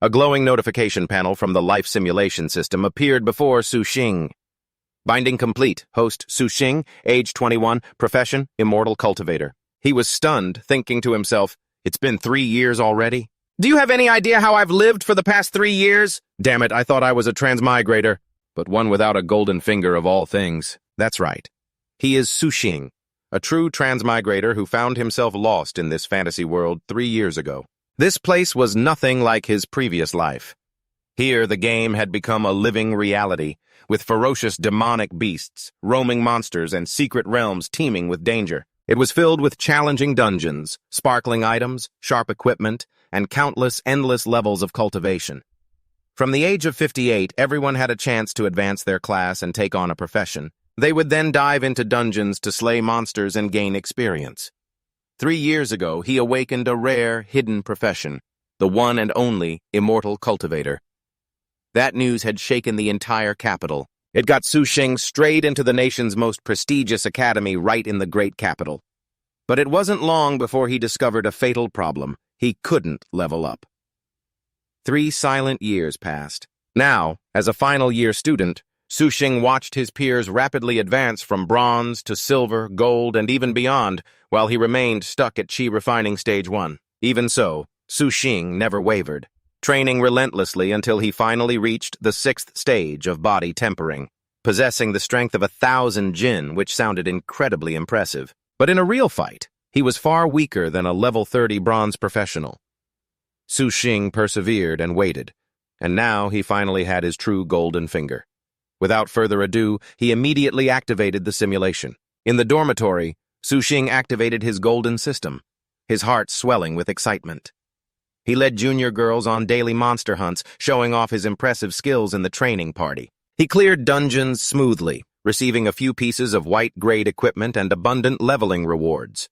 A glowing notification panel from the life simulation system appeared before Su Xing. Binding complete. Host Su Xing, age 21, profession, immortal cultivator. He was stunned, thinking to himself, "It's been 3 years already? Do you have any idea how I've lived for the past 3 years? Damn it, I thought I was a transmigrator, but one without a golden finger of all things. That's right. He is Su Xing, a true transmigrator who found himself lost in this fantasy world 3 years ago. This place was nothing like his previous life. Here, the game had become a living reality, with ferocious demonic beasts, roaming monsters, and secret realms teeming with danger. It was filled with challenging dungeons, sparkling items, sharp equipment, and countless endless levels of cultivation. From the age of 58, everyone had a chance to advance their class and take on a profession. They would then dive into dungeons to slay monsters and gain experience. 3 years ago, he awakened a rare, hidden profession, the one and only immortal cultivator. That news had shaken the entire capital. It got Su Xing straight into the nation's most prestigious academy right in the great capital. But it wasn't long before he discovered a fatal problem. He couldn't level up. 3 silent years passed. Now, as a final-year student, Su Xing watched his peers rapidly advance from bronze to silver, gold, and even beyond, while he remained stuck at Qi Refining Stage 1. Even so, Su Xing never wavered, training relentlessly until he finally reached the 6th stage of body tempering, possessing the strength of 1,000 jin, which sounded incredibly impressive. But in a real fight, he was far weaker than a level 30 bronze professional. Su Xing persevered and waited, and now he finally had his true golden finger. Without further ado, he immediately activated the simulation. In the dormitory, Su Xing activated his golden system, his heart swelling with excitement. He led junior girls on daily monster hunts, showing off his impressive skills in the training party. He cleared dungeons smoothly, receiving a few pieces of white-grade equipment and abundant leveling rewards.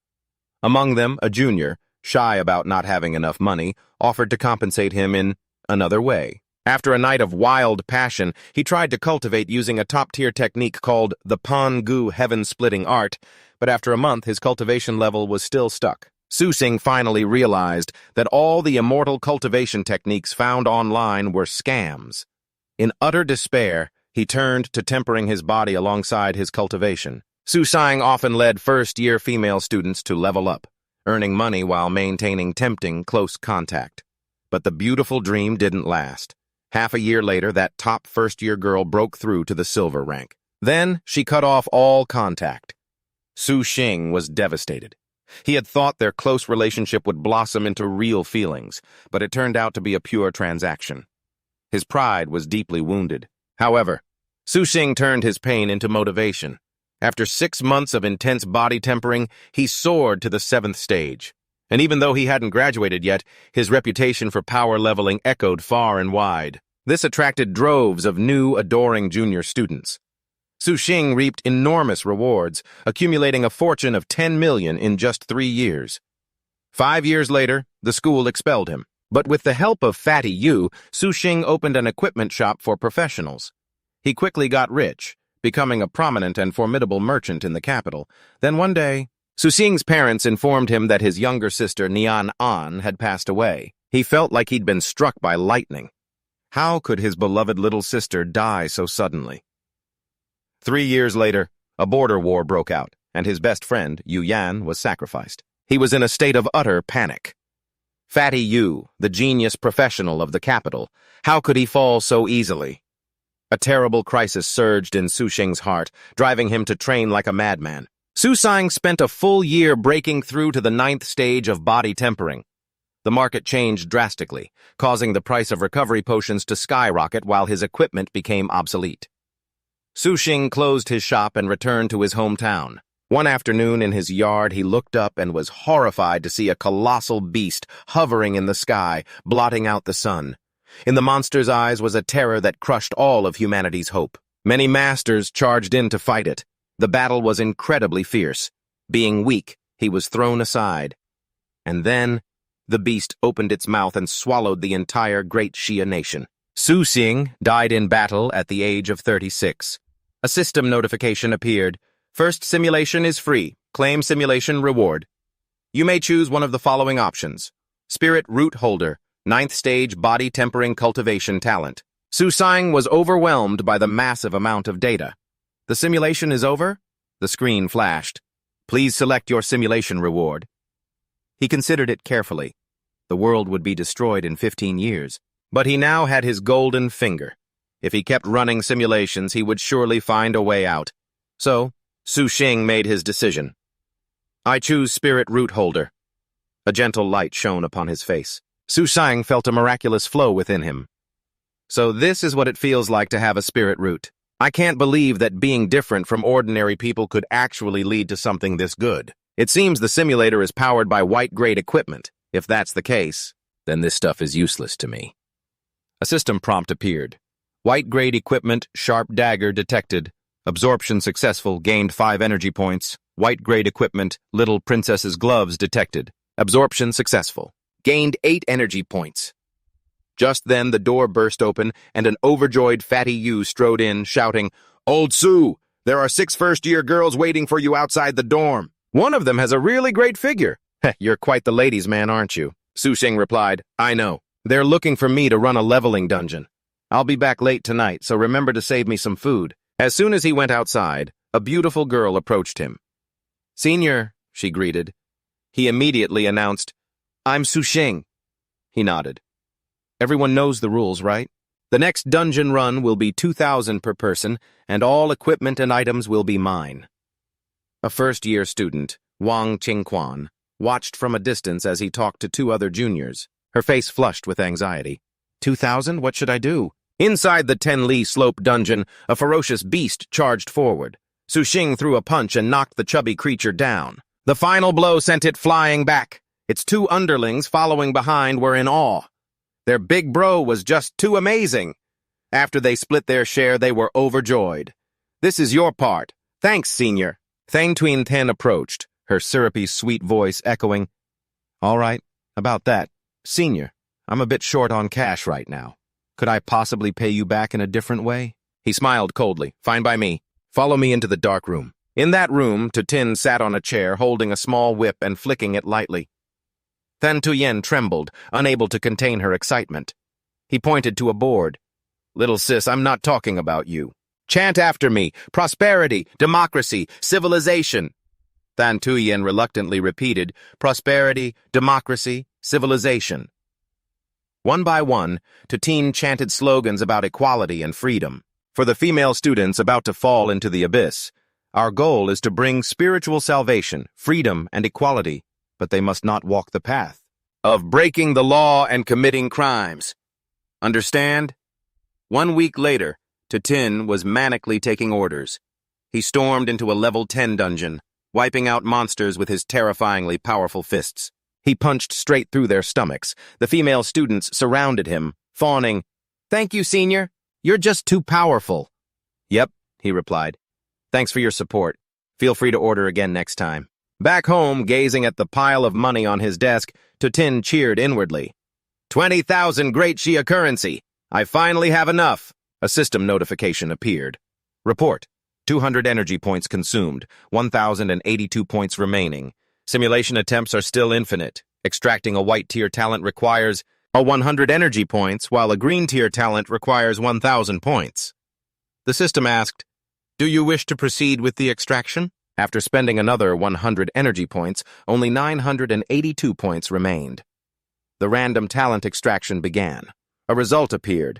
Among them, a junior, shy about not having enough money, offered to compensate him in another way. After a night of wild passion, he tried to cultivate using a top-tier technique called the Pan Gu heaven-splitting art, but after a month his cultivation level was still stuck. Su Xing finally realized that all the immortal cultivation techniques found online were scams. In utter despair, he turned to tempering his body alongside his cultivation. Su Xing often led first-year female students to level up, earning money while maintaining tempting close contact. But the beautiful dream didn't last. Half a year later, that top first-year girl broke through to the silver rank. Then, she cut off all contact. Su Xing was devastated. He had thought their close relationship would blossom into real feelings, but it turned out to be a pure transaction. His pride was deeply wounded. However, Su Xing turned his pain into motivation. After 6 months of intense body tempering, he soared to the 7th stage. And even though he hadn't graduated yet, his reputation for power leveling echoed far and wide. This attracted droves of new, adoring junior students. Su Xing reaped enormous rewards, accumulating a fortune of 10 million in just 3 years. 5 years later, the school expelled him. But with the help of Fatty Yu, Su Xing opened an equipment shop for professionals. He quickly got rich, becoming a prominent and formidable merchant in the capital. Then one day, Su Xing's parents informed him that his younger sister, Nian An, had passed away. He felt like he'd been struck by lightning. How could his beloved little sister die so suddenly? 3 years later, a border war broke out, and his best friend, Yu Yan, was sacrificed. He was in a state of utter panic. Fatty Yu, the genius professional of the capital, how could he fall so easily? A terrible crisis surged in Su Xing's heart, driving him to train like a madman. Su Xing spent a full year breaking through to the 9th stage of body tempering. The market changed drastically, causing the price of recovery potions to skyrocket while his equipment became obsolete. Su Xing closed his shop and returned to his hometown. One afternoon in his yard, he looked up and was horrified to see a colossal beast hovering in the sky, blotting out the sun. In the monster's eyes was a terror that crushed all of humanity's hope. Many masters charged in to fight it. The battle was incredibly fierce. Being weak, he was thrown aside. And then, the beast opened its mouth and swallowed the entire great Xia nation. Su Xing died in battle at the age of 36. A system notification appeared. First simulation is free. Claim simulation reward. You may choose one of the following options. Spirit Root Holder, Ninth stage body tempering cultivation talent. Su Sang was overwhelmed by the massive amount of data. The simulation is over? The screen flashed. Please select your simulation reward. He considered it carefully. The world would be destroyed in 15 years. But he now had his golden finger. If he kept running simulations, he would surely find a way out. So, Su Xing made his decision. I choose Spirit Root Holder. A gentle light shone upon his face. Su Sang felt a miraculous flow within him. So this is what it feels like to have a spirit root. I can't believe that being different from ordinary people could actually lead to something this good. It seems the simulator is powered by white-grade equipment. If that's the case, then this stuff is useless to me. A system prompt appeared. White-grade equipment, sharp dagger detected. Absorption successful, gained 5 energy points. White-grade equipment, little princess's gloves detected. Absorption successful. Gained 8 energy points. Just then the door burst open and an overjoyed fatty Yu strode in, shouting, Old Su, there are 6 first-year girls waiting for you outside the dorm. One of them has a really great figure. You're quite the ladies' man, aren't you? Su Xing replied, I know. They're looking for me to run a leveling dungeon. I'll be back late tonight, so remember to save me some food. As soon as he went outside, a beautiful girl approached him. Senior, she greeted. He immediately announced, I'm Su Xing. He nodded. Everyone knows the rules, right? The next dungeon run will be 2,000 per person, and all equipment and items will be mine. A first-year student, Wang Qingquan, watched from a distance as he talked to 2 other juniors. Her face flushed with anxiety. 2,000? What should I do? Inside the 10-li slope dungeon, a ferocious beast charged forward. Su Xing threw a punch and knocked the chubby creature down. The final blow sent it flying back. Its 2 underlings following behind were in awe. Their big bro was just too amazing. After they split their share, they were overjoyed. This is your part. Thanks, senior. Thang Tuyen Ten approached, her syrupy, sweet voice echoing. All right, about that. Senior, I'm a bit short on cash right now. Could I possibly pay you back in a different way? He smiled coldly. Fine by me. Follow me into the dark room. In that room, Tin sat on a chair, holding a small whip and flicking it lightly. Thang Tuyen trembled, unable to contain her excitement. He pointed to a board. Little sis, I'm not talking about you. Chant after me. Prosperity, democracy, civilization. Thang Tuyen reluctantly repeated, prosperity, democracy, civilization. One by one, Tin chanted slogans about equality and freedom. For the female students about to fall into the abyss, our goal is to bring spiritual salvation, freedom, and equality, but they must not walk the path of breaking the law and committing crimes. Understand? 1 week later, Tin was manically taking orders. He stormed into a level 10 dungeon, wiping out monsters with his terrifyingly powerful fists. He punched straight through their stomachs. The female students surrounded him, fawning, Thank you, senior. You're just too powerful. Yep, he replied. Thanks for your support. Feel free to order again next time. Back home, gazing at the pile of money on his desk, Tin cheered inwardly. 20,000 great Shia currency. I finally have enough. A system notification appeared. Report. 200 energy points consumed, 1,082 points remaining. Simulation attempts are still infinite. Extracting a white tier talent requires 100 energy points, while a green tier talent requires 1,000 points. The system asked, Do you wish to proceed with the extraction? After spending another 100 energy points, only 982 points remained. The random talent extraction began. A result appeared.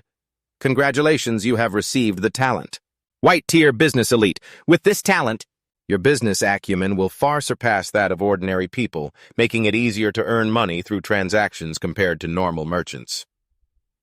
Congratulations, you have received the talent. White tier business elite. With this talent, your business acumen will far surpass that of ordinary people, making it easier to earn money through transactions compared to normal merchants.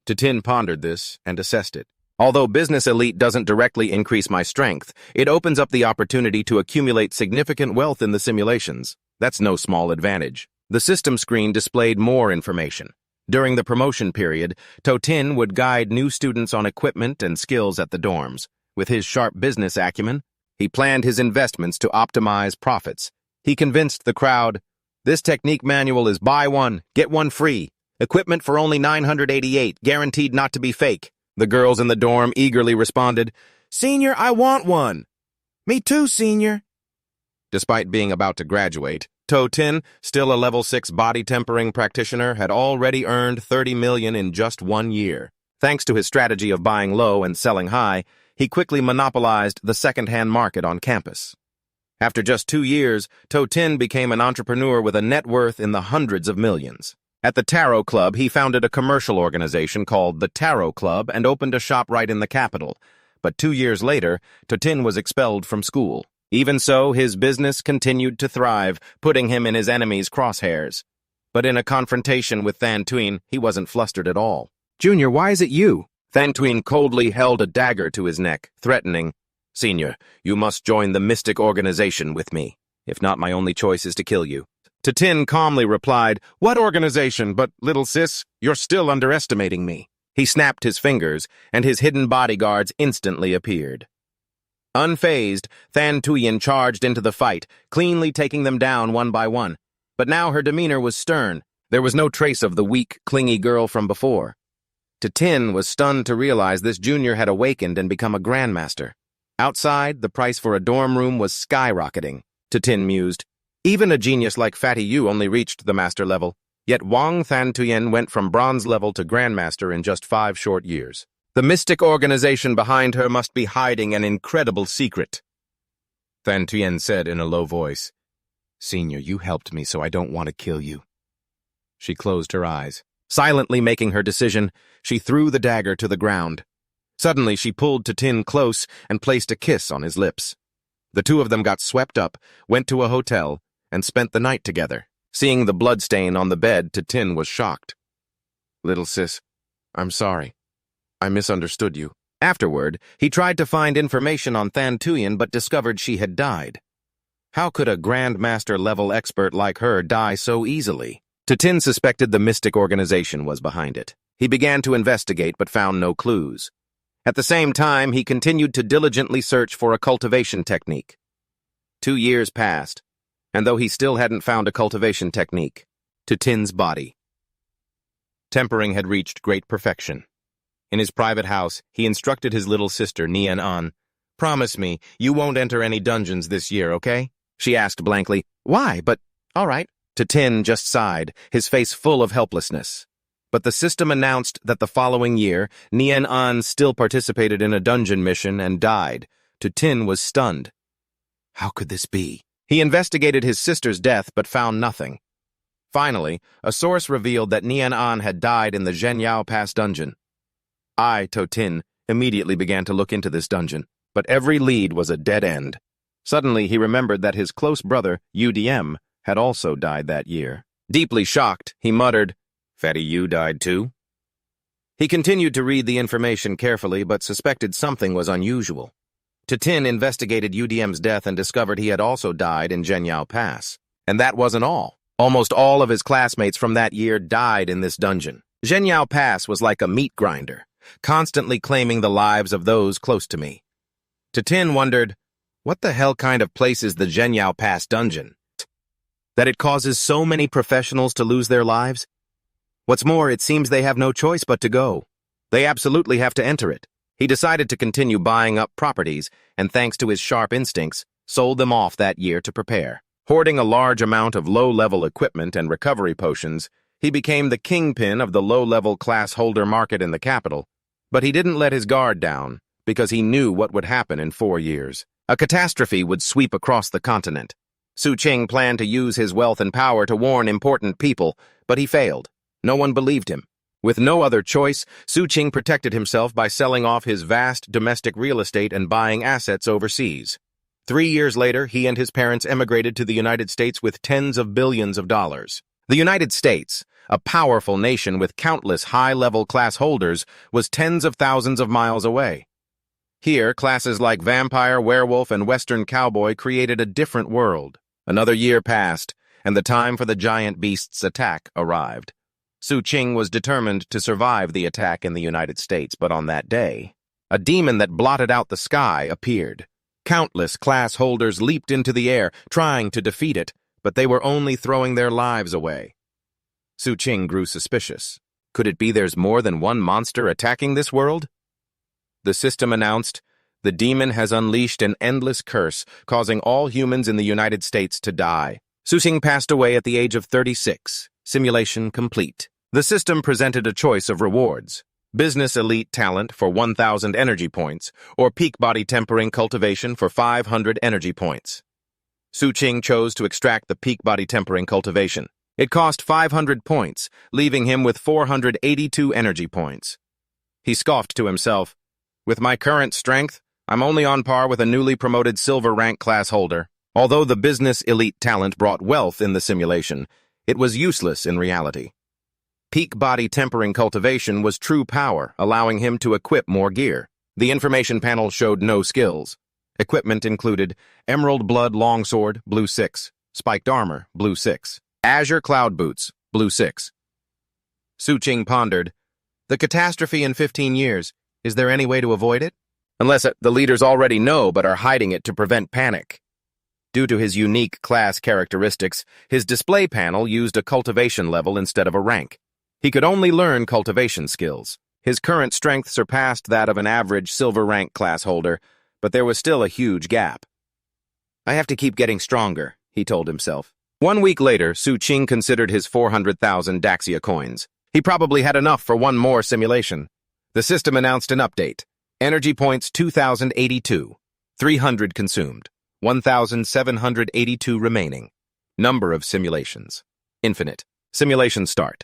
Tin pondered this and assessed it. Although business elite doesn't directly increase my strength, it opens up the opportunity to accumulate significant wealth in the simulations. That's no small advantage. The system screen displayed more information. During the promotion period, Tin would guide new students on equipment and skills at the dorms. With his sharp business acumen, he planned his investments to optimize profits. He convinced the crowd, this technique manual is buy one, get one free. Equipment for only 988, guaranteed not to be fake. The girls in the dorm eagerly responded, Senior, I want one. Me too, senior. Despite being about to graduate, To Tin, still a level 6 body tempering practitioner, had already earned 30 million in just 1 year. Thanks to his strategy of buying low and selling high, he quickly monopolized the second-hand market on campus. After just 2 years, To Tin became an entrepreneur with a net worth in the hundreds of millions. At the Tarot Club, he founded a commercial organization called the Tarot Club and opened a shop right in the capital. But 2 years later, To Tin was expelled from school. Even so, his business continued to thrive, putting him in his enemies' crosshairs. But in a confrontation with Than Tuyen, he wasn't flustered at all. "Junior, why is it you?" Than Tuyen coldly held a dagger to his neck, threatening, "Senior, you must join the mystic organization with me. If not, my only choice is to kill you." To Tin calmly replied, "What organization? But, little sis, you're still underestimating me." He snapped his fingers, and his hidden bodyguards instantly appeared. Unfazed, Than Tuyen charged into the fight, cleanly taking them down one by one. But now her demeanor was stern. There was no trace of the weak, clingy girl from before. To Tin was stunned to realize this junior had awakened and become a grandmaster. Outside, the price for a dorm room was skyrocketing. To Tin mused, "Even a genius like Fatty Yu only reached the master level. Yet Wang Than Tuyen went from bronze level to grandmaster in just 5 short years. The mystic organization behind her must be hiding an incredible secret." Than Tuyen said in a low voice, "Senior, you helped me, so I don't want to kill you." She closed her eyes. Silently making her decision, she threw the dagger to the ground. Suddenly, she pulled To Tin close and placed a kiss on his lips. The two of them got swept up, went to a hotel, and spent the night together. Seeing the bloodstain on the bed, To Tin was shocked. "Little sis, I'm sorry. I misunderstood you." Afterward, he tried to find information on Than Tuyen but discovered she had died. How could a Grandmaster-level expert like her die so easily? To Tin suspected the mystic organization was behind it. He began to investigate but found no clues. At the same time, he continued to diligently search for a cultivation technique. 2 years passed, and though he still hadn't found a cultivation technique, To Tin's body. Tempering had reached great perfection. In his private house, he instructed his little sister, Nian An, "Promise me, you won't enter any dungeons this year, okay?" She asked blankly, "Why? But, all right." To Tin just sighed, his face full of helplessness. But the system announced that the following year, Nian An still participated in a dungeon mission and died. To Tin was stunned. How could this be? He investigated his sister's death but found nothing. Finally, a source revealed that Nian An had died in the Zhenyao Pass dungeon. To Tin, immediately began to look into this dungeon, but every lead was a dead end. Suddenly, he remembered that his close brother, UDM, had also died that year. Deeply shocked, he muttered, "Fatty Yu died too?" He continued to read the information carefully, but suspected something was unusual. To Tin investigated UDM's death and discovered he had also died in Zhenyao Pass. And that wasn't all. Almost all of his classmates from that year died in this dungeon. Zhenyao Pass was like a meat grinder, constantly claiming the lives of those close to me. To Tin wondered, what the hell kind of place is the Zhenyao Pass dungeon? That it causes so many professionals to lose their lives? What's more, it seems they have no choice but to go. They absolutely have to enter it. He decided to continue buying up properties, and thanks to his sharp instincts, sold them off that year to prepare. Hoarding a large amount of low-level equipment and recovery potions, he became the kingpin of the low-level class holder market in the capital. But he didn't let his guard down, because he knew what would happen in 4 years. A catastrophe would sweep across the continent. Su Qing planned to use his wealth and power to warn important people, but he failed. No one believed him. With no other choice, Su Qing protected himself by selling off his vast domestic real estate and buying assets overseas. 3 years later, he and his parents emigrated to the United States with tens of billions of dollars. The United States, a powerful nation with countless high-level class holders, was tens of thousands of miles away. Here, classes like vampire, werewolf, and western cowboy created a different world. Another year passed, and the time for the giant beast's attack arrived. Su Qing was determined to survive the attack in the United States, but on that day, a demon that blotted out the sky appeared. Countless class holders leaped into the air, trying to defeat it, but they were only throwing their lives away. Su Qing grew suspicious. Could it be there's more than one monster attacking this world? The system announced, the demon has unleashed an endless curse, causing all humans in the United States to die. Su-Xing passed away at the age of 36. Simulation complete. The system presented a choice of rewards: business elite talent for 1,000 energy points, or peak body tempering cultivation for 500 energy points. Su-Xing chose to extract the peak body tempering cultivation. It cost 500 points, leaving him with 482 energy points. He scoffed to himself. With my current strength, I'm only on par with a newly promoted silver rank class holder. Although the business elite talent brought wealth in the simulation, it was useless in reality. Peak body tempering cultivation was true power, allowing him to equip more gear. The information panel showed no skills. Equipment included Emerald Blood Longsword, Blue 6, Spiked Armor, Blue 6, Azure Cloud Boots, Blue 6. Su-Xing pondered, the catastrophe in 15 years, is there any way to avoid it? Unless the leaders already know but are hiding it to prevent panic. Due to his unique class characteristics, his display panel used a cultivation level instead of a rank. He could only learn cultivation skills. His current strength surpassed that of an average silver rank class holder, but there was still a huge gap. I have to keep getting stronger, he told himself. 1 week later, Su-Xing considered his 400,000 Daxia coins. He probably had enough for one more simulation. The system announced an update. Energy points 2,082. 300 consumed. 1,782 remaining. Number of simulations: infinite. Simulation start.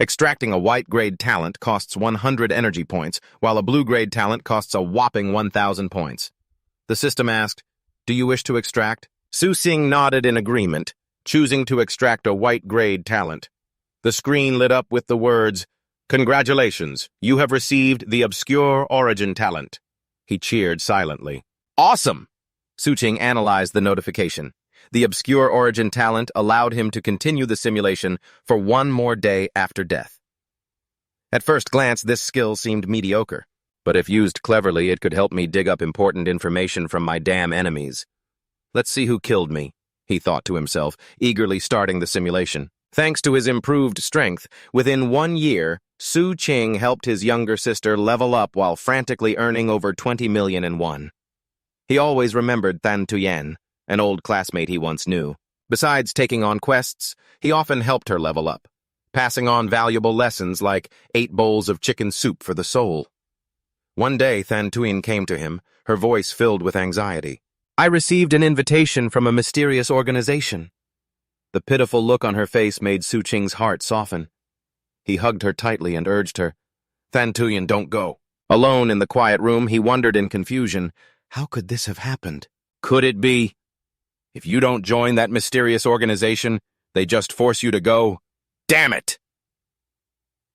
Extracting a white-grade talent costs 100 energy points, while a blue-grade talent costs a whopping 1,000 points. The system asked, do you wish to extract? Su-Xing nodded in agreement, choosing to extract a white-grade talent. The screen lit up with the words, congratulations, you have received the Obscure Origin talent. He cheered silently. Awesome! Su-Xing analyzed the notification. The Obscure Origin talent allowed him to continue the simulation for one more day after death. At first glance, this skill seemed mediocre, but if used cleverly, it could help me dig up important information from my damn enemies. Let's see who killed me, he thought to himself, eagerly starting the simulation. Thanks to his improved strength, within 1 year, Su-Xing helped his younger sister level up while frantically earning over 20 million and one. He always remembered Tan Tuyen, an old classmate he once knew. Besides taking on quests, he often helped her level up, passing on valuable lessons like 8 bowls of chicken soup for the soul. One day, Tan Tuyen came to him, her voice filled with anxiety. I received an invitation from a mysterious organization. The pitiful look on her face made Su-Xing's heart soften. He hugged her tightly and urged her. Tan Tuyen, don't go. Alone in the quiet room, he wondered in confusion, how could this have happened? Could it be? If you don't join that mysterious organization, they just force you to go. Damn it!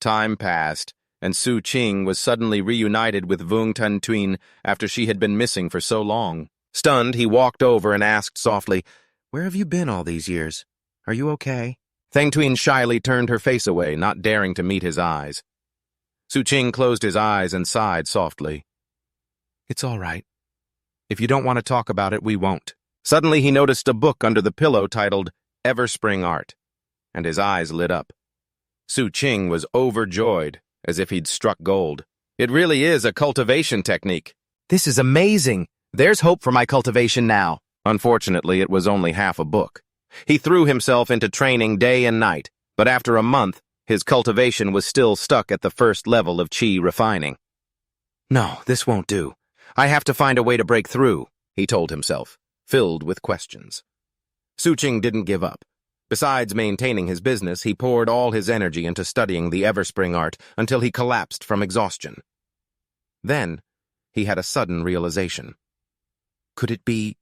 Time passed, and Su-Xing was suddenly reunited with Vung Tan Tuyen after she had been missing for so long. Stunned, he walked over and asked softly, where have you been all these years? Are you okay? Tan Tuyen shyly turned her face away, not daring to meet his eyes. Su-Xing closed his eyes and sighed softly. It's all right. If you don't want to talk about it, we won't. Suddenly he noticed a book under the pillow titled Everspring Art, and his eyes lit up. Su-Xing was overjoyed, as if he'd struck gold. It really is a cultivation technique. This is amazing. There's hope for my cultivation now. Unfortunately, it was only half a book. He threw himself into training day and night, but after a month, his cultivation was still stuck at the first level of chi refining. No, this won't do. I have to find a way to break through, he told himself, filled with questions. Su-Xing didn't give up. Besides maintaining his business, he poured all his energy into studying the Everspring Art until he collapsed from exhaustion. Then, he had a sudden realization. Could it be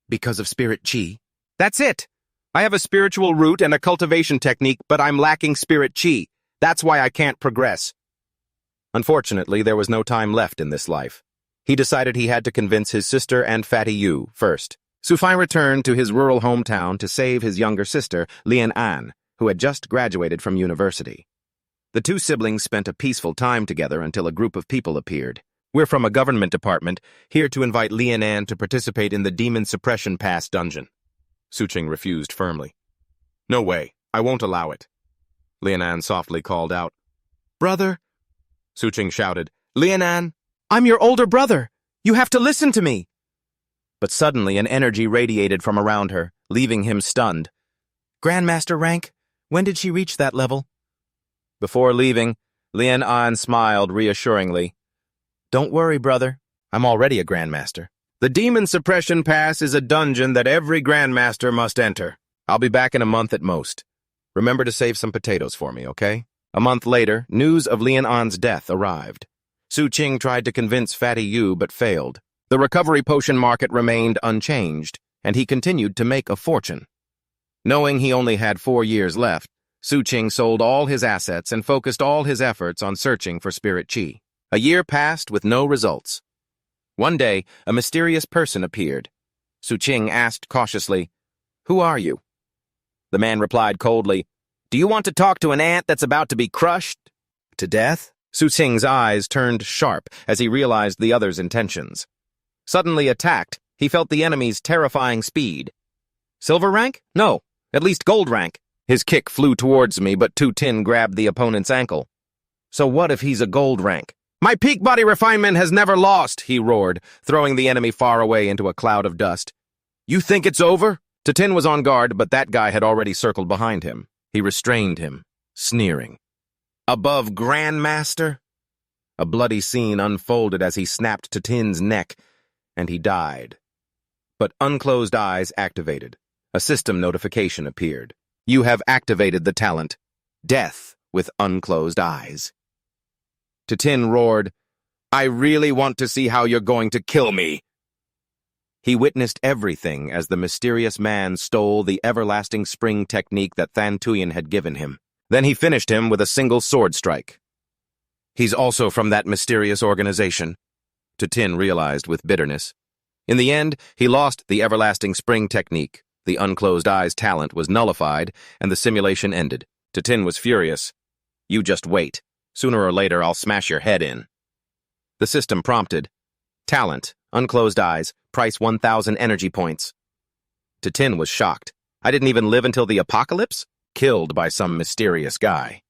because of spirit chi? That's it! I have a spiritual root and a cultivation technique, but I'm lacking spirit chi. That's why I can't progress. Unfortunately, there was no time left in this life. He decided he had to convince his sister and Fatty Yu first. Su-Fai returned to his rural hometown to save his younger sister, Lian An, who had just graduated from university. The two siblings spent a peaceful time together until a group of people appeared. We're from a government department, here to invite Lian An to participate in the Demon Suppression Pass dungeon. Su-Xing refused firmly. No way, I won't allow it. Lian An softly called out. Brother! Su-Xing shouted. Lian An! I'm your older brother! You have to listen to me! But suddenly an energy radiated from around her, leaving him stunned. Grandmaster rank? When did she reach that level? Before leaving, Lian An smiled reassuringly. Don't worry, brother. I'm already a Grandmaster. The Demon Suppression Pass is a dungeon that every Grandmaster must enter. I'll be back in a month at most. Remember to save some potatoes for me, okay? A month later, news of Lian An's death arrived. Su Qing tried to convince Fatty Yu but failed. The recovery potion market remained unchanged, and he continued to make a fortune. Knowing he only had 4 years left, Su Qing sold all his assets and focused all his efforts on searching for spirit chi. A year passed with no results. One day, a mysterious person appeared. Su Qing asked cautiously, "Who are you?" The man replied coldly, "Do you want to talk to an ant that's about to be crushed to death?" Su Qing's eyes turned sharp as he realized the other's intentions. Suddenly attacked, he felt the enemy's terrifying speed. Silver rank? No, at least gold rank. His kick flew towards me, but Tu Tin grabbed the opponent's ankle. So what if he's a gold rank? My peak body refinement has never lost, he roared, throwing the enemy far away into a cloud of dust. You think it's over? Tu Tin was on guard, but that guy had already circled behind him. He restrained him, sneering. Above Grandmaster? A bloody scene unfolded as he snapped Tu Tin's neck, and he died. But unclosed eyes activated. A system notification appeared. You have activated the talent, Death with Unclosed Eyes. Tu Tin roared, I really want to see how you're going to kill me. He witnessed everything as the mysterious man stole the everlasting spring technique that Than Tuyen had given him. Then he finished him with a single sword strike. He's also from that mysterious organization, Tu Tin realized with bitterness. In the end, he lost the everlasting spring technique. The unclosed eyes talent was nullified, and the simulation ended. Tu Tin was furious. You just wait. Sooner or later, I'll smash your head in. The system prompted. Talent, unclosed eyes, price 1,000 energy points. Tu Tin was shocked. I didn't even live until the apocalypse? Killed by some mysterious guy.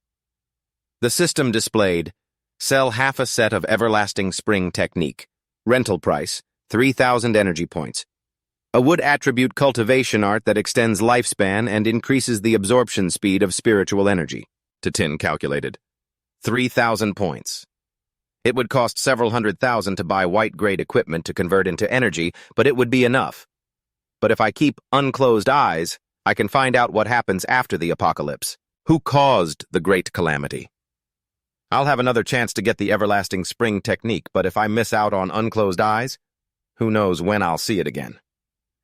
The system displayed, sell half a set of everlasting spring technique. Rental price, 3,000 energy points. A wood attribute cultivation art that extends lifespan and increases the absorption speed of spiritual energy. Tu Tin calculated. 3,000 points. It would cost several 100,000 to buy white-grade equipment to convert into energy, but it would be enough. But if I keep unclosed eyes, I can find out what happens after the apocalypse. Who caused the great calamity? I'll have another chance to get the everlasting spring technique, but if I miss out on unclosed eyes, who knows when I'll see it again.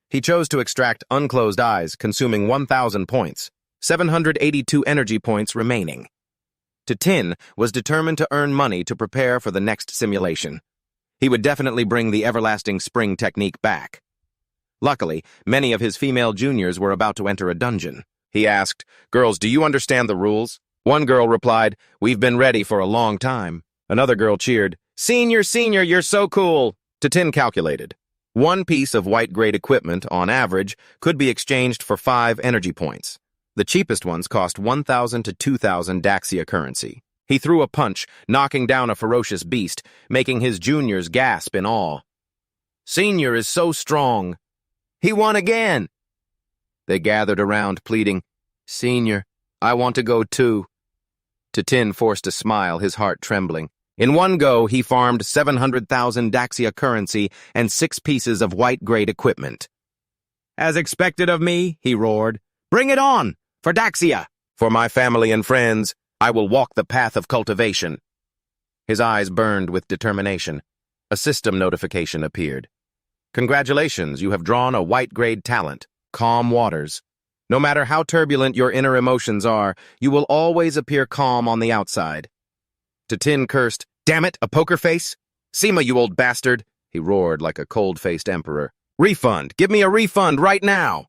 He chose to extract unclosed eyes, consuming 1,000 points, 782 energy points remaining. Tu Tin was determined to earn money to prepare for the next simulation. He would definitely bring the everlasting spring technique back. Luckily, many of his female juniors were about to enter a dungeon. He asked, Girls, do you understand the rules? One girl replied, We've been ready for a long time. Another girl cheered, Senior, senior, you're so cool. Tu Tin calculated. One piece of white-grade equipment, on average, could be exchanged for 5 energy points. The cheapest ones cost 1,000 to 2,000 Daxia currency. He threw a punch, knocking down a ferocious beast, making his juniors gasp in awe. Senior is so strong. He won again. They gathered around, pleading, Senior, I want to go too. Tu Tin forced a smile, his heart trembling. In one go, he farmed 700,000 Daxia currency and 6 pieces of white-grade equipment. As expected of me, he roared, Bring it on! For Daxia! For my family and friends, I will walk the path of cultivation. His eyes burned with determination. A system notification appeared. Congratulations, you have drawn a white-grade talent, Calm Waters. No matter how turbulent your inner emotions are, you will always appear calm on the outside. Tu Tin cursed, Damn it, a poker face? Sima, you old bastard! He roared like a cold-faced emperor. Refund! Give me a refund right now!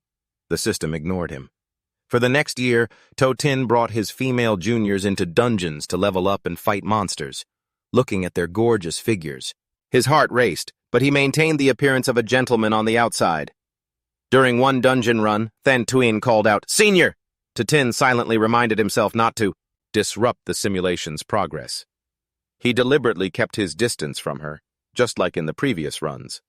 The system ignored him. For the next year, Tu Tin brought his female juniors into dungeons to level up and fight monsters, looking at their gorgeous figures. His heart raced, but he maintained the appearance of a gentleman on the outside. During one dungeon run, Than Tuyen called out, Senior! Tu Tin silently reminded himself not to disrupt the simulation's progress. He deliberately kept his distance from her, just like in the previous runs.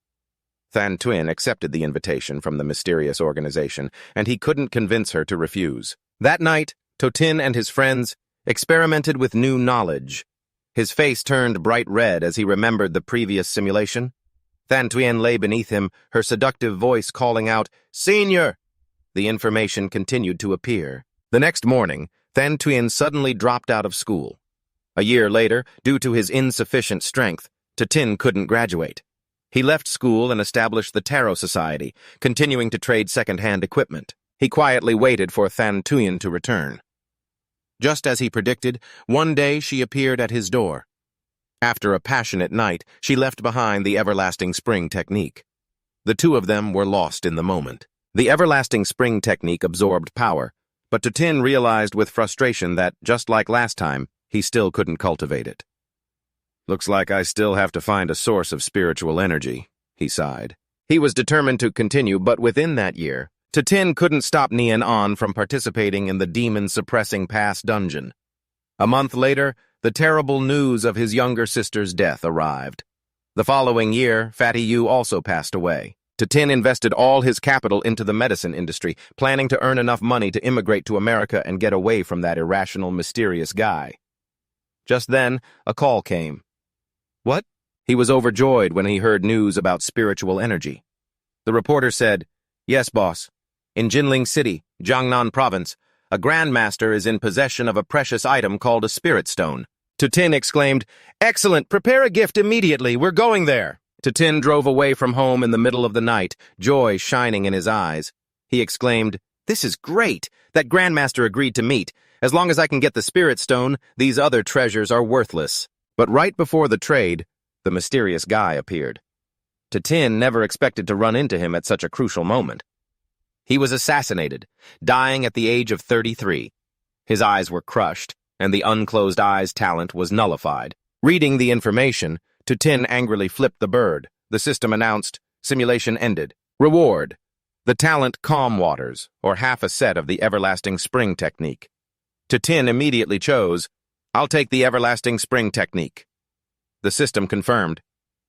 Than Tuyen accepted the invitation from the mysterious organization, and he couldn't convince her to refuse. That night, Totin and his friends experimented with new knowledge. His face turned bright red as he remembered the previous simulation. Than Tuyen lay beneath him, her seductive voice calling out, "Senior!" The information continued to appear. The next morning, Than Tuyen suddenly dropped out of school. A year later, due to his insufficient strength, Totin couldn't graduate. He left school and established the Tarot Society, continuing to trade second-hand equipment. He quietly waited for Than Tuyen to return. Just as he predicted, one day she appeared at his door. After a passionate night, she left behind the Everlasting Spring technique. The two of them were lost in the moment. The Everlasting Spring technique absorbed power, but Totin realized with frustration that, just like last time, he still couldn't cultivate it. "Looks like I still have to find a source of spiritual energy," he sighed. He was determined to continue, but within that year, Totin couldn't stop Nian An from participating in the demon-suppressing pass dungeon. A month later, the terrible news of his younger sister's death arrived. The following year, Fatty Yu also passed away. Totin invested all his capital into the medicine industry, planning to earn enough money to immigrate to America and get away from that irrational, mysterious guy. Just then, a call came. What? He was overjoyed when he heard news about spiritual energy. The reporter said, "Yes, boss. In Jinling City, Jiangnan Province, a grandmaster is in possession of a precious item called a spirit stone." Totin exclaimed, "Excellent! Prepare a gift immediately! We're going there!" Totin drove away from home in the middle of the night, joy shining in his eyes. He exclaimed, "This is great! That grandmaster agreed to meet. As long as I can get the spirit stone, these other treasures are worthless." But right before the trade, the mysterious guy appeared. Totin never expected to run into him at such a crucial moment. He was assassinated, dying at the age of 33. His eyes were crushed, and the unclosed eyes talent was nullified. Reading the information, Totin angrily flipped the bird. The system announced, "Simulation ended. Reward: the talent Calm Waters, or half a set of the Everlasting Spring technique." Totin immediately chose, "I'll take the Everlasting Spring technique." The system confirmed,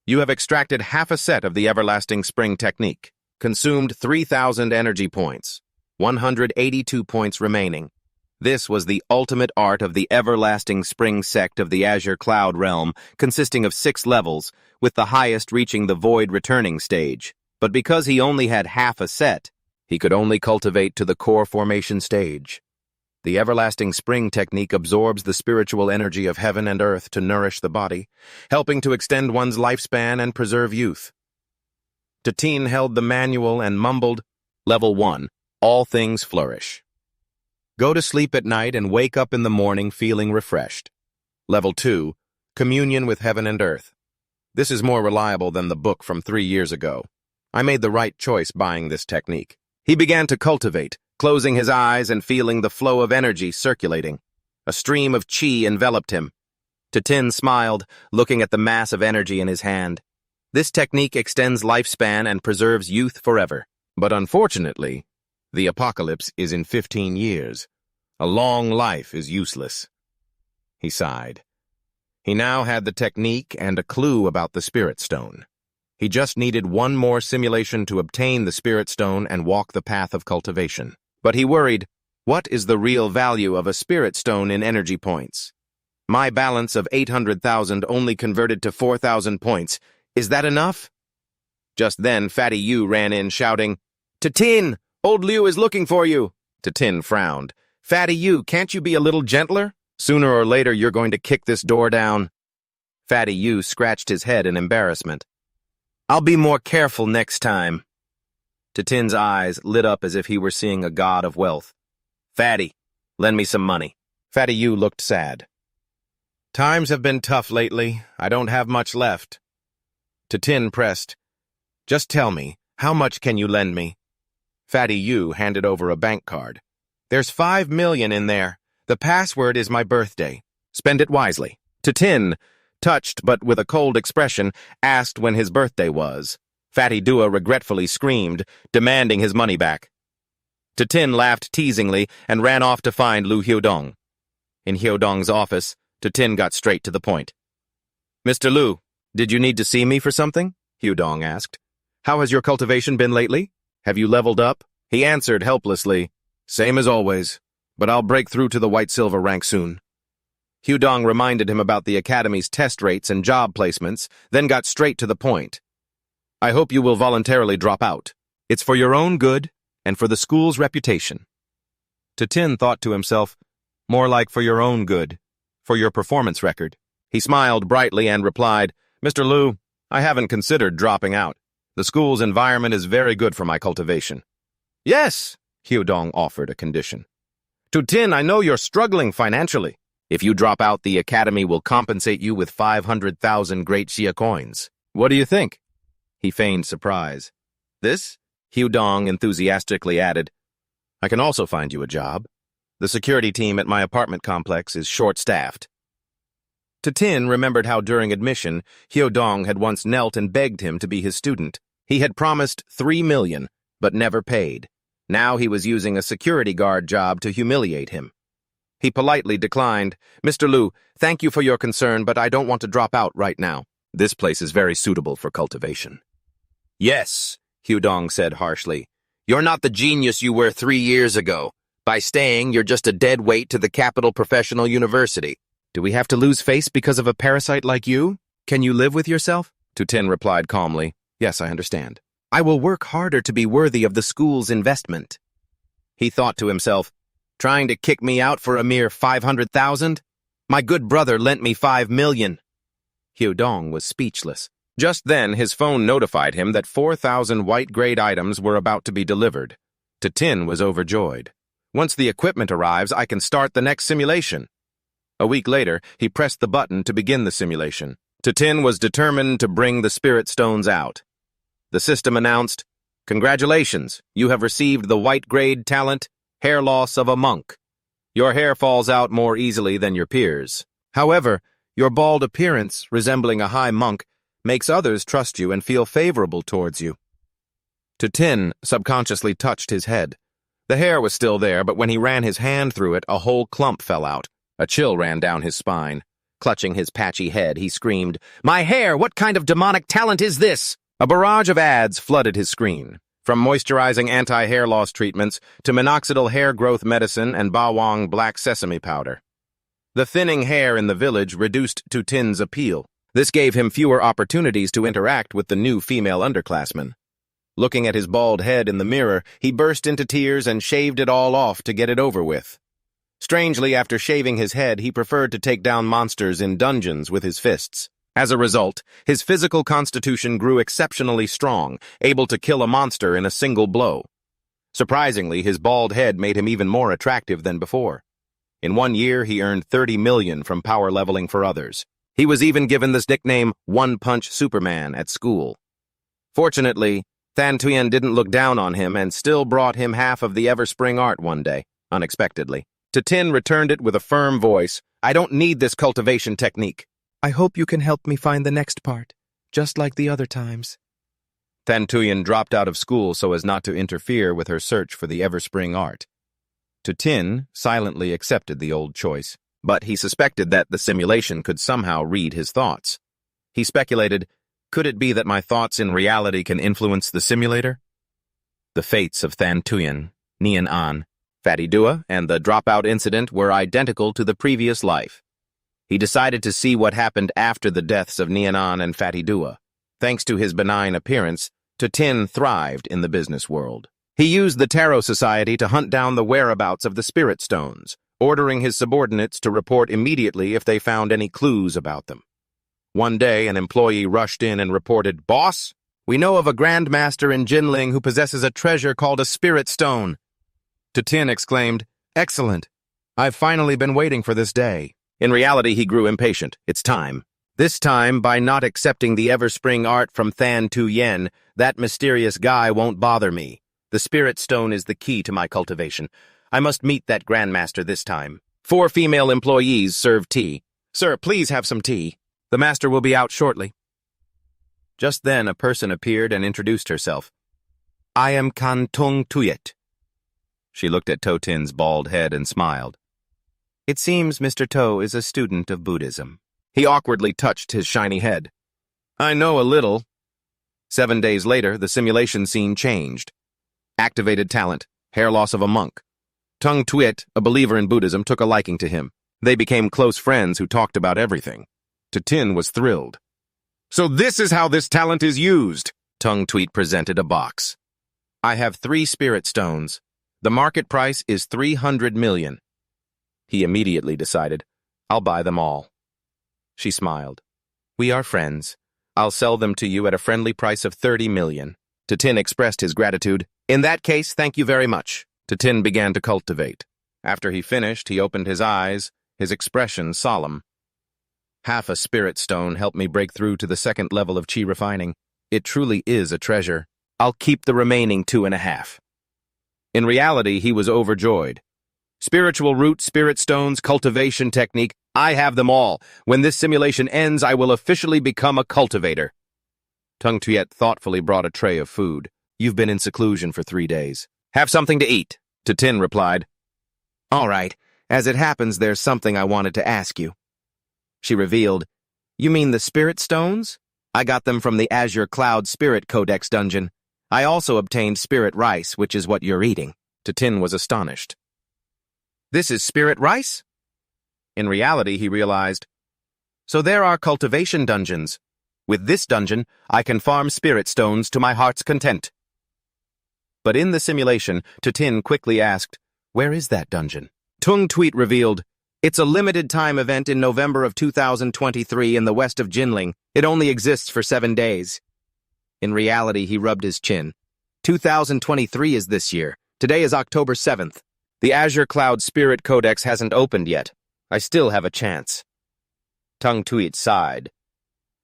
"You have extracted half a set of the Everlasting Spring technique. Consumed 3,000 energy points. 182 points remaining. This was the ultimate art of the Everlasting Spring sect of the Azure Cloud realm, consisting of 6 levels, with the highest reaching the Void Returning stage. But because he only had half a set, he could only cultivate to the core formation stage. The Everlasting Spring technique absorbs the spiritual energy of heaven and earth to nourish the body, helping to extend one's lifespan and preserve youth. Totin held the manual and mumbled, "Level 1, all things flourish. Go to sleep at night and wake up in the morning feeling refreshed. Level 2, communion with heaven and earth. This is more reliable than the book from 3 years ago. I made the right choice buying this technique." He began to cultivate, closing his eyes and feeling the flow of energy circulating. A stream of chi enveloped him. Totin smiled, looking at the mass of energy in his hand. This technique extends lifespan and preserves youth forever. But unfortunately, the apocalypse is in 15 years. A long life is useless. He sighed. He now had the technique and a clue about the Spirit Stone. He just needed one more simulation to obtain the Spirit Stone and walk the path of cultivation. But he worried, what is the real value of a Spirit Stone in energy points? My balance of 800,000 only converted to 4,000 points. Is that enough? Just then, Fatty Yu ran in, shouting, "Totin! Old Liu is looking for you!" Totin frowned. "Fatty Yu, can't you be a little gentler? Sooner or later, you're going to kick this door down." Fatty Yu scratched his head in embarrassment. "I'll be more careful next time." Totin's eyes lit up as if he were seeing a god of wealth. "Fatty, lend me some money." Fatty Yu looked sad. "Times have been tough lately. I don't have much left." Totin pressed, "Just tell me, how much can you lend me?" Fatty Yu handed over a bank card. "There's 5 million in there. The password is my birthday. Spend it wisely." Totin, touched but with a cold expression, asked when his birthday was. Fatty Dua regretfully screamed, demanding his money back. Totin laughed teasingly and ran off to find Lu Hyodong. In Hyodong's office, Totin got straight to the point. "Mr. Lu, did you need to see me for something?" Hyodong asked. How has your cultivation been lately? Have you leveled up? He answered helplessly, Same as always, but I'll break through to the white-silver rank soon. Hyudong reminded him about the academy's test rates and job placements, then got straight to the point. I hope you will voluntarily drop out. It's for your own good and for the school's reputation. Tin thought to himself, more like for your own good, for your performance record. He smiled brightly and replied, Mr. Liu, I haven't considered dropping out. The school's environment is very good for my cultivation. Yes, Hyudong offered a condition. To Tin, I know you're struggling financially. If you drop out, the academy will compensate you with 500,000 Great Xia coins. What do you think? He feigned surprise. This? Hyudong enthusiastically added, I can also find you a job. The security team at my apartment complex is short-staffed. Tin remembered how during admission, Hyudong had once knelt and begged him to be his student. He had promised 3 million, but never paid. Now he was using a security guard job to humiliate him. He politely declined, Mr. Liu, thank you for your concern, but I don't want to drop out right now. This place is very suitable for cultivation. Yes, Hyudong said harshly. You're not the genius you were 3 years ago. By staying, you're just a dead weight to the Capital Professional University. Do we have to lose face because of a parasite like you? Can you live with yourself? Tin replied calmly, Yes, I understand. I will work harder to be worthy of the school's investment. He thought to himself, Trying to kick me out for a mere 500,000? My good brother lent me 5 million. Hyudong was speechless. Just then, his phone notified him that 4,000 white-grade items were about to be delivered. Tin was overjoyed. Once the equipment arrives, I can start the next simulation. A week later, he pressed the button to begin the simulation. Tin was determined to bring the spirit stones out. The system announced, Congratulations, you have received the white-grade talent, hair loss of a monk. Your hair falls out more easily than your peers. However, your bald appearance, resembling a high monk, makes others trust you and feel favorable towards you. Tin subconsciously touched his head. The hair was still there, but when he ran his hand through it, a whole clump fell out. A chill ran down his spine. Clutching his patchy head, he screamed, My hair! What kind of demonic talent is this? A barrage of ads flooded his screen. From moisturizing anti-hair loss treatments to minoxidil hair growth medicine and bawang black sesame powder. The thinning hair in the village reduced Tin's appeal. This gave him fewer opportunities to interact with the new female underclassmen. Looking at his bald head in the mirror, he burst into tears and shaved it all off to get it over with. Strangely, after shaving his head, he preferred to take down monsters in dungeons with his fists. As a result, his physical constitution grew exceptionally strong, able to kill a monster in a single blow. Surprisingly, his bald head made him even more attractive than before. In 1 year, he earned 30 million from power leveling for others. He was even given this nickname, One-Punch Superman, at school. Fortunately, Tuyen didn't look down on him and still brought him half of the Everspring Art one day, unexpectedly. Tin returned it with a firm voice, I don't need this cultivation technique. I hope you can help me find the next part, just like the other times. Tuyen dropped out of school so as not to interfere with her search for the Everspring Art. Tin silently accepted the old choice, but he suspected that the simulation could somehow read his thoughts. He speculated, could it be that my thoughts in reality can influence the simulator? The fates of Tuyen, Nian An, Fatty Dua, and the dropout incident were identical to the previous life. He decided to see what happened after the deaths of Nian An and Fatty Dua. Thanks to his benign appearance, Tin thrived in the business world. He used the Tarot Society to hunt down the whereabouts of the spirit stones, ordering his subordinates to report immediately if they found any clues about them. One day, an employee rushed in and reported, Boss, we know of a grandmaster in Jinling who possesses a treasure called a spirit stone. Tin exclaimed, Excellent. I've finally been waiting for this day. In reality, he grew impatient. It's time. This time, by not accepting the Everspring Art from Tuyen, that mysterious guy won't bother me. The spirit stone is the key to my cultivation. I must meet that grandmaster this time. 4 female employees serve tea. Sir, please have some tea. The master will be out shortly. Just then, a person appeared and introduced herself. I am Kantung Tuyet. She looked at Tin's bald head and smiled. It seems Mr. To is a student of Buddhism. He awkwardly touched his shiny head. I know a little. 7 days later, the simulation scene changed. Activated talent, hair loss of a monk. Tung Tuit, a believer in Buddhism, took a liking to him. They became close friends who talked about everything. Tin was thrilled. "So this is how this talent is used," Tung Tuit presented a box. "I have 3 spirit stones. The market price is 300 million. He immediately decided, "I'll buy them all." She smiled. "We are friends. I'll sell them to you at a friendly price of 30 million. Tin expressed his gratitude. "In that case, thank you very much." Tin began to cultivate. After he finished, he opened his eyes, his expression solemn. "Half a spirit stone helped me break through to the 2nd level of chi refining. It truly is a treasure. I'll keep the remaining 2.5. In reality, he was overjoyed. "Spiritual root, spirit stones, cultivation technique, I have them all. When this simulation ends, I will officially become a cultivator." Tung Tuit thoughtfully brought a tray of food. "You've been in seclusion for 3 days. Have something to eat," Tin replied. "All right. As it happens, there's something I wanted to ask you." She revealed, "You mean the spirit stones? I got them from the Azure Cloud Spirit Codex dungeon. I also obtained spirit rice, which is what you're eating." Tin was astonished. "This is spirit rice?" In reality, he realized, so there are cultivation dungeons. With this dungeon, I can farm spirit stones to my heart's content. But in the simulation, Tin quickly asked, "Where is that dungeon?" Tung Tuit revealed, "It's a limited-time event in November of 2023 in the west of Jinling. It only exists for 7 days." In reality, he rubbed his chin. 2023 is this year. Today is October 7th. The Azure Cloud Spirit Codex hasn't opened yet. I still have a chance. Tung Tuit sighed.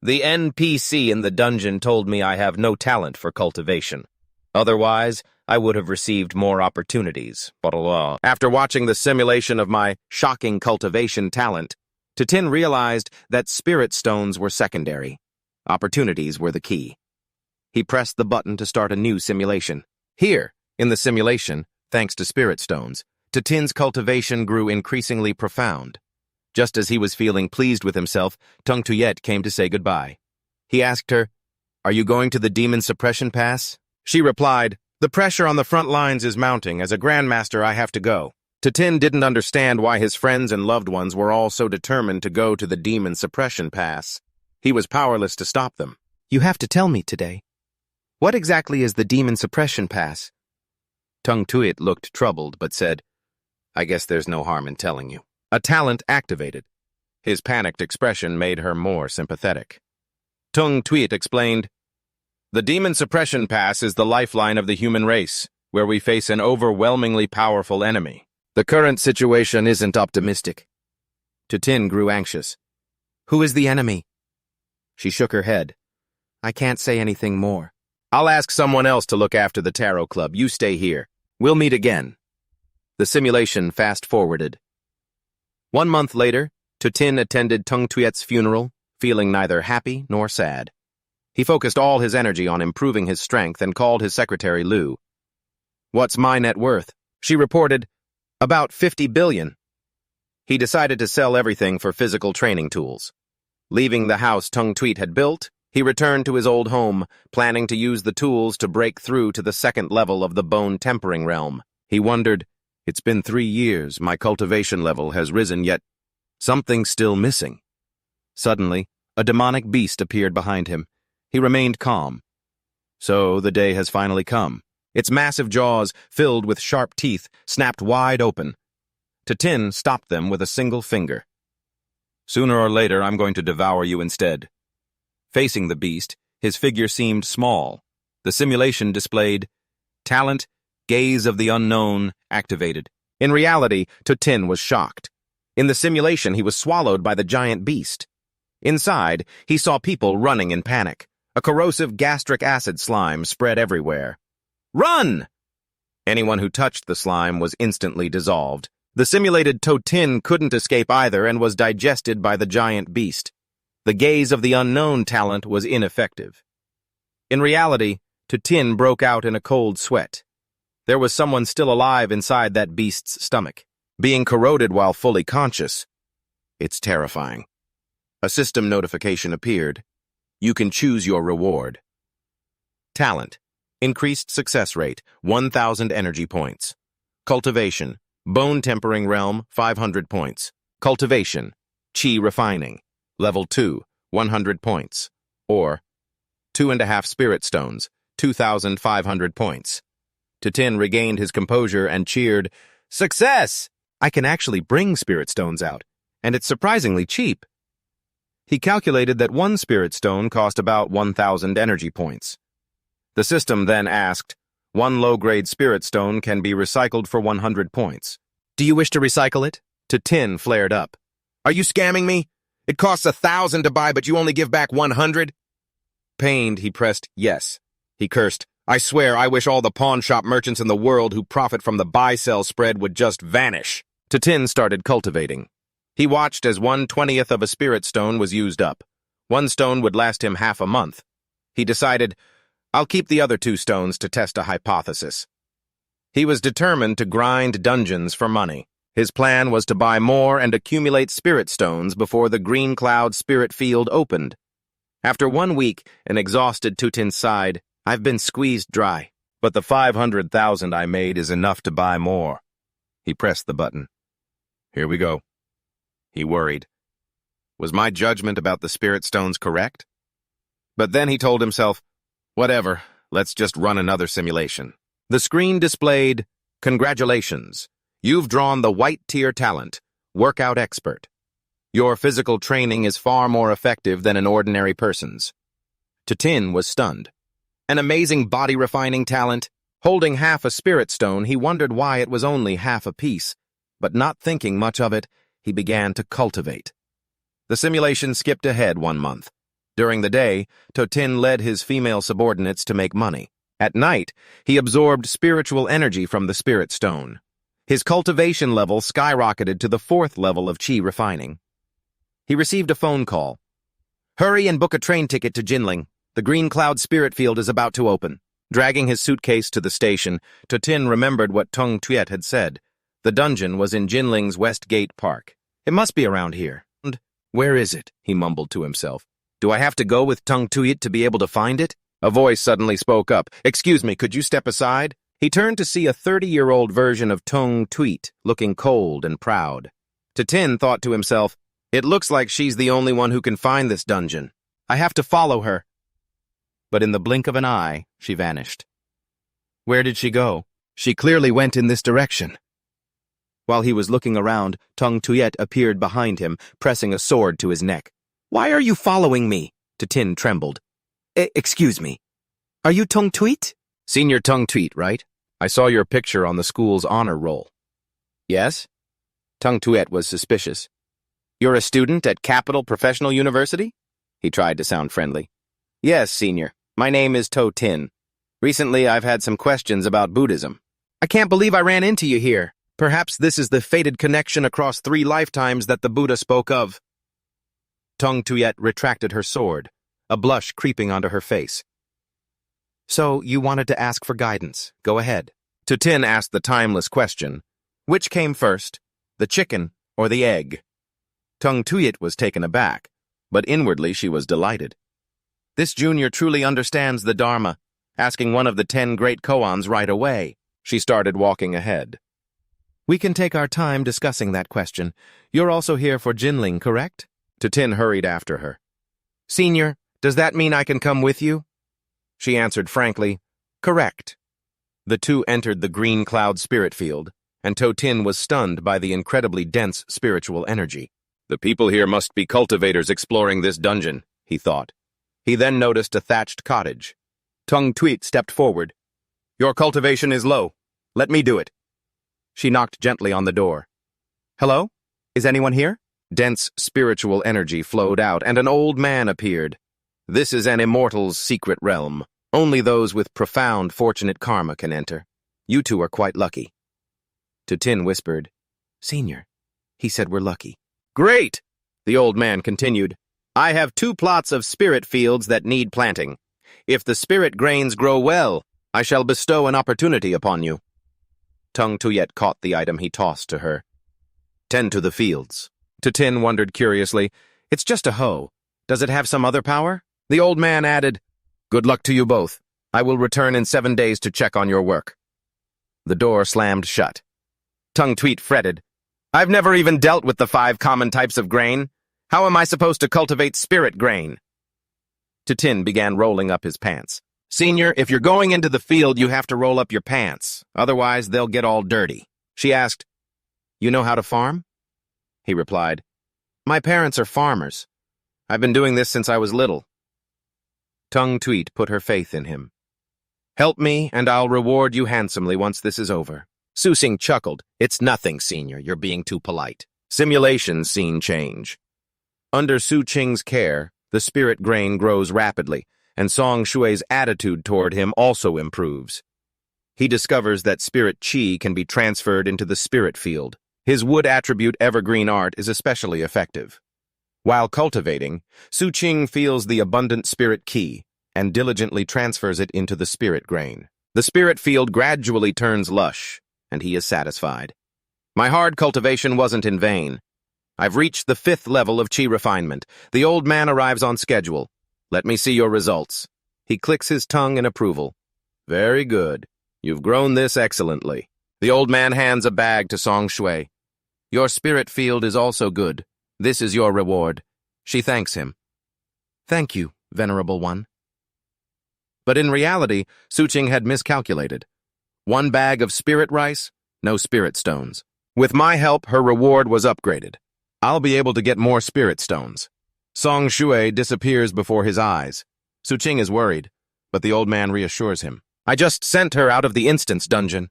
"The NPC in the dungeon told me I have no talent for cultivation. Otherwise, I would have received more opportunities." After watching the simulation of my shocking cultivation talent, Tin realized that spirit stones were secondary. Opportunities were the key. He pressed the button to start a new simulation. Here, in the simulation, thanks to spirit stones, Tin's cultivation grew increasingly profound. Just as he was feeling pleased with himself, Tung Tuit came to say goodbye. He asked her, "Are you going to the Demon Suppression Pass?" She replied, "The pressure on the front lines is mounting. As a Grandmaster, I have to go." Tin didn't understand why his friends and loved ones were all so determined to go to the Demon Suppression Pass. He was powerless to stop them. "You have to tell me today. What exactly is the Demon Suppression Pass?" Tung Tuit looked troubled, but said, "I guess there's no harm in telling you." A talent activated. His panicked expression made her more sympathetic. Tung Tuit explained, "The Demon Suppression Pass is the lifeline of the human race, where we face an overwhelmingly powerful enemy. The current situation isn't optimistic." Tin grew anxious. "Who is the enemy?" She shook her head. "I can't say anything more. I'll ask someone else to look after the Tarot Club. You stay here. We'll meet again." The simulation fast-forwarded. 1 month later, Tin attended Tung Tuit's funeral, feeling neither happy nor sad. He focused all his energy on improving his strength and called his secretary Lu. "What's my net worth?" She reported, "About 50 billion. He decided to sell everything for physical training tools. Leaving the house Tung Tuit had built, he returned to his old home, planning to use the tools to break through to the 2nd level of the bone tempering realm. He wondered, "It's been 3 years, my cultivation level has risen, yet something's still missing." Suddenly, a demonic beast appeared behind him. He remained calm. So the day has finally come. Its massive jaws, filled with sharp teeth, snapped wide open. Tin stopped them with a single finger. "Sooner or later, I'm going to devour you instead." Facing the beast, his figure seemed small. The simulation displayed, "Talent, Gaze of the Unknown, activated." In reality, Tin was shocked. In the simulation, he was swallowed by the giant beast. Inside, he saw people running in panic. A corrosive gastric acid slime spread everywhere. "Run!" Anyone who touched the slime was instantly dissolved. The simulated Tin couldn't escape either and was digested by the giant beast. The Gaze of the Unknown talent was ineffective. In reality, Tin broke out in a cold sweat. There was someone still alive inside that beast's stomach, being corroded while fully conscious. It's terrifying. A system notification appeared. You can choose your reward. Talent. Increased success rate, 1,000 energy points. Cultivation. Bone tempering realm, 500 points. Cultivation. Chi refining. Level 2, 100 points. Or 2.5 spirit stones, 2,500 points. Tin regained his composure and cheered, "Success! I can actually bring spirit stones out, and it's surprisingly cheap." He calculated that one spirit stone cost about 1,000 energy points. The system then asked, "One low-grade spirit stone can be recycled for 100 points. Do you wish to recycle it?" Tin flared up. "Are you scamming me? It costs 1,000 to buy, but you only give back 100? Pained, he pressed yes. He cursed, "I swear I wish all the pawn shop merchants in the world who profit from the buy-sell spread would just vanish." Tin started cultivating. He watched as 1/20th of a spirit stone was used up. One stone would last him half a month. He decided, "I'll keep the other 2 stones to test a hypothesis." He was determined to grind dungeons for money. His plan was to buy more and accumulate spirit stones before the Green Cloud spirit field opened. After 1 week, an exhausted Tutin sighed, "I've been squeezed dry, but the 500,000 I made is enough to buy more." He pressed the button. "Here we go." He worried. Was my judgment about the spirit stones correct? But then he told himself, "Whatever, let's just run another simulation." The screen displayed, "Congratulations. You've drawn the white tier talent, workout expert. Your physical training is far more effective than an ordinary person's." Tin was stunned. An amazing body refining talent. Holding half a spirit stone, he wondered why it was only half a piece, but not thinking much of it, he began to cultivate. The simulation skipped ahead 1 month. During the day, Tin led his female subordinates to make money. At night, he absorbed spiritual energy from the spirit stone. His cultivation level skyrocketed to the 4th level of chi refining. He received a phone call. "Hurry and book a train ticket to Jinling. The Green Cloud spirit field is about to open." Dragging his suitcase to the station, Tin remembered what Tung Tuyet had said. The dungeon was in Jinling's West Gate Park. "It must be around here." "And where is it?" he mumbled to himself. "Do I have to go with Tung Tuyet to be able to find it?" A voice suddenly spoke up. "Excuse me, could you step aside?" He turned to see a 30-year-old version of Tung Tuyet, looking cold and proud. Tin thought to himself, "It looks like she's the only one who can find this dungeon. I have to follow her." But in the blink of an eye, she vanished. Where did she go? She clearly went in this direction. While he was looking around, Tung Tuyet appeared behind him, pressing a sword to his neck. "Why are you following me?" Tin trembled. Excuse me. Are you Tung Tuyet?" "Senior Tung Tuyet, right? I saw your picture on the school's honor roll." "Yes?" Tung Tuyet was suspicious. "You're a student at Capital Professional University?" He tried to sound friendly. "Yes, senior. My name is Tin. Recently, I've had some questions about Buddhism." "I can't believe I ran into you here. Perhaps this is the fated connection across 3 lifetimes that the Buddha spoke of." Tung Tuyet retracted her sword, a blush creeping onto her face. "So, you wanted to ask for guidance. Go ahead." Tin asked the timeless question, which came first, the chicken or the egg? Tung Tuyet was taken aback, but inwardly she was delighted. This junior truly understands the Dharma, asking one of the 10 great koans right away. She started walking ahead. "We can take our time discussing that question. You're also here for Jinling, correct?" Tin hurried after her. "Senior, does that mean I can come with you?" She answered frankly, "Correct." The 2 entered the Green Cloud spirit field, and Tin was stunned by the incredibly dense spiritual energy. "The people here must be cultivators exploring this dungeon," he thought. He then noticed a thatched cottage. Tung Tuyet stepped forward. "Your cultivation is low. Let me do it." She knocked gently on the door. "Hello? Is anyone here?" Dense spiritual energy flowed out, and an old man appeared. "This is an immortal's secret realm. Only those with profound fortunate karma can enter. You 2 are quite lucky." Tin whispered, "Senior, he said we're lucky." "Great!" The old man continued. "I have 2 plots of spirit fields that need planting. If the spirit grains grow well, I shall bestow an opportunity upon you." Tung Tuyet caught the item he tossed to her. "Tend to the fields." Tin wondered curiously, "It's just a hoe. Does it have some other power?" The old man added, "Good luck to you both. I will return in 7 days to check on your work. The door slammed shut. Tongue Tweet fretted. I've never even dealt with the 5 common types of grain. How am I supposed to cultivate spirit grain? Tin began rolling up his pants. Senior, if you're going into the field, you have to roll up your pants. Otherwise, they'll get all dirty. She asked, You know how to farm? He replied, My parents are farmers. I've been doing this since I was little. Tongue Tweet put her faith in him. Help me, and I'll reward you handsomely once this is over. Su Xing chuckled. It's nothing, Senior. You're being too polite. Simulation scene change. Under Su Qing's care, the spirit grain grows rapidly, and Song Shui's attitude toward him also improves. He discovers that spirit chi can be transferred into the spirit field. His wood attribute evergreen art is especially effective. While cultivating, Su Qing feels the abundant spirit ki and diligently transfers it into the spirit grain. The spirit field gradually turns lush, and he is satisfied. My hard cultivation wasn't in vain. I've reached the 5th level of chi refinement. The old man arrives on schedule. Let me see your results. He clicks his tongue in approval. Very good. You've grown this excellently. The old man hands a bag to Song Shui. Your spirit field is also good. This is your reward. She thanks him. Thank you, Venerable One. But in reality, Su Qing had miscalculated. 1 bag of spirit rice, no spirit stones. With my help, her reward was upgraded. I'll be able to get more spirit stones. Song Shui disappears before his eyes. Su Qing is worried, but the old man reassures him. I just sent her out of the instance dungeon.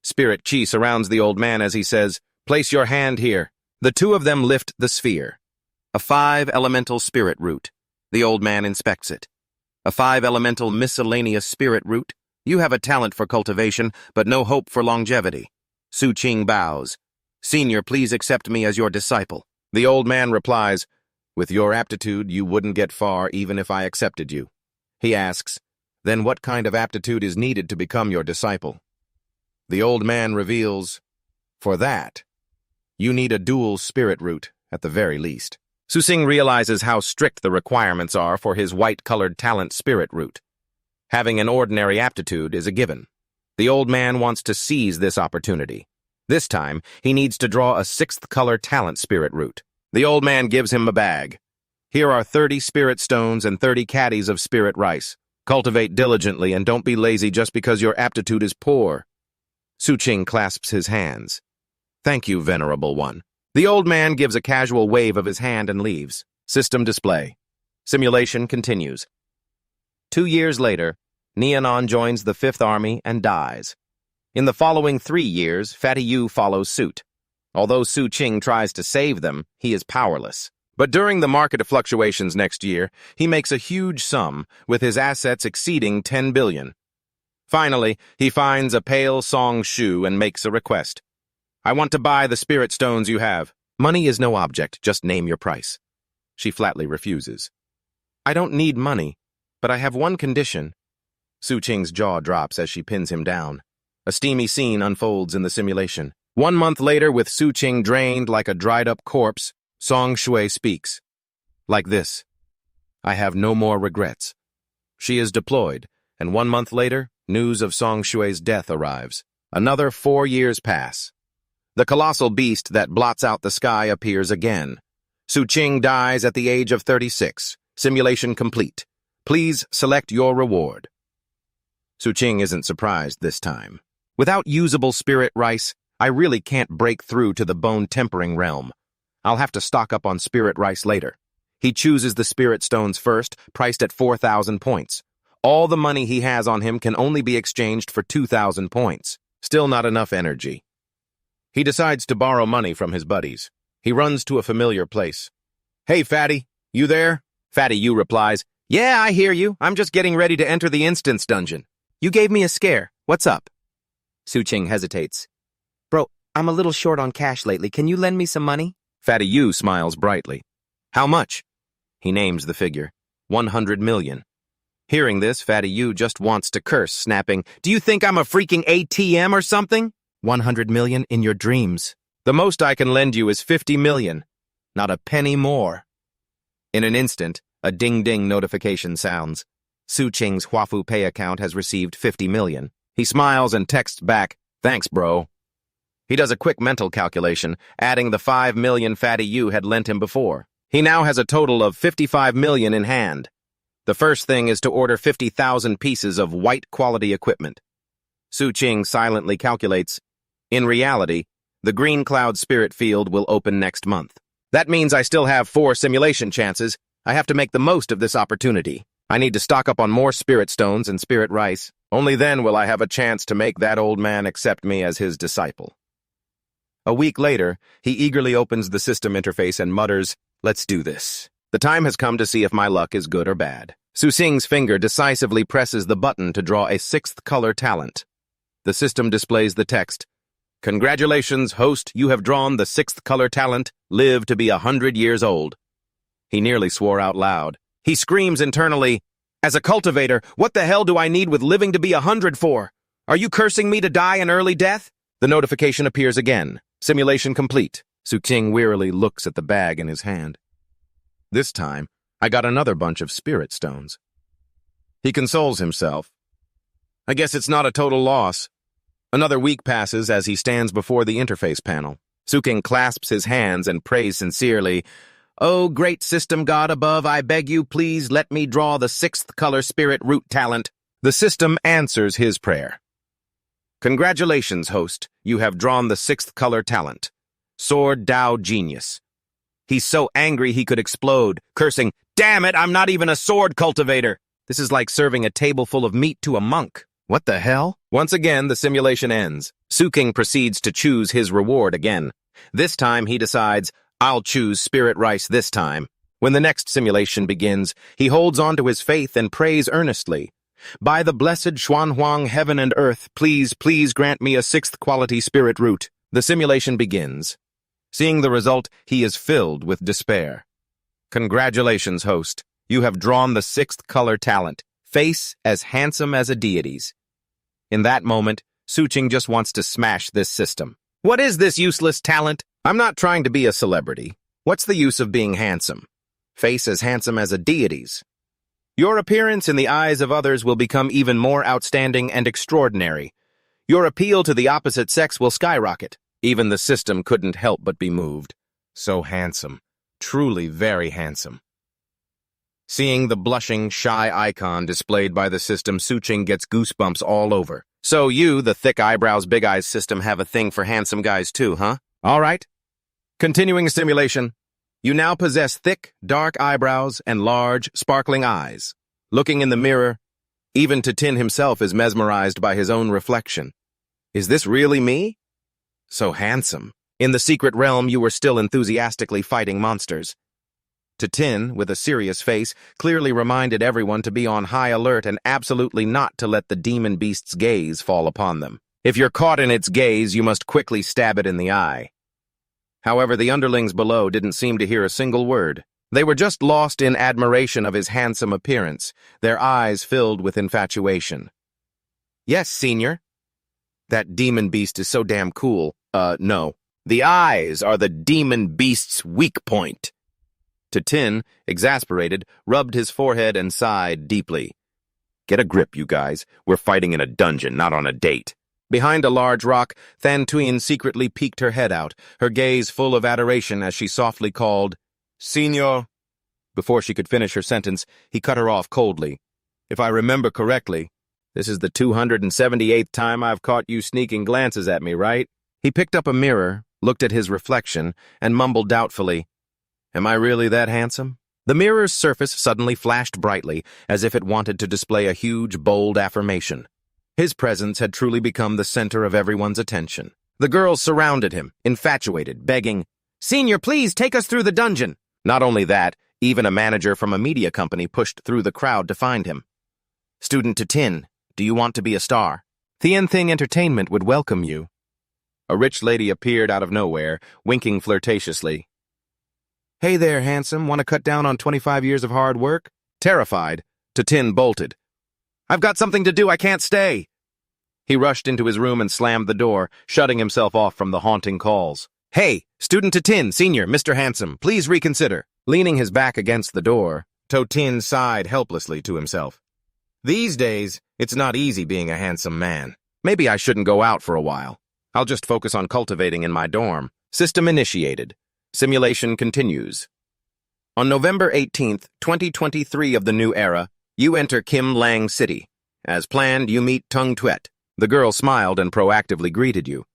Spirit chi surrounds the old man as he says, Place your hand here. The 2 of them lift the sphere. A 5-elemental spirit root. The old man inspects it. A 5-elemental miscellaneous spirit root. You have a talent for cultivation, but no hope for longevity. Su Qing bows. Senior, please accept me as your disciple. The old man replies, With your aptitude, you wouldn't get far even if I accepted you. He asks, Then what kind of aptitude is needed to become your disciple? The old man reveals, For that, you need a dual spirit root, at the very least. Su Xing realizes how strict the requirements are for his white-colored talent spirit root. Having an ordinary aptitude is a given. The old man wants to seize this opportunity. This time, he needs to draw a 6th color talent spirit root. The old man gives him a bag. Here are 30 spirit stones and 30 caddies of spirit rice. Cultivate diligently and don't be lazy just because your aptitude is poor. Su Qing clasps his hands. Thank you, Venerable One. The old man gives a casual wave of his hand and leaves. System display. Simulation continues. 2 years later, Nianon joins the 5th Army and dies. In the following 3 years, Fatty Yu follows suit. Although Su Qing tries to save them, he is powerless. But during the market fluctuations next year, he makes a huge sum, with his assets exceeding 10 billion. Finally, he finds a pale Song Shu and makes a request. I want to buy the spirit stones you have. Money is no object, just name your price. She flatly refuses. I don't need money, but I have one condition. Su Qing's jaw drops as she pins him down. A steamy scene unfolds in the simulation. 1 month later, with Su Qing drained like a dried-up corpse, Song Shui speaks. Like this. I have no more regrets. She is deployed, and 1 month later, news of Song Shui's death arrives. Another 4 years pass. The colossal beast that blots out the sky appears again. Su Qing dies at the age of 36. Simulation complete. Please select your reward. Su Qing isn't surprised this time. Without usable spirit rice, I really can't break through to the bone-tempering realm. I'll have to stock up on spirit rice later. He chooses the spirit stones first, priced at 4,000 points. All the money he has on him can only be exchanged for 2,000 points. Still not enough energy. He decides to borrow money from his buddies. He runs to a familiar place. Hey, Fatty, you there? Fatty Yu replies, Yeah, I hear you. I'm just getting ready to enter the instance dungeon. You gave me a scare. What's up? Su Qing hesitates. Bro, I'm a little short on cash lately. Can you lend me some money? Fatty Yu smiles brightly. How much? He names the figure. 100 million. Hearing this, Fatty Yu just wants to curse, snapping, Do you think I'm a freaking ATM or something? 100 million in your dreams. The most I can lend you is 50 million. Not a penny more. In an instant, a ding-ding notification sounds. Su Qing's Huafu Pay account has received 50 million. He smiles and texts back, "Thanks, bro." He does a quick mental calculation, adding the 5 million Fatty Yu had lent him before. He now has a total of 55 million in hand. The first thing is to order 50,000 pieces of white-quality equipment. Su Qing silently calculates, in reality, the green cloud spirit field will open next month. That means I still have 4 simulation chances. I have to make the most of this opportunity. I need to stock up on more spirit stones and spirit rice. Only then will I have a chance to make that old man accept me as his disciple. A week later, he eagerly opens the system interface and mutters, "Let's do this. The time has come to see if my luck is good or bad." Su Xing's finger decisively presses the button to draw a 6th color talent. The system displays the text, "Congratulations, host, you have drawn the 6th color talent. Live to be 100 years old." He nearly swore out loud. He screams internally, "As a cultivator, what the hell do I need with living to be 100 for? Are you cursing me to die an early death?" The notification appears again. Simulation complete. Su Qing wearily looks at the bag in his hand. This time, I got another bunch of spirit stones. He consoles himself. I guess it's not a total loss. Another week passes as he stands before the interface panel. Su Qing clasps his hands and prays sincerely, "Oh, great system god above, I beg you, please let me draw the 6th color spirit root talent." The system answers his prayer. "Congratulations, host. You have drawn the 6th color talent. Sword Dao Genius." He's so angry he could explode, cursing, "Damn it, I'm not even a sword cultivator. This is like serving a table full of meat to a monk. What the hell?" Once again, the simulation ends. Su Qing proceeds to choose his reward again. This time, he decides, "I'll choose spirit rice this time." When the next simulation begins, he holds on to his faith and prays earnestly. "By the blessed Xuanhuang heaven and earth, please, please grant me a 6th quality spirit root." The simulation begins. Seeing the result, he is filled with despair. "Congratulations, host. You have drawn the 6th color talent, face as handsome as a deity's." In that moment, Su Qing just wants to smash this system. What is this useless talent? I'm not trying to be a celebrity. What's the use of being handsome? Face as handsome as a deity's. Your appearance in the eyes of others will become even more outstanding and extraordinary. Your appeal to the opposite sex will skyrocket. Even the system couldn't help but be moved. So handsome. Truly very handsome. Seeing the blushing, shy icon displayed by the system, Su Qing gets goosebumps all over. So you, the thick eyebrows, big eyes system, have a thing for handsome guys too, huh? All right. Continuing simulation. You now possess thick, dark eyebrows and large, sparkling eyes. Looking in the mirror, even Tatin himself is mesmerized by his own reflection. Is this really me? So handsome. In the secret realm, you were still enthusiastically fighting monsters. Tatin, with a serious face, clearly reminded everyone to be on high alert and absolutely not to let the demon beast's gaze fall upon them. If you're caught in its gaze, you must quickly stab it in the eye. However, the underlings below didn't seem to hear a single word. They were just lost in admiration of his handsome appearance, their eyes filled with infatuation. "Yes, senior. That demon beast is so damn cool. No. The eyes are the demon beast's weak point." Tatin, exasperated, rubbed his forehead and sighed deeply. "Get a grip, you guys. We're fighting in a dungeon, not on a date." Behind a large rock, Than Tuyen secretly peeked her head out, her gaze full of adoration as she softly called, "Senor." Before she could finish her sentence, he cut her off coldly. "If I remember correctly, this is the 278th time I've caught you sneaking glances at me, right?" He picked up a mirror, looked at his reflection, and mumbled doubtfully, "Am I really that handsome?" The mirror's surface suddenly flashed brightly, as if it wanted to display a huge, bold affirmation. His presence had truly become the center of everyone's attention. The girls surrounded him, infatuated, begging, "Senior, please take us through the dungeon." Not only that, even a manager from a media company pushed through the crowd to find him. "Student Tatin, do you want to be a star? Thien Thing Entertainment would welcome you." A rich lady appeared out of nowhere, winking flirtatiously. "Hey there, handsome. Want to cut down on 25 years of hard work?" Terrified, Tatin bolted. "I've got something to do. I can't stay." He rushed into his room and slammed the door, shutting himself off from the haunting calls. "Hey, Student Tatin, Senior, Mr. Handsome, please reconsider." Leaning his back against the door, Totin sighed helplessly to himself. These days, it's not easy being a handsome man. Maybe I shouldn't go out for a while. I'll just focus on cultivating in my dorm. System initiated. Simulation continues. On November 18th, 2023 of the new era, you enter Kim Lang City. As planned, you meet Tung Tuet. The girl smiled and proactively greeted you.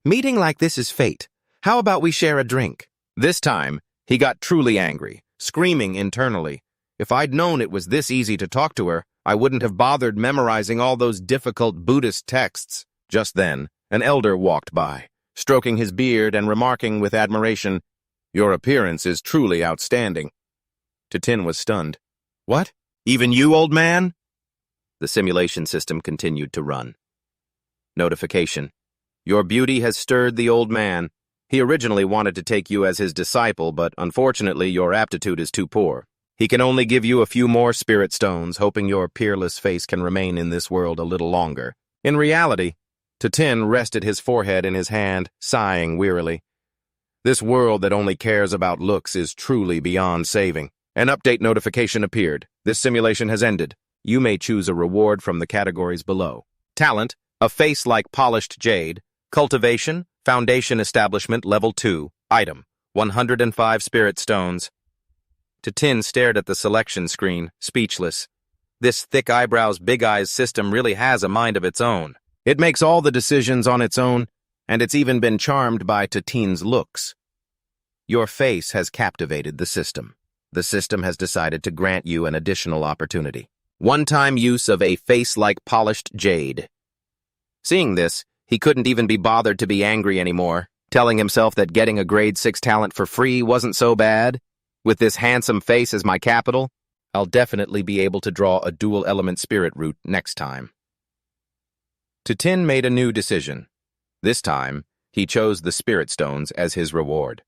Meeting like this is fate. How about we share a drink? This time, he got truly angry, screaming internally. If I'd known it was this easy to talk to her, I wouldn't have bothered memorizing all those difficult Buddhist texts. Just then, an elder walked by, stroking his beard and remarking with admiration, "Your appearance is truly outstanding." Tin was stunned. "What? Even you, old man?" The simulation system continued to run. Notification. Your beauty has stirred the old man. He originally wanted to take you as his disciple, but unfortunately your aptitude is too poor. He can only give you a few more spirit stones, hoping your peerless face can remain in this world a little longer. In reality, Tin rested his forehead in his hand, sighing wearily. This world that only cares about looks is truly beyond saving. An update notification appeared. This simulation has ended. You may choose a reward from the categories below. Talent, a face like polished jade. Cultivation, foundation establishment level 2. Item, 105 spirit stones. Tin stared at the selection screen, speechless. This thick eyebrows, big eyes system really has a mind of its own. It makes all the decisions on its own, and it's even been charmed by Tin's looks. Your face has captivated the system. The system has decided to grant you an additional opportunity. One-time use of a face like polished jade. Seeing this, he couldn't even be bothered to be angry anymore, telling himself that getting a grade 6 talent for free wasn't so bad. With this handsome face as my capital, I'll definitely be able to draw a dual-element spirit root next time. Tin made a new decision. This time, he chose the spirit stones as his reward.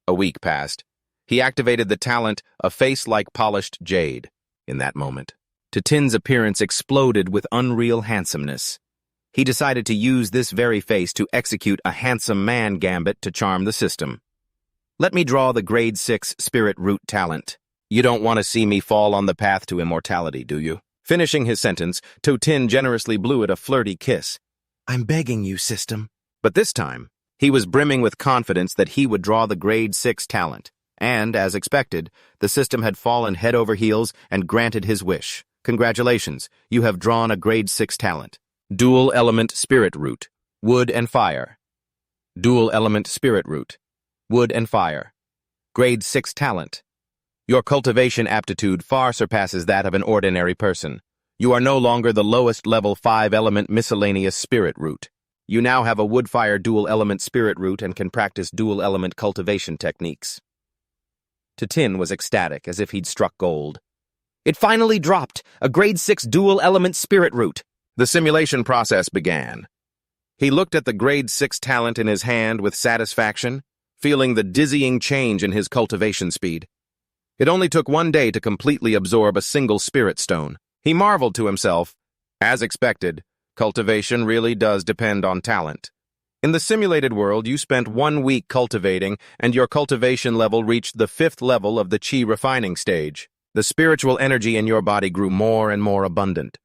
A week passed. He activated the talent, a face like polished jade. In that moment, Tin's appearance exploded with unreal handsomeness. He decided to use this very face to execute a handsome man gambit to charm the system. Let me draw the grade 6 spirit root talent. You don't want to see me fall on the path to immortality, do you? Finishing his sentence, Tin generously blew it a flirty kiss. I'm begging you, system. But this time, he was brimming with confidence that he would draw the grade 6 talent. And, as expected, the system had fallen head over heels and granted his wish. Congratulations, you have drawn a grade 6 talent. Dual element spirit root. Wood and fire. Dual element spirit root. Wood and fire. Grade 6 talent. Your cultivation aptitude far surpasses that of an ordinary person. You are no longer the lowest level 5-element miscellaneous spirit root. You now have a wood-fire dual-element spirit root and can practice dual-element cultivation techniques. Tin was ecstatic, as if he'd struck gold. It finally dropped, a grade 6 dual-element spirit root. The simulation process began. He looked at the grade 6 talent in his hand with satisfaction, feeling the dizzying change in his cultivation speed. It only took 1 day to completely absorb a single spirit stone. He marveled to himself. As expected, cultivation really does depend on talent. In the simulated world, you spent 1 week cultivating, and your cultivation level reached the 5th level of the chi refining stage. The spiritual energy in your body grew more and more abundant.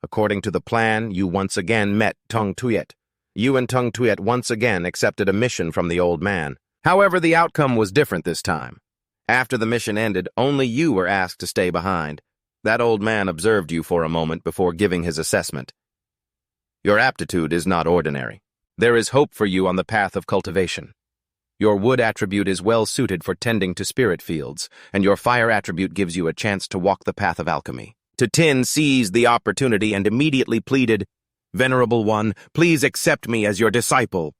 According to the plan, you once again met Tung Tuet. You and Tung Tuet once again accepted a mission from the old man. However, the outcome was different this time. After the mission ended, only you were asked to stay behind. That old man observed you for a moment before giving his assessment. Your aptitude is not ordinary. There is hope for you on the path of cultivation. Your wood attribute is well suited for tending to spirit fields, and your fire attribute gives you a chance to walk the path of alchemy. Tin seized the opportunity and immediately pleaded, Venerable One, please accept me as your disciple.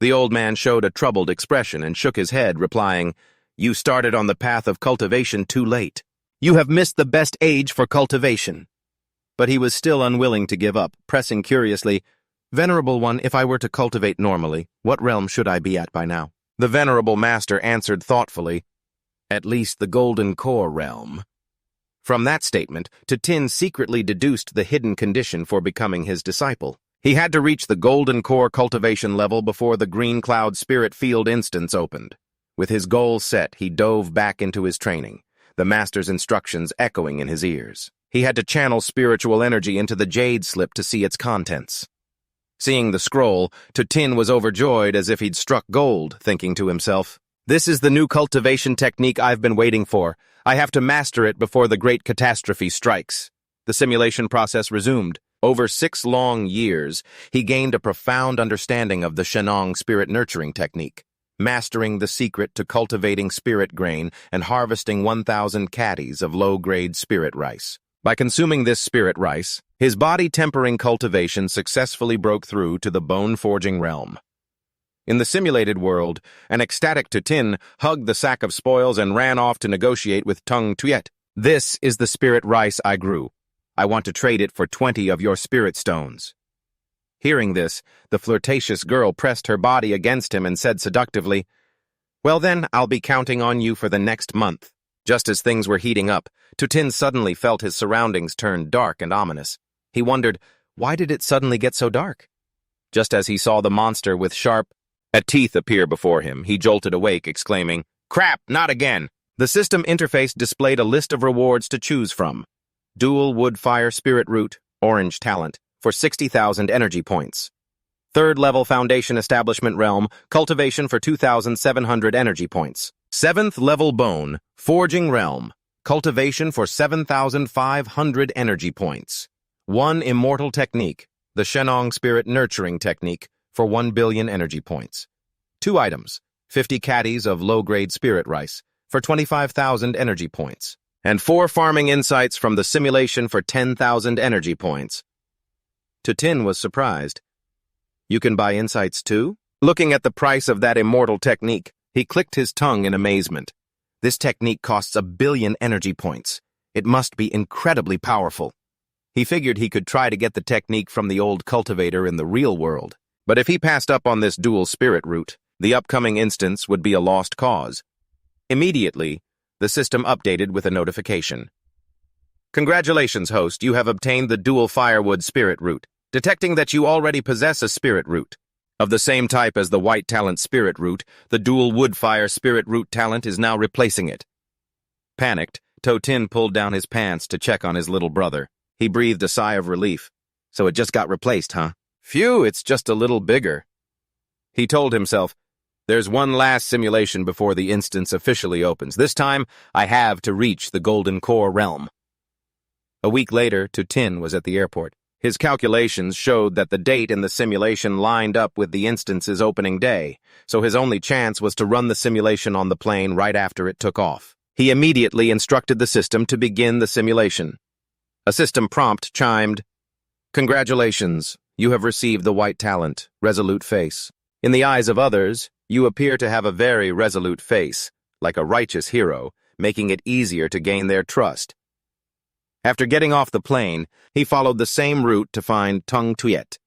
The old man showed a troubled expression and shook his head, replying, You started on the path of cultivation too late. You have missed the best age for cultivation. But he was still unwilling to give up, pressing curiously, Venerable One, if I were to cultivate normally, what realm should I be at by now? The venerable master answered thoughtfully, At least the golden core realm. From that statement, Tin secretly deduced the hidden condition for becoming his disciple. He had to reach the golden core cultivation level before the green cloud spirit field instance opened. With his goal set, he dove back into his training, the master's instructions echoing in his ears. He had to channel spiritual energy into the jade slip to see its contents. Seeing the scroll, Tutin was overjoyed as if he'd struck gold, thinking to himself, "This is the new cultivation technique I've been waiting for. I have to master it before the great catastrophe strikes." The simulation process resumed. Over 6 long years, he gained a profound understanding of the Shenong spirit nurturing technique, mastering the secret to cultivating spirit grain and harvesting 1,000 caddies of low-grade spirit rice. By consuming this spirit rice, his body-tempering cultivation successfully broke through to the bone-forging realm. In the simulated world, an ecstatic Tutin hugged the sack of spoils and ran off to negotiate with Tung Tuyet. "This is the spirit rice I grew. I want to trade it for 20 of your spirit stones." Hearing this, the flirtatious girl pressed her body against him and said seductively, "Well then, I'll be counting on you for the next month." Just as things were heating up, Tutin suddenly felt his surroundings turn dark and ominous. He wondered, why did it suddenly get so dark? Just as he saw the monster with sharp teeth appear before him, he jolted awake, exclaiming, "Crap, not again!" The system interface displayed a list of rewards to choose from. Dual Wood Fire Spirit Root, Orange Talent, for 60,000 energy points. 3rd level Foundation Establishment Realm, Cultivation for 2,700 energy points. 7th level Bone, Forging Realm, Cultivation for 7,500 energy points. 1 Immortal Technique, the Shenong Spirit Nurturing Technique, for 1 billion energy points. 2 items, 50 caddies of low-grade spirit rice, for 25,000 energy points. And 4 farming insights from the simulation for 10,000 energy points. Tutin was surprised. "You can buy insights too?" Looking at the price of that immortal technique, he clicked his tongue in amazement. This technique costs 1 billion energy points. It must be incredibly powerful. He figured he could try to get the technique from the old cultivator in the real world. But if he passed up on this dual spirit route, the upcoming instance would be a lost cause. Immediately, the system updated with a notification. "Congratulations, host, you have obtained the dual firewood spirit root, detecting that you already possess a spirit root. Of the same type as the white talent spirit root, the dual wood fire spirit root talent is now replacing it." Panicked, Tutin pulled down his pants to check on his little brother. He breathed a sigh of relief. "So it just got replaced, huh? Phew, it's just a little bigger." He told himself, "There's one last simulation before the instance officially opens. This time, I have to reach the Golden Core realm." A week later, Tutin was at the airport. His calculations showed that the date in the simulation lined up with the instance's opening day, so his only chance was to run the simulation on the plane right after it took off. He immediately instructed the system to begin the simulation. A system prompt chimed, "Congratulations, you have received the white talent, resolute face. In the eyes of others, you appear to have a very resolute face, like a righteous hero, making it easier to gain their trust." After getting off the plane, he followed the same route to find Tung Tuyet.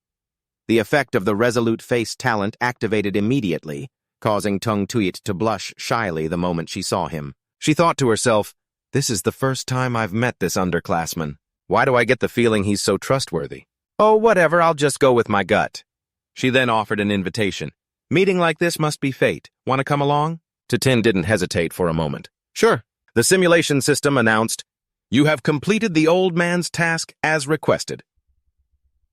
The effect of the resolute face talent activated immediately, causing Tung Tuyet to blush shyly the moment she saw him. She thought to herself, "This is the first time I've met this underclassman. Why do I get the feeling he's so trustworthy? Oh, whatever, I'll just go with my gut." She then offered an invitation. "Meeting like this must be fate. Want to come along?" Tutin didn't hesitate for a moment. "Sure." The simulation system announced, "You have completed the old man's task as requested."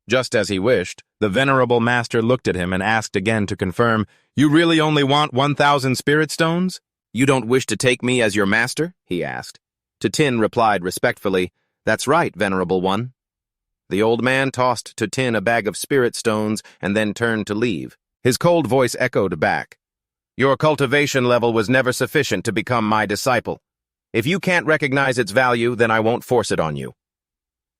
Just as he wished, the venerable master looked at him and asked again to confirm, "You really only want 1,000 spirit stones? You don't wish to take me as your master?" he asked. Tutin replied respectfully, "That's right, venerable one." The old man tossed Tutin a bag of spirit stones and then turned to leave. His cold voice echoed back, "Your cultivation level was never sufficient to become my disciple. If you can't recognize its value, then I won't force it on you."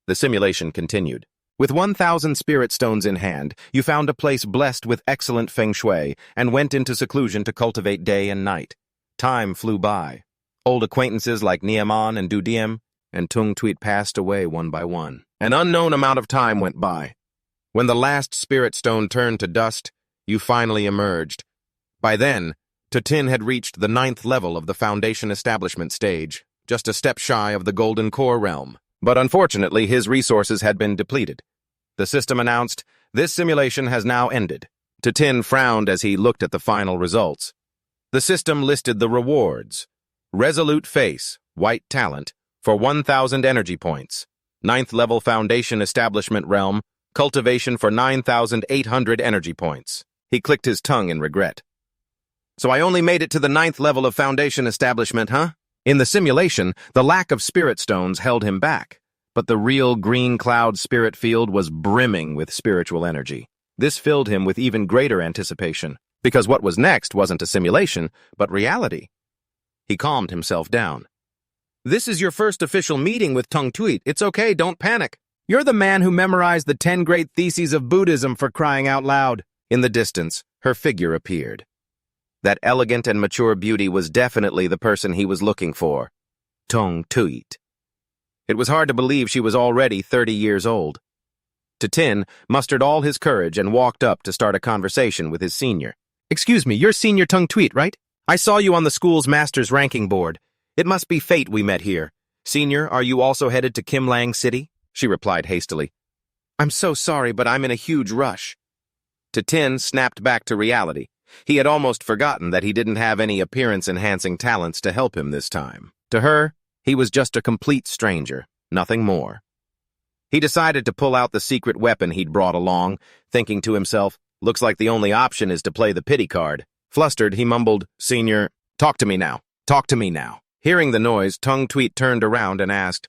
The simulation continued. With 1,000 spirit stones in hand, you found a place blessed with excellent feng shui and went into seclusion to cultivate day and night. Time flew by. Old acquaintances like Niaman and Dudiem and Tung Tuyet passed away one by one. An unknown amount of time went by. When the last spirit stone turned to dust, you finally emerged. By then, Tutin had reached the 9th level of the Foundation Establishment stage, just a step shy of the Golden Core realm. But unfortunately, his resources had been depleted. The system announced, "This simulation has now ended." Tutin frowned as he looked at the final results. The system listed the rewards. Resolute face, white talent, for 1,000 energy points. Ninth level Foundation Establishment Realm, Cultivation for 9,800 energy points. He clicked his tongue in regret. So I only made it to the 9th level of Foundation Establishment, huh? In the simulation, the lack of spirit stones held him back, but the real green cloud spirit field was brimming with spiritual energy. This filled him with even greater anticipation, because what was next wasn't a simulation, but reality. He calmed himself down. This is your first official meeting with Tung Tuit. It's okay, don't panic. You're the man who memorized the 10 great theses of Buddhism, for crying out loud. In the distance, her figure appeared. That elegant and mature beauty was definitely the person he was looking for. Tung Tuit. It was hard to believe she was already 30 years old. Tin mustered all his courage and walked up to start a conversation with his senior. Excuse me, you're Senior Tung Tuit, right? I saw you on the school's master's ranking board. It must be fate we met here. Senior, are you also headed to Kimlang City? She replied hastily. I'm so sorry, but I'm in a huge rush. Tin snapped back to reality. He had almost forgotten that he didn't have any appearance-enhancing talents to help him this time. To her, he was just a complete stranger, nothing more. He decided to pull out the secret weapon he'd brought along, thinking to himself, looks like the only option is to play the pity card. Flustered, he mumbled, Senior, talk to me now. Talk to me now. Hearing the noise, Tung Tuit turned around and asked,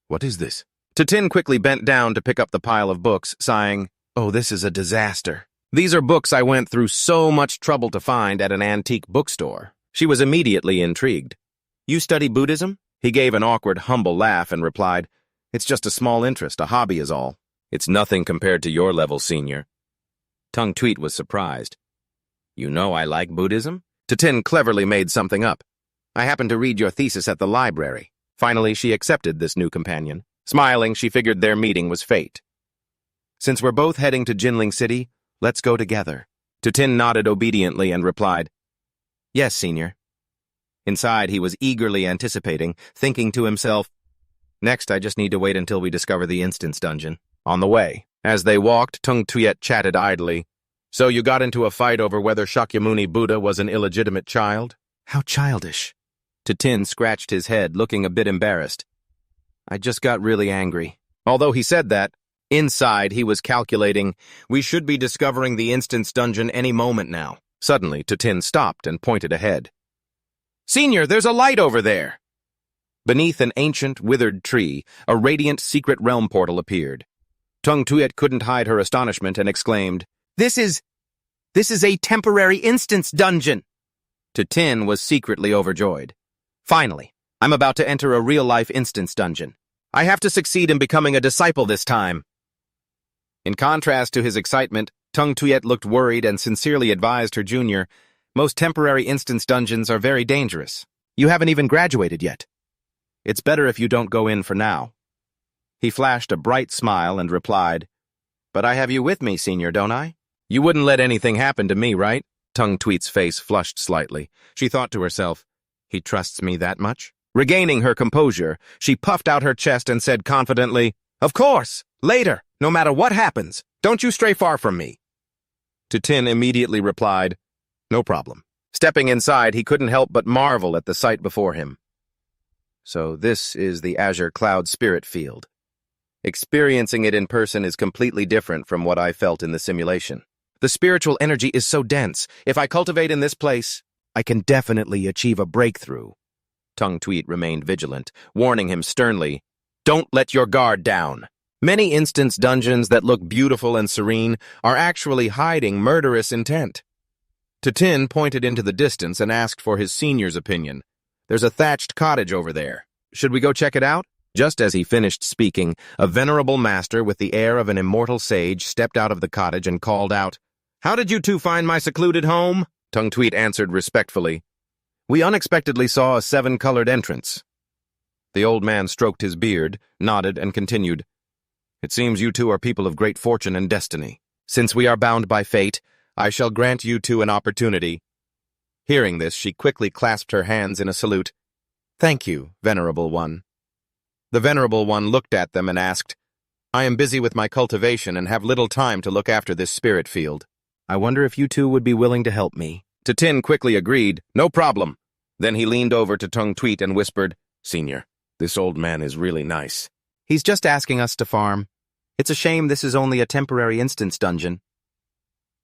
What is this? Tin quickly bent down to pick up the pile of books, sighing, Oh, this is a disaster. These are books I went through so much trouble to find at an antique bookstore. She was immediately intrigued. You study Buddhism? He gave an awkward, humble laugh and replied, It's just a small interest, a hobby is all. It's nothing compared to your level, Senior. Tung Tuit was surprised. You know I like Buddhism? Tin cleverly made something up. I happened to read your thesis at the library. Finally, she accepted this new companion. Smiling, she figured their meeting was fate. Since we're both heading to Jinling City, let's go together. Tin nodded obediently and replied, Yes, Senior. Inside, he was eagerly anticipating, thinking to himself, Next, I just need to wait until we discover the instance dungeon. On the way, as they walked, Tung Tuit chatted idly. So you got into a fight over whether Shakyamuni Buddha was an illegitimate child? How childish. Tin scratched his head, looking a bit embarrassed. I just got really angry. Although he said that, inside he was calculating, we should be discovering the instance dungeon any moment now. Suddenly, Tin stopped and pointed ahead. Senior, there's a light over there! Beneath an ancient, withered tree, a radiant secret realm portal appeared. Tung Tuit couldn't hide her astonishment and exclaimed, This is a temporary instance dungeon! Tin was secretly overjoyed. Finally, I'm about to enter a real-life instance dungeon. I have to succeed in becoming a disciple this time. In contrast to his excitement, Tung Tuit looked worried and sincerely advised her junior, Most temporary instance dungeons are very dangerous. You haven't even graduated yet. It's better if you don't go in for now. He flashed a bright smile and replied, But I have you with me, Senior, don't I? You wouldn't let anything happen to me, right? Tung Tuit's face flushed slightly. She thought to herself, He trusts me that much? Regaining her composure, she puffed out her chest and said confidently, Of course, later, no matter what happens, don't you stray far from me. Tin immediately replied, No problem. Stepping inside, he couldn't help but marvel at the sight before him. So this is the Azure Cloud spirit field. Experiencing it in person is completely different from what I felt in the simulation. The spiritual energy is so dense. If I cultivate in this place, I can definitely achieve a breakthrough. Tung Tuit remained vigilant, warning him sternly, Don't let your guard down. Many instance dungeons that look beautiful and serene are actually hiding murderous intent. Tin pointed into the distance and asked for his senior's opinion. There's a thatched cottage over there. Should we go check it out? Just as he finished speaking, a venerable master with the air of an immortal sage stepped out of the cottage and called out, How did you two find my secluded home? Tung Tuit answered respectfully, We unexpectedly saw a 7-colored entrance. The old man stroked his beard, nodded, and continued, It seems you two are people of great fortune and destiny. Since we are bound by fate, I shall grant you two an opportunity. Hearing this, she quickly clasped her hands in a salute. Thank you, Venerable One. The Venerable One looked at them and asked, I am busy with my cultivation and have little time to look after this spirit field. I wonder if you two would be willing to help me. Tin quickly agreed, No problem. Then he leaned over to Tung Tuit and whispered, Senior, this old man is really nice. He's just asking us to farm. It's a shame this is only a temporary instance dungeon.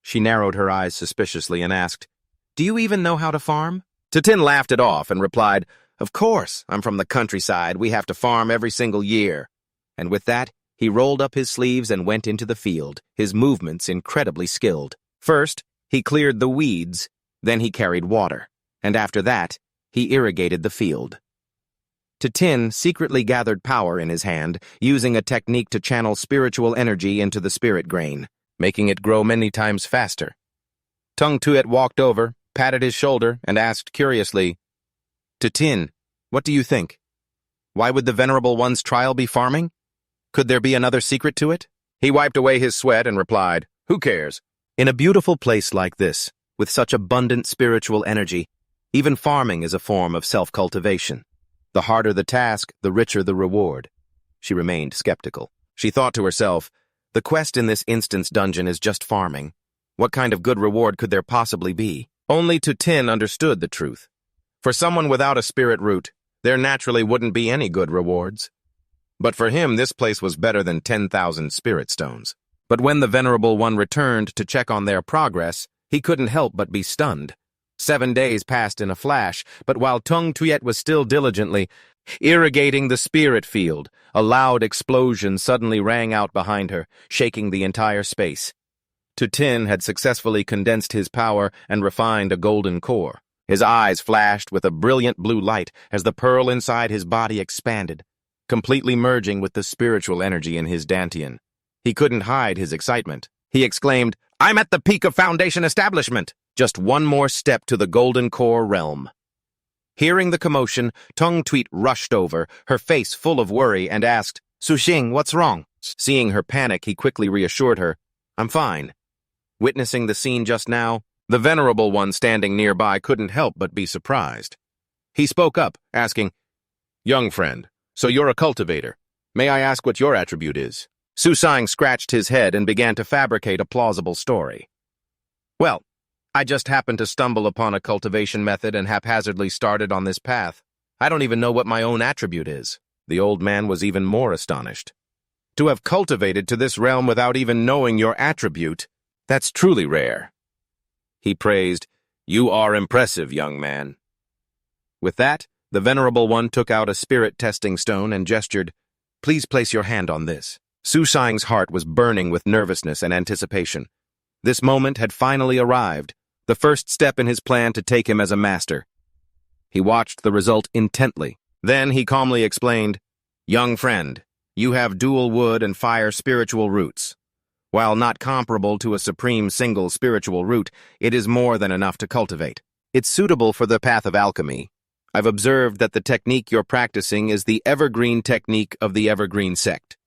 She narrowed her eyes suspiciously and asked, "Do you even know how to farm?" Tin laughed it off and replied, "Of course, I'm from the countryside. We have to farm every single year." And with that, he rolled up his sleeves and went into the field, his movements incredibly skilled. First, he cleared the weeds, then he carried water, and after that, he irrigated the field. Tin secretly gathered power in his hand, using a technique to channel spiritual energy into the spirit grain, making it grow many times faster. Tung Tuet walked over, patted his shoulder, and asked curiously, "Tin, what do you think? Why would the Venerable One's trial be farming? Could there be another secret to it?" He wiped away his sweat and replied, "Who cares? In a beautiful place like this, with such abundant spiritual energy, even farming is a form of self-cultivation. The harder the task, the richer the reward." She remained skeptical. She thought to herself, the quest in this instance dungeon is just farming. What kind of good reward could there possibly be? Only Tin understood the truth. For someone without a spirit root, there naturally wouldn't be any good rewards. But for him, this place was better than 10,000 spirit stones. But when the Venerable One returned to check on their progress, he couldn't help but be stunned. 7 days passed in a flash, but while Tung Tuet was still diligently irrigating the spirit field, a loud explosion suddenly rang out behind her, shaking the entire space. Tin had successfully condensed his power and refined a golden core. His eyes flashed with a brilliant blue light as the pearl inside his body expanded, completely merging with the spiritual energy in his dantian. He couldn't hide his excitement. He exclaimed, "I'm at the peak of Foundation establishment! Just one more step to the golden core realm." Hearing the commotion, Tung Tuet rushed over, her face full of worry, and asked, "Suxing, what's wrong?" Seeing her panic, he quickly reassured her, "I'm fine." Witnessing the scene just now, the Venerable One standing nearby couldn't help but be surprised. He spoke up, asking, "Young friend, so you're a cultivator. May I ask what your attribute is?" Suxing scratched his head and began to fabricate a plausible story. "Well, I just happened to stumble upon a cultivation method and haphazardly started on this path. I don't even know what my own attribute is." The old man was even more astonished. "To have cultivated to this realm without even knowing your attribute, that's truly rare." He praised, "You are impressive, young man." With that, the Venerable One took out a spirit testing stone and gestured, "Please place your hand on this." Suxing's heart was burning with nervousness and anticipation. This moment had finally arrived, the first step in his plan to take him as a master. He watched the result intently. Then he calmly explained, "Young friend, you have dual wood and fire spiritual roots. While not comparable to a supreme single spiritual root, it is more than enough to cultivate. It's suitable for the path of alchemy. I've observed that the technique you're practicing is the evergreen technique of the evergreen sect.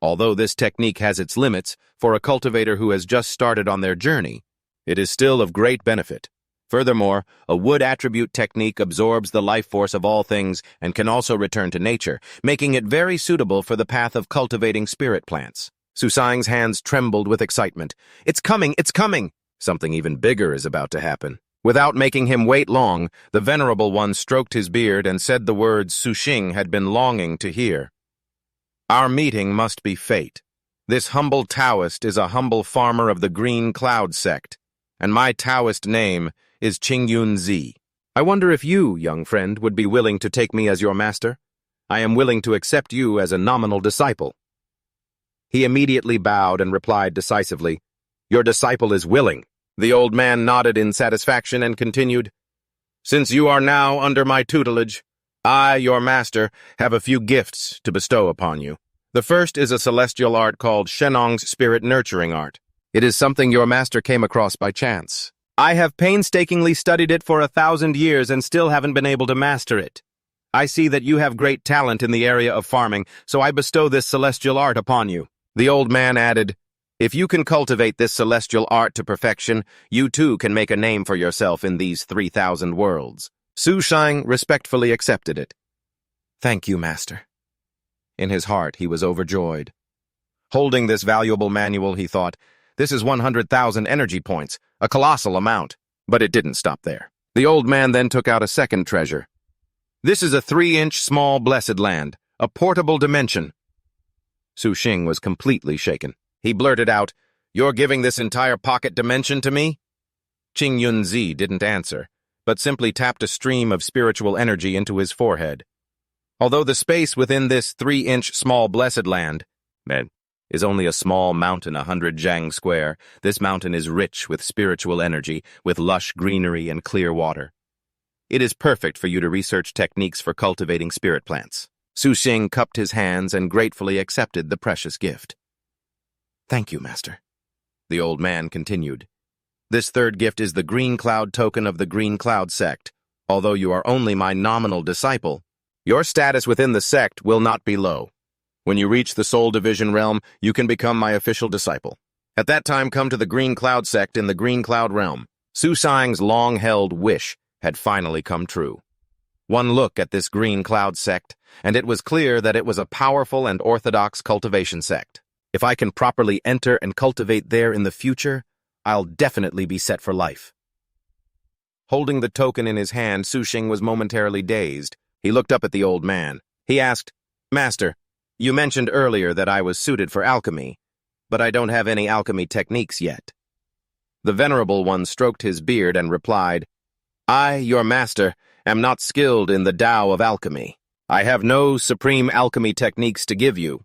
Although this technique has its limits, for a cultivator who has just started on their journey, it is still of great benefit. Furthermore, a wood attribute technique absorbs the life force of all things and can also return to nature, making it very suitable for the path of cultivating spirit plants." Suxing's hands trembled with excitement. "It's coming! It's coming!" Something even bigger is about to happen. Without making him wait long, the Venerable One stroked his beard and said the words Suxing had been longing to hear. "Our meeting must be fate. This humble Taoist is a humble farmer of the Green Cloud sect, and my Taoist name is Qingyun Zi. I wonder if you, young friend, would be willing to take me as your master? I am willing to accept you as a nominal disciple." He immediately bowed and replied decisively, "Your disciple is willing." The old man nodded in satisfaction and continued, "Since you are now under my tutelage, I, your master, have a few gifts to bestow upon you. The first is a celestial art called Shenong's Spirit Nurturing Art. It is something your master came across by chance. I have painstakingly studied it for 1,000 years and still haven't been able to master it. I see that you have great talent in the area of farming, so I bestow this celestial art upon you." The old man added, "If you can cultivate this celestial art to perfection, you too can make a name for yourself in these 3,000 worlds." Suxing respectfully accepted it. "Thank you, master." In his heart, he was overjoyed. Holding this valuable manual, he thought, this is 100,000 energy points, a colossal amount. But it didn't stop there. The old man then took out a second treasure. This is a 3-inch small blessed land, a portable dimension. Su Xing was completely shaken. He blurted out, "You're giving this entire pocket dimension to me?" Qing Yunzi didn't answer, but simply tapped a stream of spiritual energy into his forehead. Although the space within this 3-inch small blessed land is only a small mountain 100 jang square, this mountain is rich with spiritual energy, with lush greenery and clear water. It is perfect for you to research techniques for cultivating spirit plants. Su Xing cupped his hands and gratefully accepted the precious gift. "Thank you, Master." The old man continued. "This third gift is the Green Cloud token of the Green Cloud sect. Although you are only my nominal disciple, your status within the sect will not be low. When you reach the Soul Division realm, you can become my official disciple. At that time, come to the Green Cloud sect in the Green Cloud realm." Su Xing's long-held wish had finally come true. One look at this Green Cloud sect, and it was clear that it was a powerful and orthodox cultivation sect. If I can properly enter and cultivate there in the future, I'll definitely be set for life. Holding the token in his hand, Su Xing was momentarily dazed. He looked up at the old man. He asked, "Master, you mentioned earlier that I was suited for alchemy, but I don't have any alchemy techniques yet." The Venerable One stroked his beard and replied, "I, your master, am not skilled in the Tao of alchemy. I have no supreme alchemy techniques to give you."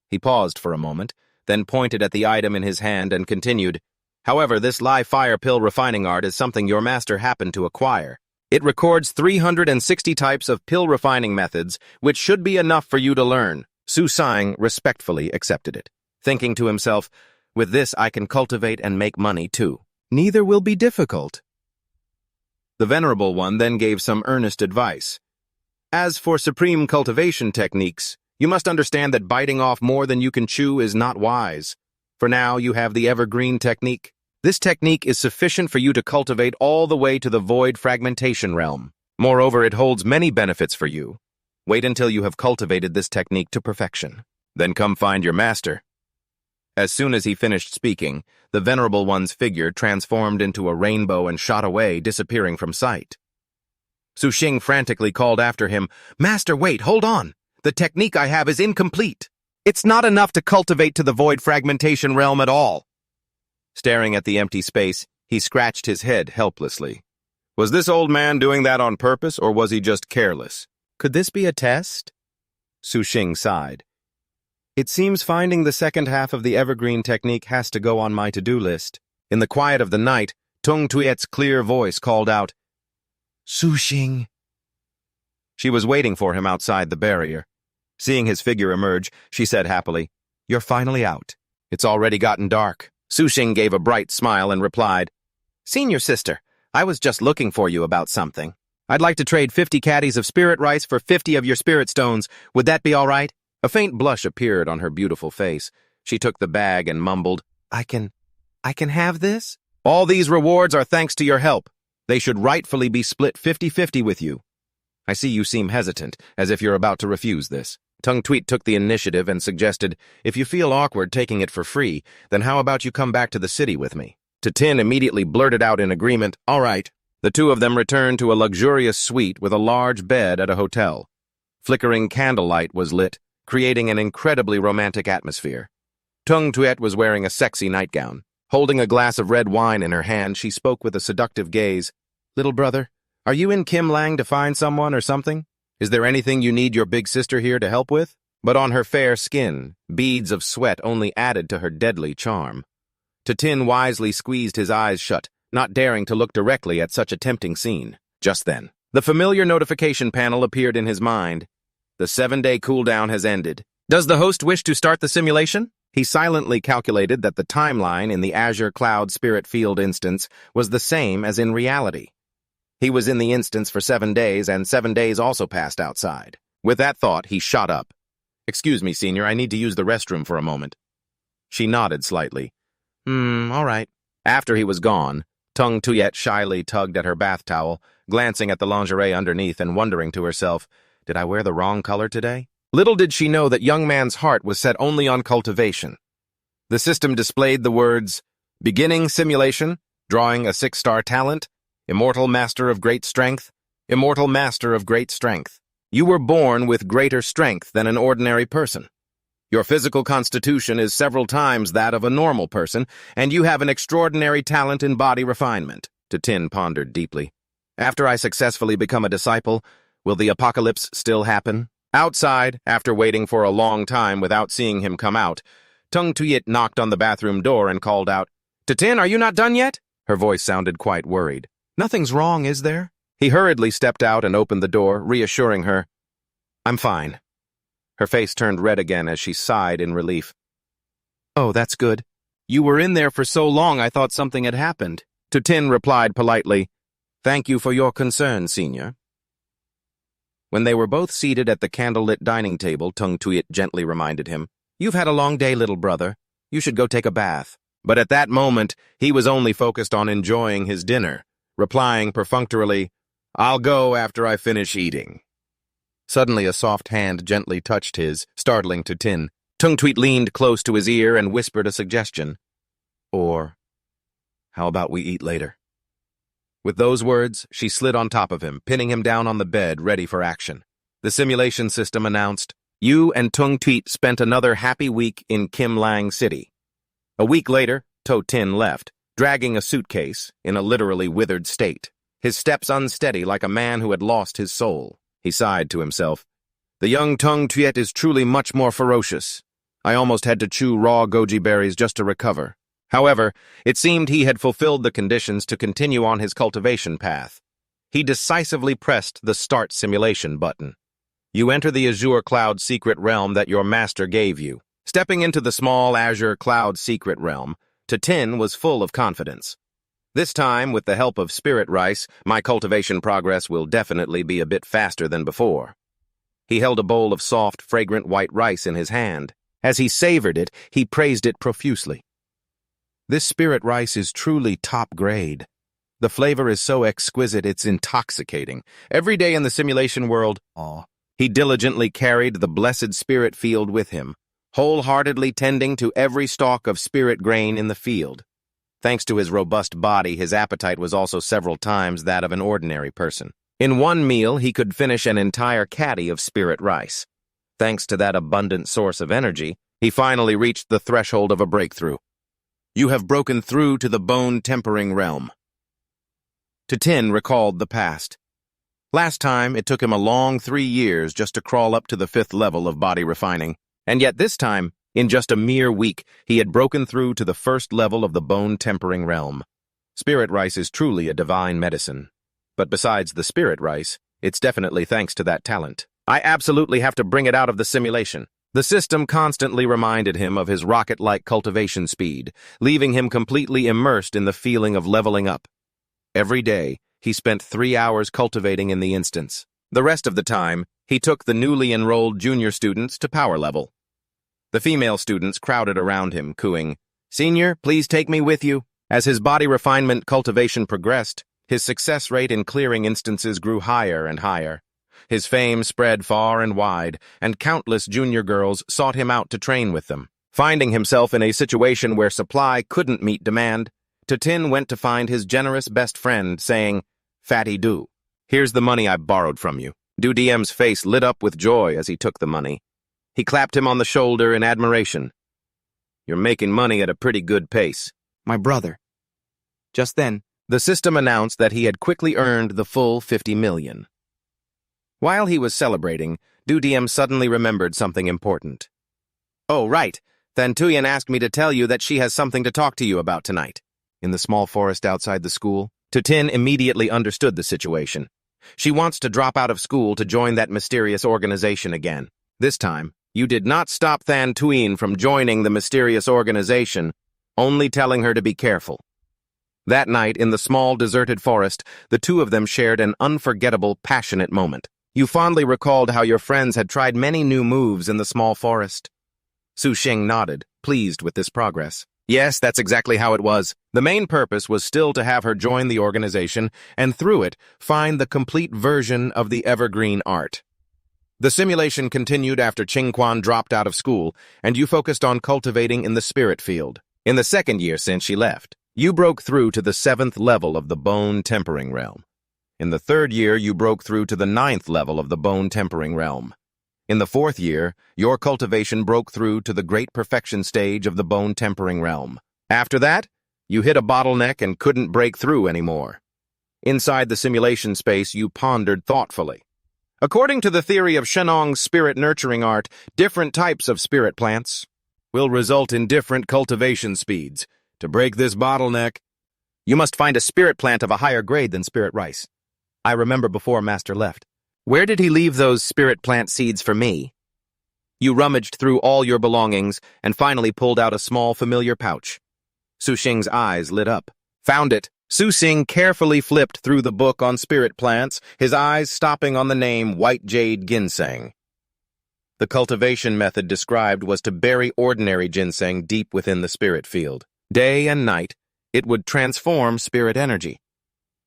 He paused for a moment, then pointed at the item in his hand and continued, "However, this live fire pill refining art is something your master happened to acquire. It records 360 types of pill refining methods, which should be enough for you to learn." Su Xing respectfully accepted it, thinking to himself, "With this I can cultivate and make money too. Neither will be difficult." The Venerable One then gave some earnest advice. "As for supreme cultivation techniques, you must understand that biting off more than you can chew is not wise. For now, you have the evergreen technique. This technique is sufficient for you to cultivate all the way to the void fragmentation realm. Moreover, it holds many benefits for you. Wait until you have cultivated this technique to perfection. Then come find your master." As soon as he finished speaking, the Venerable One's figure transformed into a rainbow and shot away, disappearing from sight. Su Xing frantically called after him, "Master, wait, hold on! The technique I have is incomplete. It's not enough to cultivate to the void fragmentation realm at all." Staring at the empty space, he scratched his head helplessly. Was this old man doing that on purpose, or was he just careless? Could this be a test? Su Xing sighed. It seems finding the second half of the evergreen technique has to go on my to-do list. In the quiet of the night, Tung Tuet's clear voice called out, "Su Xing." She was waiting for him outside the barrier. Seeing his figure emerge, she said happily, "You're finally out. It's already gotten dark." Su Xing gave a bright smile and replied, "Senior sister, I was just looking for you about something. I'd like to trade 50 caddies of spirit rice for 50 of your spirit stones. Would that be all right?" A faint blush appeared on her beautiful face. She took the bag and mumbled, I can have this? "All these rewards are thanks to your help. They should rightfully be split 50-50 with you. I see you seem hesitant, as if you're about to refuse this." Tung Tweet took the initiative and suggested, "If you feel awkward taking it for free, then how about you come back to the city with me?" Tin immediately blurted out in agreement, "All right." The two of them returned to a luxurious suite with a large bed at a hotel. Flickering candlelight was lit, creating an incredibly romantic atmosphere. Tung Tuet was wearing a sexy nightgown. Holding a glass of red wine in her hand, she spoke with a seductive gaze. "Little brother, are you in Kim Lang to find someone or something? Is there anything you need your big sister here to help with?" But on her fair skin, beads of sweat only added to her deadly charm. Tin wisely squeezed his eyes shut, not daring to look directly at such a tempting scene. Just then, the familiar notification panel appeared in his mind. The 7-day cooldown has ended. Does the host wish to start the simulation? He silently calculated that the timeline in the Azure Cloud Spirit Field instance was the same as in reality. He was in the instance for 7 days, and 7 days also passed outside. With that thought, he shot up. "Excuse me, Senior, I need to use the restroom for a moment." She nodded slightly. All right." After he was gone, Tung Tuyet shyly tugged at her bath towel, glancing at the lingerie underneath and wondering to herself, did I wear the wrong color today? Little did she know that young man's heart was set only on cultivation. The system displayed the words, "Beginning simulation, drawing a 6-star talent, immortal master of great strength, immortal master of great strength. You were born with greater strength than an ordinary person. Your physical constitution is several times that of a normal person, and you have an extraordinary talent in body refinement. Tin pondered deeply. After I successfully become a disciple, will the apocalypse still happen? Outside, after waiting for a long time without seeing him come out, Tung Tuyet knocked on the bathroom door and called out, "Tin, are you not done yet?" Her voice sounded quite worried. "Nothing's wrong, is there?" He hurriedly stepped out and opened the door, reassuring her, "I'm fine." Her face turned red again as she sighed in relief. "Oh, that's good. You were in there for so long I thought something had happened." Tin replied politely, "Thank you for your concern, Senior." When they were both seated at the candlelit dining table, Tung Tuyet gently reminded him, "You've had a long day, little brother. You should go take a bath." But at that moment, he was only focused on enjoying his dinner, replying perfunctorily, "I'll go after I finish eating." Suddenly, a soft hand gently touched his, startling Tin. Tung Tuyet leaned close to his ear and whispered a suggestion. "Or, how about we eat later?" With those words, she slid on top of him, pinning him down on the bed, ready for action. The simulation system announced, "You and Tung Tuyet spent another happy week in Kim Lang City." A week later, Tin left, dragging a suitcase, in a literally withered state, his steps unsteady like a man who had lost his soul. He sighed to himself. "The young Tung Tuyet is truly much more ferocious. I almost had to chew raw goji berries just to recover." However, it seemed he had fulfilled the conditions to continue on his cultivation path. He decisively pressed the Start Simulation button. You enter the Azure Cloud secret realm that your master gave you. Stepping into the small Azure Cloud secret realm, Tin was full of confidence. This time, with the help of spirit rice, my cultivation progress will definitely be a bit faster than before. He held a bowl of soft, fragrant white rice in his hand. As he savored it, he praised it profusely. "This spirit rice is truly top grade. The flavor is so exquisite it's intoxicating. Every day in the simulation world, he diligently carried the blessed spirit field with him, wholeheartedly tending to every stalk of spirit grain in the field. Thanks to his robust body, his appetite was also several times that of an ordinary person. In one meal, he could finish an entire caddy of spirit rice. Thanks to that abundant source of energy, he finally reached the threshold of a breakthrough. You have broken through to the bone-tempering realm." Tin recalled the past. Last time, it took him a long 3 years just to crawl up to the 5th level of body refining. And yet this time, in just a mere week, he had broken through to the 1st level of the bone-tempering realm. Spirit rice is truly a divine medicine. But besides the spirit rice, it's definitely thanks to that talent. I absolutely have to bring it out of the simulation. The system constantly reminded him of his rocket-like cultivation speed, leaving him completely immersed in the feeling of leveling up. Every day, he spent 3 hours cultivating in the instance. The rest of the time, he took the newly enrolled junior students to power level. The female students crowded around him, cooing, "Senior, please take me with you." As his body refinement cultivation progressed, his success rate in clearing instances grew higher and higher. His fame spread far and wide, and countless junior girls sought him out to train with them. Finding himself in a situation where supply couldn't meet demand, Tin went to find his generous best friend, saying, "Fatty Do, here's the money I borrowed from you." Do DM's face lit up with joy as he took the money. He clapped him on the shoulder in admiration. "You're making money at a pretty good pace." "My brother." Just then, the system announced that he had quickly earned the full 50 million. While he was celebrating, Dudiem suddenly remembered something important. "Oh, right. Thantuyen asked me to tell you that she has something to talk to you about tonight." In the small forest outside the school, Tin immediately understood the situation. She wants to drop out of school to join that mysterious organization again. This time, you did not stop Thantuyen from joining the mysterious organization, only telling her to be careful. That night, in the small, deserted forest, the two of them shared an unforgettable, passionate moment. You fondly recalled how your friends had tried many new moves in the small forest. Su Xing nodded, pleased with this progress. Yes, that's exactly how it was. The main purpose was still to have her join the organization, and through it, find the complete version of the Evergreen Art. The simulation continued after Qingquan dropped out of school, and you focused on cultivating in the spirit field. In the 2nd year since she left, you broke through to the 7th level of the bone-tempering realm. In the 3rd year, you broke through to the 9th level of the bone-tempering realm. In the 4th year, your cultivation broke through to the great perfection stage of the bone-tempering realm. After that, you hit a bottleneck and couldn't break through anymore. Inside the simulation space, you pondered thoughtfully. According to the theory of Shenong's spirit-nurturing art, different types of spirit plants will result in different cultivation speeds. To break this bottleneck, you must find a spirit plant of a higher grade than spirit rice. I remember before Master left. Where did he leave those spirit plant seeds for me? You rummaged through all your belongings and finally pulled out a small, familiar pouch. Su Xing's eyes lit up. Found it. Su Xing carefully flipped through the book on spirit plants, his eyes stopping on the name White Jade Ginseng. The cultivation method described was to bury ordinary ginseng deep within the spirit field. Day and night, it would transform spirit energy.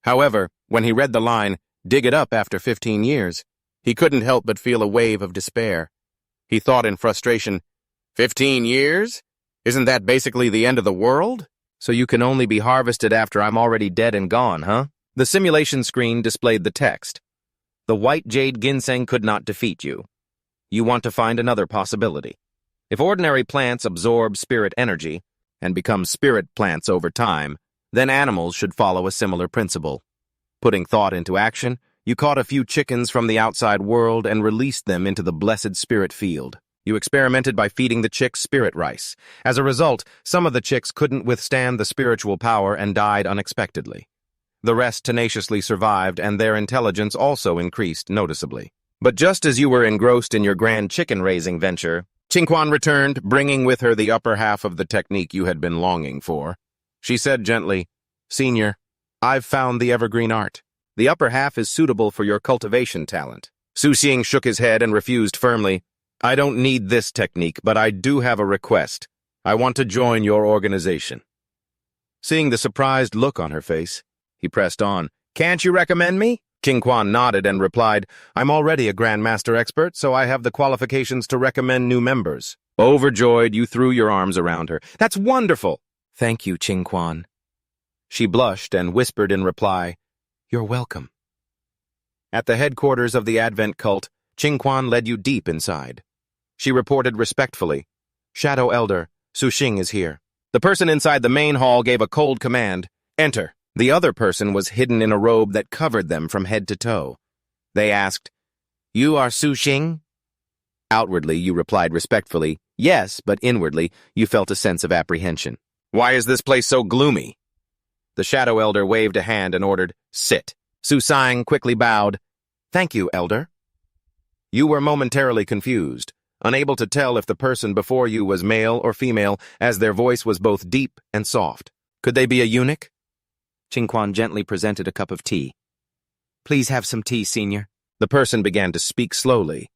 However, when he read the line, "dig it up after 15 years, he couldn't help but feel a wave of despair. He thought in frustration, 15 years? Isn't that basically the end of the world? So you can only be harvested after I'm already dead and gone, huh? The simulation screen displayed the text. The White Jade Ginseng could not defeat you. You want to find another possibility. If ordinary plants absorb spirit energy and become spirit plants over time, then animals should follow a similar principle. Putting thought into action, you caught a few chickens from the outside world and released them into the blessed spirit field. You experimented by feeding the chicks spirit rice. As a result, some of the chicks couldn't withstand the spiritual power and died unexpectedly. The rest tenaciously survived, and their intelligence also increased noticeably. But just as you were engrossed in your grand chicken-raising venture, Qingquan returned, bringing with her the upper half of the technique you had been longing for. She said gently, "Senior, I've found the evergreen art. The upper half is suitable for your cultivation talent." Su Xing shook his head and refused firmly. "I don't need this technique, but I do have a request. I want to join your organization." Seeing the surprised look on her face, he pressed on. "Can't you recommend me?" Qingquan nodded and replied, "I'm already a Grandmaster expert, so I have the qualifications to recommend new members." Overjoyed, you threw your arms around her. "That's wonderful!" "Thank you, Qingquan." She blushed and whispered in reply, "You're welcome." At the headquarters of the Advent cult, Qingquan led you deep inside. She reported respectfully, "Shadow Elder, Su Xing is here." The person inside the main hall gave a cold command, "Enter." The other person was hidden in a robe that covered them from head to toe. They asked, "You are Su Xing?" Outwardly, you replied respectfully, "Yes," but inwardly, you felt a sense of apprehension. "Why is this place so gloomy?" The Shadow Elder waved a hand and ordered, "Sit." Su Xing quickly bowed, "Thank you, Elder." You were momentarily confused, unable to tell if the person before you was male or female, as their voice was both deep and soft. Could they be a eunuch? Qingquan gently presented a cup of tea. "Please have some tea, Senior." The person began to speak slowly.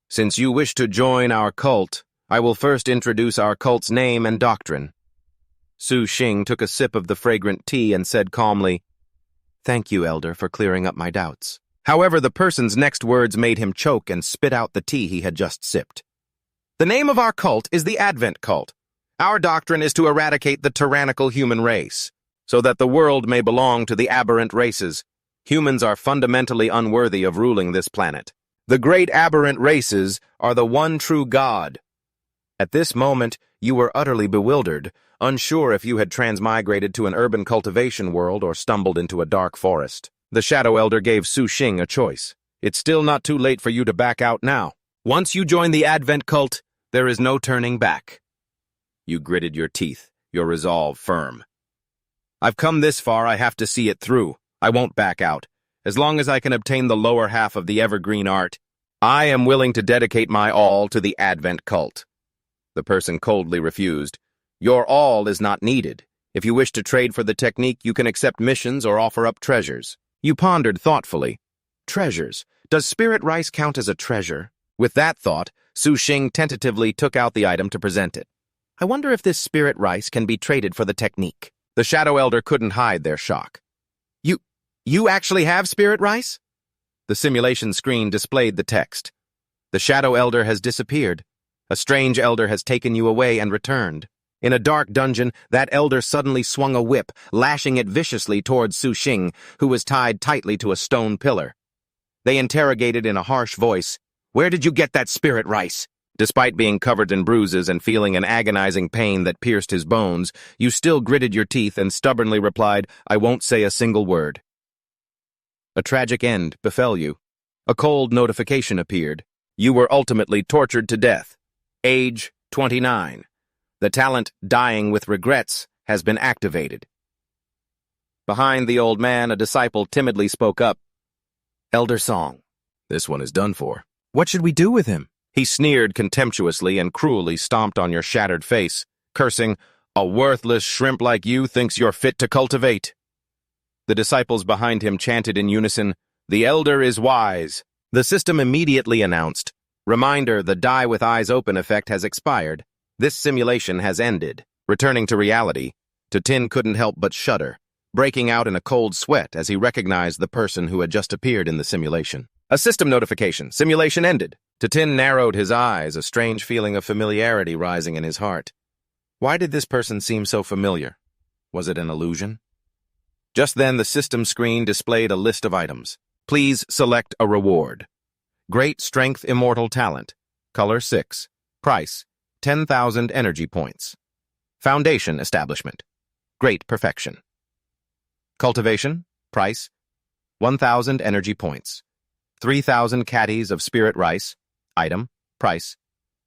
"Since you wish to join our cult, I will first introduce our cult's name and doctrine." Su Xing took a sip of the fragrant tea and said calmly, "Thank you, Elder, for clearing up my doubts." However, the person's next words made him choke and spit out the tea he had just sipped. "The name of our cult is the Advent cult. Our doctrine is to eradicate the tyrannical human race, so that the world may belong to the aberrant races. Humans are fundamentally unworthy of ruling this planet. The great aberrant races are the one true God." At this moment, you were utterly bewildered, unsure if you had transmigrated to an urban cultivation world or stumbled into a dark forest. The Shadow Elder gave Su Xing a choice. "It's still not too late for you to back out now. Once you join the Advent cult, there is no turning back." You gritted your teeth, your resolve firm. "I've come this far, I have to see it through. I won't back out. As long as I can obtain the lower half of the evergreen art, I am willing to dedicate my all to the Advent cult." The person coldly refused. "Your all is not needed. If you wish to trade for the technique, you can accept missions or offer up treasures." You pondered thoughtfully. Treasures. Does spirit rice count as a treasure? With that thought, Su Xing tentatively took out the item to present it. "I wonder if this spirit rice can be traded for the technique." The Shadow Elder couldn't hide their shock. You actually have spirit rice?" The simulation screen displayed the text. "The Shadow Elder has disappeared. A strange elder has taken you away and returned." In a dark dungeon, that elder suddenly swung a whip, lashing it viciously towards Su Xing, who was tied tightly to a stone pillar. They interrogated in a harsh voice, Where did you get that spirit rice? Despite being covered in bruises and feeling an agonizing pain that pierced his bones, you still gritted your teeth and stubbornly replied, "I won't say a single word." A tragic end befell you. A cold notification appeared. You were ultimately tortured to death. Age 29. The talent Dying with Regrets has been activated. Behind the old man, a disciple timidly spoke up. Elder Song. This one is done for. What should we do with him? He sneered contemptuously and cruelly stomped on your shattered face, cursing, "A worthless shrimp like you thinks you're fit to cultivate." The disciples behind him chanted in unison, "The elder is wise." The system immediately announced, "Reminder, the die with eyes open effect has expired. This simulation has ended." Returning to reality, Tin couldn't help but shudder, breaking out in a cold sweat as he recognized the person who had just appeared in the simulation. A system notification. Simulation ended. Tin narrowed his eyes, a strange feeling of familiarity rising in his heart. Why did this person seem so familiar? Was it an illusion? Just then, the system screen displayed a list of items. Please select a reward. Great Strength Immortal Talent. Color 6. Price, 10,000 energy points. Foundation Establishment. Great Perfection. Cultivation. Price, 1,000 energy points. 3,000 caddies of spirit rice. Item. Price,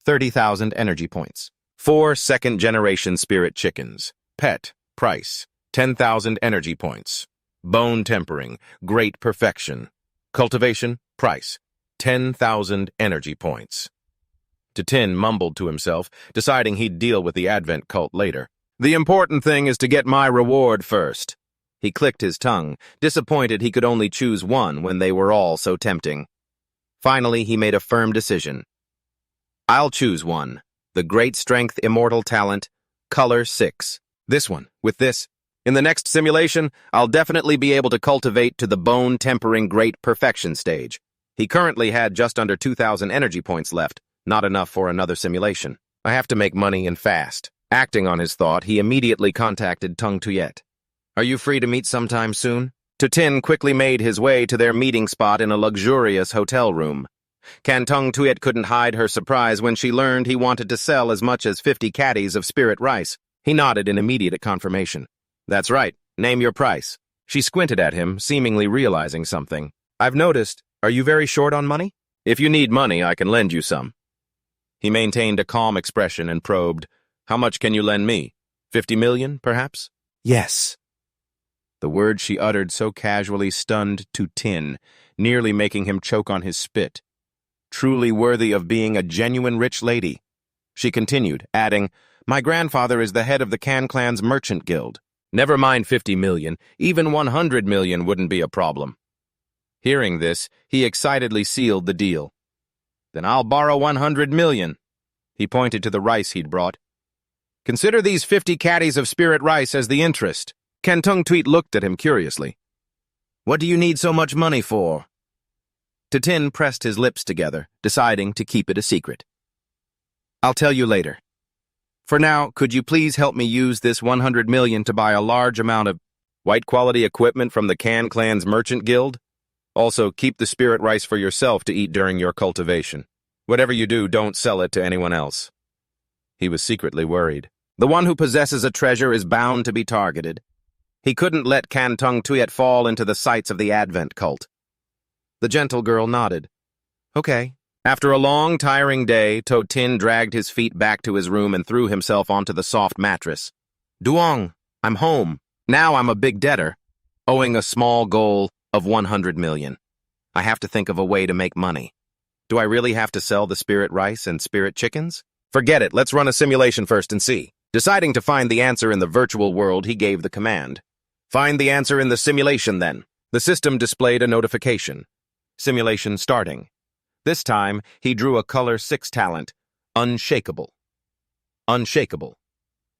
30,000 energy points. 4 second-generation spirit chickens. Pet. Price, 10,000 energy points. Bone tempering. Great perfection. Cultivation. Price, 10,000 energy points. Tin mumbled to himself, deciding he'd deal with the Advent cult later. The important thing is to get my reward first. He clicked his tongue, disappointed he could only choose one when they were all so tempting. Finally, he made a firm decision. I'll choose one. The Great Strength Immortal Talent, Color 6. This one. With this, in the next simulation, I'll definitely be able to cultivate to the bone-tempering Great Perfection stage. He currently had just under 2,000 energy points left, not enough for another simulation. I have to make money and fast. Acting on his thought, he immediately contacted Tung Tuyet. Are you free to meet sometime soon? Tin quickly made his way to their meeting spot in a luxurious hotel room. Tung Tuyet couldn't hide her surprise when she learned he wanted to sell as much as 50 caddies of spirit rice. He nodded in immediate confirmation. That's right. Name your price. She squinted at him, seemingly realizing something. I've noticed. Are you very short on money? If you need money, I can lend you some. He maintained a calm expression and probed, How much can you lend me? 50 million, perhaps? Yes. The word she uttered so casually stunned Tin, nearly making him choke on his spit. Truly worthy of being a genuine rich lady. She continued, adding, My grandfather is the head of the Can Clan's Merchant Guild. Never mind 50 million, even 100 million wouldn't be a problem. Hearing this, he excitedly sealed the deal. Then I'll borrow 100 million. He pointed to the rice he'd brought. Consider these 50 caddies of spirit rice as the interest. Tung Tuyet looked at him curiously. What do you need so much money for? Tin pressed his lips together, deciding to keep it a secret. I'll tell you later. For now, could you please help me use this 100 million to buy a large amount of white-quality equipment from the Can Clan's Merchant Guild? Also, keep the spirit rice for yourself to eat during your cultivation. Whatever you do, don't sell it to anyone else. He was secretly worried. The one who possesses a treasure is bound to be targeted. He couldn't let Tung Tuyet fall into the sights of the Advent cult. The gentle girl nodded. Okay. After a long, tiring day, Tin dragged his feet back to his room and threw himself onto the soft mattress. Duong, I'm home. Now I'm a big debtor, owing a small goal of 100 million. I have to think of a way to make money. Do I really have to sell the spirit rice and spirit chickens? Forget it, let's run a simulation first and see. Deciding to find the answer in the virtual world, he gave the command. Find the answer in the simulation, then. The system displayed a notification. Simulation starting. This time, he drew a color 6 talent, Unshakable. Unshakable.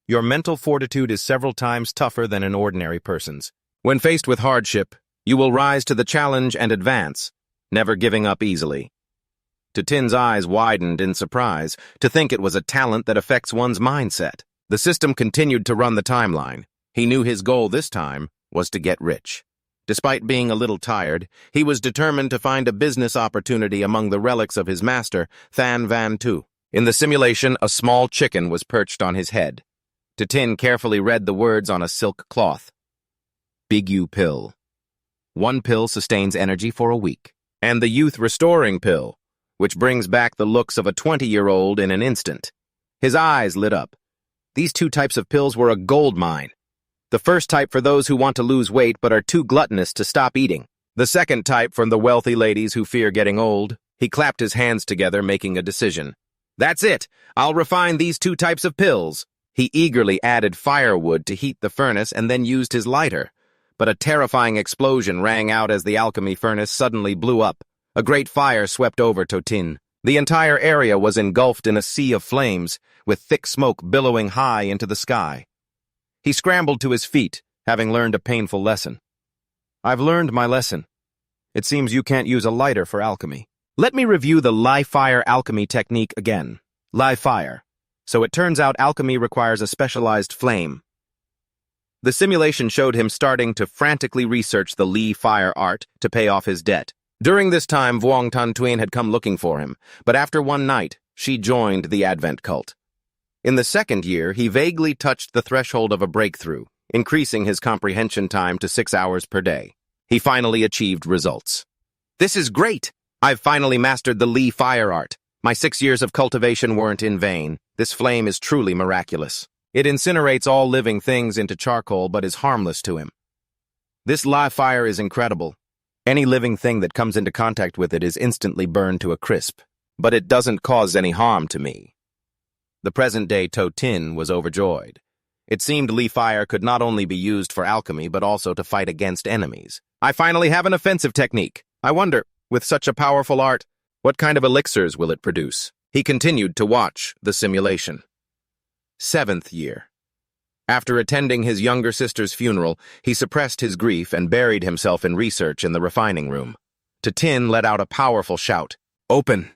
Your mental fortitude is several times tougher than an ordinary person's. When faced with hardship, you will rise to the challenge and advance, never giving up easily. Tin's eyes widened in surprise to think it was a talent that affects one's mindset. The system continued to run the timeline. He knew his goal this time was to get rich. Despite being a little tired, he was determined to find a business opportunity among the relics of his master, Than Van Tu. In the simulation, a small chicken was perched on his head. Tin carefully read the words on a silk cloth. Big U pill. 1 pill sustains energy for a week. And the youth restoring pill, which brings back the looks of a 20-year-old in an instant. His eyes lit up. These 2 types of pills were a gold mine. The first type for those who want to lose weight but are too gluttonous to stop eating. The second type from the wealthy ladies who fear getting old. He clapped his hands together, making a decision. That's it! I'll refine these 2 types of pills. He eagerly added firewood to heat the furnace and then used his lighter. But a terrifying explosion rang out as the alchemy furnace suddenly blew up. A great fire swept over Tin. The entire area was engulfed in a sea of flames, with thick smoke billowing high into the sky. He scrambled to his feet, having learned a painful lesson. I've learned my lesson. It seems you can't use a lighter for alchemy. Let me review the live fire alchemy technique again. Live fire. So it turns out alchemy requires a specialized flame. The simulation showed him starting to frantically research the Li fire art to pay off his debt. During this time, Vuong Tan Tuyen had come looking for him, but after one night, she joined the Advent cult. In the second year, he vaguely touched the threshold of a breakthrough, increasing his comprehension time to 6 hours per day. He finally achieved results. This is great! I've finally mastered the Li fire art. My 6 years of cultivation weren't in vain. This flame is truly miraculous. It incinerates all living things into charcoal but is harmless to him. This live fire is incredible. Any living thing that comes into contact with it is instantly burned to a crisp, but it doesn't cause any harm to me. The present-day Tin was overjoyed. It seemed Li fire could not only be used for alchemy but also to fight against enemies. I finally have an offensive technique. I wonder, with such a powerful art, what kind of elixirs will it produce? He continued to watch the simulation. 7th year. After attending his younger sister's funeral, he suppressed his grief and buried himself in research in the refining room. Tin let out a powerful shout. Open!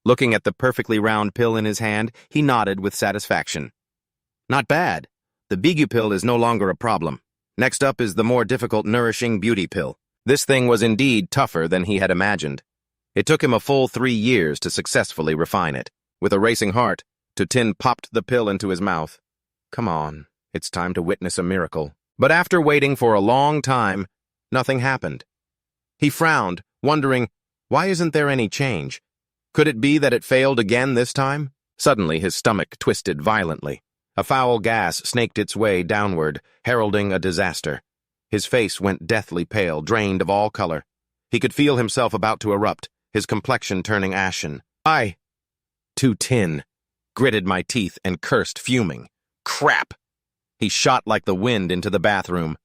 Looking at the perfectly round pill in his hand, he nodded with satisfaction. Not bad. The Bigu pill is no longer a problem. Next up is the more difficult nourishing beauty pill. This thing was indeed tougher than he had imagined. It took him a full 3 years to successfully refine it. With a racing heart, Tin popped the pill into his mouth. Come on, it's time to witness a miracle. But after waiting for a long time, nothing happened. He frowned, wondering, why isn't there any change? Could it be that it failed again this time? Suddenly, his stomach twisted violently. A foul gas snaked its way downward, heralding a disaster. His face went deathly pale, drained of all color. He could feel himself about to erupt, his complexion turning ashen. Tin, gritted my teeth and cursed, fuming. Crap! He shot like the wind into the bathroom.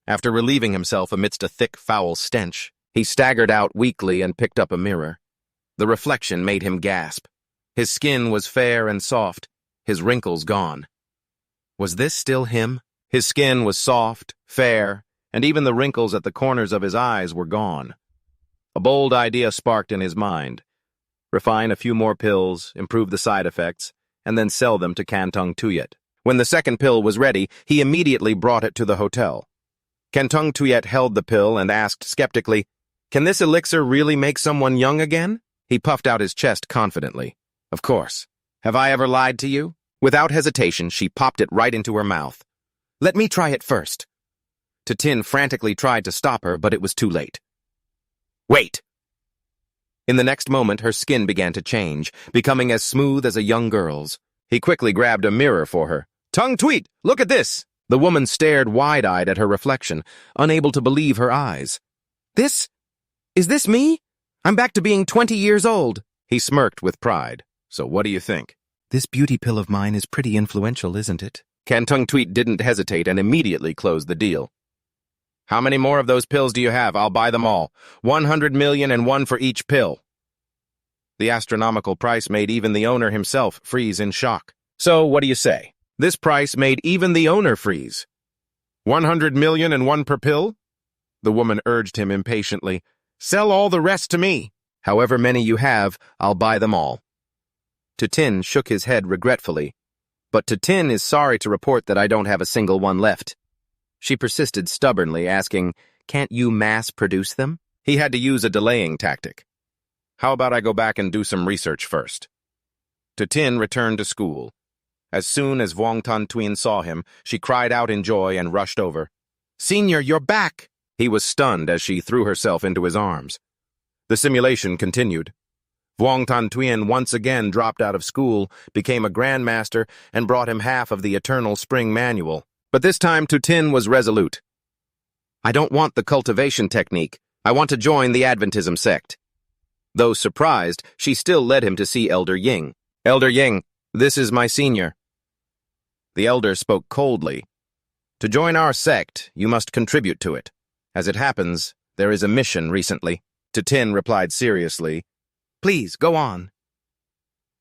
After relieving himself amidst a thick, foul stench, he staggered out weakly and picked up a mirror. The reflection made him gasp. His skin was fair and soft, his wrinkles gone. Was this still him? His skin was soft, fair, and even the wrinkles at the corners of his eyes were gone. A bold idea sparked in his mind. Refine a few more pills, improve the side effects, and then sell them to Kantong Tuyet. When the second pill was ready, he immediately brought it to the hotel. Kantong Tuyet held the pill and asked skeptically, "Can this elixir really make someone young again?" He puffed out his chest confidently. Of course. Have I ever lied to you? Without hesitation, she popped it right into her mouth. Let me try it first. Tin frantically tried to stop her, but it was too late. Wait! In the next moment, her skin began to change, becoming as smooth as a young girl's. He quickly grabbed a mirror for her. Tung Tweet, look at this! The woman stared wide-eyed at her reflection, unable to believe her eyes. Is this me? I'm back to being 20 years old. He smirked with pride. So what do you think? This beauty pill of mine is pretty influential, isn't it? Kantong Tweet didn't hesitate and immediately closed the deal. How many more of those pills do you have? I'll buy them all. 100 million and one for each pill. The astronomical price made even the owner himself freeze in shock. So, what do you say? This price made even the owner freeze. 100 million and one per pill? The woman urged him impatiently. Sell all the rest to me. However many you have, I'll buy them all. Tin shook his head regretfully. But Tin is sorry to report that I don't have a single one left. She persisted stubbornly, asking, Can't you mass-produce them? He had to use a delaying tactic. How about I go back and do some research first? Tin returned to school. As soon as Vuong Tan Tuyen saw him, she cried out in joy and rushed over. "Senior, you're back!" He was stunned as she threw herself into his arms. The simulation continued. Vuong Tan Tuyen once again dropped out of school, became a grandmaster, and brought him half of the Eternal Spring Manual. But this time Tin was resolute. "I don't want the cultivation technique. I want to join the Adventism sect." Though surprised, she still led him to see Elder Ying. "Elder Ying, this is my senior." The elder spoke coldly. "To join our sect, you must contribute to it. As it happens, there is a mission recently." Tin replied seriously, "Please, go on."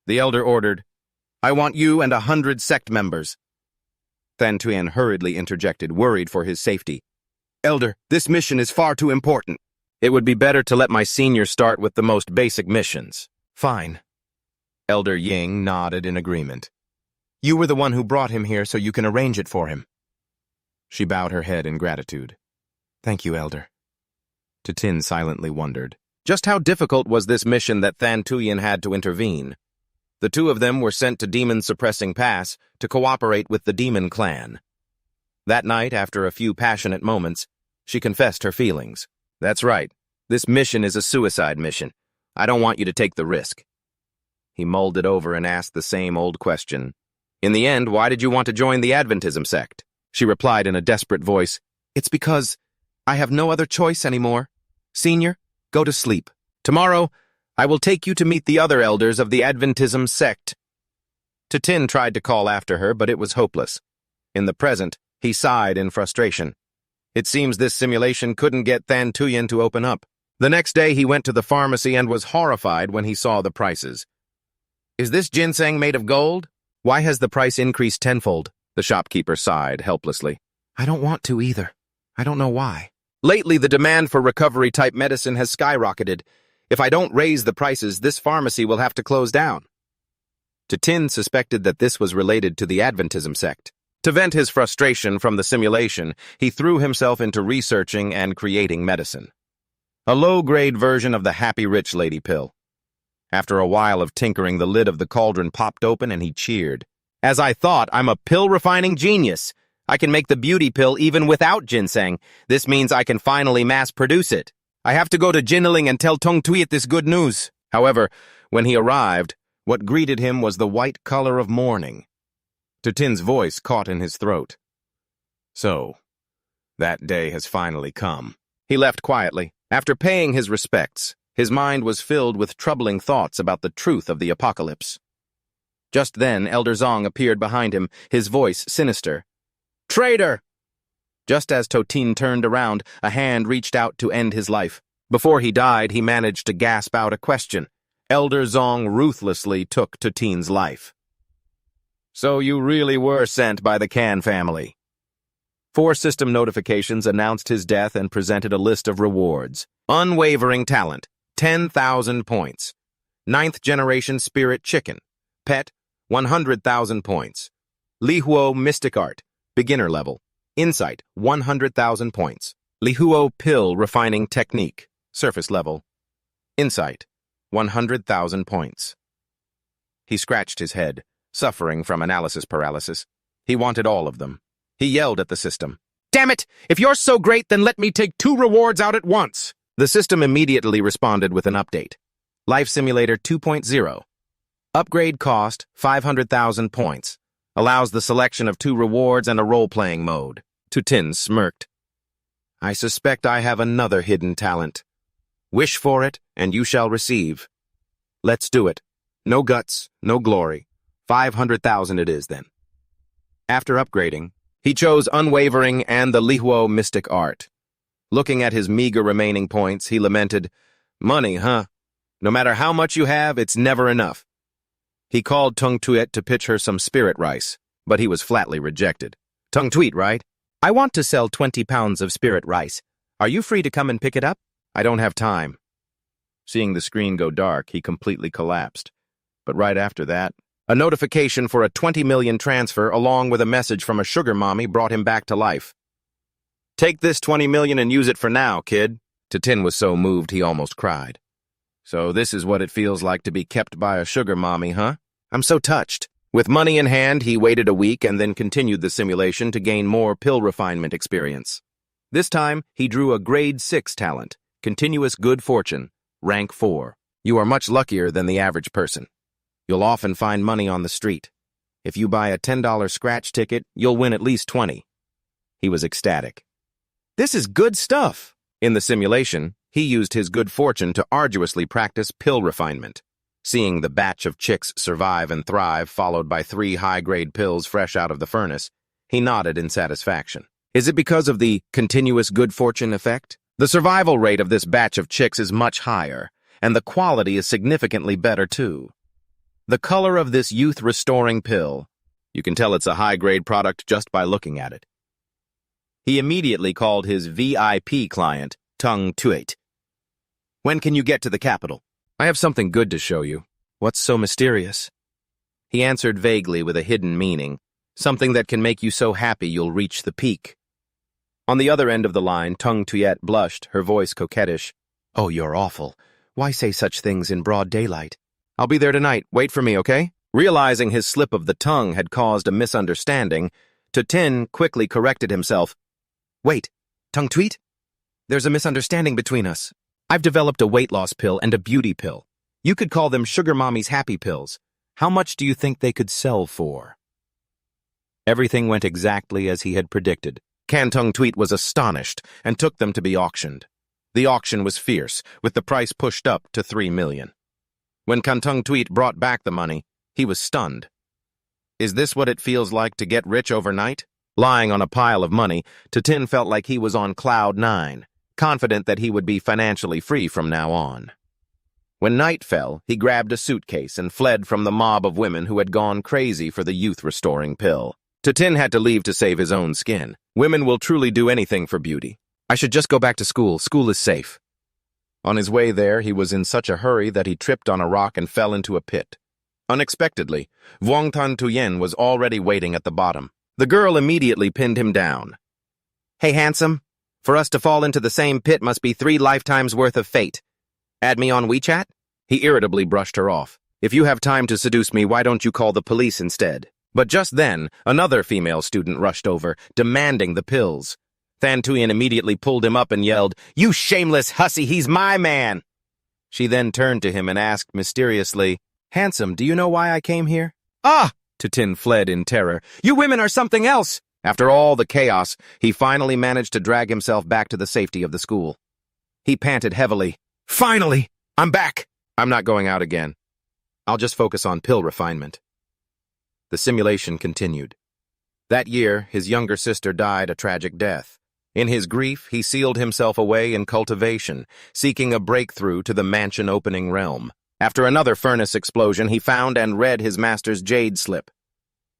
The elder ordered, "I want you and 100 sect members." Tan Tuyen hurriedly interjected, worried for his safety. "Elder, this mission is far too important. It would be better to let my senior start with the most basic missions." "Fine." Elder Ying nodded in agreement. "You were the one who brought him here, so you can arrange it for him." She bowed her head in gratitude. "Thank you, Elder." Tin silently wondered. Just how difficult was this mission that Tan Tuyen had to intervene? The two of them were sent to Demon Suppressing Pass to cooperate with the Demon Clan. That night, after a few passionate moments, she confessed her feelings. "That's right. This mission is a suicide mission. I don't want you to take the risk." He mulled it over and asked the same old question. "In the end, why did you want to join the Adventism sect?" She replied in a desperate voice, "It's because I have no other choice anymore. Senior, go to sleep. Tomorrow, I will take you to meet the other elders of the Adventism sect." Tin tried to call after her, but it was hopeless. In the present, he sighed in frustration. It seems this simulation couldn't get Tan Tuyen to open up. The next day, he went to the pharmacy and was horrified when he saw the prices. "Is this ginseng made of gold? Why has the price increased tenfold?" The shopkeeper sighed helplessly. "I don't want to either. I don't know why. Lately, the demand for recovery-type medicine has skyrocketed. If I don't raise the prices, this pharmacy will have to close down." Tin suspected that this was related to the Adventism sect. To vent his frustration from the simulation, he threw himself into researching and creating medicine. A low-grade version of the Happy Rich Lady pill. After a while of tinkering, the lid of the cauldron popped open and he cheered. "As I thought, I'm a pill-refining genius. I can make the beauty pill even without ginseng. This means I can finally mass-produce it. I have to go to Jinling and tell Tong Tuyet this good news." However, when he arrived, what greeted him was the white color of mourning. Tin's voice caught in his throat. "So, that day has finally come." He left quietly. After paying his respects, his mind was filled with troubling thoughts about the truth of the apocalypse. Just then, Elder Zong appeared behind him, his voice sinister. "Traitor!" Just as Tin turned around, a hand reached out to end his life. Before he died, he managed to gasp out a question. Elder Zong ruthlessly took Tin's life. "So you really were sent by the Can family." 4 system notifications announced his death and presented a list of rewards. Unwavering talent, 10,000 points. 9th generation spirit chicken. Pet, 100,000 points. Lihuo mystic art, beginner level. Insight, 100,000 points. Lihuo pill refining technique, surface level. Insight, 100,000 points. He scratched his head, suffering from analysis paralysis. He wanted all of them. He yelled at the system. "Damn it! If you're so great, then let me take 2 rewards out at once!" The system immediately responded with an update. Life Simulator 2.0. Upgrade cost, 500,000 points. Allows the selection of 2 rewards and a role-playing mode. Tin smirked. "I suspect I have another hidden talent. Wish for it, and you shall receive. Let's do it. No guts, no glory. 500,000 it is, then." After upgrading, he chose Unwavering and the Lihuo Mystic Art. Looking at his meager remaining points, he lamented, "Money, huh? No matter how much you have, it's never enough." He called Tung Tuet to pitch her some spirit rice, but he was flatly rejected. "Tung Tuet, right? I want to sell 20 pounds of spirit rice. Are you free to come and pick it up? I don't have time." Seeing the screen go dark, he completely collapsed. But right after that, a notification for a 20 million transfer along with a message from a sugar mommy brought him back to life. Take this 20 million and use it for now, kid. Tin was so moved he almost cried. So this is what it feels like to be kept by a sugar mommy, huh? I'm so touched. With money in hand, he waited a week and then continued the simulation to gain more pill refinement experience. This time, he drew a grade 6 talent, continuous good fortune, rank 4. You are much luckier than the average person. You'll often find money on the street. If you buy a $10 scratch ticket, you'll win at least 20. He was ecstatic. This is good stuff. In the simulation, he used his good fortune to arduously practice pill refinement. Seeing the batch of chicks survive and thrive, followed by 3 high-grade pills fresh out of the furnace, he nodded in satisfaction. Is it because of the continuous good fortune effect? The survival rate of this batch of chicks is much higher, and the quality is significantly better too. The color of this youth-restoring pill, you can tell it's a high-grade product just by looking at it. He immediately called his VIP client, Tung Tuet. When can you get to the capital? I have something good to show you. What's so mysterious? He answered vaguely with a hidden meaning, something that can make you so happy you'll reach the peak. On the other end of the line, Tung Tuet blushed, her voice coquettish. Oh, you're awful. Why say such things in broad daylight? I'll be there tonight. Wait for me, okay? Realizing his slip of the tongue had caused a misunderstanding, Tin quickly corrected himself. Wait, Tung Tuet? There's a misunderstanding between us. I've developed a weight loss pill and a beauty pill. You could call them Sugar Mommy's happy pills. How much do you think they could sell for? Everything went exactly as he had predicted. Tung Tuet was astonished and took them to be auctioned. The auction was fierce, with the price pushed up to 3 million. When Tung Tuet brought back the money, he was stunned. Is this what it feels like to get rich overnight? Lying on a pile of money, Tin felt like he was on cloud 9, confident that he would be financially free from now on. When night fell, he grabbed a suitcase and fled from the mob of women who had gone crazy for the youth-restoring pill. Tin had to leave to save his own skin. Women will truly do anything for beauty. I should just go back to school. School is safe. On his way there, he was in such a hurry that he tripped on a rock and fell into a pit. Unexpectedly, Vuong Tan Tuyen was already waiting at the bottom. The girl immediately pinned him down. Hey, handsome. For us to fall into the same pit must be 3 lifetimes worth of fate. Add me on WeChat? He irritably brushed her off. If you have time to seduce me, why don't you call the police instead? But just then, another female student rushed over, demanding the pills. Tan Tuyen immediately pulled him up and yelled, You shameless hussy, he's my man! She then turned to him and asked mysteriously, Handsome, do you know why I came here? Ah! Tin fled in terror. You women are something else! After all the chaos, he finally managed to drag himself back to the safety of the school. He panted heavily. Finally! I'm back! I'm not going out again. I'll just focus on pill refinement. The simulation continued. That year, his younger sister died a tragic death. In his grief, he sealed himself away in cultivation, seeking a breakthrough to the mansion-opening realm. After another furnace explosion, he found and read his master's jade slip.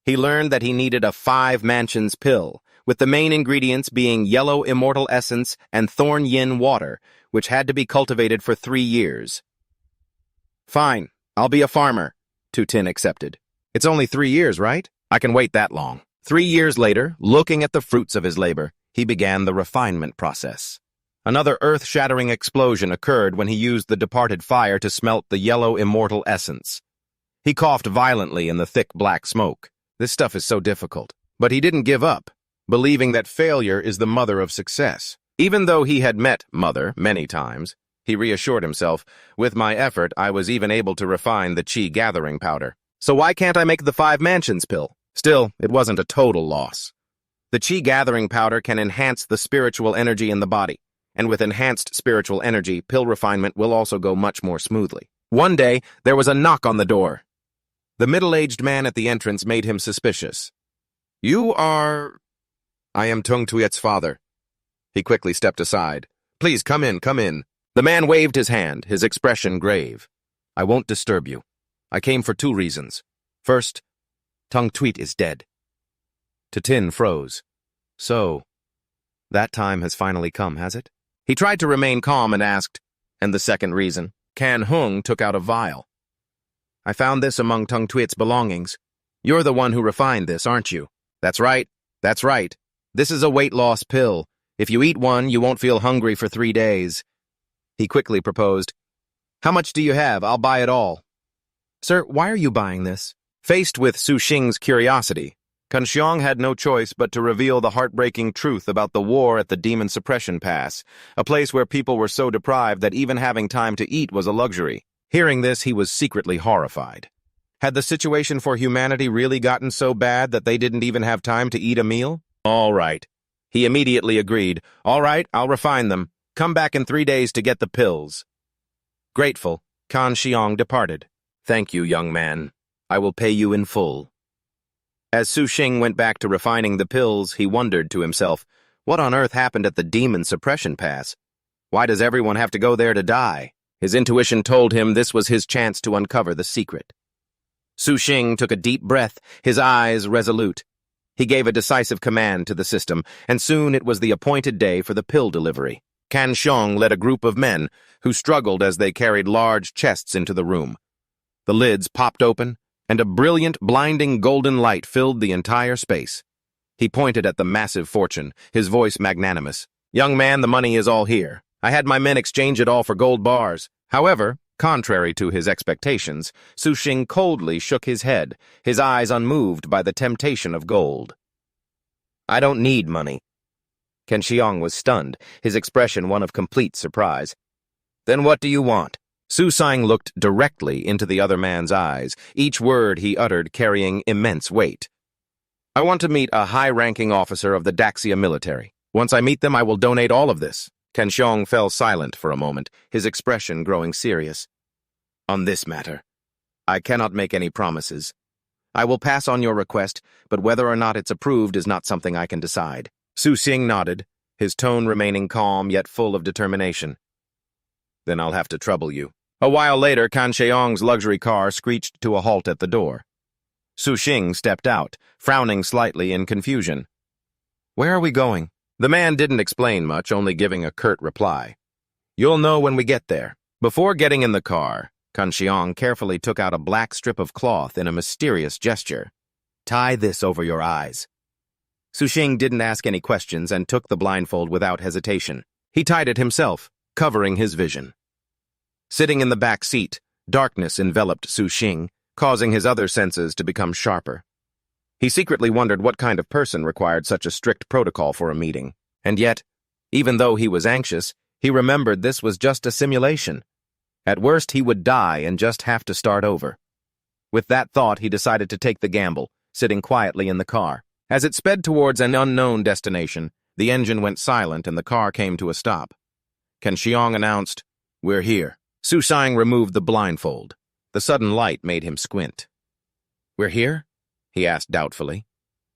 He learned that he needed a 5 mansions pill, with the main ingredients being yellow immortal essence and thorn yin water, which had to be cultivated for 3 years. Fine, I'll be a farmer, Tin accepted. It's only 3 years, right? I can wait that long. 3 years later, looking at the fruits of his labor, he began the refinement process. Another earth-shattering explosion occurred when he used the departed fire to smelt the yellow immortal essence. He coughed violently in the thick black smoke. This stuff is so difficult. But he didn't give up, believing that failure is the mother of success. Even though he had met Mother many times, he reassured himself, with my effort, I was even able to refine the chi gathering powder. So why can't I make the 5 mansions pill? Still, it wasn't a total loss. The chi gathering powder can enhance the spiritual energy in the body. And with enhanced spiritual energy, pill refinement will also go much more smoothly. One day, there was a knock on the door. The middle-aged man at the entrance made him suspicious. You are... I am Tung Tuet's father. He quickly stepped aside. Please, come in, come in. The man waved his hand, his expression grave. I won't disturb you. I came for 2 reasons. First, Tung Tuet is dead. Tin froze. So, that time has finally come, has it? He tried to remain calm and asked, and the second reason? Can Hung took out a vial. I found this among Tung Tuet's belongings. You're the one who refined this, aren't you? That's right. That's right. This is a weight loss pill. If you eat one, you won't feel hungry for 3 days. He quickly proposed, "How much do you have? I'll buy it all." "Sir, why are you buying this?" Faced with Su Xing's curiosity, Kanxiong had no choice but to reveal the heartbreaking truth about the war at the Demon Suppression Pass, a place where people were so deprived that even having time to eat was a luxury. Hearing this, he was secretly horrified. Had the situation for humanity really gotten so bad that they didn't even have time to eat a meal? All right. He immediately agreed. All right, I'll refine them. Come back in 3 days to get the pills. Grateful, Kanxiong departed. Thank you, young man. I will pay you in full. As Su Xing went back to refining the pills, he wondered to himself, what on earth happened at the Demon Suppression Pass? Why does everyone have to go there to die? His intuition told him this was his chance to uncover the secret. Su Xing took a deep breath, his eyes resolute. He gave a decisive command to the system, and soon it was the appointed day for the pill delivery. Kanxiong led a group of men who struggled as they carried large chests into the room. The lids popped open, and a brilliant, blinding golden light filled the entire space. He pointed at the massive fortune, his voice magnanimous. "Young man, the money is all here. I had my men exchange it all for gold bars." However, contrary to his expectations, Su Xing coldly shook his head, his eyes unmoved by the temptation of gold. "I don't need money." Kanxiong was stunned, his expression one of complete surprise. "Then what do you want?" Su Xing looked directly into the other man's eyes, each word he uttered carrying immense weight. "I want to meet a high-ranking officer of the Daxia military. Once I meet them, I will donate all of this." Kanxiong fell silent for a moment, his expression growing serious. "On this matter, I cannot make any promises. I will pass on your request, but whether or not it's approved is not something I can decide." Su Xing nodded, his tone remaining calm yet full of determination. "Then I'll have to trouble you." A while later, Kanxiong's luxury car screeched to a halt at the door. Su Xing stepped out, frowning slightly in confusion. "Where are we going?" The man didn't explain much, only giving a curt reply. "You'll know when we get there." Before getting in the car, Kanxiong carefully took out a black strip of cloth in a mysterious gesture. "Tie this over your eyes." Su Xing didn't ask any questions and took the blindfold without hesitation. He tied it himself, covering his vision. Sitting in the back seat, darkness enveloped Su Xing, causing his other senses to become sharper. He secretly wondered what kind of person required such a strict protocol for a meeting. And yet, even though he was anxious, he remembered this was just a simulation. At worst, he would die and just have to start over. With that thought, he decided to take the gamble, sitting quietly in the car. As it sped towards an unknown destination, the engine went silent and the car came to a stop. Kanxiong announced, "We're here." Su Xing removed the blindfold. The sudden light made him squint. "We're here?" he asked doubtfully.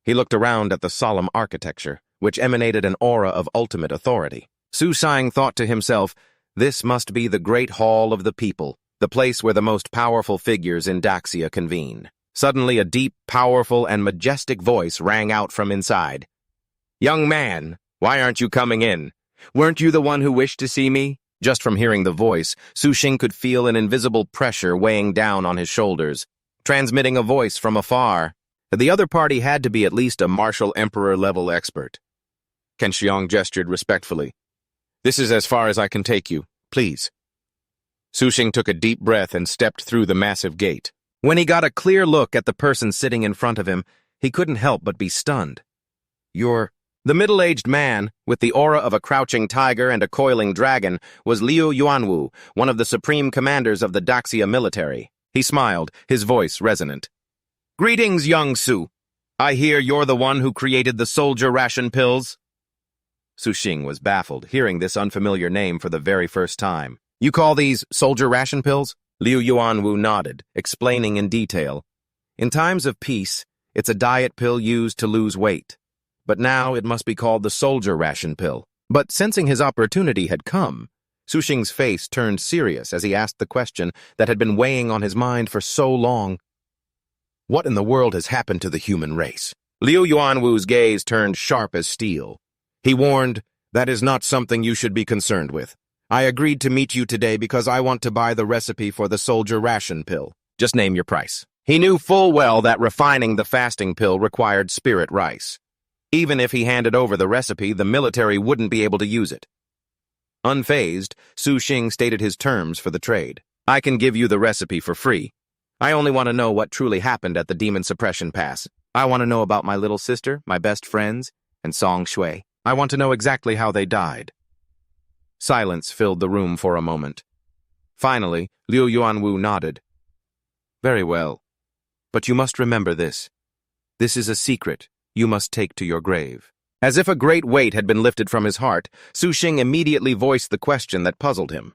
He looked around at the solemn architecture, which emanated an aura of ultimate authority. Su Xing thought to himself, this must be the great hall of the people, the place where the most powerful figures in Daxia convene. Suddenly a deep, powerful, and majestic voice rang out from inside. "Young man, why aren't you coming in? Weren't you the one who wished to see me?" Just from hearing the voice, Su Xing could feel an invisible pressure weighing down on his shoulders, transmitting a voice from afar. The other party had to be at least a martial emperor-level expert. Kanxiong gestured respectfully. "This is as far as I can take you, please." Su Xing took a deep breath and stepped through the massive gate. When he got a clear look at the person sitting in front of him, he couldn't help but be stunned. "You're..." The middle-aged man, with the aura of a crouching tiger and a coiling dragon, was Liu Yuanwu, one of the supreme commanders of the Daxia military. He smiled, his voice resonant. "Greetings, young Su. I hear you're the one who created the soldier ration pills." Su Xing was baffled, hearing this unfamiliar name for the very first time. "You call these soldier ration pills?" Liu Yuanwu nodded, explaining in detail. "In times of peace, it's a diet pill used to lose weight. But now it must be called the soldier ration pill." But sensing his opportunity had come, Su Xing's face turned serious as he asked the question that had been weighing on his mind for so long. What in the world has happened to the human race? Liu Yuanwu's gaze turned sharp as steel. He warned, "That is not something you should be concerned with. I agreed to meet you today because I want to buy the recipe for the soldier ration pill. Just name your price." He knew full well that refining the fasting pill required spirit rice. Even if he handed over the recipe, the military wouldn't be able to use it. Unfazed, Su Xing stated his terms for the trade. I can give you the recipe for free. I only want to know what truly happened at the Demon Suppression Pass. I want to know about my little sister, my best friends, and Song Shui. I want to know exactly how they died. Silence filled the room for a moment. Finally, Liu Yuanwu nodded. Very well. But you must remember this. This is a secret you must take to your grave. As if a great weight had been lifted from his heart, Su Xing immediately voiced the question that puzzled him.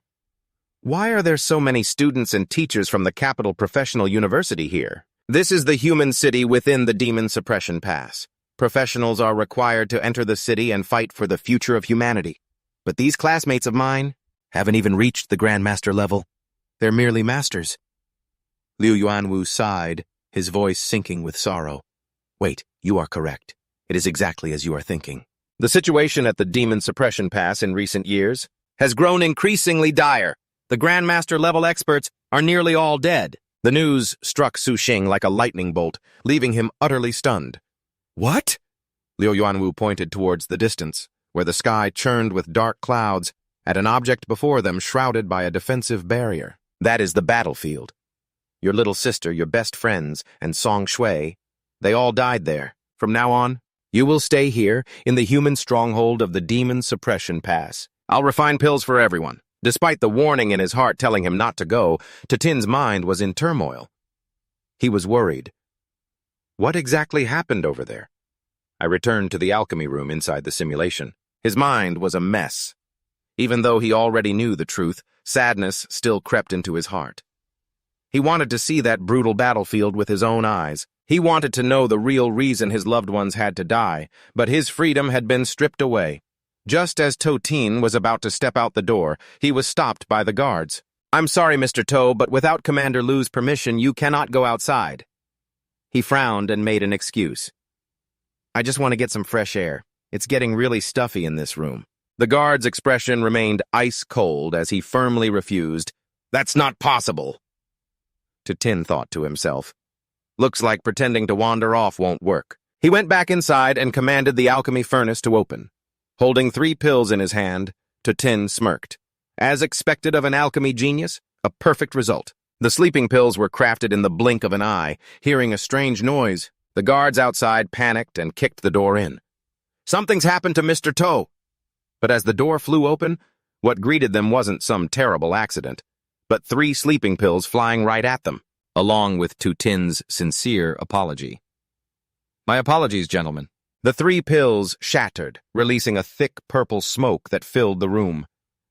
Why are there so many students and teachers from the capital professional university here? This is the human city within the Demon Suppression Pass. Professionals are required to enter the city and fight for the future of humanity. But these classmates of mine haven't even reached the Grandmaster level. They're merely masters. Liu Yuanwu sighed, his voice sinking with sorrow. Wait, you are correct. It is exactly as you are thinking. The situation at the Demon Suppression Pass in recent years has grown increasingly dire. The Grandmaster level experts are nearly all dead. The news struck Su Xing like a lightning bolt, leaving him utterly stunned. What? Liu Yuanwu pointed towards the distance, where the sky churned with dark clouds, at an object before them shrouded by a defensive barrier. That is the battlefield. Your little sister, your best friends, and Song Shui, they all died there. From now on, you will stay here in the human stronghold of the Demon Suppression Pass. I'll refine pills for everyone. Despite the warning in his heart telling him not to go, Tin's mind was in turmoil. He was worried. What exactly happened over there? I returned to the alchemy room inside the simulation. His mind was a mess. Even though he already knew the truth, sadness still crept into his heart. He wanted to see that brutal battlefield with his own eyes. He wanted to know the real reason his loved ones had to die, but his freedom had been stripped away. Just as Tin was about to step out the door, he was stopped by the guards. I'm sorry, Mr. To, but without Commander Lu's permission, you cannot go outside. He frowned and made an excuse. I just want to get some fresh air. It's getting really stuffy in this room. The guard's expression remained ice cold as he firmly refused. That's not possible. Tin thought to himself. Looks like pretending to wander off won't work. He went back inside and commanded the alchemy furnace to open. Holding 3 pills in his hand, Tin smirked. As expected of an alchemy genius, a perfect result. The sleeping pills were crafted in the blink of an eye. Hearing a strange noise, the guards outside panicked and kicked the door in. Something's happened to Mr. To. But as the door flew open, what greeted them wasn't some terrible accident, but 3 sleeping pills flying right at them, along with Tin's sincere apology. My apologies, gentlemen. The 3 pills shattered, releasing a thick purple smoke that filled the room.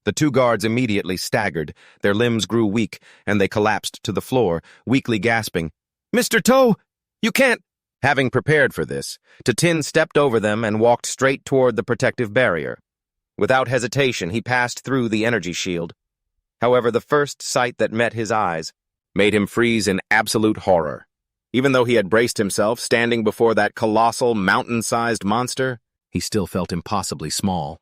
The 2 guards immediately staggered, their limbs grew weak, and they collapsed to the floor, weakly gasping, Mr. To, you can't! Having prepared for this, Tin stepped over them and walked straight toward the protective barrier. Without hesitation, he passed through the energy shield. However, the first sight that met his eyes made him freeze in absolute horror. Even though he had braced himself, standing before that colossal, mountain-sized monster, he still felt impossibly small.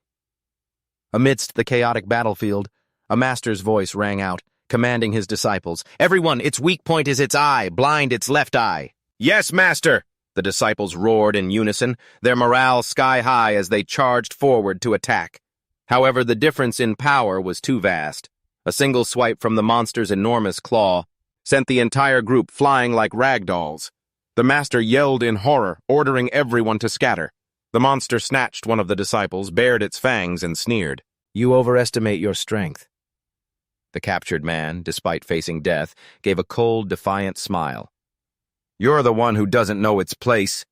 Amidst the chaotic battlefield, a master's voice rang out, commanding his disciples, Everyone, its weak point is its eye, blind its left eye. Yes, master! The disciples roared in unison, their morale sky-high as they charged forward to attack. However, the difference in power was too vast. A single swipe from the monster's enormous claw sent the entire group flying like rag dolls. The master yelled in horror, ordering everyone to scatter. The monster snatched one of the disciples, bared its fangs, and sneered. You overestimate your strength. The captured man, despite facing death, gave a cold, defiant smile. You're the one who doesn't know its place.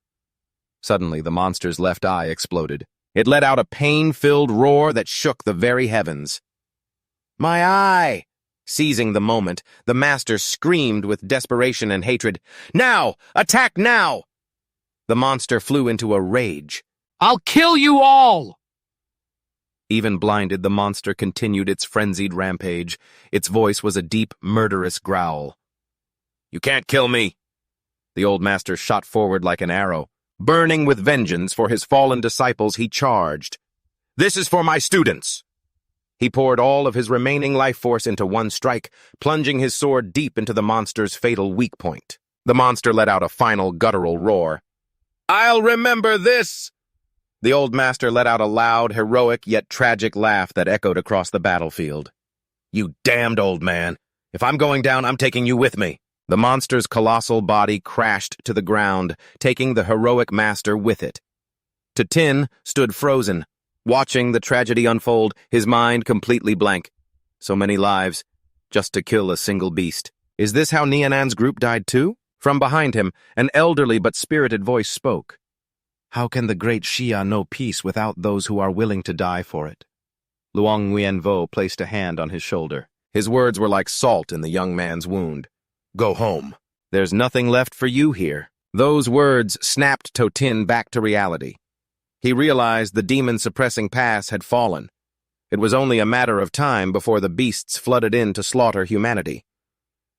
Suddenly, the monster's left eye exploded. It let out a pain-filled roar that shook the very heavens. My eye! Seizing the moment, the master screamed with desperation and hatred, Now! Attack now! The monster flew into a rage. I'll kill you all! Even blinded, the monster continued its frenzied rampage. Its voice was a deep, murderous growl. You can't kill me! The old master shot forward like an arrow. Burning with vengeance for his fallen disciples, he charged. This is for my students! He poured all of his remaining life force into one strike, plunging his sword deep into the monster's fatal weak point. The monster let out a final guttural roar. I'll remember this! The old master let out a loud, heroic, yet tragic laugh that echoed across the battlefield. "You damned old man. If I'm going down, I'm taking you with me." The monster's colossal body crashed to the ground, taking the heroic master with it. Tin stood frozen, watching the tragedy unfold, his mind completely blank. So many lives, just to kill a single beast. Is this how Nianan's group died too? From behind him, an elderly but spirited voice spoke. "How can the great Xia know peace without those who are willing to die for it?" Luong Nguyenvo placed a hand on his shoulder. His words were like salt in the young man's wound. "Go home. There's nothing left for you here." Those words snapped Tin back to reality. He realized the demon-suppressing pass had fallen. It was only a matter of time before the beasts flooded in to slaughter humanity.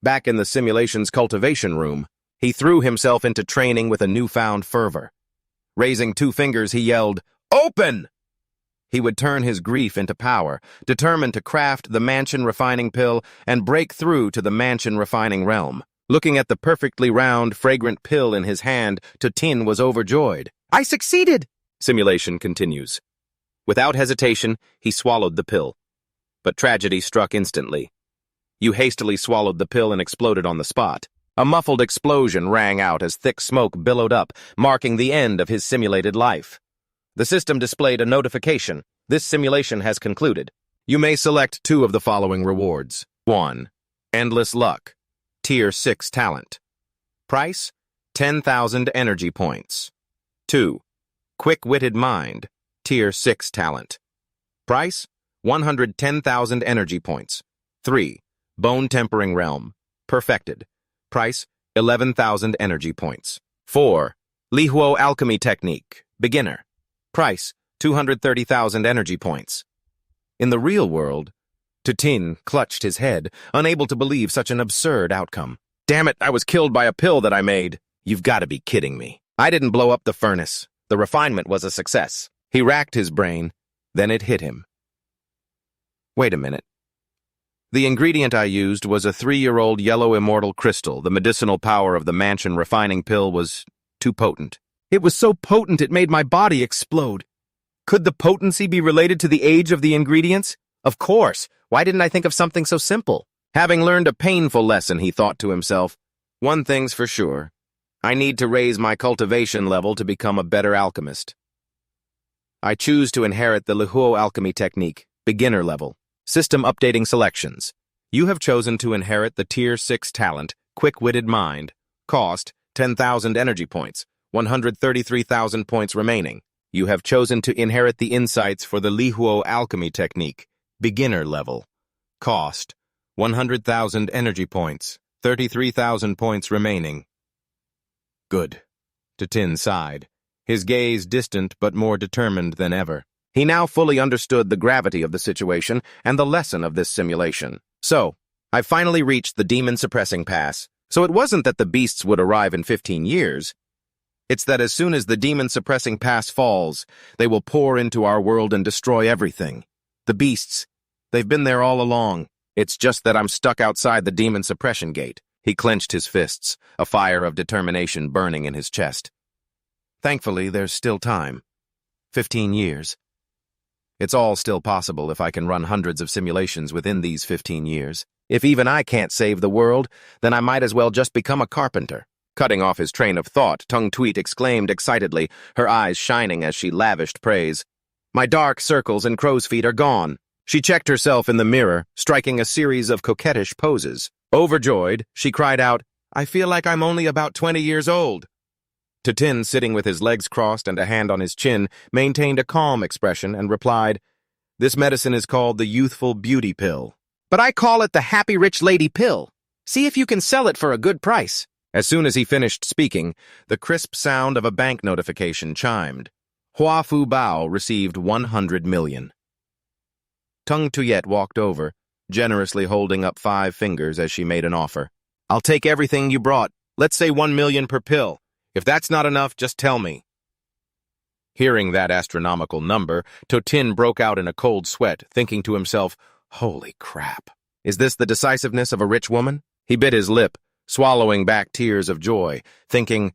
Back in the simulation's cultivation room, he threw himself into training with a newfound fervor. Raising 2 fingers, he yelled, "Open!" He would turn his grief into power, determined to craft the mansion refining pill and break through to the mansion refining realm. Looking at the perfectly round, fragrant pill in his hand, Tin was overjoyed. "I succeeded!" Simulation continues. Without hesitation, he swallowed the pill. But tragedy struck instantly. You hastily swallowed the pill and exploded on the spot. A muffled explosion rang out as thick smoke billowed up, marking the end of his simulated life. The system displayed a notification. This simulation has concluded. You may select 2 of the following rewards. 1. Endless Luck. Tier 6 Talent. Price, 10,000 energy points. 2. Quick-Witted Mind. Tier 6 Talent. Price, 110,000 energy points. 3. Bone Tempering Realm. Perfected. Price, 11,000 energy points. 4. Lihuo Alchemy Technique. Beginner. Price, 230,000 energy points. In the real world, Tin clutched his head, unable to believe such an absurd outcome. "Damn it, I was killed by a pill that I made. You've got to be kidding me. I didn't blow up the furnace. The refinement was a success." He racked his brain, then it hit him. Wait a minute. The ingredient I used was a 3-year-old yellow immortal crystal. The medicinal power of the mansion refining pill was too potent. It was so potent it made my body explode. Could the potency be related to the age of the ingredients? Of course. Why didn't I think of something so simple? Having learned a painful lesson, he thought to himself, one thing's for sure. I need to raise my cultivation level to become a better alchemist. I choose to inherit the Lihuo alchemy technique, beginner level. System updating selections. You have chosen to inherit the Tier 6 talent, Quick-Witted Mind. Cost, 10,000 energy points, 133,000 points remaining. You have chosen to inherit the insights for the Lihuo alchemy technique, beginner level. Cost, 100,000 energy points, 33,000 points remaining. Good. Tin sighed, his gaze distant but more determined than ever. He now fully understood the gravity of the situation and the lesson of this simulation. So, I finally reached the demon-suppressing pass. So it wasn't that the beasts would arrive in 15 years. It's that as soon as the demon-suppressing pass falls, they will pour into our world and destroy everything. The beasts, they've been there all along. It's just that I'm stuck outside the demon suppression gate. He clenched his fists, a fire of determination burning in his chest. Thankfully, there's still time. 15 years. It's all still possible if I can run hundreds of simulations within these 15 years. If even I can't save the world, then I might as well just become a carpenter. Cutting off his train of thought, Tung Tweet exclaimed excitedly, her eyes shining as she lavished praise. My dark circles and crow's feet are gone. She checked herself in the mirror, striking a series of coquettish poses. Overjoyed, she cried out, I feel like I'm only about 20 years old. Tin, sitting with his legs crossed and a hand on his chin, maintained a calm expression and replied, This medicine is called the Youthful Beauty Pill. But I call it the Happy Rich Lady Pill. See if you can sell it for a good price. As soon as he finished speaking, the crisp sound of a bank notification chimed. Hua Fu Bao received 100 million. Tung Tuyet walked over, generously holding up 5 fingers as she made an offer. I'll take everything you brought. Let's say 1 million per pill. If that's not enough, just tell me. Hearing that astronomical number, Tin broke out in a cold sweat, thinking to himself, Holy crap. Is this the decisiveness of a rich woman? He bit his lip, swallowing back tears of joy, thinking,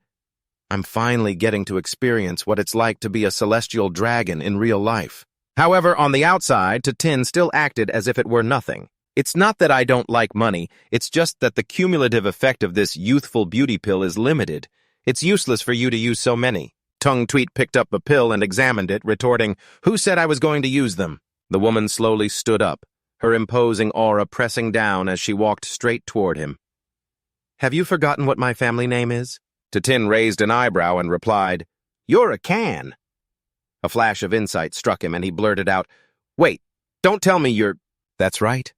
I'm finally getting to experience what it's like to be a celestial dragon in real life. However, on the outside, Tin still acted as if it were nothing. It's not that I don't like money, it's just that the cumulative effect of this youthful beauty pill is limited. It's useless for you to use so many. Tung Tweet picked up a pill and examined it, retorting, "Who said I was going to use them?" The woman slowly stood up, her imposing aura pressing down as she walked straight toward him. "Have you forgotten what my family name is?" Tin raised an eyebrow and replied, "You're a can." A flash of insight struck him and he blurted out, "Wait, don't tell me you're—" "That's right."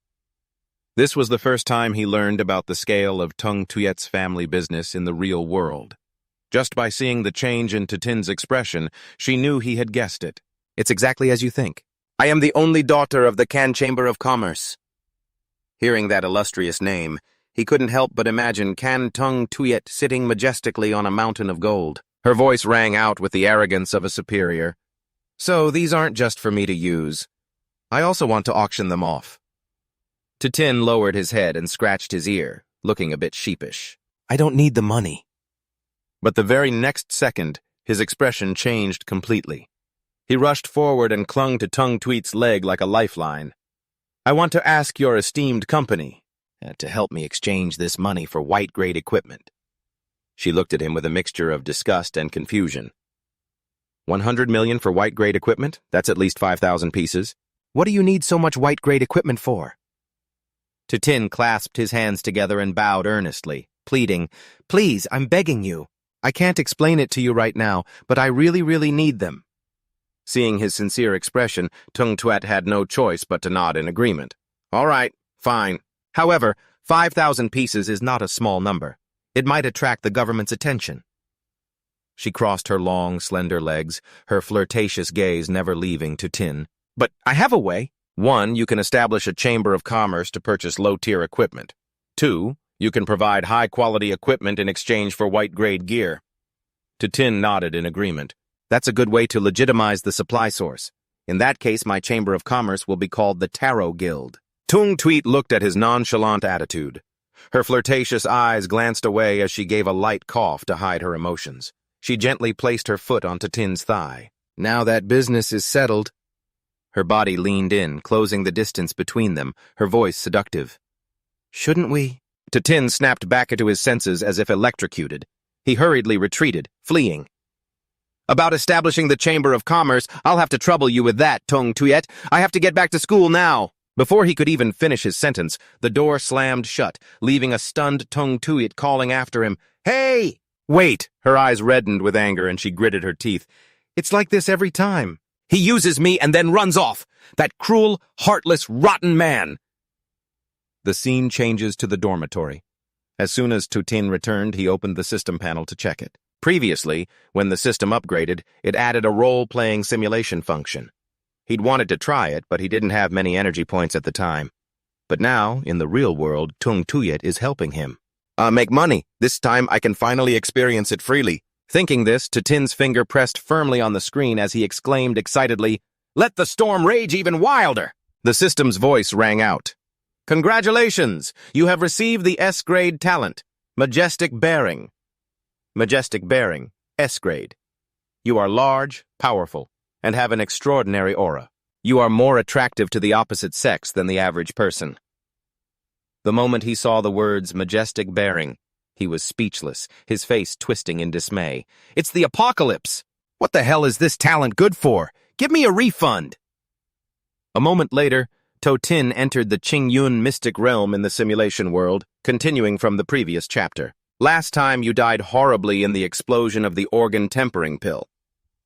This was the first time he learned about the scale of Tung Tuyet's family business in the real world. Just by seeing the change in Tin's expression, she knew he had guessed it. "It's exactly as you think. I am the only daughter of the Can Chamber of Commerce." Hearing that illustrious name, he couldn't help but imagine Can Tung Tuyet sitting majestically on a mountain of gold. Her voice rang out with the arrogance of a superior. "So these aren't just for me to use. I also want to auction them off." Tin lowered his head and scratched his ear, looking a bit sheepish. "I don't need the money." But the very next second, his expression changed completely. He rushed forward and clung to Tung Tweet's leg like a lifeline. "I want to ask your esteemed company to help me exchange this money for white-grade equipment." She looked at him with a mixture of disgust and confusion. 100 million for white-grade equipment? That's at least 5,000 pieces. What do you need so much white-grade equipment for? Tin clasped his hands together and bowed earnestly, pleading, "Please, I'm begging you. I can't explain it to you right now, but I really, really need them." Seeing his sincere expression, Tung Tuet had no choice but to nod in agreement. "All right, fine. However, 5,000 pieces is not a small number. It might attract the government's attention." She crossed her long, slender legs, her flirtatious gaze never leaving Tin. "But I have a way. 1, you can establish a chamber of commerce to purchase low-tier equipment. 2, you can provide high-quality equipment in exchange for white-grade gear." Tin nodded in agreement. "That's a good way to legitimize the supply source. In that case, my chamber of commerce will be called the Tarot Guild." Tung Tweet looked at his nonchalant attitude. Her flirtatious eyes glanced away as she gave a light cough to hide her emotions. She gently placed her foot onto Tin's thigh. "Now that business is settled." Her body leaned in, closing the distance between them, her voice seductive. "Shouldn't we?" Tin snapped back into his senses as if electrocuted. He hurriedly retreated, fleeing. "About establishing the Chamber of Commerce, I'll have to trouble you with that, Tung Tuyet. I have to get back to school now." Before he could even finish his sentence, the door slammed shut, leaving a stunned Tung Tuyet calling after him, "Hey!" "Wait!" Her eyes reddened with anger and she gritted her teeth. "It's like this every time. He uses me and then runs off. That cruel, heartless, rotten man." The scene changes to the dormitory. As soon as Tin returned, he opened the system panel to check it. Previously, when the system upgraded, it added a role-playing simulation function. He'd wanted to try it, but he didn't have many energy points at the time. But now, in the real world, Tung Tuyet is helping him. "Make money. This time I can finally experience it freely." Thinking this, Tin's finger pressed firmly on the screen as he exclaimed excitedly, "Let the storm rage even wilder!" The system's voice rang out. "Congratulations! You have received the S-grade talent, Majestic Bearing." Majestic Bearing, S-grade. You are large, powerful, and have an extraordinary aura. You are more attractive to the opposite sex than the average person. The moment he saw the words Majestic Bearing, he was speechless, his face twisting in dismay. "It's the apocalypse! What the hell is this talent good for? Give me a refund!" A moment later, Tin entered the Qingyun mystic realm in the simulation world, continuing from the previous chapter. Last time you died horribly in the explosion of the organ tempering pill.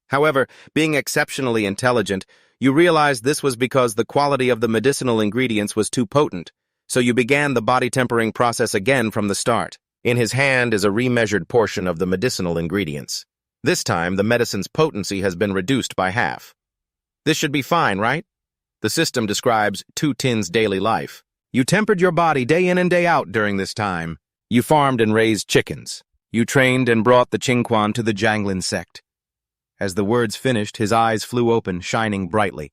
However, being exceptionally intelligent, you realized this was because the quality of the medicinal ingredients was too potent, so you began the body tempering process again from the start. In his hand is a remeasured portion of the medicinal ingredients. This time, the medicine's potency has been reduced by half. This should be fine, right? The system describes Tin's daily life. You tempered your body day in and day out during this time. You farmed and raised chickens. You trained and brought the Qingquan to the Jianglin sect. As the words finished, his eyes flew open, shining brightly.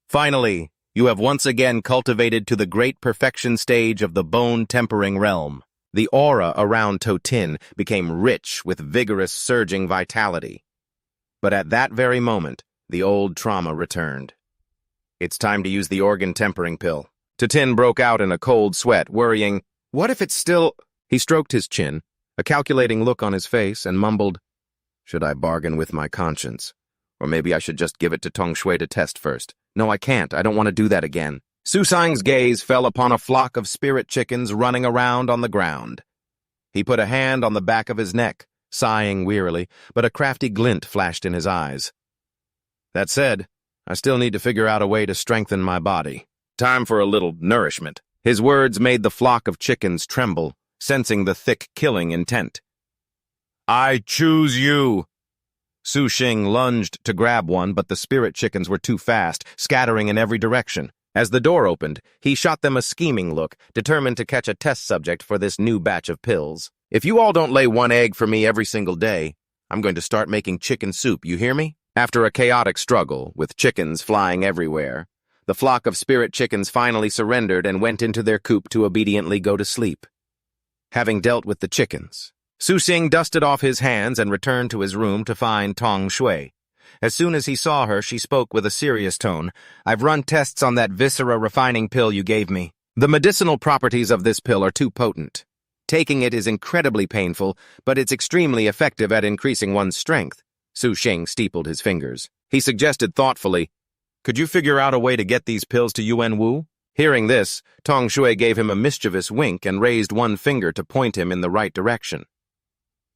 Finally, you have once again cultivated to the great perfection stage of the bone-tempering realm. The aura around Totin became rich with vigorous, surging vitality. But at that very moment, the old trauma returned. It's time to use the organ tempering pill. Totin broke out in a cold sweat, worrying, "What if it's still—" He stroked his chin, a calculating look on his face, and mumbled, "Should I bargain with my conscience? Or maybe I should just give it to Tong Shui to test first. No, I can't. I don't want to do that again." Su Sang's gaze fell upon a flock of spirit chickens running around on the ground. He put a hand on the back of his neck, sighing wearily, but a crafty glint flashed in his eyes. "That said, I still need to figure out a way to strengthen my body. Time for a little nourishment." His words made the flock of chickens tremble, sensing the thick killing intent. "I choose you!" Su Xing lunged to grab one, but the spirit chickens were too fast, scattering in every direction. As the door opened, he shot them a scheming look, determined to catch a test subject for this new batch of pills. "If you all don't lay one egg for me every single day, I'm going to start making chicken soup, you hear me?" After a chaotic struggle, with chickens flying everywhere, the flock of spirit chickens finally surrendered and went into their coop to obediently go to sleep. Having dealt with the chickens, Su Xing dusted off his hands and returned to his room to find Tong Shui. As soon as he saw her, she spoke with a serious tone. "I've run tests on that viscera refining pill you gave me. The medicinal properties of this pill are too potent. Taking it is incredibly painful, but it's extremely effective at increasing one's strength." Su Xing steepled his fingers. He suggested thoughtfully, "Could you figure out a way to get these pills to Yuan Wu?" Hearing this, Tong Shui gave him a mischievous wink and raised one finger to point him in the right direction.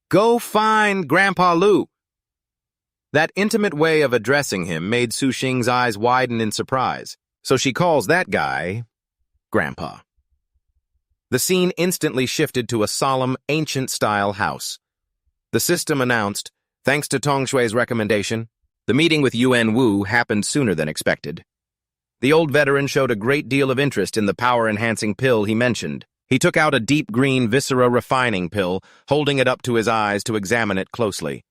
"Go find Grandpa Lu." That intimate way of addressing him made Su Xing's eyes widen in surprise. So she calls that guy Grandpa. The scene instantly shifted to a solemn, ancient-style house. The system announced, thanks to Tong Shui's recommendation, the meeting with Yuan Wu happened sooner than expected. The old veteran showed a great deal of interest in the power-enhancing pill he mentioned. He took out a deep green viscera refining pill, holding it up to his eyes to examine it closely.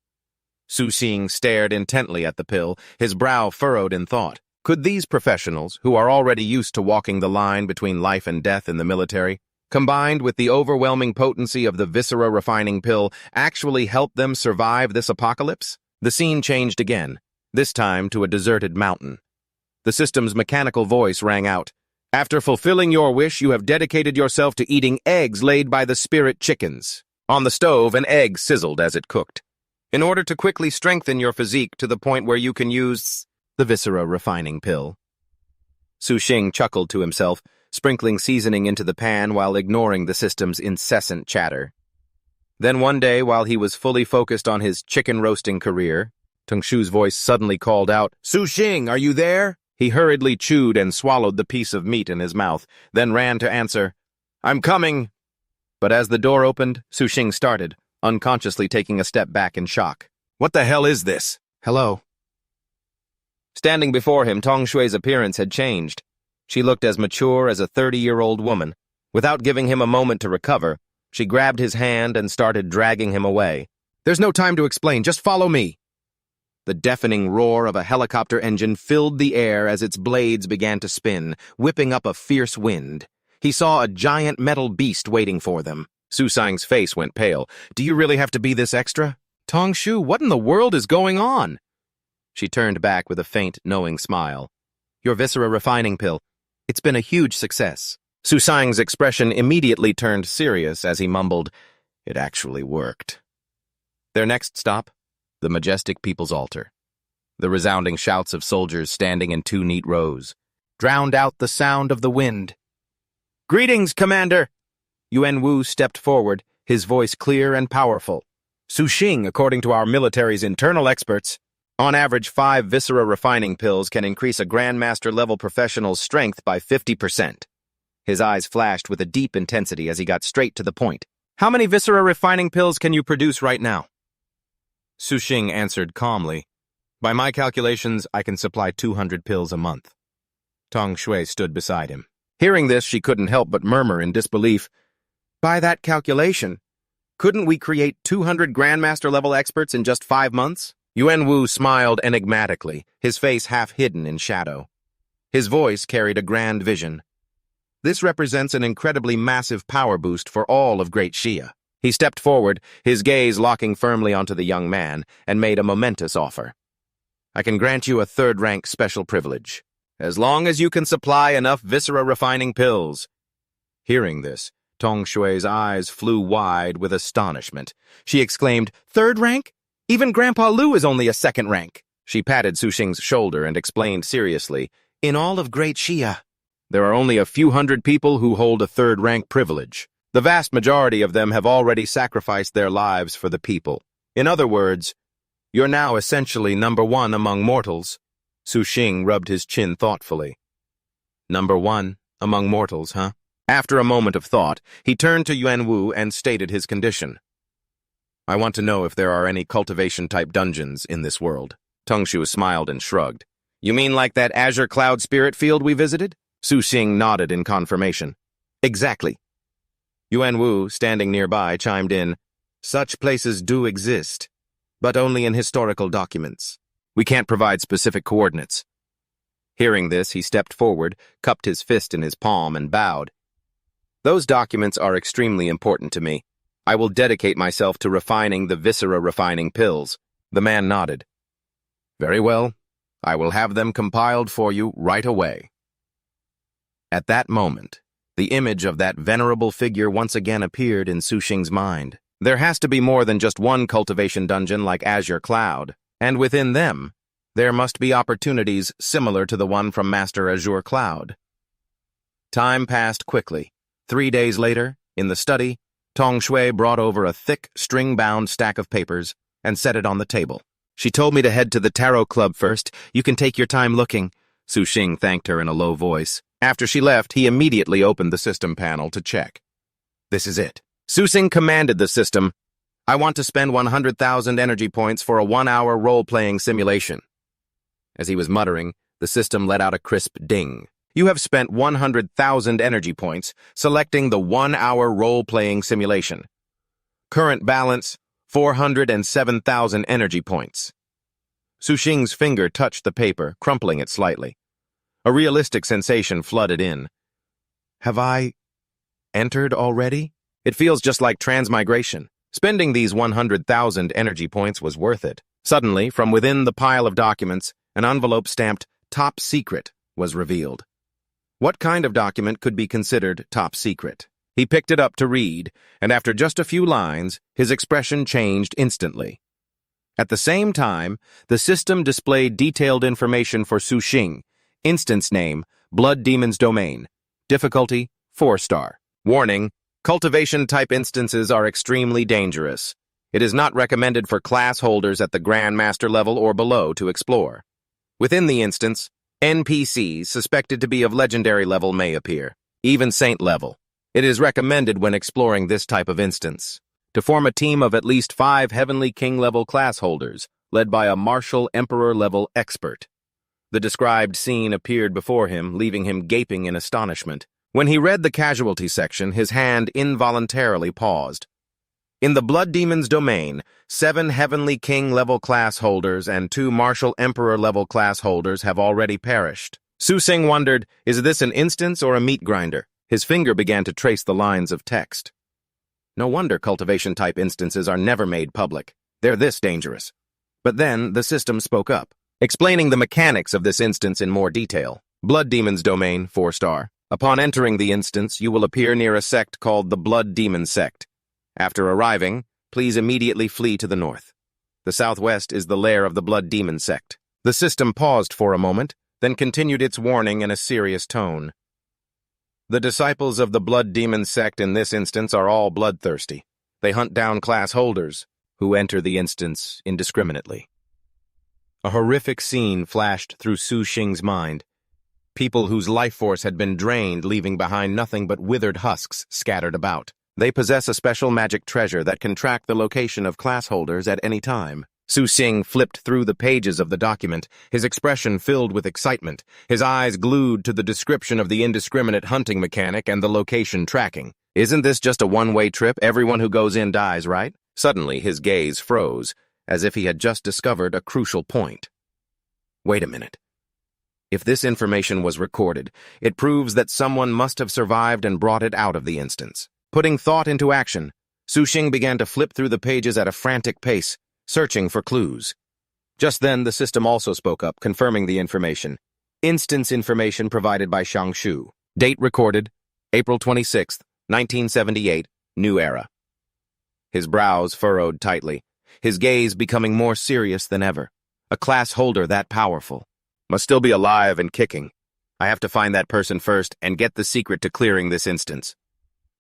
Su Xing stared intently at the pill, his brow furrowed in thought. Could these professionals, who are already used to walking the line between life and death in the military, combined with the overwhelming potency of the viscera refining pill, actually help them survive this apocalypse? The scene changed again, this time to a deserted mountain. The system's mechanical voice rang out. "After fulfilling your wish, you have dedicated yourself to eating eggs laid by the spirit chickens." On the stove, an egg sizzled as it cooked. "In order to quickly strengthen your physique to the point where you can use the viscera refining pill." Su Xing chuckled to himself, sprinkling seasoning into the pan while ignoring the system's incessant chatter. Then one day, while he was fully focused on his chicken roasting career, Tong Shu's voice suddenly called out, "Su Xing, are you there?" He hurriedly chewed and swallowed the piece of meat in his mouth, then ran to answer, "I'm coming." But as the door opened, Su Xing started, unconsciously taking a step back in shock. "What the hell is this?" "Hello." Standing before him, Tong Shui's appearance had changed. She looked as mature as a 30-year-old woman. Without giving him a moment to recover, she grabbed his hand and started dragging him away. "There's no time to explain, just follow me." The deafening roar of a helicopter engine filled the air as its blades began to spin, whipping up a fierce wind. He saw a giant metal beast waiting for them. Su Sang's face went pale. "Do you really have to be this extra?" "Tong Shu, what in the world is going on?" She turned back with a faint, knowing smile. "Your viscera refining pill. It's been a huge success." Su Sang's expression immediately turned serious as he mumbled, "It actually worked." Their next stop, the majestic People's Altar. The resounding shouts of soldiers standing in 2 neat rows drowned out the sound of the wind. "Greetings, Commander!" Yuan Wu stepped forward, his voice clear and powerful. "Su Xing, according to our military's internal experts, on average 5 viscera refining pills can increase a Grandmaster-level professional's strength by 50%. His eyes flashed with a deep intensity as he got straight to the point. "How many viscera refining pills can you produce right now?" Su Xing answered calmly, "By my calculations, I can supply 200 pills a month." Tong Shui stood beside him. Hearing this, she couldn't help but murmur in disbelief. "By that calculation, couldn't we create 200 Grandmaster-level experts in just 5 months? Yuan Wu smiled enigmatically, his face half hidden in shadow. His voice carried a grand vision. This represents an incredibly massive power boost for all of Great Shia. He stepped forward, his gaze locking firmly onto the young man, and made a momentous offer. I can grant you a third-rank special privilege, as long as you can supply enough viscera-refining pills. Hearing this, Tong Shui's eyes flew wide with astonishment. She exclaimed, "Third rank? Even Grandpa Lu is only a second rank." She patted Su Xing's shoulder and explained seriously, "In all of Great Xia, there are only a few hundred people who hold a third-rank privilege. The vast majority of them have already sacrificed their lives for the people. In other words, you're now essentially number one among mortals." Su Xing rubbed his chin thoughtfully. Number one among mortals, huh? After a moment of thought, he turned to Yuan Wu and stated his condition. I want to know if there are any cultivation-type dungeons in this world. Tong Shu smiled and shrugged. You mean like that Azure Cloud spirit field we visited? Su Xing nodded in confirmation. Exactly. Yuan Wu, standing nearby, chimed in. Such places do exist, but only in historical documents. We can't provide specific coordinates. Hearing this, he stepped forward, cupped his fist in his palm, and bowed. Those documents are extremely important to me. I will dedicate myself to refining the viscera-refining pills. The man nodded. Very well. I will have them compiled for you right away. At that moment, the image of that venerable figure once again appeared in Su Xing's mind. There has to be more than just one cultivation dungeon like Azure Cloud, and within them, there must be opportunities similar to the one from Master Azure Cloud. Time passed quickly. 3 days later, in the study, Tong Shui brought over a thick, string-bound stack of papers and set it on the table. She told me to head to the Tarot Club first. You can take your time looking. Su Xing thanked her in a low voice. After she left, he immediately opened the system panel to check. This is it. Su Xing commanded the system, I want to spend 100,000 energy points for a 1-hour role-playing simulation. As he was muttering, the system let out a crisp ding. You have spent 100,000 energy points selecting the 1-hour role-playing simulation. Current balance, 407,000 energy points. Su Xing's finger touched the paper, crumpling it slightly. A realistic sensation flooded in. Have I entered already? It feels just like transmigration. Spending these 100,000 energy points was worth it. Suddenly, from within the pile of documents, an envelope stamped Top Secret was revealed. What kind of document could be considered top secret? He picked it up to read, and after just a few lines, his expression changed instantly. At the same time, the system displayed detailed information for Su Xing. Instance name, Blood Demon's Domain. Difficulty, 4-star. Warning, cultivation-type instances are extremely dangerous. It is not recommended for class holders at the Grandmaster level or below to explore. Within the instance, NPCs suspected to be of legendary level may appear, even saint level. It is recommended when exploring this type of instance to form a team of at least 5 Heavenly King level class holders, led by a martial Emperor level expert. The described scene appeared before him, leaving him gaping in astonishment. When he read the casualty section, his hand involuntarily paused. In the Blood Demon's Domain, 7 Heavenly King level class holders and 2 Martial Emperor level class holders have already perished. Su Xing wondered, is this an instance or a meat grinder? His finger began to trace the lines of text. No wonder cultivation-type instances are never made public. They're this dangerous. But then the system spoke up, explaining the mechanics of this instance in more detail. Blood Demon's Domain, 4-star. Upon entering the instance, you will appear near a sect called the Blood Demon Sect. After arriving, please immediately flee to the north. The southwest is the lair of the Blood Demon Sect. The system paused for a moment, then continued its warning in a serious tone. The disciples of the Blood Demon Sect in this instance are all bloodthirsty. They hunt down class holders who enter the instance indiscriminately. A horrific scene flashed through Su Xing's mind. People whose life force had been drained, leaving behind nothing but withered husks scattered about. They possess a special magic treasure that can track the location of class holders at any time. Su Xing flipped through the pages of the document, his expression filled with excitement, his eyes glued to the description of the indiscriminate hunting mechanic and the location tracking. Isn't this just a one-way trip? Everyone who goes in dies, right? Suddenly, his gaze froze, as if he had just discovered a crucial point. Wait a minute. If this information was recorded, it proves that someone must have survived and brought it out of the instance. Putting thought into action, Sushing began to flip through the pages at a frantic pace, searching for clues. Just then, the system also spoke up, confirming the information. Instance information provided by Shang Shu. Date recorded, April 26, 1978, New Era. His brows furrowed tightly, his gaze becoming more serious than ever. A class holder that powerful must still be alive and kicking. I have to find that person first and get the secret to clearing this instance.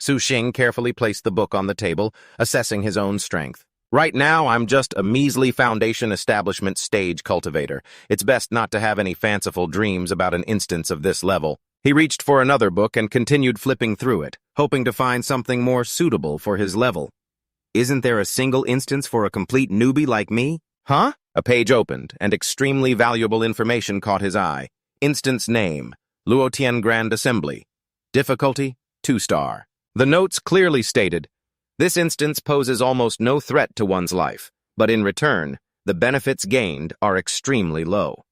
Sushing carefully placed the book on the table, assessing his own strength. Right now, I'm just a measly foundation establishment stage cultivator. It's best not to have any fanciful dreams about an instance of this level. He reached for another book and continued flipping through it, hoping to find something more suitable for his level. Isn't there a single instance for a complete newbie like me? Huh? A page opened, and extremely valuable information caught his eye. Instance name, Luotian Grand Assembly. Difficulty, 2-star. The notes clearly stated, this instance poses almost no threat to one's life, but in return, the benefits gained are extremely low.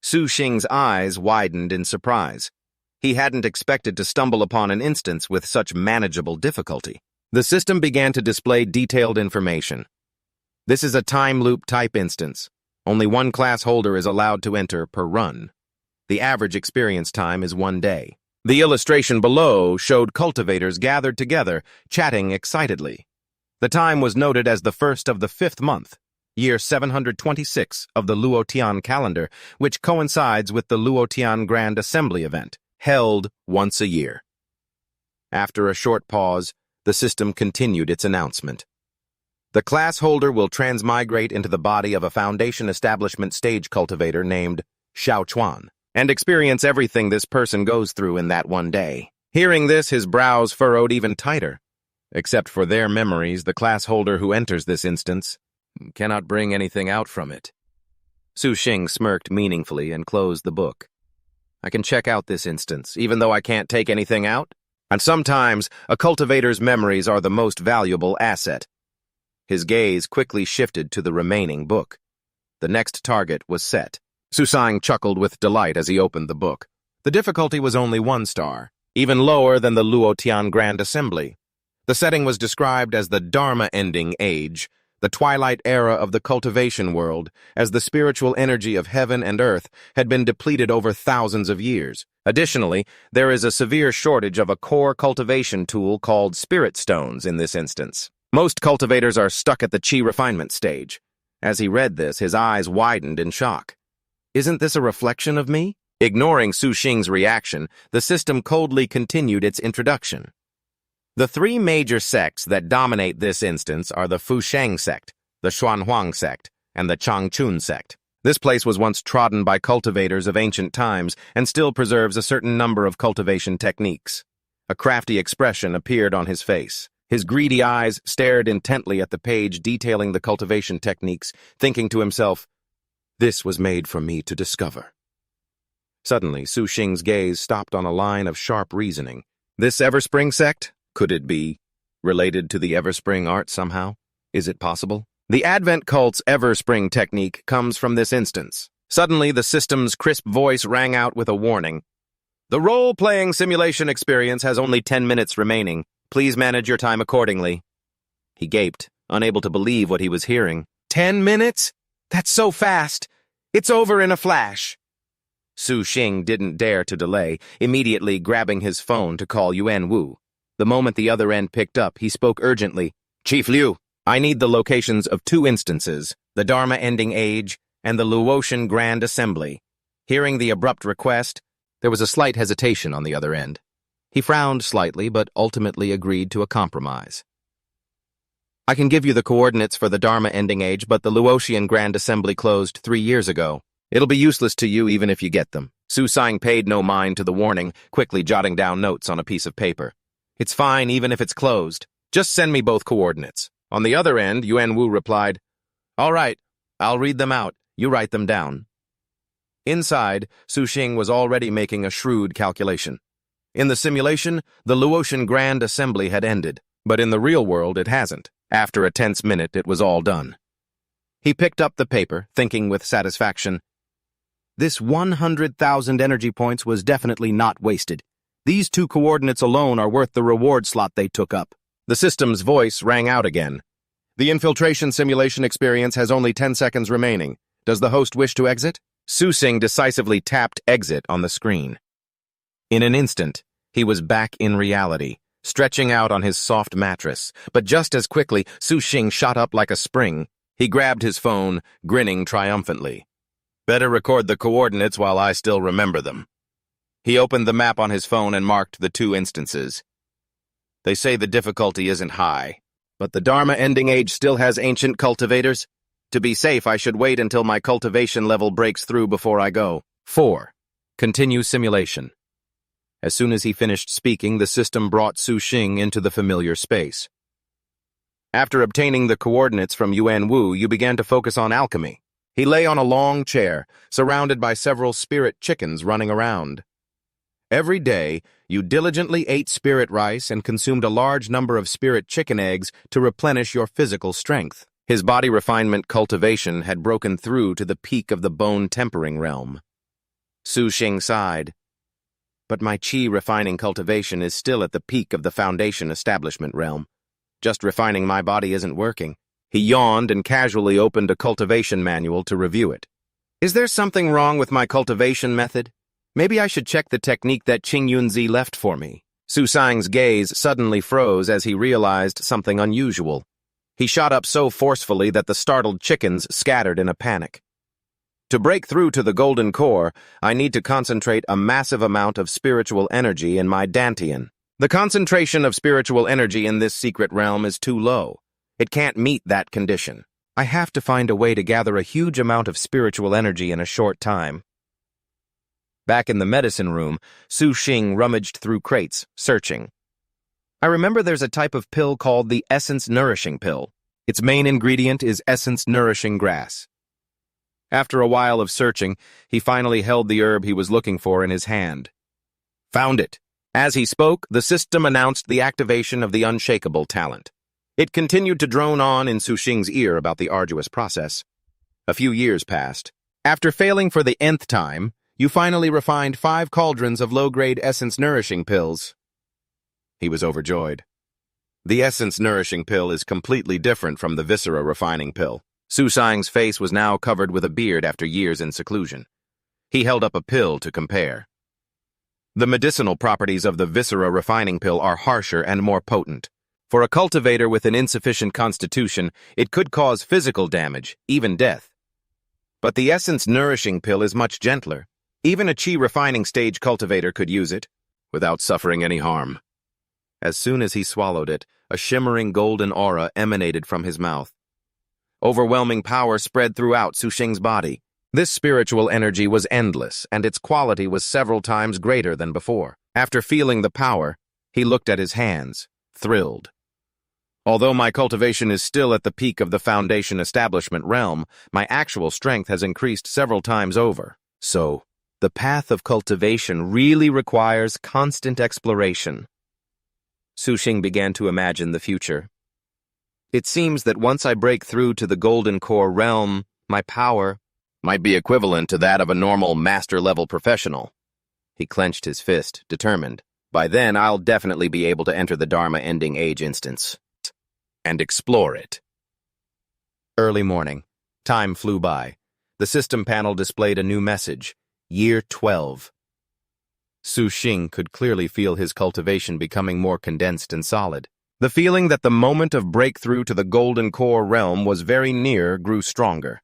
Sushing's eyes widened in surprise. He hadn't expected to stumble upon an instance with such manageable difficulty. The system began to display detailed information. This is a time loop type instance. Only one class holder is allowed to enter per run. The average experience time is 1 day. The illustration below showed cultivators gathered together, chatting excitedly. The time was noted as the 1st of the 5th month, year 726 of the Luotian calendar, which coincides with the Luotian Grand Assembly event, held once a year. After a short pause, the system continued its announcement. The class holder will transmigrate into the body of a foundation establishment stage cultivator named Xiao Chuan, and experience everything this person goes through in that 1 day. Hearing this, his brows furrowed even tighter. Except for their memories, the class holder who enters this instance cannot bring anything out from it. Sushing smirked meaningfully and closed the book. I can check out this instance, even though I can't take anything out? And sometimes, a cultivator's memories are the most valuable asset. His gaze quickly shifted to the remaining book. The next target was set. Sushing chuckled with delight as he opened the book. The difficulty was only 1 star, even lower than the Luotian Grand Assembly. The setting was described as the Dharma Ending Age, the twilight era of the cultivation world, as the spiritual energy of heaven and earth had been depleted over thousands of years. Additionally, there is a severe shortage of a core cultivation tool called spirit stones in this instance. Most cultivators are stuck at the chi refinement stage. As he read this, his eyes widened in shock. Isn't this a reflection of me? Ignoring Sushing's reaction, the system coldly continued its introduction. The 3 major sects that dominate this instance are the Fusheng sect, the Xuanhuang sect, and the Changchun sect. This place was once trodden by cultivators of ancient times and still preserves a certain number of cultivation techniques. A crafty expression appeared on his face. His greedy eyes stared intently at the page detailing the cultivation techniques, thinking to himself, this was made for me to discover. Suddenly, Sushing's gaze stopped on a line of sharp reasoning. This Everspring sect? Could it be related to the Everspring Art somehow? Is it possible? The Advent cult's Everspring technique comes from this instance. Suddenly, the system's crisp voice rang out with a warning. The role-playing simulation experience has only 10 minutes remaining. Please manage your time accordingly. He gaped, unable to believe what he was hearing. 10 minutes? That's so fast. It's over in a flash. Sushing didn't dare to delay, immediately grabbing his phone to call Yuan Wu. The moment the other end picked up, he spoke urgently. Chief Liu, I need the locations of 2 instances, the Dharma Ending Age and the Luotian Grand Assembly. Hearing the abrupt request, there was a slight hesitation on the other end. He frowned slightly, but ultimately agreed to a compromise. I can give you the coordinates for the Dharma Ending Age, but the Luotian Grand Assembly closed 3 years ago. It'll be useless to you even if you get them. Sushing paid no mind to the warning, quickly jotting down notes on a piece of paper. It's fine even if it's closed. Just send me both coordinates. On the other end, Yuan Wu replied, All right, I'll read them out. You write them down. Inside, Sushing was already making a shrewd calculation. In the simulation, the Luotian Grand Assembly had ended, but in the real world it hasn't. After a tense minute, it was all done. He picked up the paper, thinking with satisfaction, This 100,000 energy points was definitely not wasted. These 2 coordinates alone are worth the reward slot they took up. The system's voice rang out again. The infiltration simulation experience has only 10 seconds remaining. Does the host wish to exit? Su-Shing decisively tapped exit on the screen. In an instant, he was back in reality, stretching out on his soft mattress. But just as quickly, Su-Shing shot up like a spring. He grabbed his phone, grinning triumphantly. Better record the coordinates while I still remember them. He opened the map on his phone and marked the 2 instances. They say the difficulty isn't high, but the Dharma ending age still has ancient cultivators. To be safe, I should wait until my cultivation level breaks through before I go. 4. Continue simulation. As soon as he finished speaking, the system brought Su-Shing into the familiar space. After obtaining the coordinates from Yuan Wu, you began to focus on alchemy. He lay on a long chair, surrounded by several spirit chickens running around. Every day, you diligently ate spirit rice and consumed a large number of spirit chicken eggs to replenish your physical strength. His body refinement cultivation had broken through to the peak of the bone tempering realm. Su-Shing sighed. But my chi refining cultivation is still at the peak of the foundation establishment realm. Just refining my body isn't working. He yawned and casually opened a cultivation manual to review it. Is there something wrong with my cultivation method? Maybe I should check the technique that Qing Yunzi left for me. Su-Shing's gaze suddenly froze as he realized something unusual. He shot up so forcefully that the startled chickens scattered in a panic. To break through to the golden core, I need to concentrate a massive amount of spiritual energy in my dantian. The concentration of spiritual energy in this secret realm is too low. It can't meet that condition. I have to find a way to gather a huge amount of spiritual energy in a short time. Back in the medicine room, Su-Shing rummaged through crates, searching. I remember there's a type of pill called the Essence Nourishing Pill. Its main ingredient is Essence Nourishing Grass. After a while of searching, he finally held the herb he was looking for in his hand. Found it. As he spoke, the system announced the activation of the unshakable talent. It continued to drone on in Su-Shing's ear about the arduous process. A few years passed. After failing for the nth time, you finally refined 5 cauldrons of low-grade Essence Nourishing Pills. He was overjoyed. The Essence Nourishing Pill is completely different from the Viscera Refining Pill. Su-Shing's face was now covered with a beard after years in seclusion. He held up a pill to compare. The medicinal properties of the Viscera Refining Pill are harsher and more potent. For a cultivator with an insufficient constitution, it could cause physical damage, even death. But the Essence Nourishing Pill is much gentler. Even a chi refining stage cultivator could use it, without suffering any harm. As soon as he swallowed it, a shimmering golden aura emanated from his mouth. Overwhelming power spread throughout Su-Shing's body. This spiritual energy was endless, and its quality was several times greater than before. After feeling the power, he looked at his hands, thrilled. Although my cultivation is still at the peak of the foundation establishment realm, my actual strength has increased several times over. So, the path of cultivation really requires constant exploration. Su-Shing began to imagine the future. It seems that once I break through to the golden core realm, my power might be equivalent to that of a normal master-level professional. He clenched his fist, determined. By then, I'll definitely be able to enter the Dharma ending age instance and explore it. Early morning. Time flew by. The system panel displayed a new message. Year 12. Su-Shing could clearly feel his cultivation becoming more condensed and solid. The feeling that the moment of breakthrough to the golden core realm was very near grew stronger.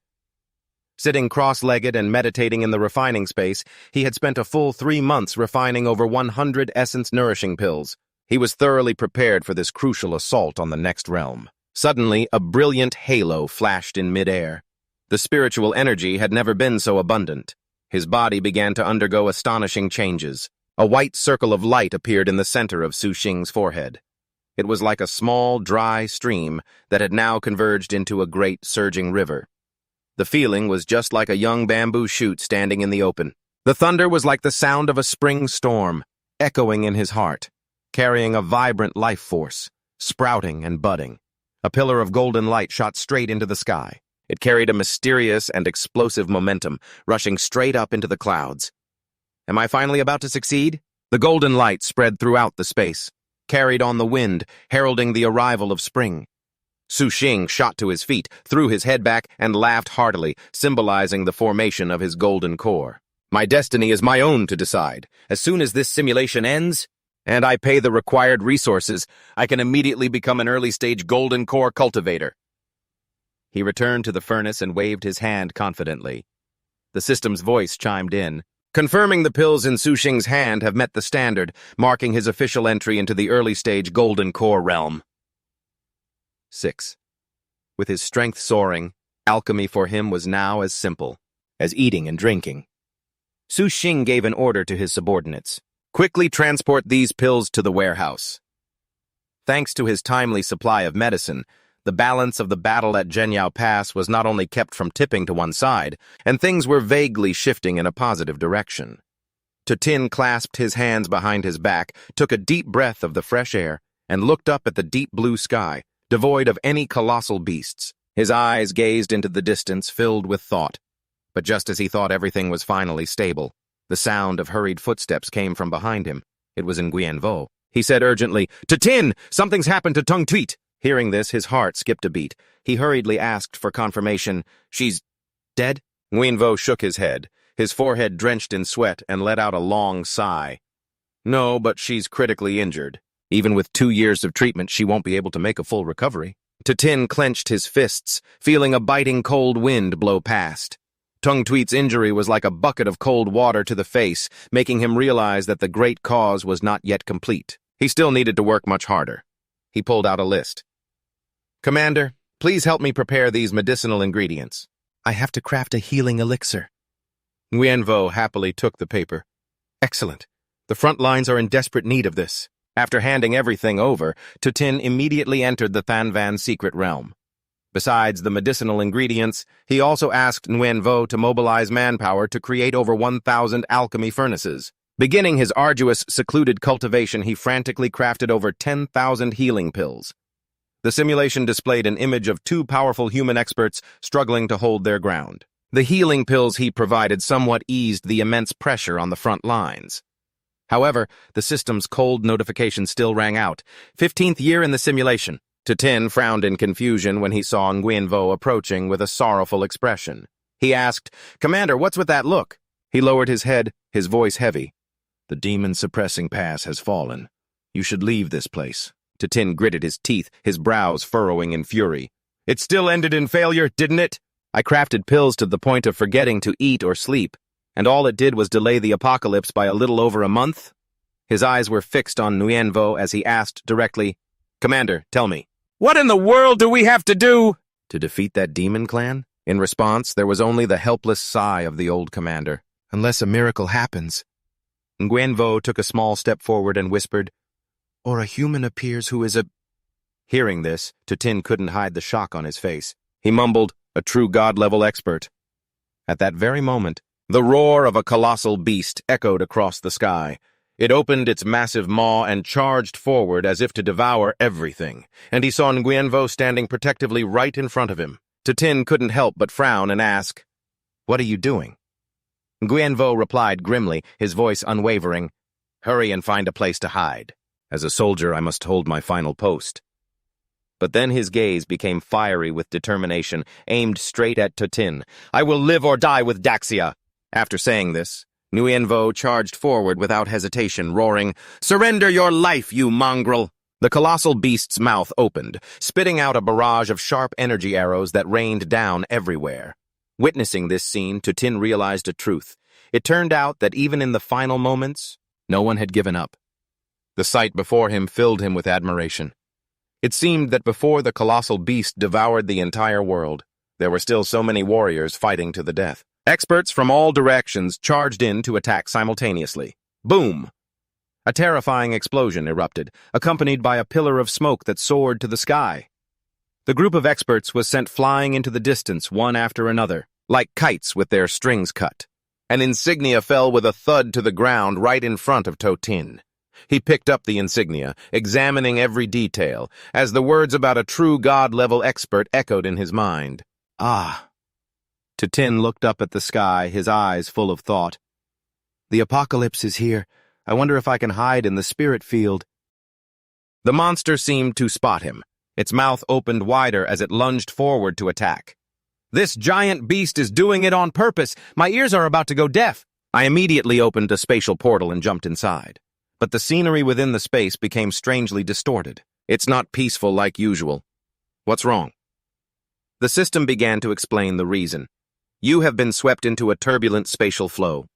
Sitting cross-legged and meditating in the refining space, he had spent a full 3 months refining over 100 essence nourishing pills. He was thoroughly prepared for this crucial assault on the next realm. Suddenly, a brilliant halo flashed in midair. The spiritual energy had never been so abundant. His body began to undergo astonishing changes. A white circle of light appeared in the center of Su-Shing's forehead. It was like a small, dry stream that had now converged into a great, surging river. The feeling was just like a young bamboo shoot standing in the open. The thunder was like the sound of a spring storm, echoing in his heart, carrying a vibrant life force, sprouting and budding. A pillar of golden light shot straight into the sky. It carried a mysterious and explosive momentum, rushing straight up into the clouds. Am I finally about to succeed? The golden light spread throughout the space, carried on the wind, heralding the arrival of spring. Su-Xing shot to his feet, threw his head back, and laughed heartily, symbolizing the formation of his golden core. My destiny is my own to decide. As soon as this simulation ends, and I pay the required resources, I can immediately become an early-stage golden core cultivator. He returned to the furnace and waved his hand confidently. The system's voice chimed in, confirming the pills in Su-Xing's hand have met the standard, marking his official entry into the early-stage golden core realm. 6. With his strength soaring, alchemy for him was now as simple as eating and drinking. Su-Xing gave an order to his subordinates. Quickly transport these pills to the warehouse. Thanks to his timely supply of medicine, the balance of the battle at Zhenyao Pass was not only kept from tipping to one side, and things were vaguely shifting in a positive direction. Tutin clasped his hands behind his back, took a deep breath of the fresh air, and looked up at the deep blue sky, devoid of any colossal beasts. His eyes gazed into the distance, filled with thought. But just as he thought everything was finally stable, the sound of hurried footsteps came from behind him. It was Nguyen Vo. He said urgently, "Tutin, something's happened to Tung Tweet." Hearing this, his heart skipped a beat. He hurriedly asked for confirmation. "She's dead?" Nguyen Vo shook his head, his forehead drenched in sweat, and let out a long sigh. "No, but she's critically injured. Even with 2 years of treatment, she won't be able to make a full recovery." Tutin clenched his fists, feeling a biting cold wind blow past. Tung Tweet's injury was like a bucket of cold water to the face, making him realize that the great cause was not yet complete. He still needed to work much harder. He pulled out a list. "Commander, please help me prepare these medicinal ingredients." I have to craft a healing elixir. Nguyen Vo happily took the paper. Excellent. The front lines are in desperate need of this. After handing everything over, Tutin immediately entered the Thanvan secret realm. Besides the medicinal ingredients, he also asked Nguyen Vo to mobilize manpower to create over 1,000 alchemy furnaces. Beginning his arduous, secluded cultivation, he frantically crafted over 10,000 healing pills. The simulation displayed an image of 2 powerful human experts struggling to hold their ground. The healing pills he provided somewhat eased the immense pressure on the front lines. However, the system's cold notification still rang out. 15th year in the simulation. Tutin frowned in confusion when he saw Nguyen Vo approaching with a sorrowful expression. He asked, "Commander, what's with that look?" He lowered his head, his voice heavy. "The demon-suppressing pass has fallen. You should leave this place." Tutin gritted his teeth, his brows furrowing in fury. "It still ended in failure, didn't it? I crafted pills to the point of forgetting to eat or sleep, and all it did was delay the apocalypse by a little over a month?" His eyes were fixed on Nguyen Vo as he asked directly, "Commander, tell me, what in the world do we have to do to defeat that demon clan?" In response, there was only the helpless sigh of the old commander. Unless a miracle happens. Nguyen Vo took a small step forward and whispered, Or a human appears who is a... Hearing this, Tutin couldn't hide the shock on his face. He mumbled, "A true god-level expert." At that very moment, the roar of a colossal beast echoed across the sky. It opened its massive maw and charged forward as if to devour everything, and he saw Nguyen Vo standing protectively right in front of him. Tutin couldn't help but frown and ask, "What are you doing?" Nguyen Vo replied grimly, his voice unwavering, "Hurry and find a place to hide. As a soldier, I must hold my final post." But then his gaze became fiery with determination, aimed straight at Tutin. "I will live or die with Daxia." After saying this, Nguyen Vo charged forward without hesitation, roaring, "Surrender your life, you mongrel!" The colossal beast's mouth opened, spitting out a barrage of sharp energy arrows that rained down everywhere. Witnessing this scene, Tutin realized a truth. It turned out that even in the final moments, no one had given up. The sight before him filled him with admiration. It seemed that before the colossal beast devoured the entire world, there were still so many warriors fighting to the death. Experts from all directions charged in to attack simultaneously. Boom! A terrifying explosion erupted, accompanied by a pillar of smoke that soared to the sky. The group of experts was sent flying into the distance one after another, like kites with their strings cut. An insignia fell with a thud to the ground right in front of Tutin. He picked up the insignia, examining every detail, as the words about a true god-level expert echoed in his mind. Ah. Tin looked up at the sky, his eyes full of thought. The apocalypse is here. I wonder if I can hide in the spirit field. The monster seemed to spot him. Its mouth opened wider as it lunged forward to attack. This giant beast is doing it on purpose. My ears are about to go deaf. I immediately opened a spatial portal and jumped inside. But the scenery within the space became strangely distorted. It's not peaceful like usual. What's wrong? The system began to explain the reason. You have been swept into a turbulent spatial flow.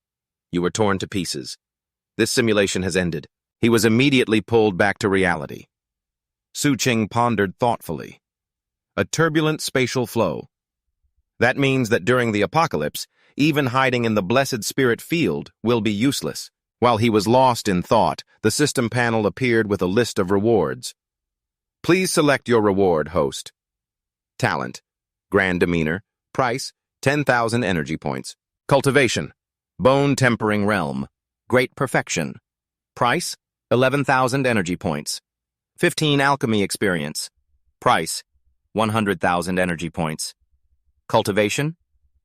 You were torn to pieces. This simulation has ended. He was immediately pulled back to reality. Su Qing pondered thoughtfully. A turbulent spatial flow. That means that during the apocalypse, even hiding in the blessed spirit field will be useless. While he was lost in thought, the system panel appeared with a list of rewards. Please select your reward, host. Talent. Grand demeanor. Price. 10,000 energy points. Cultivation. Bone tempering realm. Great perfection. Price. 11,000 energy points. 15 alchemy experience. Price. 100,000 energy points. Cultivation.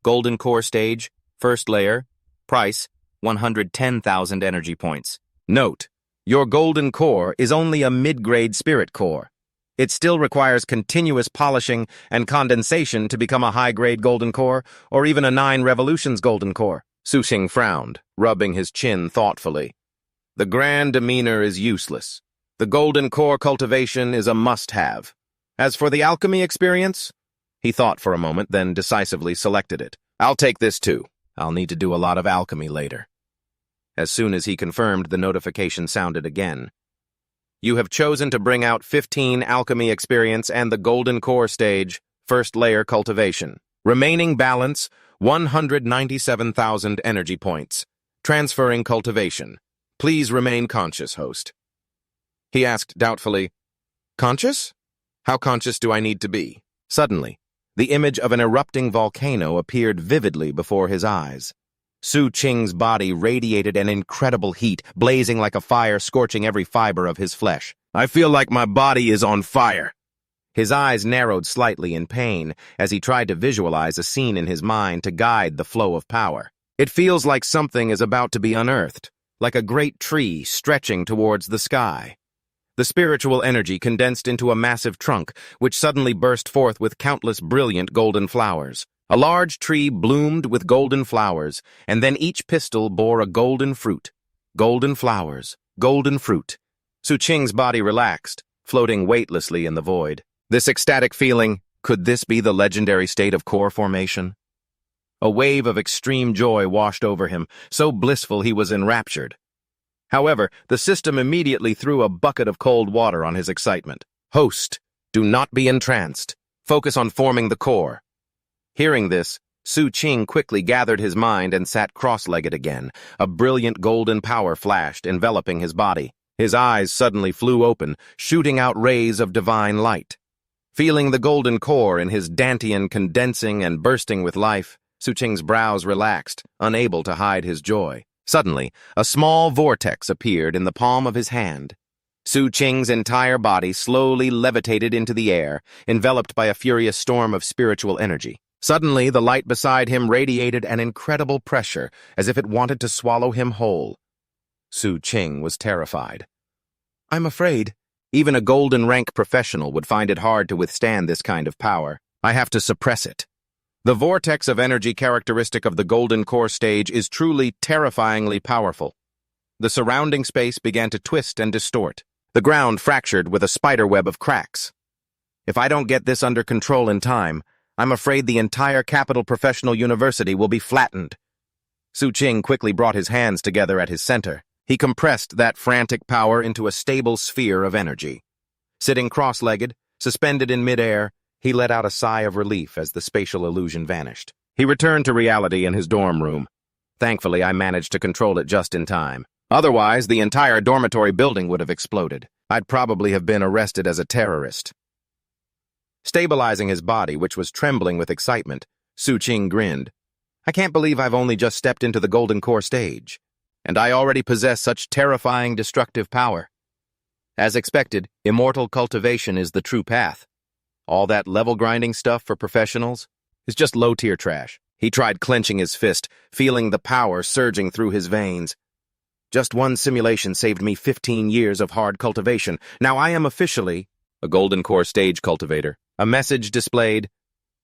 Golden core stage. First layer. Price. 110,000 energy points. Note, your golden core is only a mid-grade spirit core. It still requires continuous polishing and condensation to become a high-grade golden core, or even a 9 revolutions golden core. Su Qing frowned, rubbing his chin thoughtfully. The grand demeanor is useless. The golden core cultivation is a must-have. As for the alchemy experience, he thought for a moment, then decisively selected it. I'll take this too. I'll need to do a lot of alchemy later. As soon as he confirmed, the notification sounded again. You have chosen to bring out 15 alchemy experience and the golden core stage, first layer cultivation. Remaining balance, 197,000 energy points. Transferring cultivation. Please remain conscious, host. He asked doubtfully, Conscious? How conscious do I need to be? Suddenly, the image of an erupting volcano appeared vividly before his eyes. Su Qing's body radiated an incredible heat, blazing like a fire, scorching every fiber of his flesh. I feel like my body is on fire. His eyes narrowed slightly in pain as he tried to visualize a scene in his mind to guide the flow of power. It feels like something is about to be unearthed, like a great tree stretching towards the sky. The spiritual energy condensed into a massive trunk, which suddenly burst forth with countless brilliant golden flowers. A large tree bloomed with golden flowers, and then each pistil bore a golden fruit. Golden flowers, golden fruit. Su Qing's body relaxed, floating weightlessly in the void. This ecstatic feeling, could this be the legendary state of core formation? A wave of extreme joy washed over him, so blissful he was enraptured. However, the system immediately threw a bucket of cold water on his excitement. Host, do not be entranced. Focus on forming the core. Hearing this, Su Qing quickly gathered his mind and sat cross-legged again. A brilliant golden power flashed, enveloping his body. His eyes suddenly flew open, shooting out rays of divine light. Feeling the golden core in his dantian condensing and bursting with life, Su Qing's brows relaxed, unable to hide his joy. Suddenly, a small vortex appeared in the palm of his hand. Su Qing's entire body slowly levitated into the air, enveloped by a furious storm of spiritual energy. Suddenly, the light beside him radiated an incredible pressure, as if it wanted to swallow him whole. Su Qing was terrified. I'm afraid. Even a golden-rank professional would find it hard to withstand this kind of power. I have to suppress it. The vortex of energy characteristic of the golden core stage is truly terrifyingly powerful. The surrounding space began to twist and distort. The ground fractured with a spiderweb of cracks. If I don't get this under control in time, I'm afraid the entire Capital Professional University will be flattened. Su Qing quickly brought his hands together at his center. He compressed that frantic power into a stable sphere of energy. Sitting cross-legged, suspended in midair, he let out a sigh of relief as the spatial illusion vanished. He returned to reality in his dorm room. Thankfully, I managed to control it just in time. Otherwise, the entire dormitory building would have exploded. I'd probably have been arrested as a terrorist. Stabilizing his body, which was trembling with excitement, Su Qing grinned. I can't believe I've only just stepped into the golden core stage, and I already possess such terrifying destructive power. As expected, immortal cultivation is the true path. All that level grinding stuff for professionals, is just low-tier trash. He tried clenching his fist, feeling the power surging through his veins. Just one simulation saved me 15 years of hard cultivation. Now I am officially a golden core stage cultivator. A message displayed,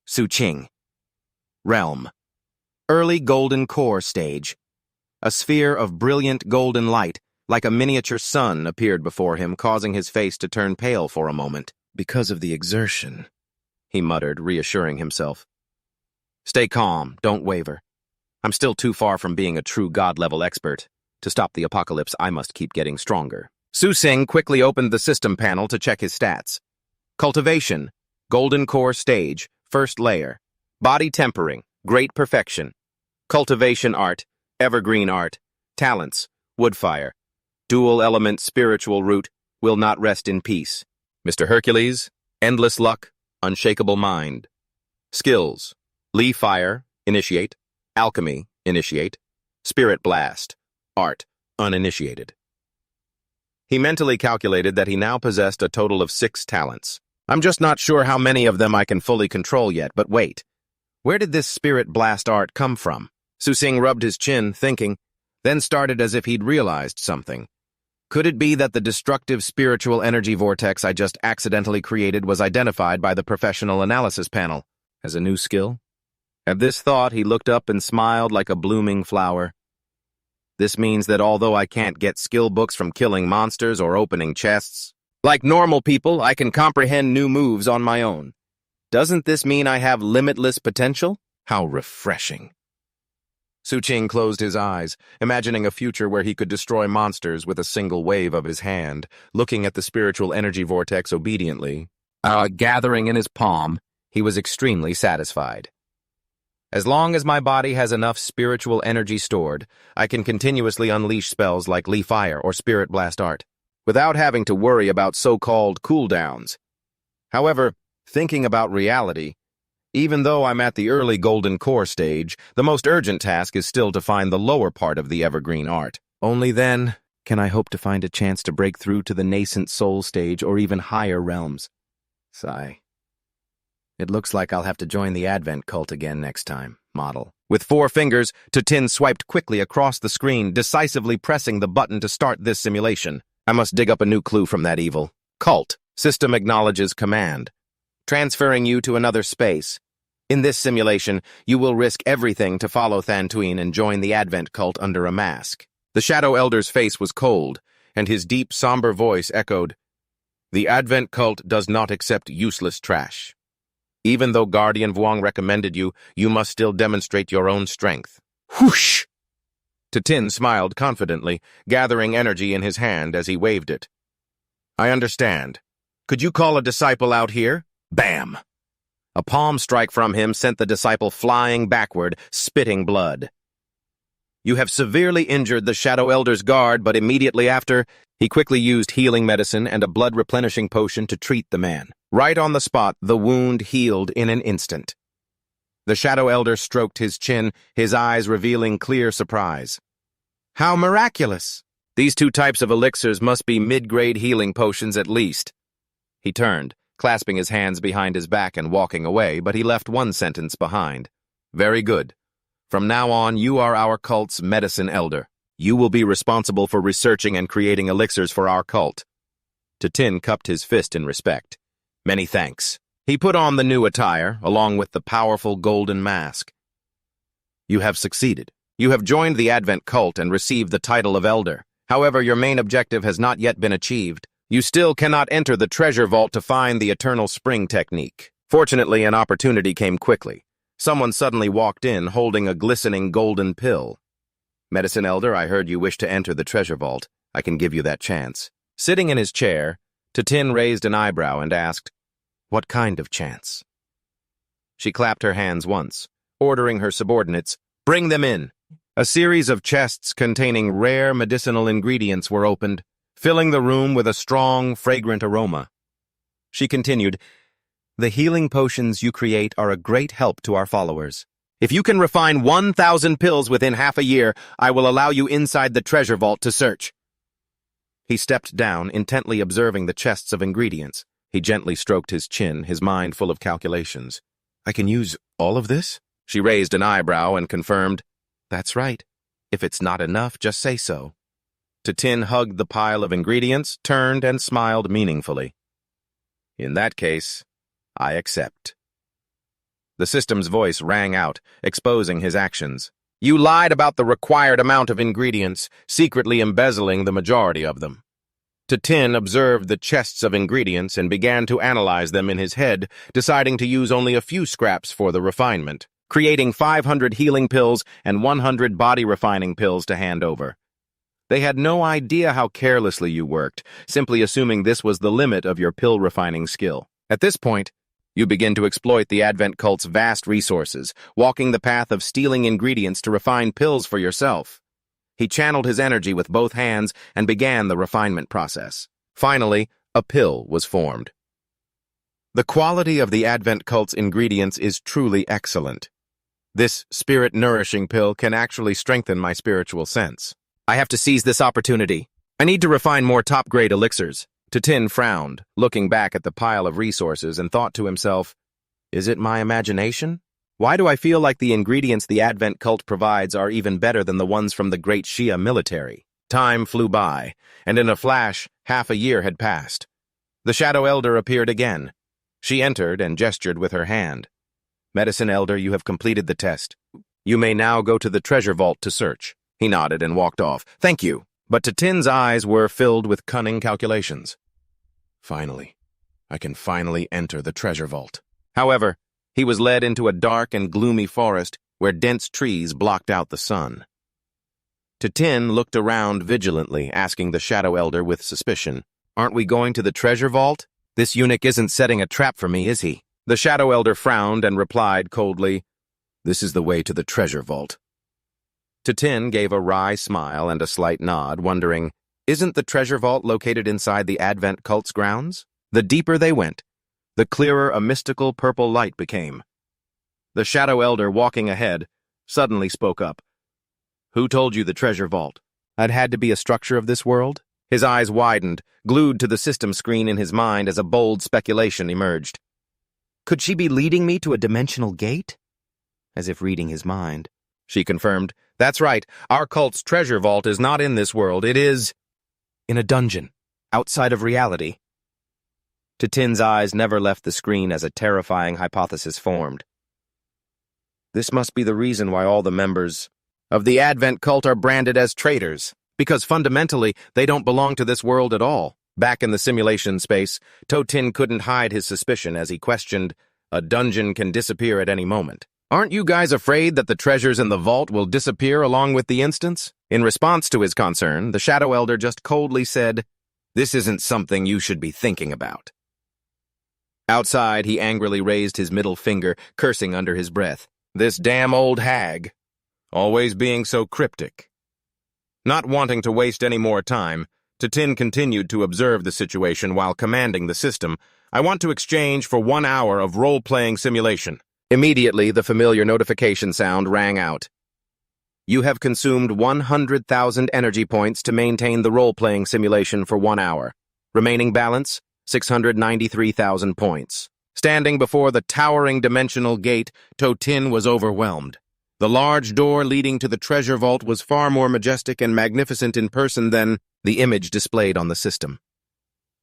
Suqing. Realm. Early golden core stage. A sphere of brilliant golden light, like a miniature sun, appeared before him, causing his face to turn pale for a moment. Because of the exertion, he muttered, reassuring himself. Stay calm, don't waver. I'm still too far from being a true god-level expert. To stop the apocalypse, I must keep getting stronger. Suqing quickly opened the system panel to check his stats. Cultivation, golden core stage, first layer. Body tempering, great perfection. Cultivation art, evergreen art. Talents, woodfire. Dual element spiritual root, will not rest in peace. Mr. Hercules, endless luck, unshakable mind. Skills, Lee fire, initiate. Alchemy, initiate. Spirit blast, art, uninitiated. He mentally calculated that he now possessed a total of 6 talents. I'm just not sure how many of them I can fully control yet, but wait. Where did this spirit blast art come from? Suqing rubbed his chin, thinking, then started as if he'd realized something. Could it be that the destructive spiritual energy vortex I just accidentally created was identified by the professional analysis panel as a new skill? At this thought, he looked up and smiled like a blooming flower. This means that although I can't get skill books from killing monsters or opening chests, like normal people, I can comprehend new moves on my own. Doesn't this mean I have limitless potential? How refreshing. Suqing closed his eyes, imagining a future where he could destroy monsters with a single wave of his hand, looking at the spiritual energy vortex obediently. Gathering in his palm, he was extremely satisfied. As long as my body has enough spiritual energy stored, I can continuously unleash spells like Lee Fire or Spirit Blast Art, without having to worry about so-called cooldowns. However, thinking about reality, even though I'm at the early golden core stage, the most urgent task is still to find the lower part of the evergreen art. Only then can I hope to find a chance to break through to the nascent soul stage or even higher realms. Sigh. It looks like I'll have to join the Advent cult again next time, model. With 4 fingers, Tatin swiped quickly across the screen, decisively pressing the button to start this simulation. I must dig up a new clue from that evil. Cult. System acknowledges command. Transferring you to another space. In this simulation, you will risk everything to follow Thantuin and join the Advent cult under a mask. The Shadow Elder's face was cold, and his deep, somber voice echoed, The Advent cult does not accept useless trash. Even though Guardian Vuong recommended you, you must still demonstrate your own strength. Whoosh! Tatin smiled confidently, gathering energy in his hand as he waved it. I understand. Could you call a disciple out here? Bam! A palm strike from him sent the disciple flying backward, spitting blood. You have severely injured the Shadow Elder's guard, but immediately after, he quickly used healing medicine and a blood-replenishing potion to treat the man. Right on the spot, the wound healed in an instant. The Shadow Elder stroked his chin, his eyes revealing clear surprise. How miraculous! These 2 types of elixirs must be mid-grade healing potions at least. He turned, clasping his hands behind his back and walking away, but he left one sentence behind. Very good. From now on, you are our cult's medicine elder. You will be responsible for researching and creating elixirs for our cult. Tatin cupped his fist in respect. Many thanks. He put on the new attire, along with the powerful golden mask. You have succeeded. You have joined the Advent cult and received the title of Elder. However, your main objective has not yet been achieved. You still cannot enter the treasure vault to find the Eternal Spring technique. Fortunately, an opportunity came quickly. Someone suddenly walked in, holding a glistening golden pill. Medicine Elder, I heard you wish to enter the treasure vault. I can give you that chance. Sitting in his chair, Tatin raised an eyebrow and asked, What kind of chance? She clapped her hands once, ordering her subordinates, Bring them in. A series of chests containing rare medicinal ingredients were opened, filling the room with a strong, fragrant aroma. She continued, The healing potions you create are a great help to our followers. If you can refine 1,000 pills within half a year, I will allow you inside the treasure vault to search. He stepped down, intently observing the chests of ingredients. He gently stroked his chin, his mind full of calculations. I can use all of this? She raised an eyebrow and confirmed, "That's right. If it's not enough, just say so." Tin hugged the pile of ingredients, turned, and smiled meaningfully. "In that case, I accept." The system's voice rang out, exposing his actions. "You lied about the required amount of ingredients, secretly embezzling the majority of them." Tin observed the chests of ingredients and began to analyze them in his head, deciding to use only a few scraps for the refinement, creating 500 healing pills and 100 body-refining pills to hand over. They had no idea how carelessly you worked, simply assuming this was the limit of your pill-refining skill. At this point, you begin to exploit the Advent cult's vast resources, walking the path of stealing ingredients to refine pills for yourself. He channeled his energy with both hands and began the refinement process. Finally, a pill was formed. The quality of the Advent cult's ingredients is truly excellent. This spirit-nourishing pill can actually strengthen my spiritual sense. I have to seize this opportunity. I need to refine more top-grade elixirs. Tin frowned, looking back at the pile of resources, and thought to himself, "Is it my imagination? Why do I feel like the ingredients the Advent cult provides are even better than the ones from the great Shia military?" Time flew by, and in a flash, half a year had passed. The Shadow Elder appeared again. She entered and gestured with her hand. "Medicine Elder, you have completed the test. You may now go to the treasure vault to search." He nodded and walked off. "Thank you." But Tin's eyes were filled with cunning calculations. Finally, I can finally enter the treasure vault. However, he was led into a dark and gloomy forest where dense trees blocked out the sun. Tin looked around vigilantly, asking the Shadow Elder with suspicion, "Aren't we going to the treasure vault? This eunuch isn't setting a trap for me, is he?" The Shadow Elder frowned and replied coldly, "This is the way to the treasure vault." Tin gave a wry smile and a slight nod, wondering, isn't the treasure vault located inside the Advent cult's grounds? The deeper they went, the clearer a mystical purple light became. The Shadow Elder, walking ahead, suddenly spoke up. "Who told you the treasure vault? It had to be a structure of this world?" His eyes widened, glued to the system screen in his mind as a bold speculation emerged. "Could she be leading me to a dimensional gate?" As if reading his mind, she confirmed, "That's right, our cult's treasure vault is not in this world, it is in a dungeon, outside of reality." Tin's eyes never left the screen as a terrifying hypothesis formed. This must be the reason why all the members of the Advent cult are branded as traitors, because fundamentally they don't belong to this world at all. Back in the simulation space, Tin couldn't hide his suspicion as he questioned, "A dungeon can disappear at any moment. Aren't you guys afraid that the treasures in the vault will disappear along with the instance?" In response to his concern, the Shadow Elder just coldly said, "This isn't something you should be thinking about." Outside, he angrily raised his middle finger, cursing under his breath. This damn old hag, always being so cryptic. Not wanting to waste any more time, Tin continued to observe the situation while commanding the system, "I want to exchange for 1 hour of role-playing simulation." Immediately, the familiar notification sound rang out. "You have consumed 100,000 energy points to maintain the role-playing simulation for 1 hour. Remaining balance, 693,000 points." Standing before the towering dimensional gate, Tin was overwhelmed. The large door leading to the treasure vault was far more majestic and magnificent in person than the image displayed on the system.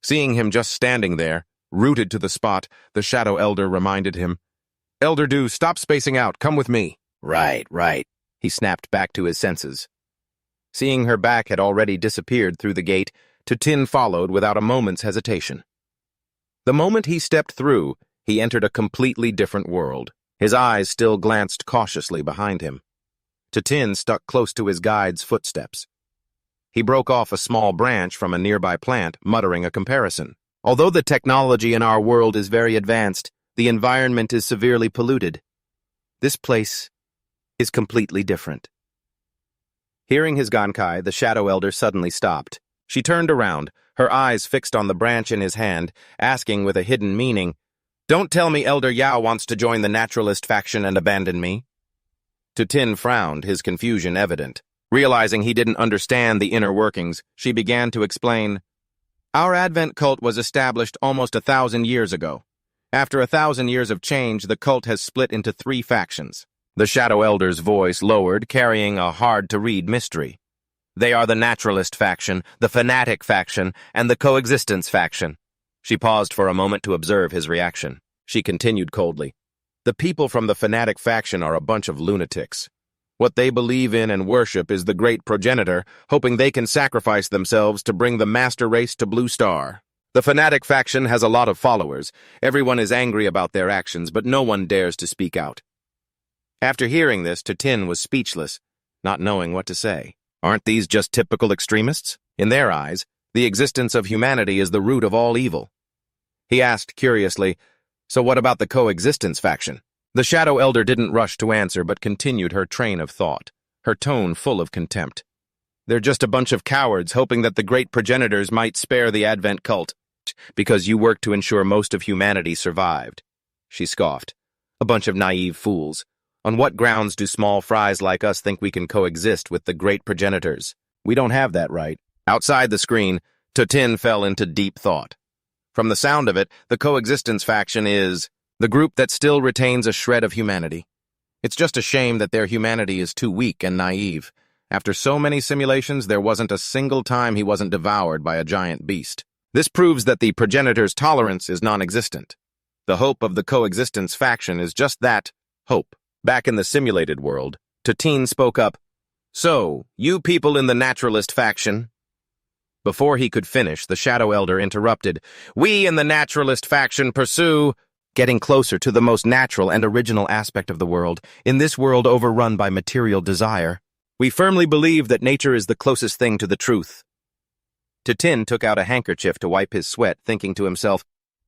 Seeing him just standing there, rooted to the spot, the Shadow Elder reminded him, "Elder Do, stop spacing out, come with me." Right. He snapped back to his senses. Seeing her back had already disappeared through the gate, Tin followed without a moment's hesitation. The moment he stepped through, he entered a completely different world. His eyes still glanced cautiously behind him. Tin stuck close to his guide's footsteps. He broke off a small branch from a nearby plant, muttering a comparison. "Although the technology in our world is very advanced, the environment is severely polluted. This place is completely different." Hearing his Gankai, the Shadow Elder suddenly stopped. She turned around, her eyes fixed on the branch in his hand, asking with a hidden meaning, "Don't tell me Elder Yao wants to join the naturalist faction and abandon me?" Tin frowned, his confusion evident. Realizing he didn't understand the inner workings, she began to explain, "Our Advent cult was established almost 1,000 years ago. After 1,000 years of change, the cult has split into 3 factions. The Shadow Elder's voice lowered, carrying a hard-to-read mystery. They are the Naturalist faction, the Fanatic faction, and the Coexistence faction. She paused for a moment to observe his reaction. She continued coldly. The people from the Fanatic faction are a bunch of lunatics. What they believe in and worship is the great progenitor, hoping they can sacrifice themselves to bring the master race to Blue Star. The Fanatic faction has a lot of followers. Everyone is angry about their actions, but no one dares to speak out. After hearing this, Tin was speechless, not knowing what to say. Aren't these just typical extremists? In their eyes, the existence of humanity is the root of all evil. He asked curiously, so what about the Coexistence faction? The Shadow Elder didn't rush to answer but continued her train of thought, her tone full of contempt. They're just a bunch of cowards hoping that the great progenitors might spare the Advent cult, because you worked to ensure most of humanity survived. She scoffed. A bunch of naive fools. On what grounds do small fries like us think we can coexist with the great progenitors? We don't have that right. Outside the screen, Tin fell into deep thought. From the sound of it, the Coexistence faction is the group that still retains a shred of humanity. It's just a shame that their humanity is too weak and naive. After so many simulations, there wasn't a single time he wasn't devoured by a giant beast. This proves that the progenitor's tolerance is non-existent. The hope of the Coexistence faction is just that, hope. Back in the simulated world, Tin spoke up. So, you people in the Naturalist faction? Before he could finish, the Shadow Elder interrupted. We in the Naturalist faction pursue getting closer to the most natural and original aspect of the world, in this world overrun by material desire. We firmly believe that nature is the closest thing to the truth. Tin took out a handkerchief to wipe his sweat, thinking to himself,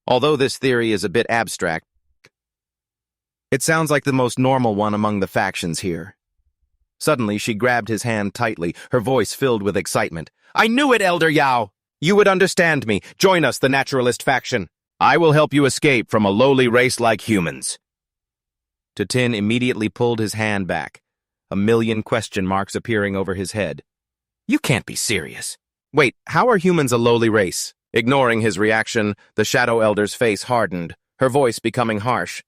although this theory is a bit abstract, it sounds like the most normal one among the factions here. Suddenly, she grabbed his hand tightly, her voice filled with excitement. I knew it, Elder Yao! You would understand me. Join us, the Naturalist faction. I will help you escape from a lowly race like humans. Tin immediately pulled his hand back, a million question marks appearing over his head. You can't be serious. Wait, how are humans a lowly race? Ignoring his reaction, the Shadow Elder's face hardened, her voice becoming harsh.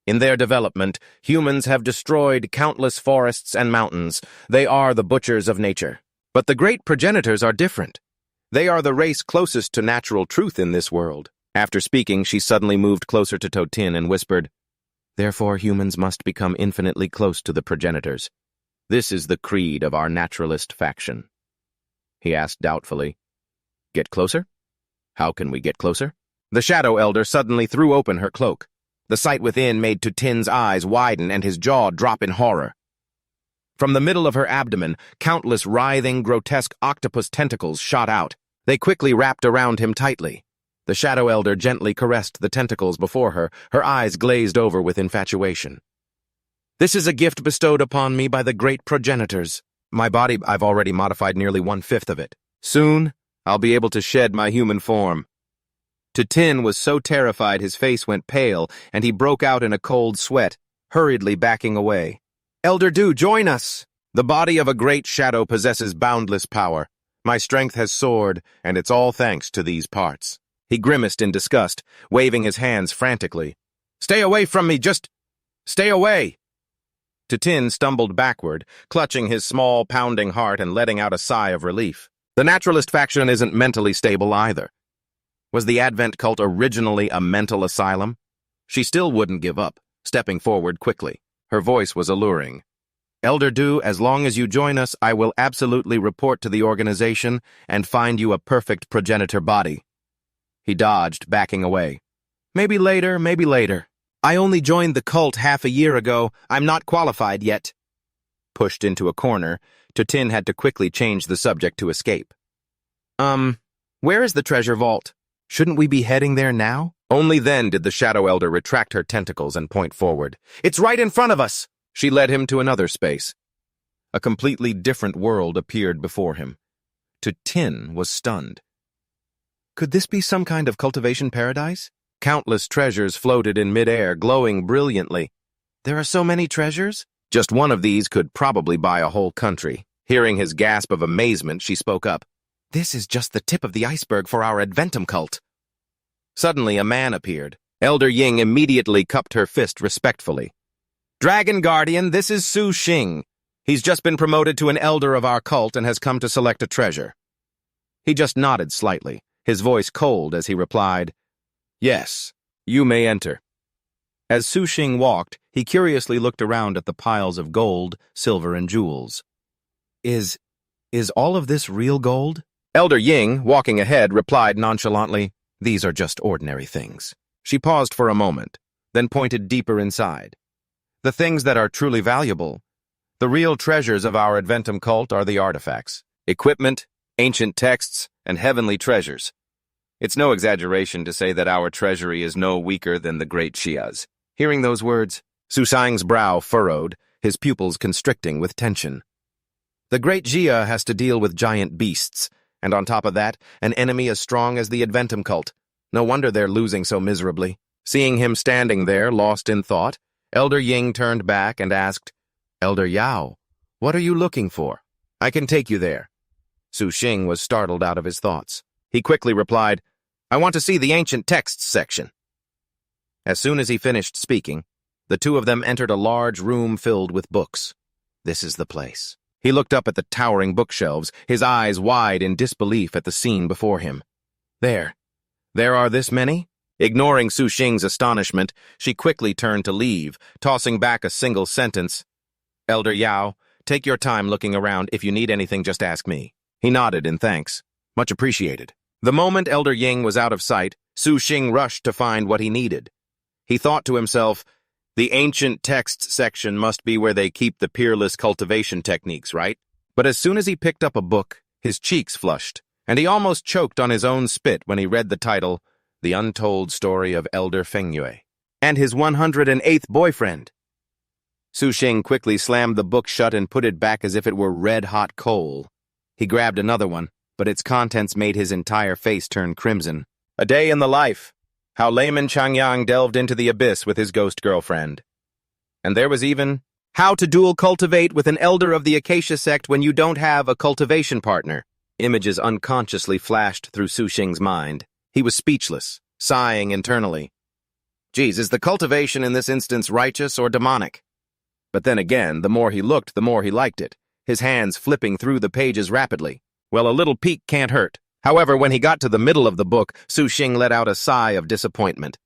In their development, humans have destroyed countless forests and mountains. They are the butchers of nature. But the great progenitors are different. They are the race closest to natural truth in this world. After speaking, she suddenly moved closer to Tin and whispered, Therefore humans must become infinitely close to the progenitors. This is the creed of our Naturalist faction. He asked doubtfully, Get closer? How can we get closer? The Shadow Elder suddenly threw open her cloak. The sight within made Tin's eyes widen and his jaw drop in horror. From the middle of her abdomen, countless writhing, grotesque octopus tentacles shot out. They quickly wrapped around him tightly. The Shadow Elder gently caressed the tentacles before her, her eyes glazed over with infatuation. This is a gift bestowed upon me by the great progenitors. My body, I've already modified nearly 1/5 of it. Soon, I'll be able to shed my human form. Tin was so terrified his face went pale, and he broke out in a cold sweat, hurriedly backing away. Elder Du, join us! The body of a great shadow possesses boundless power. My strength has soared, and it's all thanks to these parts. He grimaced in disgust, waving his hands frantically. Stay away from me, just stay away! Tin stumbled backward, clutching his small, pounding heart and letting out a sigh of relief. The Naturalist faction isn't mentally stable either. Was the Advent cult originally a mental asylum? She still wouldn't give up, stepping forward quickly. Her voice was alluring. Elder Du, as long as you join us, I will absolutely report to the organization and find you a perfect progenitor body. He dodged, backing away. Maybe later, maybe later. I only joined the cult half a year ago. I'm not qualified yet. Pushed into a corner, Tin had to quickly change the subject to escape. Where is the treasure vault? Shouldn't we be heading there now? Only then did the Shadow Elder retract her tentacles and point forward. It's right in front of us! She led him to another space. A completely different world appeared before him. Tin was stunned. Could this be some kind of cultivation paradise? Countless treasures floated in midair, glowing brilliantly. There are so many treasures? Just one of these could probably buy a whole country. Hearing his gasp of amazement, she spoke up. This is just the tip of the iceberg for our Adventum cult. Suddenly, a man appeared. Elder Ying immediately cupped her fist respectfully. Dragon Guardian, this is Su Xing. He's just been promoted to an elder of our cult and has come to select a treasure. He just nodded slightly, his voice cold as he replied, Yes, you may enter. As Su Xing walked, he curiously looked around at the piles of gold, silver, and jewels. Is all of this real gold? Elder Ying, walking ahead, replied nonchalantly, These are just ordinary things. She paused for a moment, then pointed deeper inside. The things that are truly valuable, the real treasures of our Adventum cult are the artifacts, equipment, ancient texts, and heavenly treasures. It's no exaggeration to say that our treasury is no weaker than the great Xia's. Hearing those words, Su Xing's brow furrowed, his pupils constricting with tension. The great Xia has to deal with giant beasts, and on top of that, an enemy as strong as the Adventum cult. No wonder they're losing so miserably. Seeing him standing there, lost in thought, Elder Ying turned back and asked, Elder Yao, what are you looking for? I can take you there. Su Xing was startled out of his thoughts. He quickly replied, I want to see the ancient texts section. As soon as he finished speaking, the two of them entered a large room filled with books. This is the place. He looked up at the towering bookshelves, his eyes wide in disbelief at the scene before him. There are this many? Ignoring Su Xing's astonishment, she quickly turned to leave, tossing back a single sentence. Elder Yao, take your time looking around. If you need anything, just ask me. He nodded in thanks. Much appreciated. The moment Elder Ying was out of sight, Su Xing rushed to find what he needed. He thought to himself, the ancient texts section must be where they keep the peerless cultivation techniques, right? But as soon as he picked up a book, his cheeks flushed, and he almost choked on his own spit when he read the title, The Untold Story of Elder Fengyue, and his 108th boyfriend. Su Xing quickly slammed the book shut and put it back as if it were red-hot coal. He grabbed another one, but its contents made his entire face turn crimson. A Day in the Life. How Layman Changyang delved into the abyss with his ghost girlfriend. And there was even How to Dual Cultivate with an Elder of the Acacia Sect when you don't have a cultivation partner. Images unconsciously flashed through Su Xing's mind. He was speechless, sighing internally. Geez, is the cultivation in this instance righteous or demonic? But then again, the more he looked, the more he liked it, his hands flipping through the pages rapidly. Well, a little peek can't hurt. However, when he got to the middle of the book, Su Xing let out a sigh of disappointment.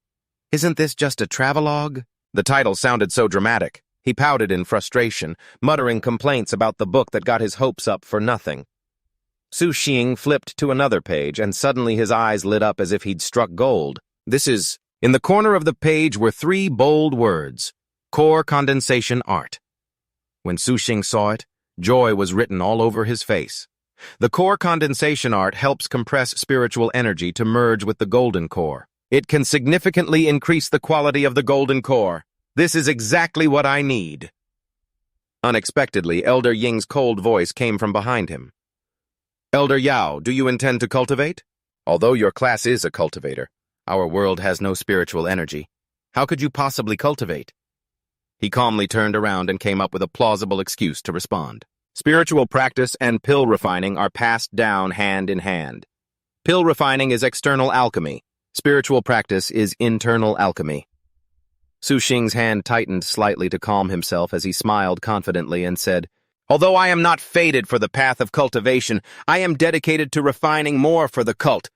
Isn't this just a travelogue? The title sounded so dramatic. He pouted in frustration, muttering complaints about the book that got his hopes up for nothing. Su Xing flipped to another page, and suddenly his eyes lit up as if he'd struck gold. In the corner of the page were 3 bold words, Core Condensation Art. When Su Xing saw it, joy was written all over his face. The core condensation art helps compress spiritual energy to merge with the golden core. It can significantly increase the quality of the golden core. This is exactly what I need. Unexpectedly, Elder Ying's cold voice came from behind him. Elder Yao, do you intend to cultivate? Although your class is a cultivator, our world has no spiritual energy. How could you possibly cultivate? He calmly turned around and came up with a plausible excuse to respond. Spiritual practice and pill refining are passed down hand in hand. Pill refining is external alchemy. Spiritual practice is internal alchemy. Su Xing's hand tightened slightly to calm himself as he smiled confidently and said, Although I am not fated for the path of cultivation, I am dedicated to refining more for the cult.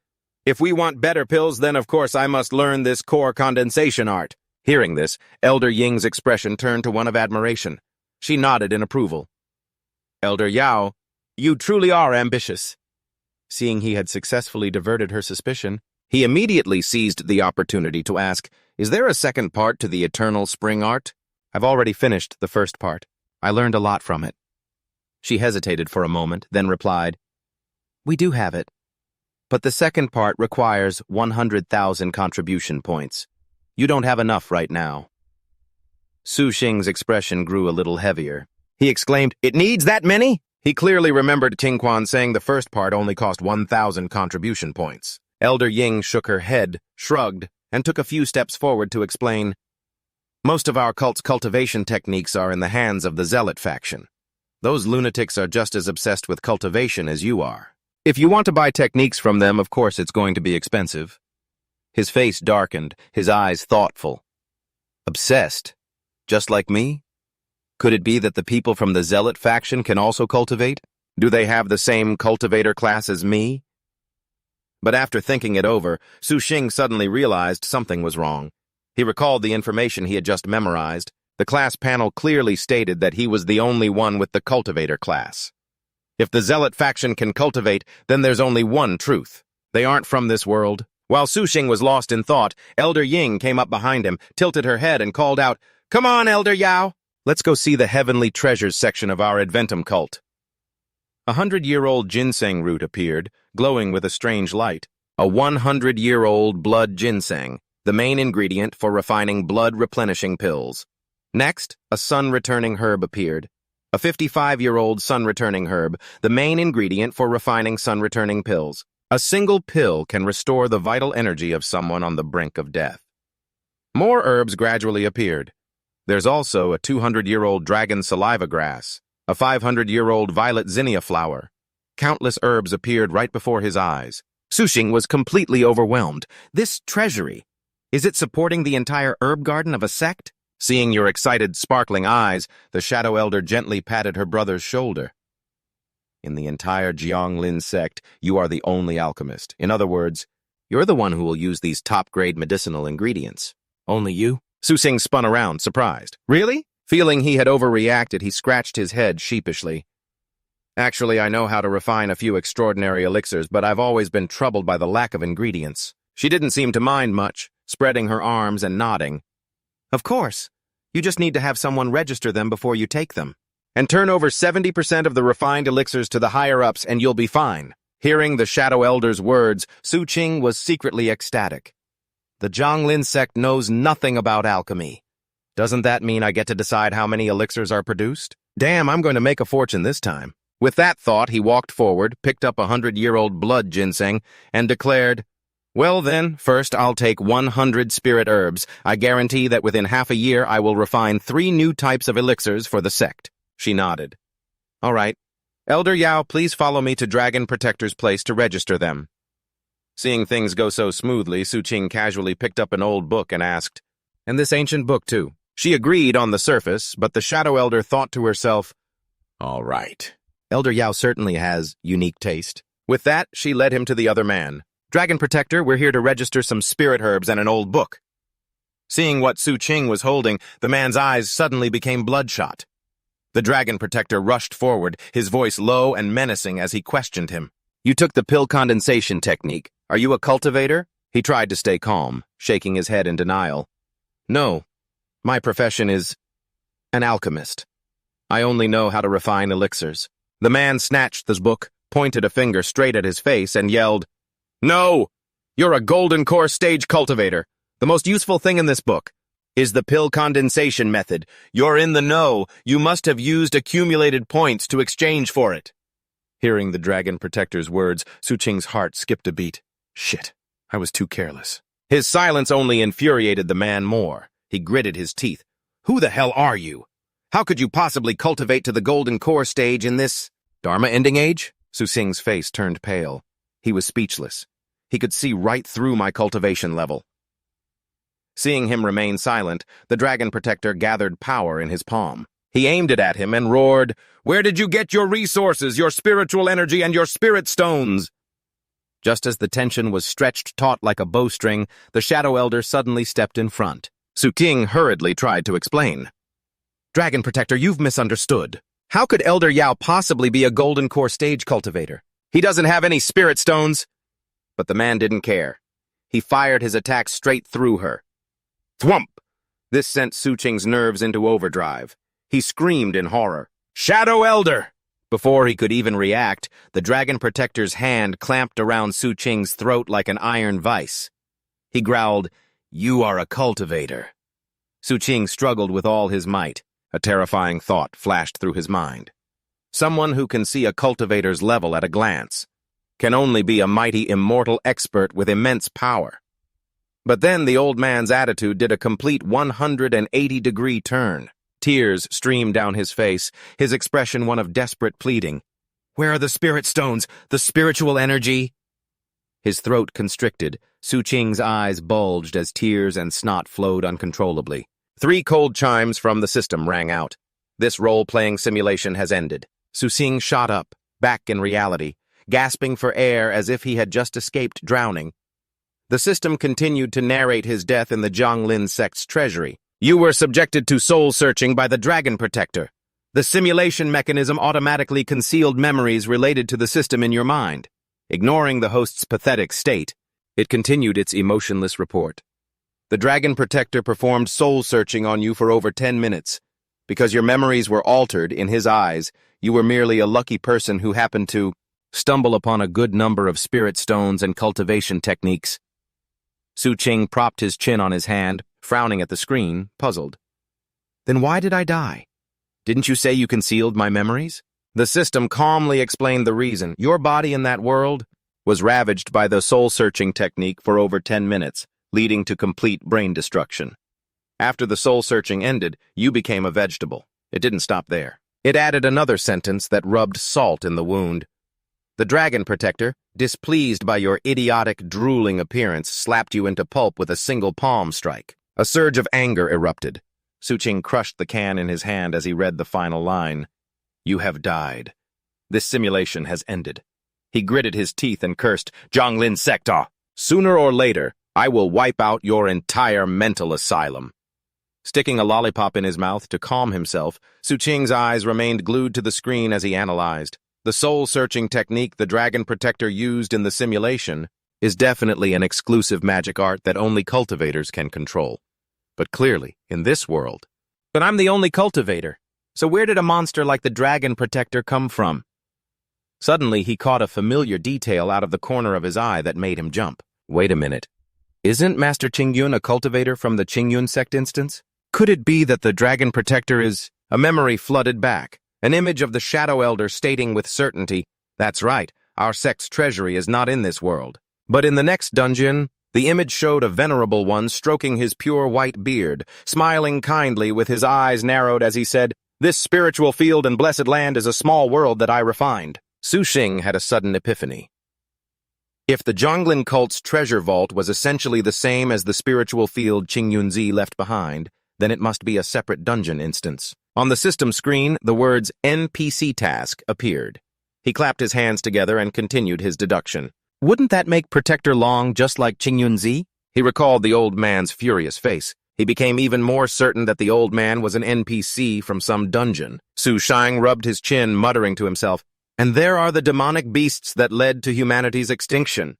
If we want better pills, then of course I must learn this core condensation art. Hearing this, Elder Ying's expression turned to one of admiration. She nodded in approval. Elder Yao, you truly are ambitious. Seeing he had successfully diverted her suspicion, he immediately seized the opportunity to ask, Is there a second part to the Eternal Spring Art? I've already finished the first part. I learned a lot from it. She hesitated for a moment, then replied, We do have it. But the second part requires 100,000 contribution points. You don't have enough right now. Su Xing's expression grew a little heavier. He exclaimed, It needs that many? He clearly remembered King Quan saying the first part only cost 1,000 contribution points. Elder Ying shook her head, shrugged, and took a few steps forward to explain, Most of our cult's cultivation techniques are in the hands of the Zealot faction. Those lunatics are just as obsessed with cultivation as you are. If you want to buy techniques from them, of course it's going to be expensive. His face darkened, his eyes thoughtful. Obsessed? Just like me? Could it be that the people from the Zealot faction can also cultivate? Do they have the same cultivator class as me? But after thinking it over, Sushing suddenly realized something was wrong. He recalled the information he had just memorized. The class panel clearly stated that he was the only one with the cultivator class. If the Zealot faction can cultivate, then there's only one truth. They aren't from this world. While Sushing was lost in thought, Elder Ying came up behind him, tilted her head, and called out, "Come on, Elder Yao! Let's go see the Heavenly Treasures section of our Adventum cult." 100-year-old ginseng root appeared, glowing with a strange light. A 100-year-old blood ginseng, the main ingredient for refining blood-replenishing pills. Next, a sun-returning herb appeared. A 55-year-old sun-returning herb, the main ingredient for refining sun-returning pills. A single pill can restore the vital energy of someone on the brink of death. More herbs gradually appeared. There's also a 200-year-old dragon saliva grass, a 500-year-old violet zinnia flower. Countless herbs appeared right before his eyes. Sushing was completely overwhelmed. This treasury, is it supporting the entire herb garden of a sect? Seeing your excited, sparkling eyes, the Shadow Elder gently patted her brother's shoulder. In the entire Jianglin sect, you are the only alchemist. In other words, you're the one who will use these top-grade medicinal ingredients. Only you? Sushing spun around, surprised. Really? Feeling he had overreacted, he scratched his head sheepishly. Actually, I know how to refine a few extraordinary elixirs, but I've always been troubled by the lack of ingredients. She didn't seem to mind much, spreading her arms and nodding. Of course. You just need to have someone register them before you take them. And turn over 70% of the refined elixirs to the higher-ups and you'll be fine. Hearing the Shadow Elder's words, Sushing was secretly ecstatic. The Jianglin sect knows nothing about alchemy. Doesn't that mean I get to decide how many elixirs are produced? Damn, I'm going to make a fortune this time. With that thought, he walked forward, picked up a 100-year-old blood ginseng, and declared, "Well then, first I'll take 100 spirit herbs. I guarantee that within half a year I will refine 3 new types of elixirs for the sect." She nodded. "All right. Elder Yao, please follow me to Dragon Protector's place to register them." Seeing things go so smoothly, Sushing casually picked up an old book and asked, "And this ancient book, too?" She agreed on the surface, but the Shadow Elder thought to herself, "All right. Elder Yao certainly has unique taste." With that, she led him to the other man. "Dragon Protector, we're here to register some spirit herbs and an old book." Seeing what Sushing was holding, the man's eyes suddenly became bloodshot. The Dragon Protector rushed forward, his voice low and menacing as he questioned him. "You took the pill condensation technique. Are you a cultivator?" He tried to stay calm, shaking his head in denial. "No. My profession is an alchemist. I only know how to refine elixirs." The man snatched the book, pointed a finger straight at his face, and yelled, "No! You're a golden core stage cultivator. The most useful thing in this book is the pill condensation method. You're in the know. You must have used accumulated points to exchange for it." Hearing the Dragon Protector's words, Suching's heart skipped a beat. Shit, I was too careless. His silence only infuriated the man more. He gritted his teeth. "Who the hell are you? How could you possibly cultivate to the golden core stage in this Dharma ending age?" Sushing's face turned pale. He was speechless. He could see right through my cultivation level. Seeing him remain silent, the Dragon Protector gathered power in his palm. He aimed it at him and roared, "Where did you get your resources, your spiritual energy, and your spirit stones?" Just as the tension was stretched taut like a bowstring, the Shadow Elder suddenly stepped in front. Sushing hurriedly tried to explain. "Dragon Protector, you've misunderstood. How could Elder Yao possibly be a golden core stage cultivator? He doesn't have any spirit stones." But the man didn't care. He fired his attack straight through her. Thwump! This sent Suching's nerves into overdrive. He screamed in horror, "Shadow Elder!" Before he could even react, the Dragon Protector's hand clamped around Suching's throat like an iron vice. He growled, "You are a cultivator." Suching struggled with all his might. A terrifying thought flashed through his mind. Someone who can see a cultivator's level at a glance can only be a mighty immortal expert with immense power. But then the old man's attitude did a complete 180-degree turn. Tears streamed down his face, his expression one of desperate pleading. "Where are the spirit stones, the spiritual energy?" His throat constricted. Su Qing's eyes bulged as tears and snot flowed uncontrollably. 3 cold chimes from the system rang out. This role-playing simulation has ended. Su Qing shot up, back in reality, gasping for air as if he had just escaped drowning. The system continued to narrate his death in the Zhonglin sect's treasury. You were subjected to soul-searching by the Dragon Protector. The simulation mechanism automatically concealed memories related to the system in your mind. Ignoring the host's pathetic state, it continued its emotionless report. The Dragon Protector performed soul-searching on you for over 10 minutes. Because your memories were altered, in his eyes, you were merely a lucky person who happened to stumble upon a good number of spirit stones and cultivation techniques. Su Qing propped his chin on his hand, frowning at the screen, puzzled. Then why did I die? Didn't you say you concealed my memories? The system calmly explained the reason. Your body in that world was ravaged by the soul-searching technique for over 10 minutes, leading to complete brain destruction. After the soul-searching ended, you became a vegetable. It didn't stop there. It added another sentence that rubbed salt in the wound. The Dragon Protector, displeased by your idiotic, drooling appearance, slapped you into pulp with a single palm strike. A surge of anger erupted. Su Qing crushed the can in his hand as he read the final line. You have died. This simulation has ended. He gritted his teeth and cursed, Zhonglin sector. Sooner or later, I will wipe out your entire mental asylum. Sticking a lollipop in his mouth to calm himself, Su Qing's eyes remained glued to the screen as he analyzed. The soul-searching technique the Dragon Protector used in the simulation is definitely an exclusive magic art that only cultivators can control. But clearly, in this world. But I'm the only cultivator. So where did a monster like the Dragon Protector come from? Suddenly, he caught a familiar detail out of the corner of his eye that made him jump. Wait a minute. Isn't Master Qingyun a cultivator from the Qingyun sect instance? Could it be that the Dragon Protector is... A memory flooded back. An image of the Shadow Elder stating with certainty, that's right, our sect's treasury is not in this world. But in the next dungeon, the image showed a venerable one stroking his pure white beard, smiling kindly with his eyes narrowed as he said, This spiritual field and blessed land is a small world that I refined. Su Qing had a sudden epiphany. If the Zhonglin cult's treasure vault was essentially the same as the spiritual field Qingyunzi left behind, then it must be a separate dungeon instance. On the system screen, the words NPC task appeared. He clapped his hands together and continued his deduction. Wouldn't that make Protector Long just like Qingyunzi? He recalled the old man's furious face. He became even more certain that the old man was an NPC from some dungeon. Su Qing rubbed his chin, muttering to himself, And there are the demonic beasts that led to humanity's extinction.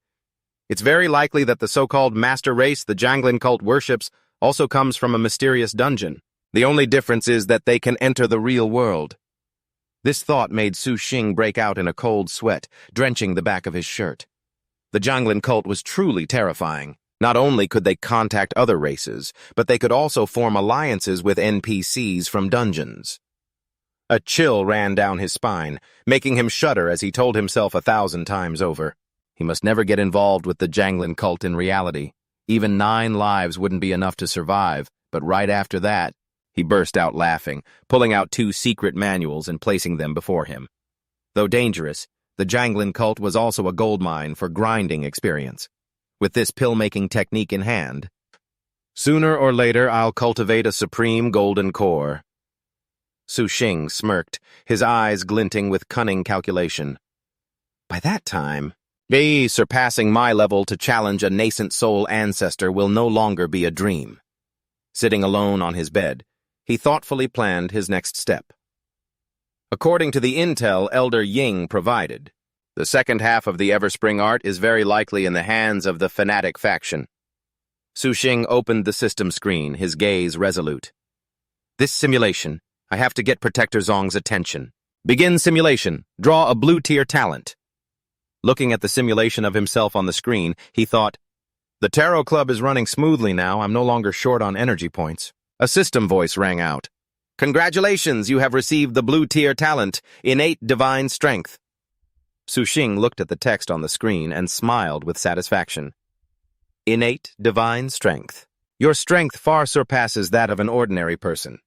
It's very likely that the so-called master race the Zhonglin cult worships also comes from a mysterious dungeon. The only difference is that they can enter the real world. This thought made Su Qing break out in a cold sweat, drenching the back of his shirt. The Zhonglin cult was truly terrifying. Not only could they contact other races, but they could also form alliances with NPCs from dungeons. A chill ran down his spine, making him shudder as he told himself 1,000 times over. He must never get involved with the Zhonglin cult in reality. Even 9 lives wouldn't be enough to survive, but right after that, he burst out laughing, pulling out 2 secret manuals and placing them before him. Though dangerous, the Zhonglin cult was also a goldmine for grinding experience. With this pill-making technique in hand, sooner or later I'll cultivate a supreme golden core. Su Qing smirked, his eyes glinting with cunning calculation. By that time, surpassing my level to challenge a nascent soul ancestor will no longer be a dream. Sitting alone on his bed, he thoughtfully planned his next step. According to the intel Elder Ying provided, the second half of the Everspring Art is very likely in the hands of the fanatic faction. Su Qing opened the system screen, his gaze resolute. This simulation, I have to get Protector Zong's attention. Begin simulation. Draw a blue-tier talent. Looking at the simulation of himself on the screen, he thought, The Tarot Club is running smoothly now. I'm no longer short on energy points. A system voice rang out. Congratulations, you have received the blue-tier talent, Innate Divine Strength. Su Qing looked at the text on the screen and smiled with satisfaction. Innate Divine Strength. Your strength far surpasses that of an ordinary person.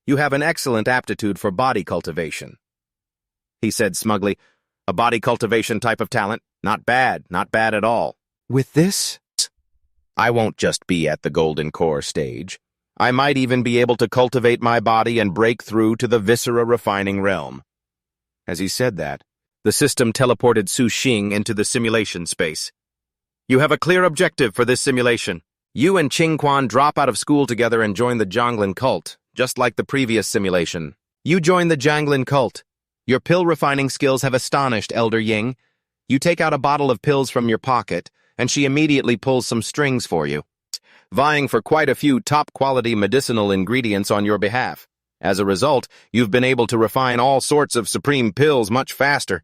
You have an excellent aptitude for body cultivation. He said smugly, A body cultivation type of talent. Not bad at all. With this, I won't just be at the golden core stage. I might even be able to cultivate my body and break through to the viscera refining realm. As he said that, the system teleported Su Xing into the simulation space. You have a clear objective for this simulation. You and Qing Quan drop out of school together and join the Zhonglin cult, just like the previous simulation. You join the Zhonglin cult. Your pill refining skills have astonished Elder Ying. You take out a bottle of pills from your pocket, and she immediately pulls some strings for you, vying for quite a few top-quality medicinal ingredients on your behalf. As a result, you've been able to refine all sorts of supreme pills much faster.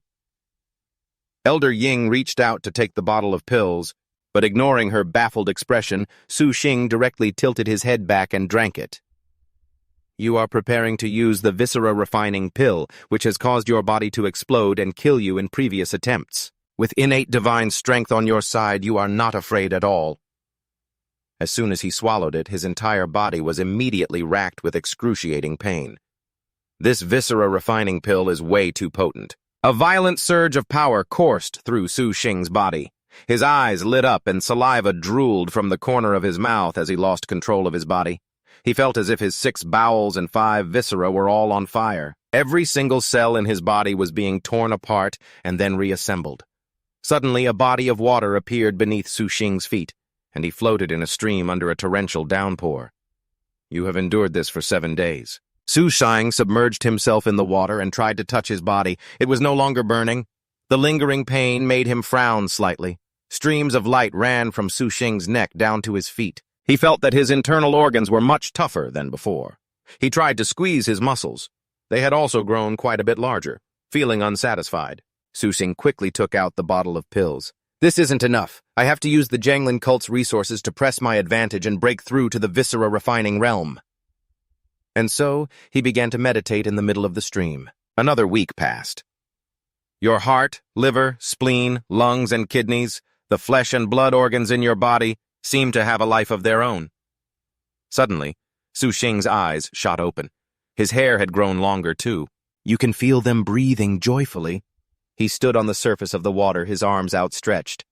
Elder Ying reached out to take the bottle of pills, but ignoring her baffled expression, Su Xing directly tilted his head back and drank it. You are preparing to use the viscera refining pill, which has caused your body to explode and kill you in previous attempts. With innate divine strength on your side, you are not afraid at all. As soon as he swallowed it, his entire body was immediately racked with excruciating pain. This viscera refining pill is way too potent. A violent surge of power coursed through Su Xing's body. His eyes lit up and saliva drooled from the corner of his mouth as he lost control of his body. He felt as if his 6 bowels and 5 viscera were all on fire. Every single cell in his body was being torn apart and then reassembled. Suddenly, a body of water appeared beneath Su Xing's feet, and he floated in a stream under a torrential downpour. You have endured this for 7 days. Su Xing submerged himself in the water and tried to touch his body. It was no longer burning. The lingering pain made him frown slightly. Streams of light ran from Su Xing's neck down to his feet. He felt that his internal organs were much tougher than before. He tried to squeeze his muscles. They had also grown quite a bit larger. Feeling unsatisfied, Su Xing quickly took out the bottle of pills. This isn't enough. I have to use the Zhonglin cult's resources to press my advantage and break through to the viscera refining realm. And so, he began to meditate in the middle of the stream. Another week passed. Your heart, liver, spleen, lungs, and kidneys, the flesh and blood organs in your body, seemed to have a life of their own. Suddenly, Su Xing's eyes shot open. His hair had grown longer, too. You can feel them breathing joyfully. He stood on the surface of the water, his arms outstretched.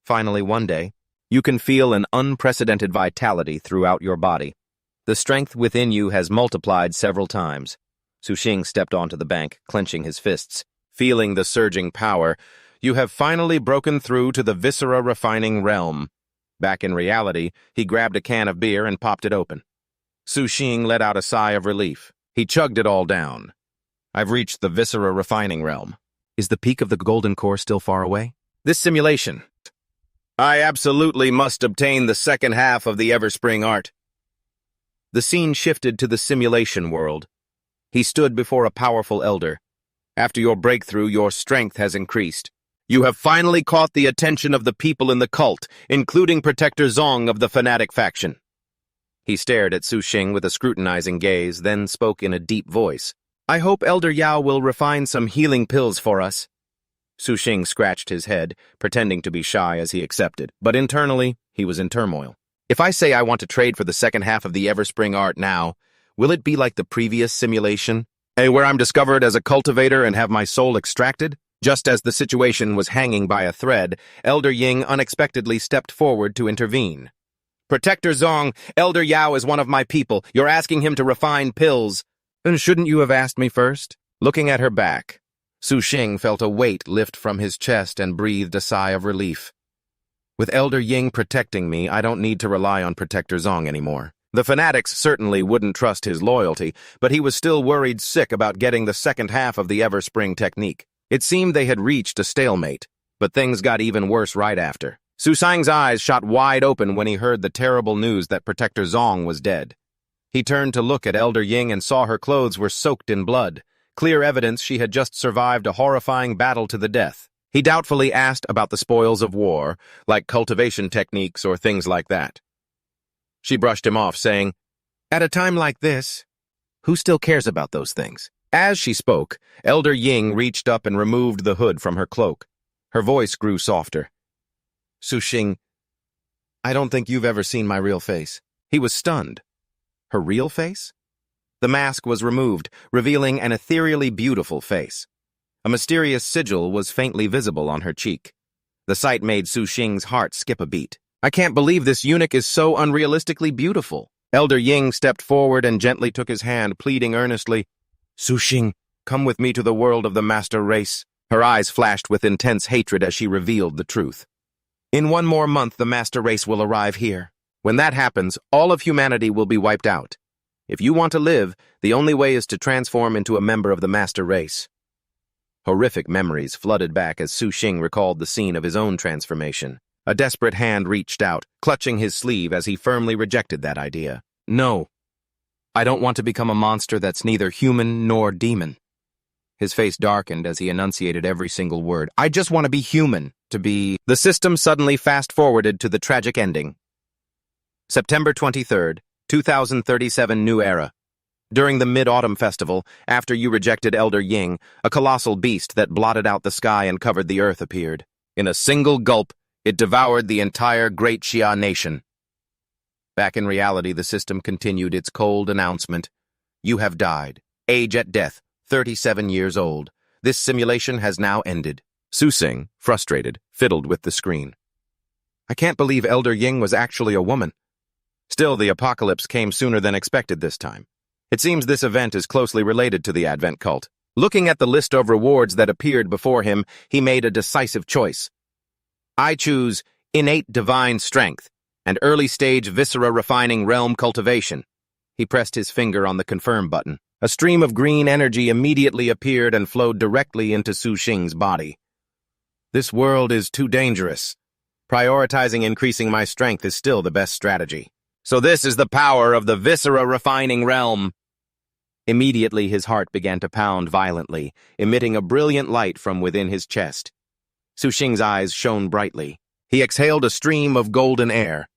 Finally, one day, you can feel an unprecedented vitality throughout your body. The strength within you has multiplied several times. Su Xing stepped onto the bank, clenching his fists. Feeling the surging power, you have finally broken through to the viscera refining realm. Back in reality, he grabbed a can of beer and popped it open. Su Xing let out a sigh of relief. He chugged it all down. I've reached the viscera refining realm. Is the peak of the golden core still far away? This simulation. I absolutely must obtain the second half of the Everspring Art. The scene shifted to the simulation world. He stood before a powerful elder. After your breakthrough, your strength has increased. You have finally caught the attention of the people in the cult, including Protector Zong of the Fanatic faction. He stared at Su Xing with a scrutinizing gaze, then spoke in a deep voice. I hope Elder Yao will refine some healing pills for us. Su Xing scratched his head, pretending to be shy as he accepted, but internally, he was in turmoil. If I say I want to trade for the second half of the Everspring Art now, will it be like the previous simulation, where I'm discovered as a cultivator and have my soul extracted? Just as the situation was hanging by a thread, Elder Ying unexpectedly stepped forward to intervene. Protector Zong, Elder Yao is one of my people. You're asking him to refine pills. Then shouldn't you have asked me first? Looking at her back, Su Xing felt a weight lift from his chest and breathed a sigh of relief. With Elder Ying protecting me, I don't need to rely on Protector Zong anymore. The fanatics certainly wouldn't trust his loyalty, but he was still worried sick about getting the second half of the Everspring technique. It seemed they had reached a stalemate, but things got even worse right after. Su Xing's eyes shot wide open when he heard the terrible news that Protector Zong was dead. He turned to look at Elder Ying and saw her clothes were soaked in blood, clear evidence she had just survived a horrifying battle to the death. He doubtfully asked about the spoils of war, like cultivation techniques or things like that. She brushed him off, saying, At a time like this, who still cares about those things? As she spoke, Elder Ying reached up and removed the hood from her cloak. Her voice grew softer. Su Xing, I don't think you've ever seen my real face. He was stunned. Her real face? The mask was removed, revealing an ethereally beautiful face. A mysterious sigil was faintly visible on her cheek. The sight made Su Xing's heart skip a beat. I can't believe this eunuch is so unrealistically beautiful. Elder Ying stepped forward and gently took his hand, pleading earnestly, Su Xing, come with me to the world of the master race. Her eyes flashed with intense hatred as she revealed the truth. In 1 more month, the master race will arrive here. When that happens, all of humanity will be wiped out. If you want to live, the only way is to transform into a member of the master race. Horrific memories flooded back as Su Xing recalled the scene of his own transformation. A desperate hand reached out, clutching his sleeve as he firmly rejected that idea. No, I don't want to become a monster that's neither human nor demon. His face darkened as he enunciated every single word. I just want to be human, to be... The system suddenly fast-forwarded to the tragic ending. September 23rd, 2037 New Era. During the Mid-Autumn Festival, after you rejected Elder Ying, a colossal beast that blotted out the sky and covered the earth appeared. In a single gulp, it devoured the entire Great Xia nation. Back in reality, the system continued its cold announcement. You have died. Age at death, 37 years old. This simulation has now ended. Su Xing, frustrated, fiddled with the screen. I can't believe Elder Ying was actually a woman. Still, the apocalypse came sooner than expected this time. It seems this event is closely related to the Advent cult. Looking at the list of rewards that appeared before him, he made a decisive choice. I choose innate divine strength and early-stage viscera-refining realm cultivation. He pressed his finger on the confirm button. A stream of green energy immediately appeared and flowed directly into Su Xing's body. This world is too dangerous. Prioritizing increasing my strength is still the best strategy. So this is the power of the viscera-refining realm. Immediately his heart began to pound violently, emitting a brilliant light from within his chest. Su Xing's eyes shone brightly. He exhaled a stream of golden air.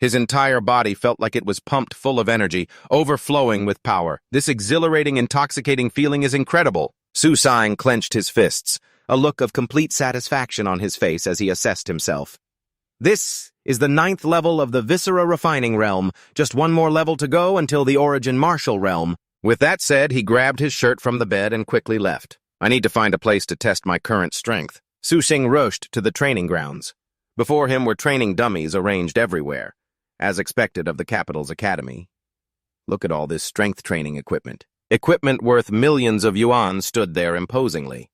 His entire body felt like it was pumped full of energy, overflowing with power. This exhilarating, intoxicating feeling is incredible. Su Xing clenched his fists, a look of complete satisfaction on his face as he assessed himself. This is the 9th level of the Viscera Refining Realm, just 1 more level to go until the Origin Martial Realm. With that said, he grabbed his shirt from the bed and quickly left. I need to find a place to test my current strength. Su Xing rushed to the training grounds. Before him were training dummies arranged everywhere, as expected of the capital's academy. Look at all this strength training equipment. Equipment worth millions of yuan stood there imposingly.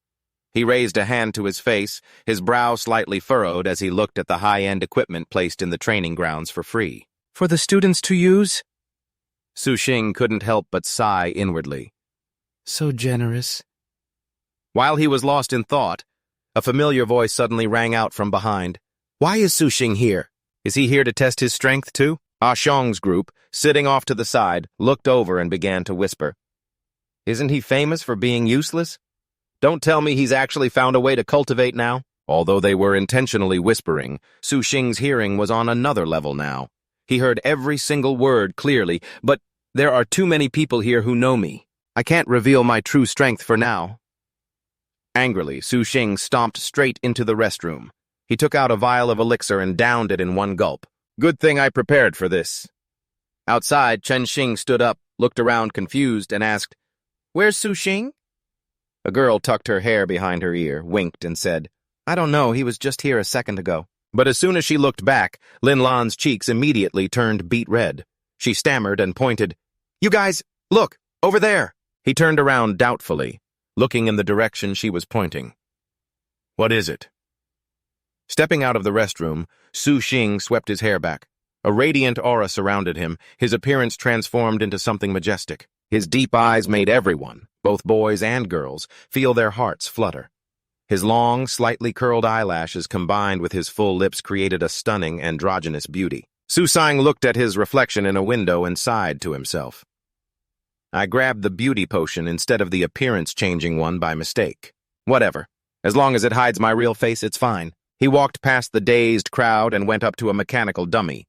He raised a hand to his face, his brow slightly furrowed as he looked at the high-end equipment placed in the training grounds for free. For the students to use? Su Xing couldn't help but sigh inwardly. So generous. While he was lost in thought, a familiar voice suddenly rang out from behind. Why is Su Xing here? Is he here to test his strength too? Ah Xiong's group, sitting off to the side, looked over and began to whisper. Isn't he famous for being useless? Don't tell me he's actually found a way to cultivate now. Although they were intentionally whispering, Su Xing's hearing was on another level now. He heard every single word clearly, but there are too many people here who know me. I can't reveal my true strength for now. Angrily, Su Xing stomped straight into the restroom. He took out a vial of elixir and downed it in 1 gulp. Good thing I prepared for this. Outside, Chen Xing stood up, looked around confused, and asked, Where's Su Xing? A girl tucked her hair behind her ear, winked, and said, I don't know, he was just here a second ago. But as soon as she looked back, Lin Lan's cheeks immediately turned beet red. She stammered and pointed, You guys, look, over there. He turned around doubtfully, looking in the direction she was pointing. What is it? Stepping out of the restroom, Su Xing swept his hair back. A radiant aura surrounded him, his appearance transformed into something majestic. His deep eyes made everyone, both boys and girls, feel their hearts flutter. His long, slightly curled eyelashes combined with his full lips created a stunning, androgynous beauty. Su Xing looked at his reflection in a window and sighed to himself. I grabbed the beauty potion instead of the appearance-changing one by mistake. Whatever. As long as it hides my real face, it's fine. He walked past the dazed crowd and went up to a mechanical dummy.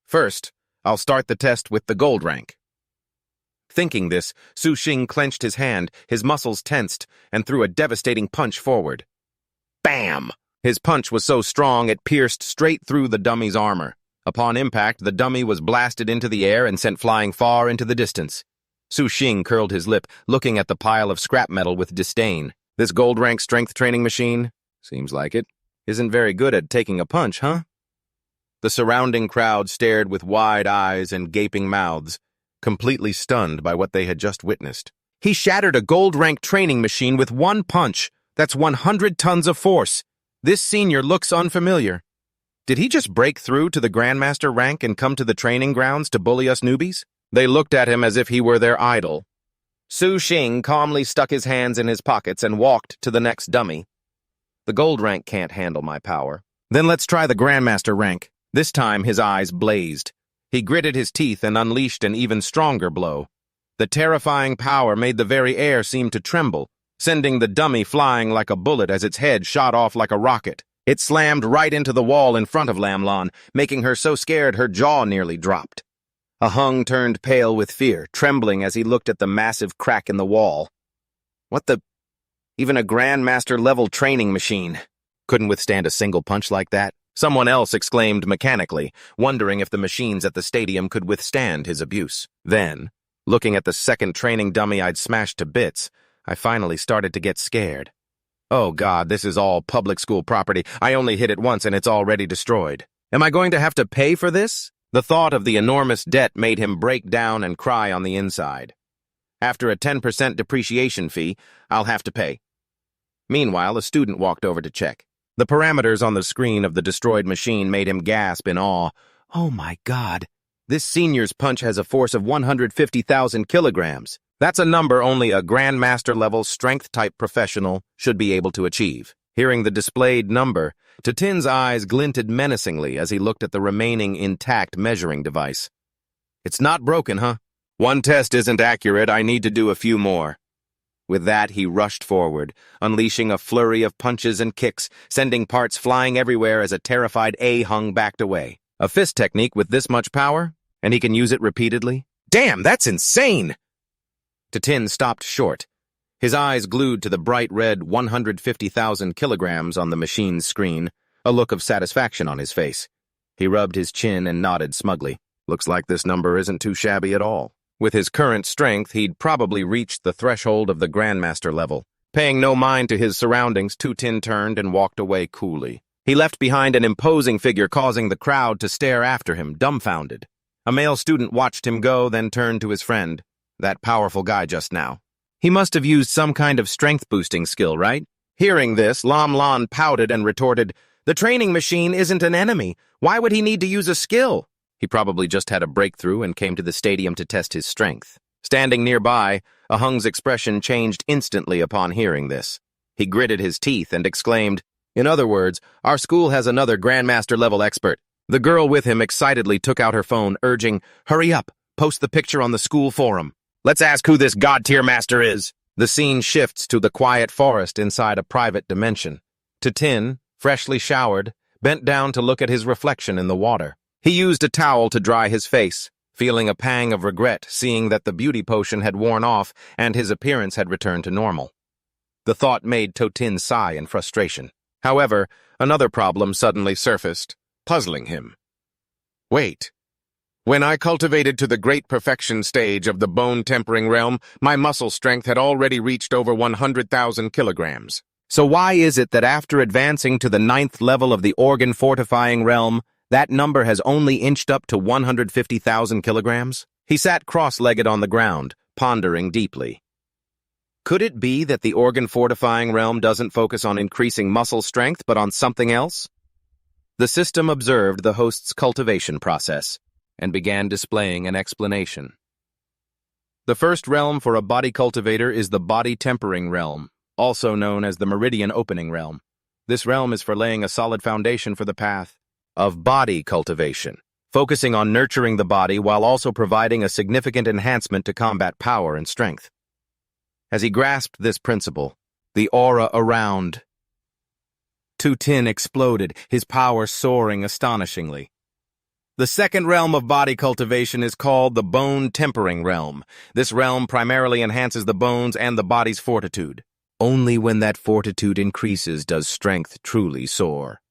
First, I'll start the test with the gold rank. Thinking this, Su Xing clenched his hand, his muscles tensed, and threw a devastating punch forward. Bam! His punch was so strong it pierced straight through the dummy's armor. Upon impact, the dummy was blasted into the air and sent flying far into the distance. Su Xing curled his lip, looking at the pile of scrap metal with disdain. This gold-rank strength training machine, seems like it, isn't very good at taking a punch, huh? The surrounding crowd stared with wide eyes and gaping mouths, completely stunned by what they had just witnessed. He shattered a gold-rank training machine with one punch. That's 100 tons of force. This senior looks unfamiliar. Did he just break through to the Grandmaster rank and come to the training grounds to bully us newbies? They looked at him as if he were their idol. Su-Shing calmly stuck his hands in his pockets and walked to the next dummy. The gold rank can't handle my power. Then let's try the Grandmaster rank. This time his eyes blazed. He gritted his teeth and unleashed an even stronger blow. The terrifying power made the very air seem to tremble, sending the dummy flying like a bullet as its head shot off like a rocket. It slammed right into the wall in front of Lam Lan, making her so scared her jaw nearly dropped. Ahung turned pale with fear, trembling as he looked at the massive crack in the wall. What the... Even a Grandmaster-level training machine couldn't withstand a single punch like that. Someone else exclaimed mechanically, wondering if the machines at the stadium could withstand his abuse. Then, looking at the second training dummy I'd smashed to bits, I finally started to get scared. Oh God, this is all public school property. I only hit it once and it's already destroyed. Am I going to have to pay for this? The thought of the enormous debt made him break down and cry on the inside. After a 10% depreciation fee, I'll have to pay. Meanwhile, a student walked over to check. The parameters on the screen of the destroyed machine made him gasp in awe. Oh my God, this senior's punch has a force of 150,000 kilograms. That's a number only a Grandmaster-level strength-type professional should be able to achieve. Hearing the displayed number, Tatin's eyes glinted menacingly as he looked at the remaining intact measuring device. It's not broken, huh? One test isn't accurate. I need to do a few more. With that, he rushed forward, unleashing a flurry of punches and kicks, sending parts flying everywhere as a terrified Ahung backed away. A fist technique with this much power? And he can use it repeatedly? Damn, that's insane! Tatin stopped short, his eyes glued to the bright red 150,000 kilograms on the machine's screen, a look of satisfaction on his face. He rubbed his chin and nodded smugly. Looks like this number isn't too shabby at all. With his current strength, he'd probably reached the threshold of the Grandmaster level. Paying no mind to his surroundings, Tatin turned and walked away coolly. He left behind an imposing figure, causing the crowd to stare after him, dumbfounded. A male student watched him go, then turned to his friend. That powerful guy just now. He must have used some kind of strength-boosting skill, right? Hearing this, Lam Lan pouted and retorted, "The training machine isn't an enemy. Why would he need to use a skill?" He probably just had a breakthrough and came to the stadium to test his strength. Standing nearby, Ahung's expression changed instantly upon hearing this. He gritted his teeth and exclaimed, "In other words, our school has another Grandmaster-level expert." The girl with him excitedly took out her phone, urging, "Hurry up, post the picture on the school forum. Let's ask who this god-tier master is." The scene shifts to the quiet forest inside a private dimension. Tatin, freshly showered, bent down to look at his reflection in the water. He used a towel to dry his face, feeling a pang of regret seeing that the beauty potion had worn off and his appearance had returned to normal. The thought made Tatin sigh in frustration. However, another problem suddenly surfaced, puzzling him. Wait. When I cultivated to the great perfection stage of the bone-tempering realm, my muscle strength had already reached over 100,000 kilograms. So why is it that after advancing to the 9th level of the organ-fortifying realm, that number has only inched up to 150,000 kilograms? He sat cross-legged on the ground, pondering deeply. Could it be that the organ-fortifying realm doesn't focus on increasing muscle strength, but on something else? The system observed the host's cultivation process and began displaying an explanation. The first realm for a body cultivator is the body-tempering realm, also known as the meridian opening realm. This realm is for laying a solid foundation for the path of body cultivation, focusing on nurturing the body while also providing a significant enhancement to combat power and strength. As he grasped this principle, the aura around Tatin exploded, his power soaring astonishingly. The second realm of body cultivation is called the bone-tempering realm. This realm primarily enhances the bones and the body's fortitude. Only when that fortitude increases does strength truly soar.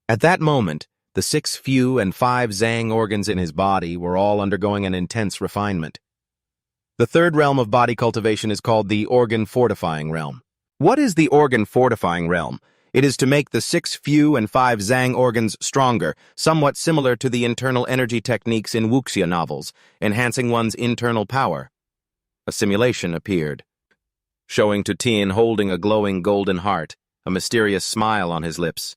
At that moment, the 6 Fu and 5 Zhang organs in his body were all undergoing an intense refinement. The third realm of body cultivation is called the organ-fortifying realm. What is the organ fortifying realm? It is to make the 6 Fu and 5 Zhang organs stronger, somewhat similar to the internal energy techniques in wuxia novels, enhancing one's internal power. A simulation appeared, showing Tutin holding a glowing golden heart, a mysterious smile on his lips.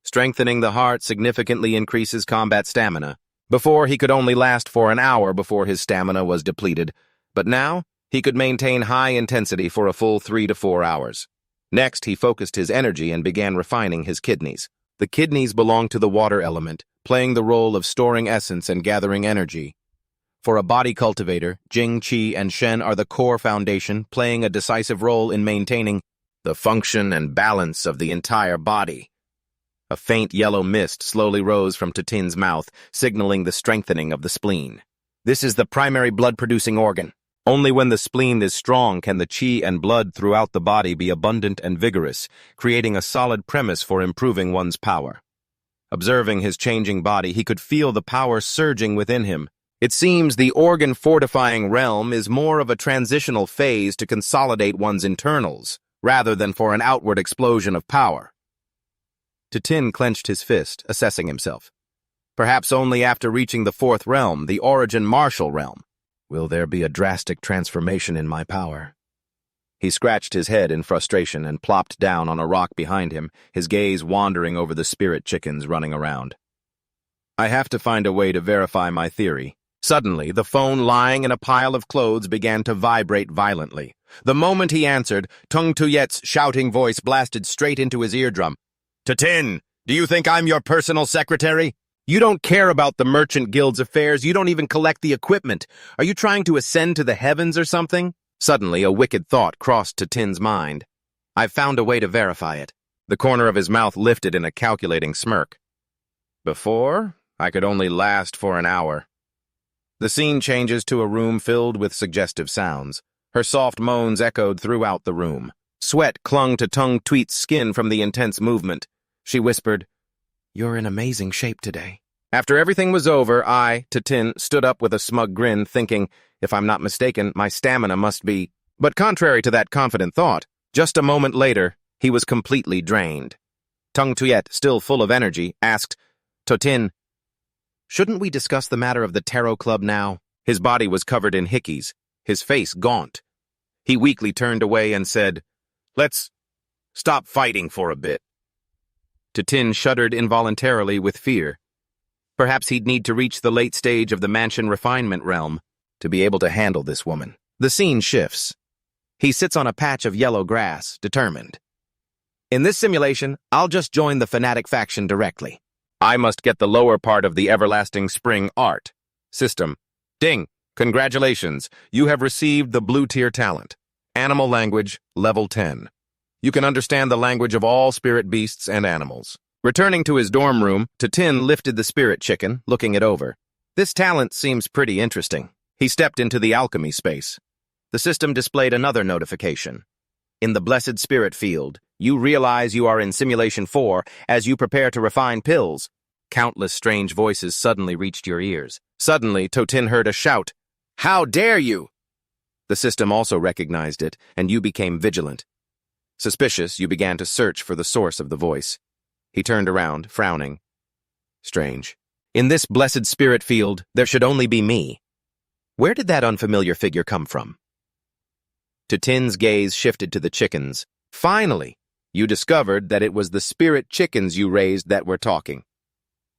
Strengthening the heart significantly increases combat stamina. Before, he could only last for an hour before his stamina was depleted, but now he could maintain high intensity for a full 3 to 4 hours. Next, he focused his energy and began refining his kidneys. The kidneys belong to the water element, playing the role of storing essence and gathering energy. For a body cultivator, Jing, Qi, and Shen are the core foundation, playing a decisive role in maintaining the function and balance of the entire body. A faint yellow mist slowly rose from Tutin's mouth, signaling the strengthening of the spleen. This is the primary blood-producing organ. Only when the spleen is strong can the qi and blood throughout the body be abundant and vigorous, creating a solid premise for improving one's power. Observing his changing body, he could feel the power surging within him. It seems the organ-fortifying realm is more of a transitional phase to consolidate one's internals, rather than for an outward explosion of power. Tutin clenched his fist, assessing himself. Perhaps only after reaching the 4th realm, the origin martial realm, will there be a drastic transformation in my power. He scratched his head in frustration and plopped down on a rock behind him, his gaze wandering over the spirit chickens running around. I have to find a way to verify my theory. Suddenly, the phone lying in a pile of clothes began to vibrate violently. The moment he answered, Tung Tuyet's shouting voice blasted straight into his eardrum. Tutin, do you think I'm your personal secretary? You don't care about the Merchant Guild's affairs. You don't even collect the equipment. Are you trying to ascend to the heavens or something? Suddenly, a wicked thought crossed Tutin's mind. I've found a way to verify it. The corner of his mouth lifted in a calculating smirk. Before, I could only last for an hour. The scene changes to a room filled with suggestive sounds. Her soft moans echoed throughout the room. Sweat clung to Tung Tweet's skin from the intense movement. She whispered, You're in amazing shape today. After everything was over, Tutin, stood up with a smug grin, thinking, if I'm not mistaken, my stamina must be... But contrary to that confident thought, just a moment later, he was completely drained. Tung Tuyet, still full of energy, asked, Tutin, shouldn't we discuss the matter of the tarot club now? His body was covered in hickeys, his face gaunt. He weakly turned away and said, Let's stop fighting for a bit. Tutin shuddered involuntarily with fear. Perhaps he'd need to reach the late stage of the mansion refinement realm to be able to handle this woman. The scene shifts. He sits on a patch of yellow grass, determined. In this simulation, I'll just join the fanatic faction directly. I must get the lower part of the Everspring Art system. Ding! Congratulations, you have received the blue tier talent. Animal language, level 10. You can understand the language of all spirit beasts and animals. Returning to his dorm room, Tutin lifted the spirit chicken, looking it over. This talent seems pretty interesting. He stepped into the alchemy space. The system displayed another notification. In the blessed spirit field, you realize you are in Simulation 4 as you prepare to refine pills. Countless strange voices suddenly reached your ears. Suddenly, Tutin heard a shout, How dare you! The system also recognized it, and you became vigilant. Suspicious, you began to search for the source of the voice. He turned around, frowning. Strange. In this blessed spirit field, there should only be me. Where did that unfamiliar figure come from? Tutin's gaze shifted to the chickens. Finally, you discovered that it was the spirit chickens you raised that were talking.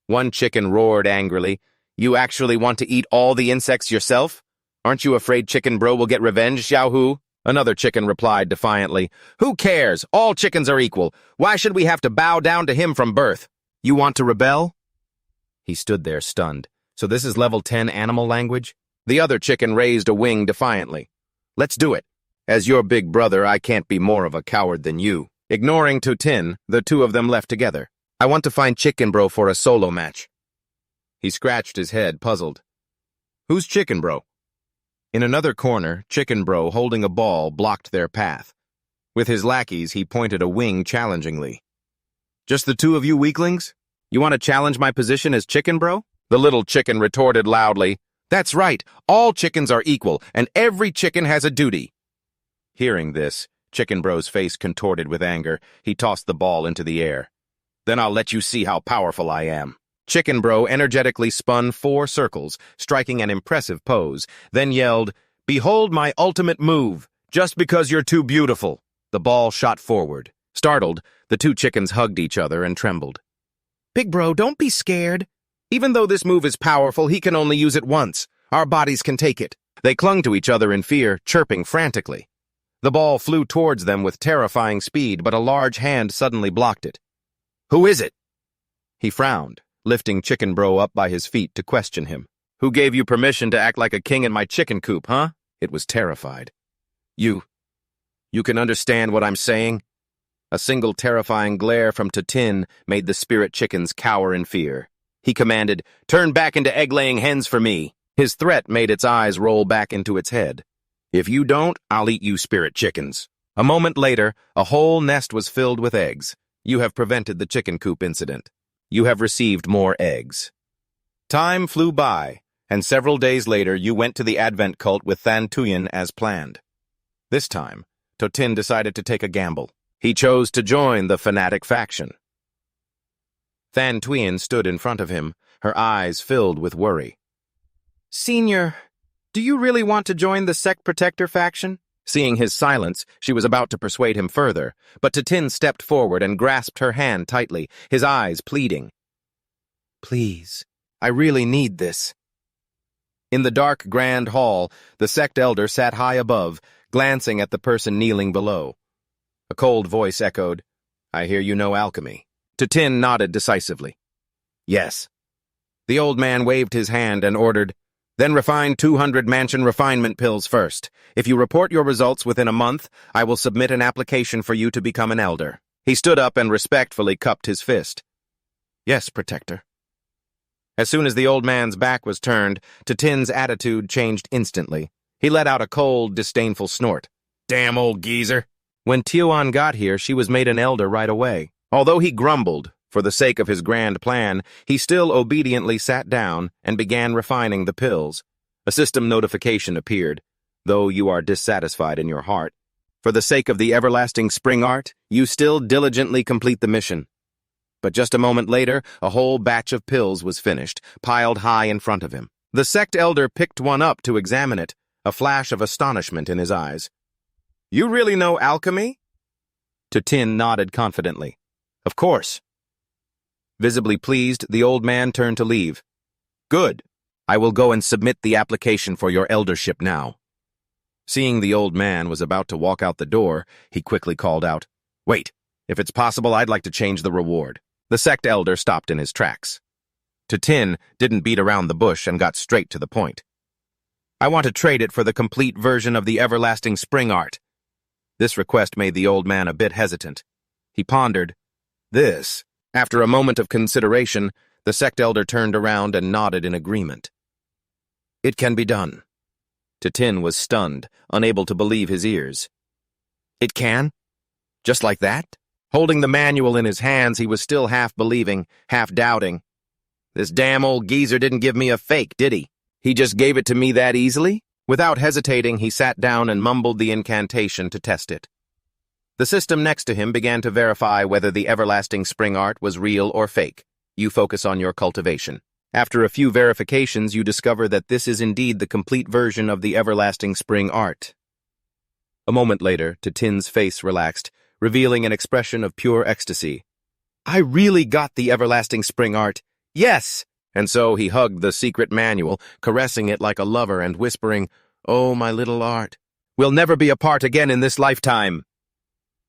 One chicken roared angrily, You actually want to eat all the insects yourself? Aren't you afraid Chicken Bro will get revenge, Xiaohu? Another chicken replied defiantly, Who cares? All chickens are equal. Why should we have to bow down to him from birth? You want to rebel? He stood there stunned. So this is level 10 animal language? The other chicken raised a wing defiantly. Let's do it. As your big brother, I can't be more of a coward than you. Ignoring Tutin, the two of them left together. I want to find Chicken Bro for a solo match. He scratched his head, puzzled. Who's Chicken Bro? In another corner, Chicken Bro, holding a ball, blocked their path. With his lackeys, he pointed a wing challengingly. Just the two of you weaklings? You want to challenge my position as Chicken Bro? The little chicken retorted loudly. That's right, all chickens are equal, and every chicken has a duty. Hearing this, Chicken Bro's face contorted with anger. He tossed the ball into the air. Then I'll let you see how powerful I am. Chicken Bro energetically spun 4 circles, striking an impressive pose, then yelled, "Behold my ultimate move, just because you're too beautiful." The ball shot forward. Startled, the 2 chickens hugged each other and trembled. "Big Bro, don't be scared. Even though this move is powerful, he can only use it once. Our bodies can take it." They clung to each other in fear, chirping frantically. The ball flew towards them with terrifying speed, but a large hand suddenly blocked it. "Who is it?" He frowned, lifting Chicken Bro up by his feet to question him. "Who gave you permission to act like a king in my chicken coop, huh?" It was terrified. You can understand what I'm saying?" A single terrifying glare from Tatin made the spirit chickens cower in fear. He commanded, "Turn back into egg-laying hens for me." His threat made its eyes roll back into its head. "If you don't, I'll eat you spirit chickens." A moment later, a whole nest was filled with eggs. You have prevented the chicken coop incident. You have received more eggs. Time flew by, and several days later you went to the Advent cult with Than Tuyen as planned. This time, Totin decided to take a gamble. He chose to join the fanatic faction. Than Tuyen stood in front of him, her eyes filled with worry. "Senior, do you really want to join the sect protector faction?" Seeing his silence, she was about to persuade him further, but Tatin stepped forward and grasped her hand tightly, his eyes pleading. "Please, I really need this." In the dark grand hall, the sect elder sat high above, glancing at the person kneeling below. A cold voice echoed, "I hear you know alchemy." Tatin nodded decisively. "Yes." The old man waved his hand and ordered, "Then refine 200 mansion refinement pills first. If you report your results within a month, I will submit an application for you to become an elder." He stood up and respectfully cupped his fist. "Yes, Protector." As soon as the old man's back was turned, Tatin's attitude changed instantly. He let out a cold, disdainful snort. "Damn old geezer." When Tuyen got here, she was made an elder right away. Although he grumbled, for the sake of his grand plan, he still obediently sat down and began refining the pills. A system notification appeared. Though you are dissatisfied in your heart, for the sake of the everlasting spring art, you still diligently complete the mission. But just a moment later, a whole batch of pills was finished, piled high in front of him. The sect elder picked one up to examine it, a flash of astonishment in his eyes. "You really know alchemy?" Tatin nodded confidently. "Of course." Visibly pleased, the old man turned to leave. "Good. I will go and submit the application for your eldership now." Seeing the old man was about to walk out the door, he quickly called out, "Wait, if it's possible, I'd like to change the reward." The sect elder stopped in his tracks. Tatin didn't beat around the bush and got straight to the point. "I want to trade it for the complete version of the everlasting spring art." This request made the old man a bit hesitant. He pondered, "This?" After a moment of consideration, the sect elder turned around and nodded in agreement. "It can be done." Tatin was stunned, unable to believe his ears. "It can? Just like that?" Holding the manual in his hands, he was still half believing, half doubting. "This damn old geezer didn't give me a fake, did he? He just gave it to me that easily?" Without hesitating, he sat down and mumbled the incantation to test it. The system next to him began to verify whether the everlasting spring art was real or fake. You focus on your cultivation. After a few verifications, you discover that this is indeed the complete version of the everlasting spring art. A moment later, Tatin's face relaxed, revealing an expression of pure ecstasy. "I really got the everlasting spring art. Yes!" And so he hugged the secret manual, caressing it like a lover and whispering, "Oh, my little art. We'll never be apart again in this lifetime."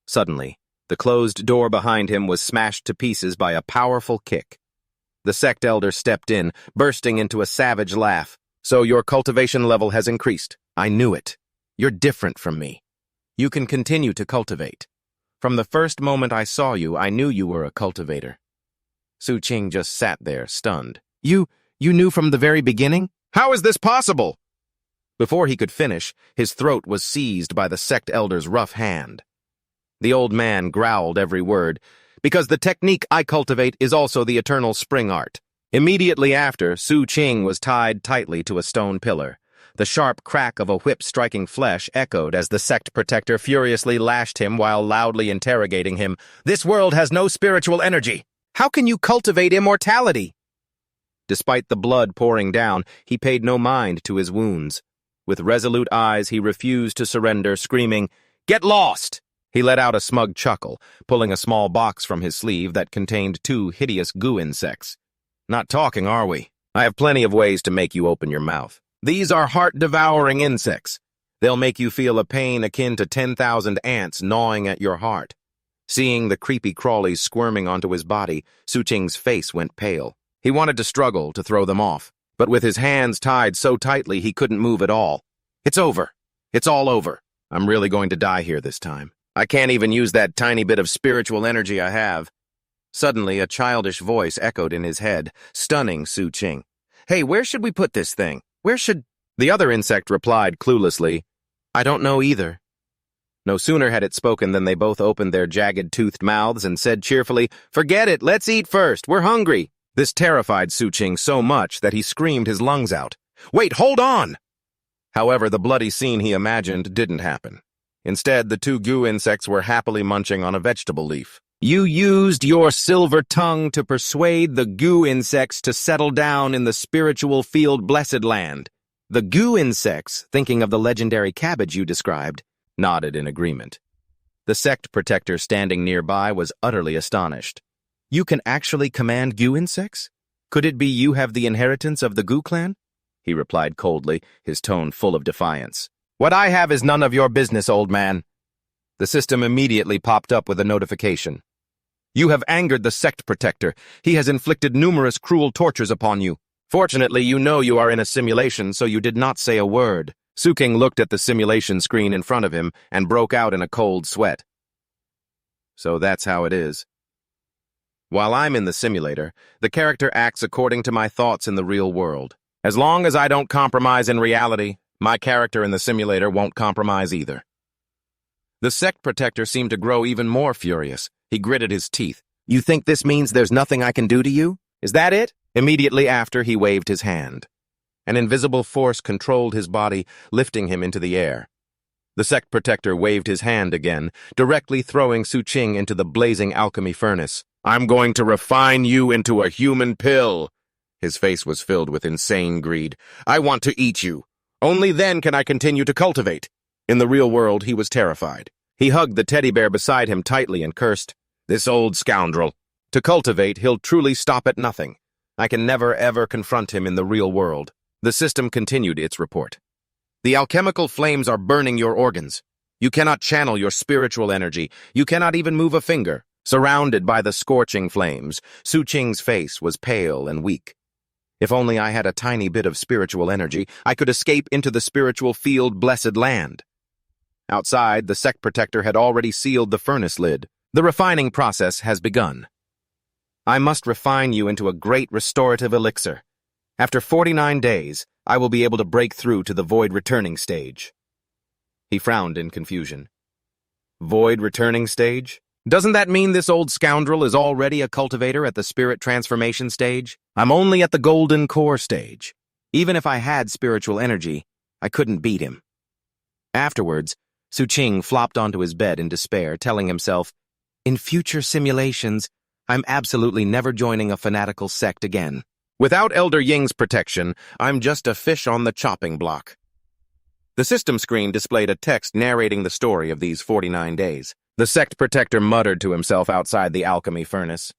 Suddenly, the closed door behind him was smashed to pieces by a powerful kick. The sect elder stepped in, bursting into a savage laugh. "So your cultivation level has increased. I knew it. You're different from me. You can continue to cultivate. From the first moment I saw you, I knew you were a cultivator." Su Qing just sat there, stunned. You knew from the very beginning? How is this possible?" Before he could finish, his throat was seized by the sect elder's rough hand. The old man growled every word, "Because the technique I cultivate is also the eternal spring art." Immediately after, Su Qing was tied tightly to a stone pillar. The sharp crack of a whip striking flesh echoed as the sect protector furiously lashed him while loudly interrogating him. "This world has no spiritual energy. How can you cultivate immortality?" Despite the blood pouring down, he paid no mind to his wounds. With resolute eyes, he refused to surrender, screaming, "Get lost!" He let out a smug chuckle, pulling a small box from his sleeve that contained 2 hideous goo insects. "Not talking, are we? I have plenty of ways to make you open your mouth. These are heart-devouring insects. They'll make you feel a pain akin to 10,000 ants gnawing at your heart." Seeing the creepy crawlies squirming onto his body, Suqing's face went pale. He wanted to struggle to throw them off, but with his hands tied so tightly he couldn't move at all. "It's over. It's all over. I'm really going to die here this time. I can't even use that tiny bit of spiritual energy I have." Suddenly, a childish voice echoed in his head, stunning Suqing. "Hey, where should we put this thing? Where should—" The other insect replied cluelessly, "I don't know either." No sooner had it spoken than they both opened their jagged-toothed mouths and said cheerfully, "Forget it, let's eat first, we're hungry." This terrified Suqing so much that he screamed his lungs out. "Wait, hold on!" However, the bloody scene he imagined didn't happen. Instead, the 2 goo insects were happily munching on a vegetable leaf. "You used your silver tongue to persuade the goo insects to settle down in the spiritual field blessed land." The goo insects, thinking of the legendary cabbage you described, nodded in agreement. The sect protector standing nearby was utterly astonished. "You can actually command goo insects? Could it be you have the inheritance of the goo clan?" He replied coldly, his tone full of defiance. "What I have is none of your business, old man." The system immediately popped up with a notification. "You have angered the sect protector. He has inflicted numerous cruel tortures upon you. Fortunately, you know you are in a simulation, so you did not say a word." Suqing looked at the simulation screen in front of him and broke out in a cold sweat. "So that's how it is. While I'm in the simulator, the character acts according to my thoughts in the real world. As long as I don't compromise in reality, my character in the simulator won't compromise either." The sect protector seemed to grow even more furious. He gritted his teeth. "You think this means there's nothing I can do to you? Is that it?" Immediately after, he waved his hand. An invisible force controlled his body, lifting him into the air. The sect protector waved his hand again, directly throwing Suqing into the blazing alchemy furnace. "I'm going to refine you into a human pill." His face was filled with insane greed. "I want to eat you. Only then can I continue to cultivate." In the real world, he was terrified. He hugged the teddy bear beside him tightly and cursed, "This old scoundrel. To cultivate, he'll truly stop at nothing. I can never ever confront him in the real world." The system continued its report. "The alchemical flames are burning your organs. You cannot channel your spiritual energy. You cannot even move a finger." Surrounded by the scorching flames, Suqing's face was pale and weak. "If only I had a tiny bit of spiritual energy, I could escape into the spiritual field blessed land." Outside, the sect protector had already sealed the furnace lid. "The refining process has begun. I must refine you into a great restorative elixir. After 49 days, I will be able to break through to the void returning stage." He frowned in confusion. Void returning stage? Doesn't that mean this old scoundrel is already a cultivator at the spirit transformation stage? I'm only at the golden core stage. Even if I had spiritual energy, I couldn't beat him. Afterwards, Suqing flopped onto his bed in despair, telling himself, "In future simulations, I'm absolutely never joining a fanatical sect again. Without Elder Ying's protection, I'm just a fish on the chopping block." The system screen displayed a text narrating the story of these 49 days. The sect protector muttered to himself outside the alchemy furnace.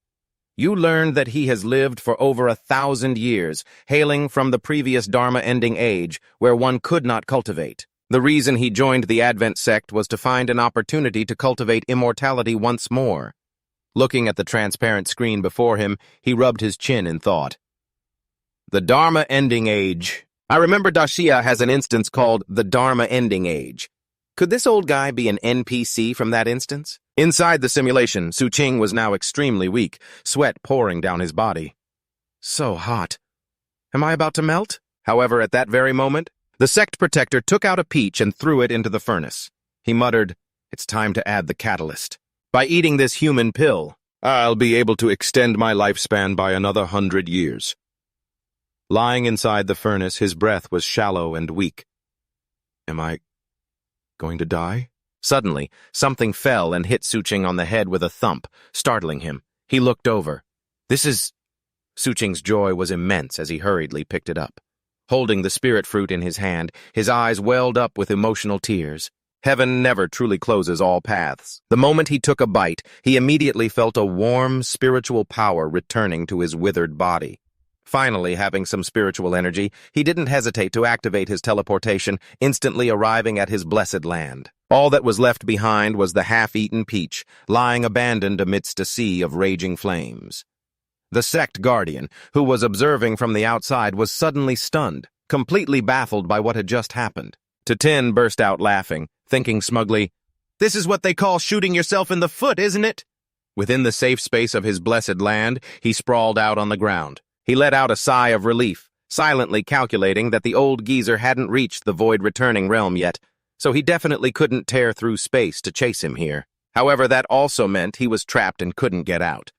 "You learned that he has lived for over 1,000 years, hailing from the previous Dharma-ending age, where one could not cultivate. The reason he joined the Advent sect was to find an opportunity to cultivate immortality once more." Looking at the transparent screen before him, he rubbed his chin in thought. The Dharma-ending age. I remember Daxia has an instance called the Dharma-ending age. Could this old guy be an NPC from that instance? Inside the simulation, Suqing was now extremely weak, sweat pouring down his body. So hot. Am I about to melt? However, at that very moment, the sect protector took out a peach and threw it into the furnace. He muttered, "It's time to add the catalyst. By eating this human pill, I'll be able to extend my lifespan by another 100 years. Lying inside the furnace, his breath was shallow and weak. Am I going to die? Suddenly, something fell and hit Suching on the head with a thump, startling him. He looked over. This is... Suching's joy was immense as he hurriedly picked it up. Holding the spirit fruit in his hand, his eyes welled up with emotional tears. Heaven never truly closes all paths. The moment he took a bite, he immediately felt a warm, spiritual power returning to his withered body. Finally, having some spiritual energy, he didn't hesitate to activate his teleportation, instantly arriving at his blessed land. All that was left behind was the half-eaten peach, lying abandoned amidst a sea of raging flames. The sect guardian, who was observing from the outside, was suddenly stunned, completely baffled by what had just happened. Tin burst out laughing, thinking smugly, "This is what they call shooting yourself in the foot, isn't it?" Within the safe space of his blessed land, he sprawled out on the ground. He let out a sigh of relief, silently calculating that the old geezer hadn't reached the void-returning realm yet, so he definitely couldn't tear through space to chase him here. However, that also meant he was trapped and couldn't get out.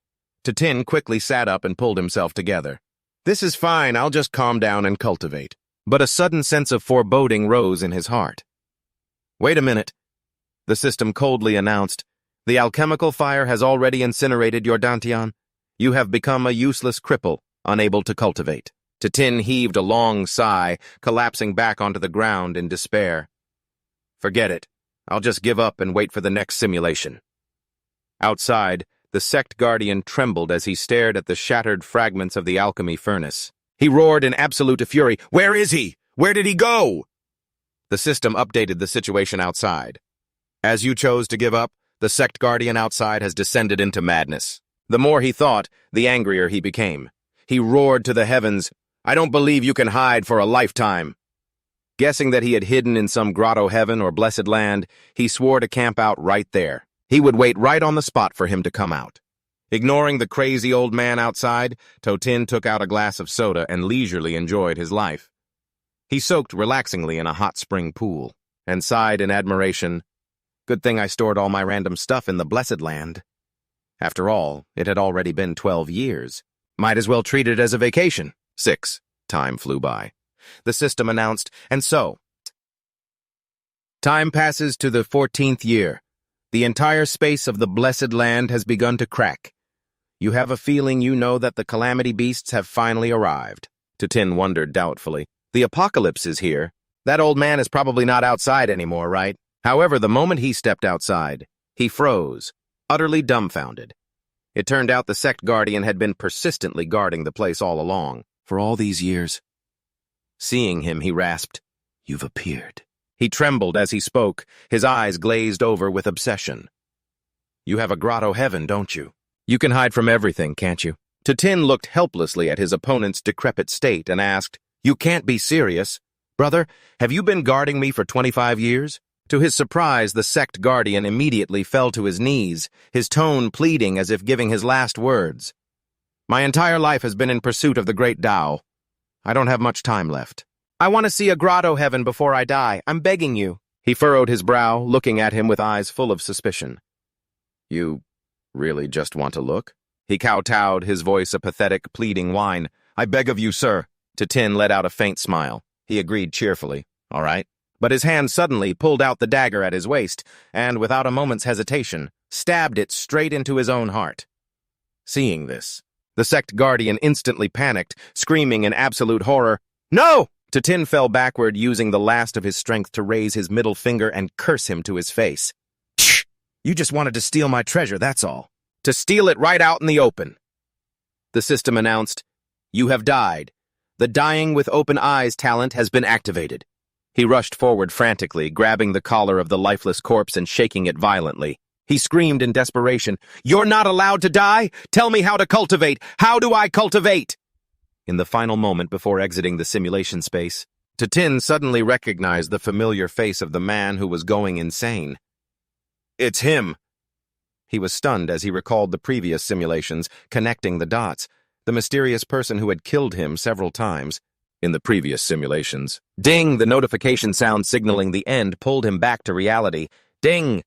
Tin quickly sat up and pulled himself together. "This is fine, I'll just calm down and cultivate." But a sudden sense of foreboding rose in his heart. "Wait a minute," the system coldly announced. "The alchemical fire has already incinerated your Dantian. You have become a useless cripple, unable to cultivate." Tin heaved a long sigh, collapsing back onto the ground in despair. "Forget it. I'll just give up and wait for the next simulation." Outside, the sect guardian trembled as he stared at the shattered fragments of the alchemy furnace. He roared in absolute fury, "Where is he? Where did he go?" The system updated the situation outside. "As you chose to give up, the sect guardian outside has descended into madness." The more he thought, the angrier he became. He roared to the heavens, "I don't believe you can hide for a lifetime." Guessing that he had hidden in some grotto heaven or blessed land, he swore to camp out right there. He would wait right on the spot for him to come out. Ignoring the crazy old man outside, Tin took out a glass of soda and leisurely enjoyed his life. He soaked relaxingly in a hot spring pool and sighed in admiration, "Good thing I stored all my random stuff in the blessed land." After all, it had already been 12 years. Might as well treat it as a vacation. 6. Time flew by. The system announced, and so. Time passes to the 14th year. The entire space of the blessed land has begun to crack. You have a feeling you know that the calamity beasts have finally arrived. Tin wondered doubtfully. The apocalypse is here. That old man is probably not outside anymore, right? However, the moment he stepped outside, he froze, utterly dumbfounded. It turned out the sect guardian had been persistently guarding the place all along, for all these years. Seeing him, he rasped, "You've appeared." He trembled as he spoke, his eyes glazed over with obsession. "You have a grotto heaven, don't you? You can hide from everything, can't you?" Tin looked helplessly at his opponent's decrepit state and asked, "You can't be serious. Brother, have you been guarding me for 25 years? To his surprise, the sect guardian immediately fell to his knees, his tone pleading as if giving his last words. "My entire life has been in pursuit of the great Tao. I don't have much time left. I want to see a grotto heaven before I die. I'm begging you." He furrowed his brow, looking at him with eyes full of suspicion. "You really just want to look?" He kowtowed, his voice a pathetic, pleading whine. "I beg of you, sir." Tin let out a faint smile. He agreed cheerfully. "All right." But his hand suddenly pulled out the dagger at his waist, and without a moment's hesitation, stabbed it straight into his own heart. Seeing this, the sect guardian instantly panicked, screaming in absolute horror, "No!" Tin fell backward, using the last of his strength to raise his middle finger and curse him to his face. "Shh! You just wanted to steal my treasure, that's all. To steal it right out in the open." The system announced, "You have died. The dying with open eyes talent has been activated." He rushed forward frantically, grabbing the collar of the lifeless corpse and shaking it violently. He screamed in desperation, "You're not allowed to die? Tell me how to cultivate! How do I cultivate?" In the final moment before exiting the simulation space, Tin suddenly recognized the familiar face of the man who was going insane. "It's him!" He was stunned as he recalled the previous simulations, connecting the dots, the mysterious person who had killed him several times. In the previous simulations. Ding! The notification sound signaling the end pulled him back to reality. Ding!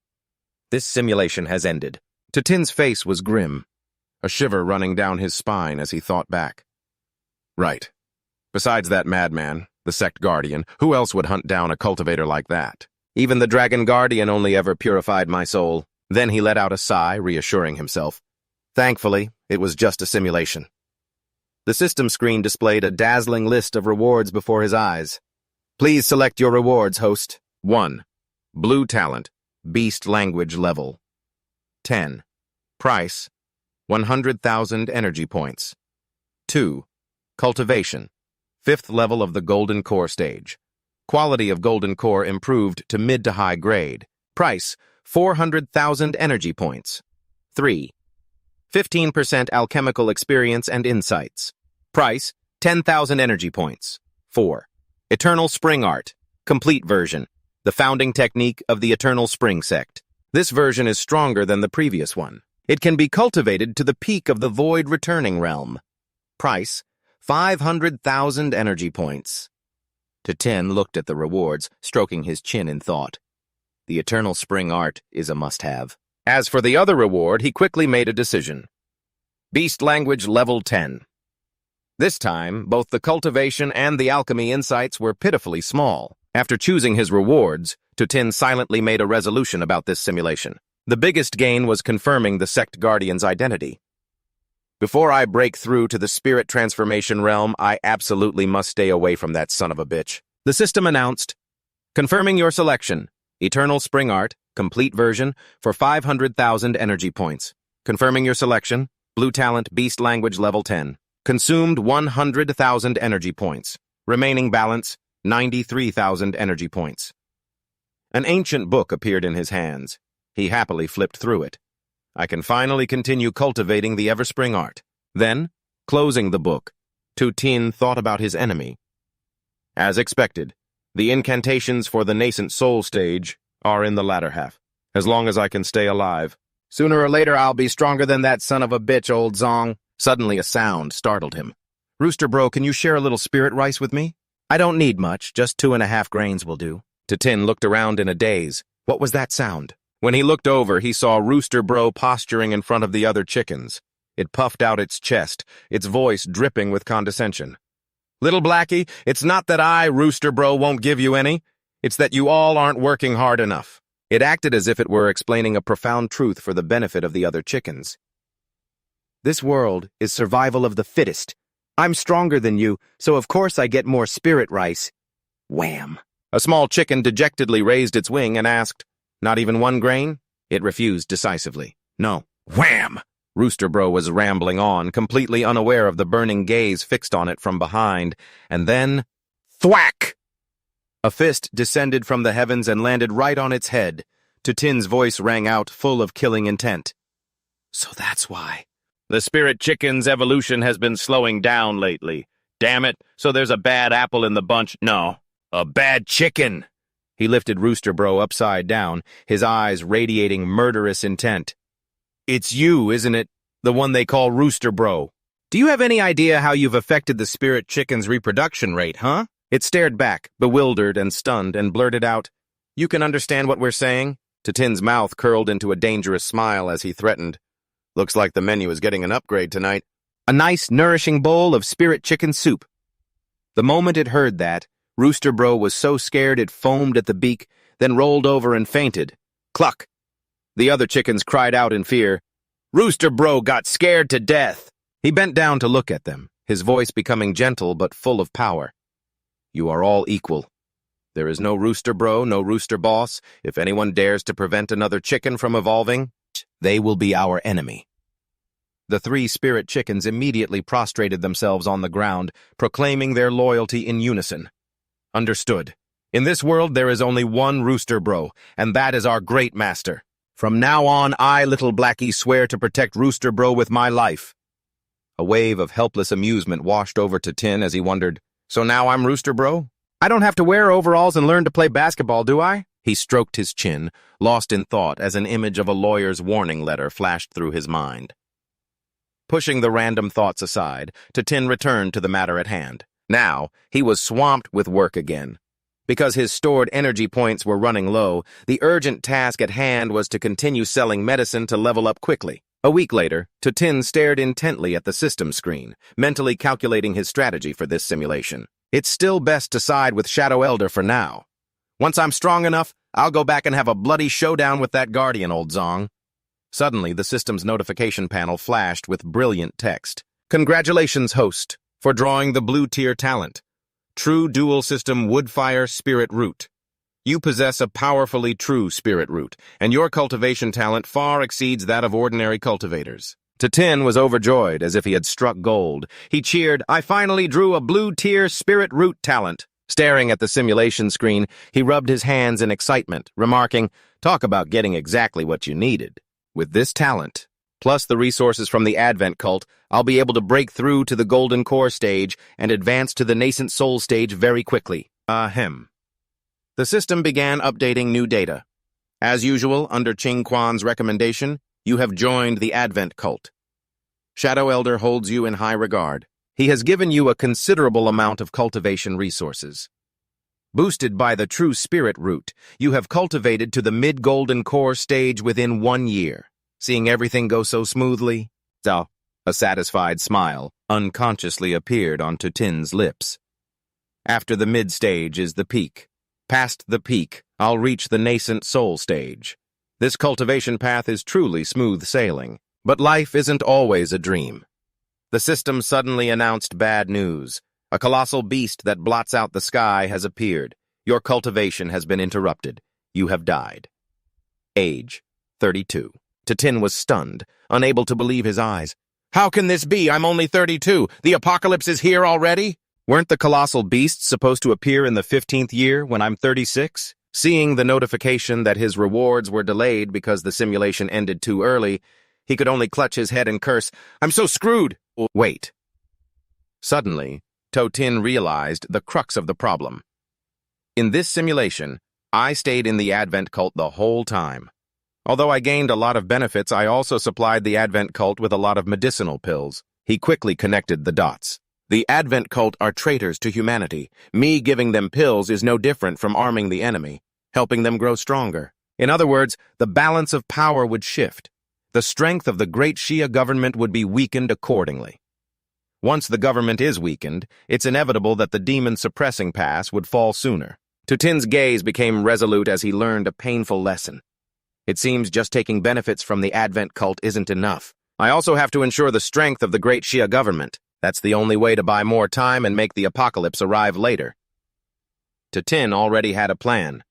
This simulation has ended. Tin's face was grim, a shiver running down his spine as he thought back. Right. Besides that madman, the sect guardian, who else would hunt down a cultivator like that? Even the dragon guardian only ever purified my soul. Then he let out a sigh, reassuring himself. Thankfully, it was just a simulation. The system screen displayed a dazzling list of rewards before his eyes. Please select your rewards, host. 1. Blue talent, beast language level. 10. Price, 100,000 energy points. 2. Cultivation, 5th level of the golden core stage. Quality of golden core improved to mid to high grade. Price, 400,000 energy points. 3. 15% alchemical experience and insights. Price, 10,000 energy points. 4. Eternal Spring Art, complete version, the founding technique of the Eternal Spring sect. This version is stronger than the previous one. It can be cultivated to the peak of the Void Returning Realm. Price, 500,000 energy points. Tin looked at the rewards, stroking his chin in thought. The Eternal Spring Art is a must-have. As for the other reward, he quickly made a decision. Beast Language Level 10. This time, both the cultivation and the alchemy insights were pitifully small. After choosing his rewards, Tin silently made a resolution about this simulation. The biggest gain was confirming the sect guardian's identity. Before I break through to the spirit transformation realm, I absolutely must stay away from that son of a bitch. The system announced, confirming your selection, Eternal Spring Art, complete version, for 500,000 energy points. Confirming your selection, Blue Talent Beast Language Level 10. Consumed 100,000 energy points. Remaining balance, 93,000 energy points. An ancient book appeared in his hands. He happily flipped through it. I can finally continue cultivating the Everspring Art. Then, closing the book, Tin thought about his enemy. As expected, the incantations for the nascent soul stage are in the latter half. As long as I can stay alive. Sooner or later I'll be stronger than that son of a bitch, old Zong. Suddenly a sound startled him. Rooster Bro, can you share a little spirit rice with me? I don't need much, just 2.5 grains will do. Tin looked around in a daze. What was that sound? When he looked over, he saw Rooster Bro posturing in front of the other chickens. It puffed out its chest, its voice dripping with condescension. Little Blackie, it's not that I, Rooster Bro, won't give you any. It's that you all aren't working hard enough. It acted as if it were explaining a profound truth for the benefit of the other chickens. This world is survival of the fittest. I'm stronger than you, so of course I get more spirit rice. Wham! A small chicken dejectedly raised its wing and asked, Not even 1 grain? It refused decisively. No. Wham! Rooster Bro was rambling on, completely unaware of the burning gaze fixed on it from behind, and then, thwack! A fist descended from the heavens and landed right on its head. Tin's voice rang out, full of killing intent. So that's why. The spirit chicken's evolution has been slowing down lately. Damn it, so there's a bad apple in the bunch. No, a bad chicken. He lifted Rooster Bro upside down, his eyes radiating murderous intent. It's you, isn't it? The one they call Rooster Bro. Do you have any idea how you've affected the spirit chicken's reproduction rate, huh? It stared back, bewildered and stunned, and blurted out, You can understand what we're saying? Tin's mouth curled into a dangerous smile as he threatened. Looks like the menu is getting an upgrade tonight. A nice, nourishing bowl of spirit chicken soup. The moment it heard that, Rooster Bro was so scared it foamed at the beak, then rolled over and fainted. Cluck! The other chickens cried out in fear. Rooster Bro got scared to death. He bent down to look at them, his voice becoming gentle but full of power. You are all equal. There is no Rooster Bro, no Rooster Boss. If anyone dares to prevent another chicken from evolving, they will be our enemy. The 3 spirit chickens immediately prostrated themselves on the ground, proclaiming their loyalty in unison. Understood. In this world there is only one Rooster Bro, and that is our great master. From now on, I, Little Blackie, swear to protect Rooster Bro with my life. A wave of helpless amusement washed over Tin as he wondered, So now I'm Rooster Bro? I don't have to wear overalls and learn to play basketball, do I? He stroked his chin, lost in thought as an image of a lawyer's warning letter flashed through his mind. Pushing the random thoughts aside, Tin returned to the matter at hand. Now, he was swamped with work again. Because his stored energy points were running low, the urgent task at hand was to continue selling medicine to level up quickly. A week later, Tutin stared intently at the system screen, mentally calculating his strategy for this simulation. It's still best to side with Shadow Elder for now. Once I'm strong enough, I'll go back and have a bloody showdown with that Guardian, old Zong. Suddenly, the system's notification panel flashed with brilliant text. Congratulations, host, for drawing the blue tier talent. True dual system Woodfire Spirit Root. You possess a powerfully true spirit root, and your cultivation talent far exceeds that of ordinary cultivators. Tutin was overjoyed, as if he had struck gold. He cheered, I finally drew a blue-tier spirit root talent. Staring at the simulation screen, he rubbed his hands in excitement, remarking, talk about getting exactly what you needed. With this talent, plus the resources from the Advent cult, I'll be able to break through to the Golden Core stage and advance to the Nascent Soul stage very quickly. Ahem. The system began updating new data. As usual, under Ching Quan's recommendation, you have joined the Advent cult. Shadow Elder holds you in high regard. He has given you a considerable amount of cultivation resources. Boosted by the true spirit root, you have cultivated to the mid-golden core stage within 1 year. Seeing everything go so smoothly? So, a satisfied smile unconsciously appeared on Tutin's lips. After the mid-stage is the peak. Past the peak, I'll reach the nascent soul stage. This cultivation path is truly smooth sailing, but life isn't always a dream. The system suddenly announced bad news. A colossal beast that blots out the sky has appeared. Your cultivation has been interrupted. You have died. Age, 32. Tutin was stunned, unable to believe his eyes. How can this be? I'm only 32. The apocalypse is here already? Weren't the colossal beasts supposed to appear in the 15th year when I'm 36? Seeing the notification that his rewards were delayed because the simulation ended too early, he could only clutch his head and curse, I'm so screwed! Wait. Suddenly, Tutin realized the crux of the problem. In this simulation, I stayed in the Advent cult the whole time. Although I gained a lot of benefits, I also supplied the Advent cult with a lot of medicinal pills. He quickly connected the dots. The Advent cult are traitors to humanity. Me giving them pills is no different from arming the enemy, helping them grow stronger. In other words, the balance of power would shift. The strength of the great Shia government would be weakened accordingly. Once the government is weakened, it's inevitable that the demon suppressing pass would fall sooner. Tutin's gaze became resolute as he learned a painful lesson. It seems just taking benefits from the Advent cult isn't enough. I also have to ensure the strength of the great Shia government. That's the only way to buy more time and make the apocalypse arrive later. Tutin already had a plan.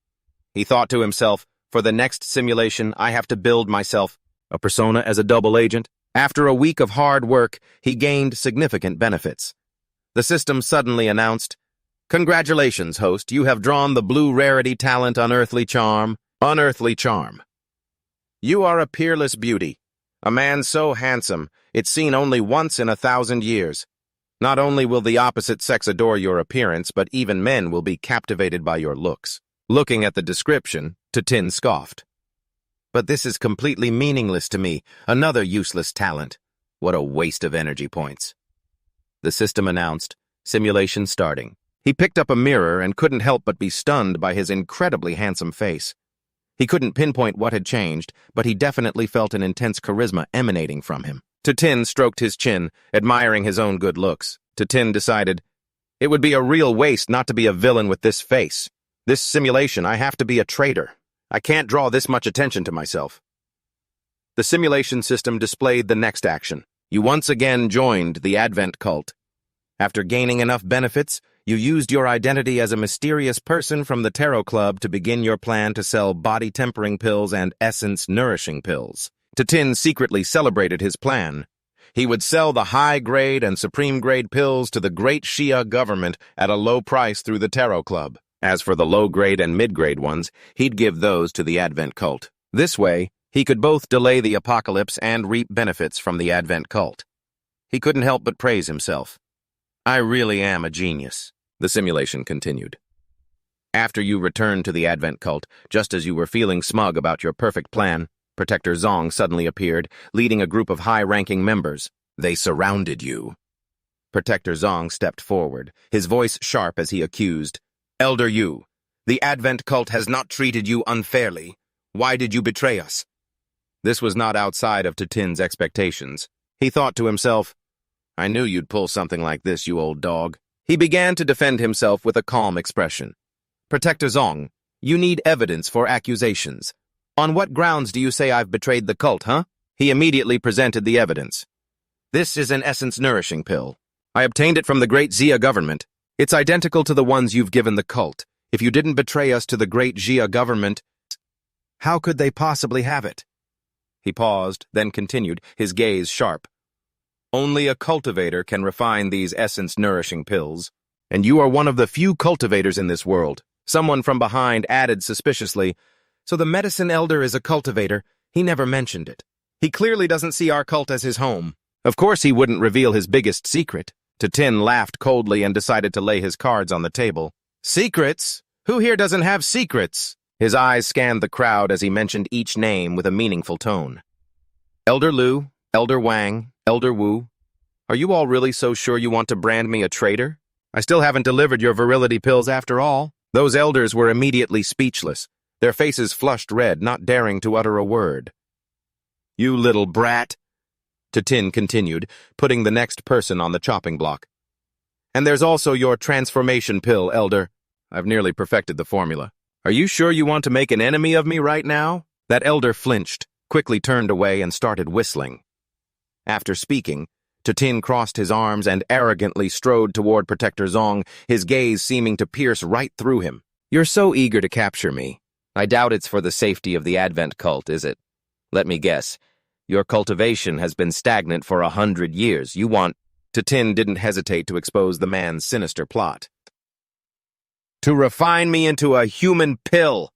He thought to himself, for the next simulation, I have to build myself a persona as a double agent. After a week of hard work, he gained significant benefits. The system suddenly announced, Congratulations, host, you have drawn the blue rarity talent Unearthly Charm. Unearthly Charm. You are a peerless beauty. A man so handsome, it's seen only once in 1,000 years. Not only will the opposite sex adore your appearance, but even men will be captivated by your looks. Looking at the description, Tutin scoffed. But this is completely meaningless to me. Another useless talent. What a waste of energy points. The system announced, simulation starting. He picked up a mirror and couldn't help but be stunned by his incredibly handsome face. He couldn't pinpoint what had changed, but he definitely felt an intense charisma emanating from him. Tutin stroked his chin, admiring his own good looks. Tutin decided, it would be a real waste not to be a villain with this face. This simulation, I have to be a traitor. I can't draw this much attention to myself. The simulation system displayed the next action. You once again joined the Advent cult. After gaining enough benefits, you used your identity as a mysterious person from the Tarot Club to begin your plan to sell body-tempering pills and essence-nourishing pills. Tutin secretly celebrated his plan. He would sell the high-grade and supreme-grade pills to the great Shia government at a low price through the Tarot Club. As for the low-grade and mid-grade ones, he'd give those to the Advent cult. This way, he could both delay the apocalypse and reap benefits from the Advent cult. He couldn't help but praise himself. I really am a genius, the simulation continued. After you returned to the Advent cult, just as you were feeling smug about your perfect plan, Protector Zong suddenly appeared, leading a group of high-ranking members. They surrounded you. Protector Zong stepped forward, his voice sharp as he accused, Elder Yu, the Advent cult has not treated you unfairly. Why did you betray us? This was not outside of Tatin's expectations. He thought to himself, I knew you'd pull something like this, you old dog. He began to defend himself with a calm expression. Protector Zong, you need evidence for accusations. On what grounds do you say I've betrayed the cult, huh? He immediately presented the evidence. This is an essence nourishing pill. I obtained it from the Great Xia government. It's identical to the ones you've given the cult. If you didn't betray us to the Great Xia government, how could they possibly have it? He paused, then continued, his gaze sharp. Only a cultivator can refine these essence-nourishing pills. And you are one of the few cultivators in this world. Someone from behind added suspiciously, so the medicine elder is a cultivator. He never mentioned it. He clearly doesn't see our cult as his home. Of course he wouldn't reveal his biggest secret. Tatin laughed coldly and decided to lay his cards on the table. Secrets? Who here doesn't have secrets? His eyes scanned the crowd as he mentioned each name with a meaningful tone. Elder Lu, Elder Wang, Elder Wu. Are you all really so sure you want to brand me a traitor? I still haven't delivered your virility pills after all. Those elders were immediately speechless, their faces flushed red, not daring to utter a word. You little brat, Tatin continued, putting the next person on the chopping block. And there's also your transformation pill, Elder. I've nearly perfected the formula. Are you sure you want to make an enemy of me right now? That elder flinched, quickly turned away and started whistling. After speaking, Tatin crossed his arms and arrogantly strode toward Protector Zong, his gaze seeming to pierce right through him. You're so eager to capture me. I doubt it's for the safety of the Advent cult, is it? Let me guess. Your cultivation has been stagnant for 100 years. You want... Tatin didn't hesitate to expose the man's sinister plot. To refine me into a human pill,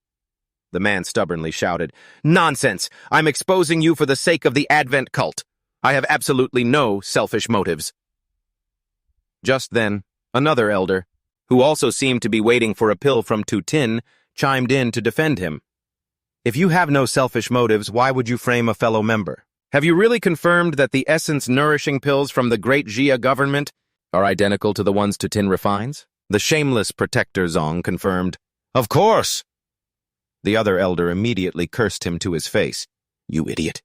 the man stubbornly shouted. Nonsense! I'm exposing you for the sake of the Advent cult. I have absolutely no selfish motives. Just then, another elder, who also seemed to be waiting for a pill from Tatin, chimed in to defend him. If you have no selfish motives, why would you frame a fellow member? Have you really confirmed that the essence-nourishing pills from the Great Xia government are identical to the ones Tatin refines? The shameless Protector Zong confirmed. Of course! The other elder immediately cursed him to his face. You idiot.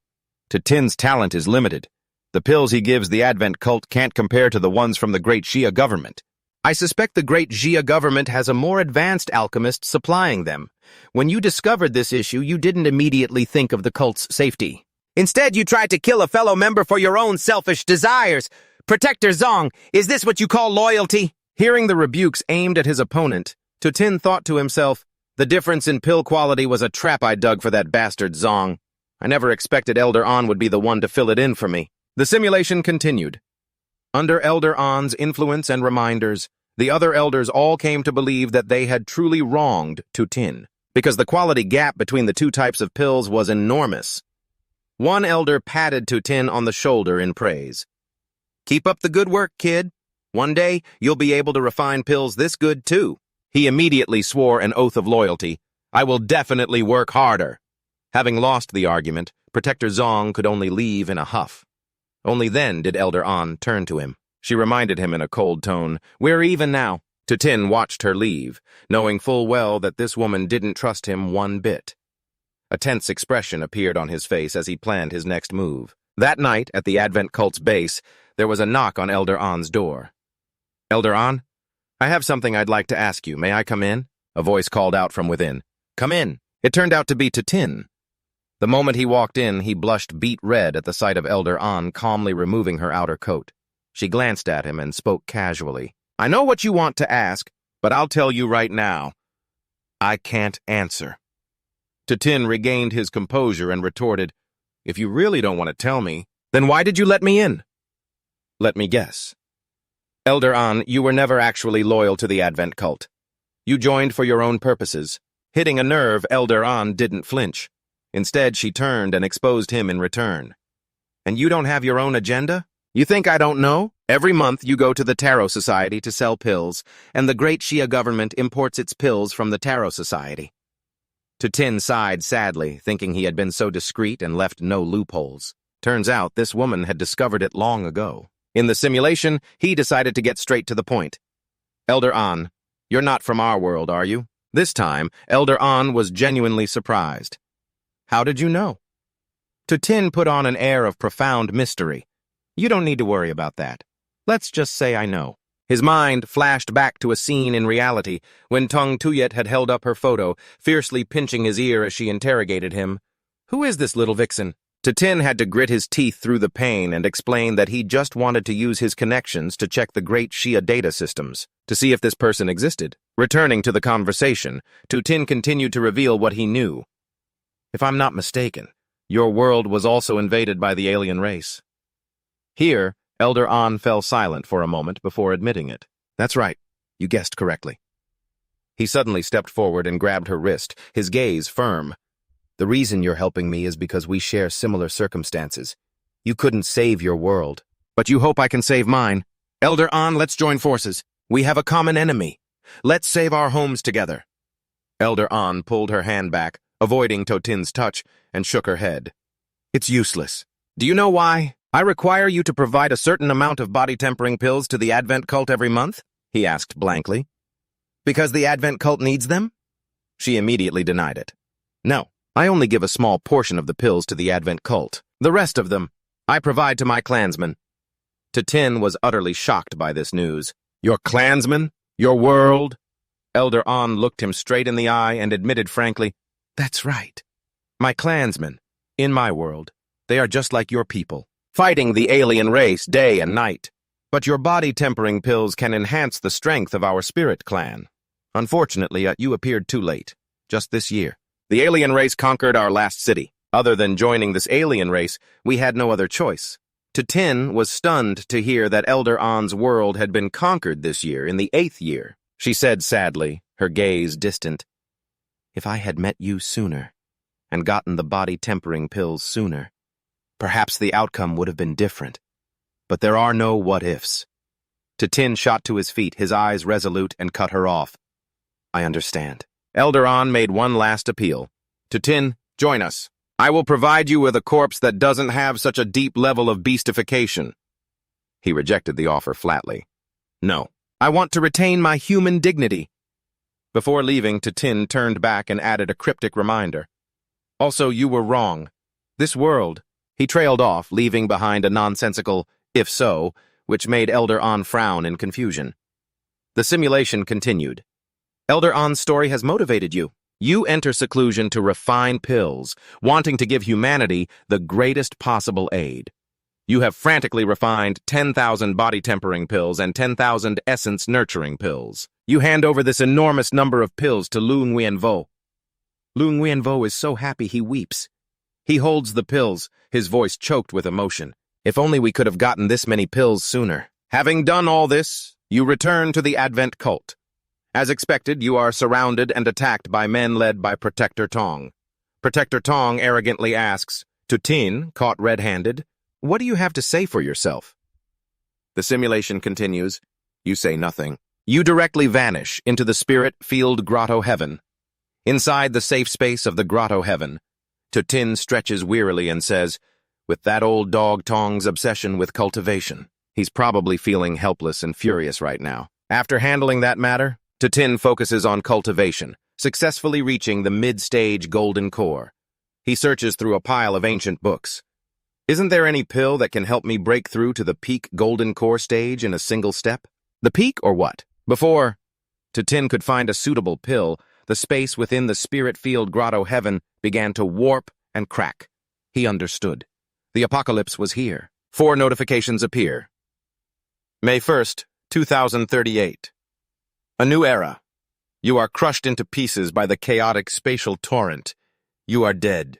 Tatin's talent is limited. The pills he gives the Advent cult can't compare to the ones from the Great Xia government. I suspect the Great Xia government has a more advanced alchemist supplying them. When you discovered this issue, you didn't immediately think of the cult's safety. Instead, you tried to kill a fellow member for your own selfish desires. Protector Zong, is this what you call loyalty? Hearing the rebukes aimed at his opponent, Tatin thought to himself, the difference in pill quality was a trap I dug for that bastard Zong. I never expected Elder An would be the one to fill it in for me. The simulation continued. Under Elder An's influence and reminders, the other elders all came to believe that they had truly wronged Tatin, because the quality gap between the two types of pills was enormous. One elder patted Tatin on the shoulder in praise. Keep up the good work, kid. One day, you'll be able to refine pills this good, too. He immediately swore an oath of loyalty. I will definitely work harder. Having lost the argument, Protector Zong could only leave in a huff. Only then did Elder An turn to him. She reminded him in a cold tone, We're even now. Tatin watched her leave, knowing full well that this woman didn't trust him one bit. A tense expression appeared on his face as he planned his next move. That night, at the Advent cult's base, there was a knock on Elder An's door. Elder An, I have something I'd like to ask you. May I come in? A voice called out from within. Come in. It turned out to be Tatin. The moment he walked in, he blushed beet red at the sight of Elder An calmly removing her outer coat. She glanced at him and spoke casually. I know what you want to ask, but I'll tell you right now. I can't answer. Tatin regained his composure and retorted, If you really don't want to tell me, then why did you let me in? Let me guess. Elder An, you were never actually loyal to the Advent cult. You joined for your own purposes. Hitting a nerve, Elder An didn't flinch. Instead, she turned and exposed him in return. And you don't have your own agenda? You think I don't know? Every month you go to the Tarot Society to sell pills, and the Great Xia government imports its pills from the Tarot Society. Tatin sighed sadly, thinking he had been so discreet and left no loopholes. Turns out this woman had discovered it long ago. In the simulation, he decided to get straight to the point. Elder An, you're not from our world, are you? This time, Elder An was genuinely surprised. How did you know? Tin put on an air of profound mystery. You don't need to worry about that. Let's just say I know. His mind flashed back to a scene in reality when Tong Tuyet had held up her photo, fiercely pinching his ear as she interrogated him. Who is this little vixen? Tin had to grit his teeth through the pain and explain that he just wanted to use his connections to check the great Shia data systems, to see if this person existed. Returning to the conversation, Tin continued to reveal what he knew. If I'm not mistaken, your world was also invaded by the alien race. Here, Elder An fell silent for a moment before admitting it. That's right. You guessed correctly. He suddenly stepped forward and grabbed her wrist, his gaze firm. The reason you're helping me is because we share similar circumstances. You couldn't save your world, but you hope I can save mine. Elder An, let's join forces. We have a common enemy. Let's save our homes together. Elder An pulled her hand back, avoiding Tin's touch, and shook her head. It's useless. Do you know why? I require you to provide a certain amount of body-tempering pills to the Advent cult every month? He asked blankly. Because the Advent cult needs them? She immediately denied it. No, I only give a small portion of the pills to the Advent cult. The rest of them, I provide to my clansmen. Tin was utterly shocked by this news. Your clansmen? Your world? Elder An looked him straight in the eye and admitted frankly, That's right. My clansmen, in my world, they are just like your people, fighting the alien race day and night. But your body-tempering pills can enhance the strength of our spirit clan. Unfortunately, you appeared too late, just this year. The alien race conquered our last city. Other than joining this alien race, we had no other choice. Tin was stunned to hear that Elder An's world had been conquered this year, in the 8th year. She said sadly, her gaze distant, If I had met you sooner, and gotten the body-tempering pills sooner, perhaps the outcome would have been different. But there are no what-ifs. Tin shot to his feet, his eyes resolute, and cut her off. I understand. Elder An made one last appeal. Tin, join us. I will provide you with a corpse that doesn't have such a deep level of beastification. He rejected the offer flatly. No, I want to retain my human dignity. Before leaving, Tin turned back and added a cryptic reminder. Also, you were wrong. This world... He trailed off, leaving behind a nonsensical, if so, which made Elder An frown in confusion. The simulation continued. Elder An's story has motivated you. You enter seclusion to refine pills, wanting to give humanity the greatest possible aid. You have frantically refined 10,000 body-tempering pills and 10,000 essence-nurturing pills. You hand over this enormous number of pills to Lu Nguyen-Vo. Lu Nguyen-Vo is so happy he weeps. He holds the pills, his voice choked with emotion. If only we could have gotten this many pills sooner. Having done all this, you return to the Advent cult. As expected, you are surrounded and attacked by men led by Protector Tong. Protector Tong arrogantly asks, Tin, caught red-handed, what do you have to say for yourself? The simulation continues. You say nothing. You directly vanish into the spirit-field grotto heaven. Inside the safe space of the grotto heaven, Tin stretches wearily and says, with that old dog Tong's obsession with cultivation, he's probably feeling helpless and furious right now. After handling that matter, Tin focuses on cultivation, successfully reaching the mid-stage golden core. He searches through a pile of ancient books. Isn't there any pill that can help me break through to the peak golden core stage in a single step? The peak or what? Before Tin could find a suitable pill, the space within the spirit-field grotto heaven began to warp and crack. He understood. The apocalypse was here. 4 notifications appear. May 1st, 2038. A new era. You are crushed into pieces by the chaotic spatial torrent. You are dead.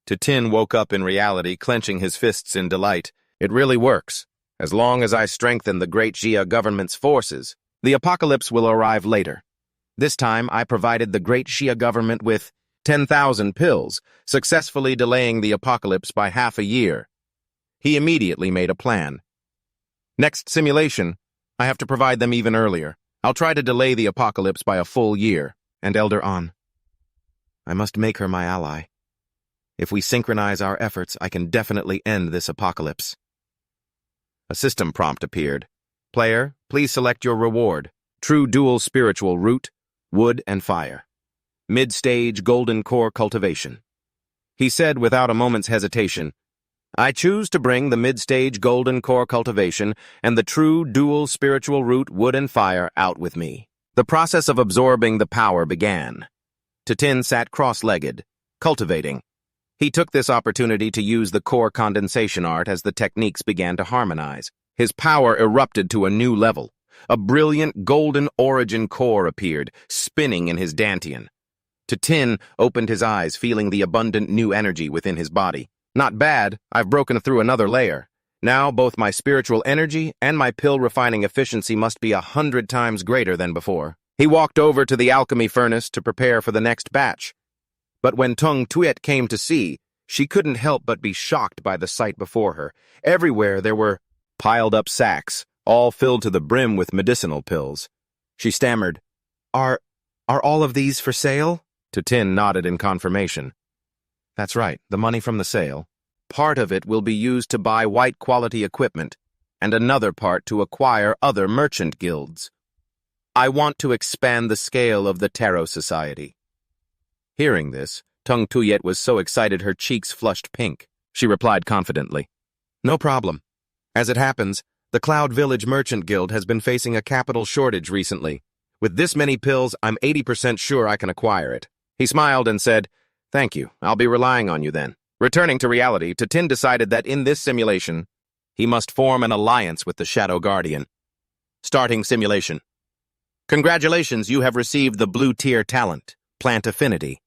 Tin woke up in reality, clenching his fists in delight. It really works. As long as I strengthen the great Xia government's forces, the apocalypse will arrive later. This time, I provided the great Xia government with 10,000 pills, successfully delaying the apocalypse by half a year. He immediately made a plan. Next simulation, I have to provide them even earlier. I'll try to delay the apocalypse by a full year. And Elder An, I must make her my ally. If we synchronize our efforts, I can definitely end this apocalypse. A system prompt appeared. Player, please select your reward. True dual spiritual root, wood and fire. Mid-stage golden core cultivation. He said without a moment's hesitation, I choose to bring the mid-stage golden core cultivation and the true dual spiritual root wood and fire out with me. The process of absorbing the power began. Tatin sat cross-legged, cultivating. He took this opportunity to use the core condensation art as the techniques began to harmonize. His power erupted to a new level. A brilliant golden origin core appeared, spinning in his dantian. Tatin opened his eyes, feeling the abundant new energy within his body. Not bad, I've broken through another layer. Now both my spiritual energy and my pill refining efficiency must be 100 times greater than before. He walked over to the alchemy furnace to prepare for the next batch. But when Tung Tuyet came to see, she couldn't help but be shocked by the sight before her. Everywhere there were piled-up sacks, all filled to the brim with medicinal pills. She stammered, Are all of these for sale? Tatin nodded in confirmation. That's right, the money from the sale. Part of it will be used to buy white-quality equipment, and another part to acquire other merchant guilds. I want to expand the scale of the Tarot Society. Hearing this, Tung Tuyet was so excited her cheeks flushed pink. She replied confidently, No problem. As it happens, the Cloud Village Merchant Guild has been facing a capital shortage recently. With this many pills, I'm 80% sure I can acquire it. He smiled and said, Thank you, I'll be relying on you then. Returning to reality, Tatin decided that in this simulation, he must form an alliance with the Shadow Guardian. Starting simulation. Congratulations, you have received the blue tier talent, Plant Affinity.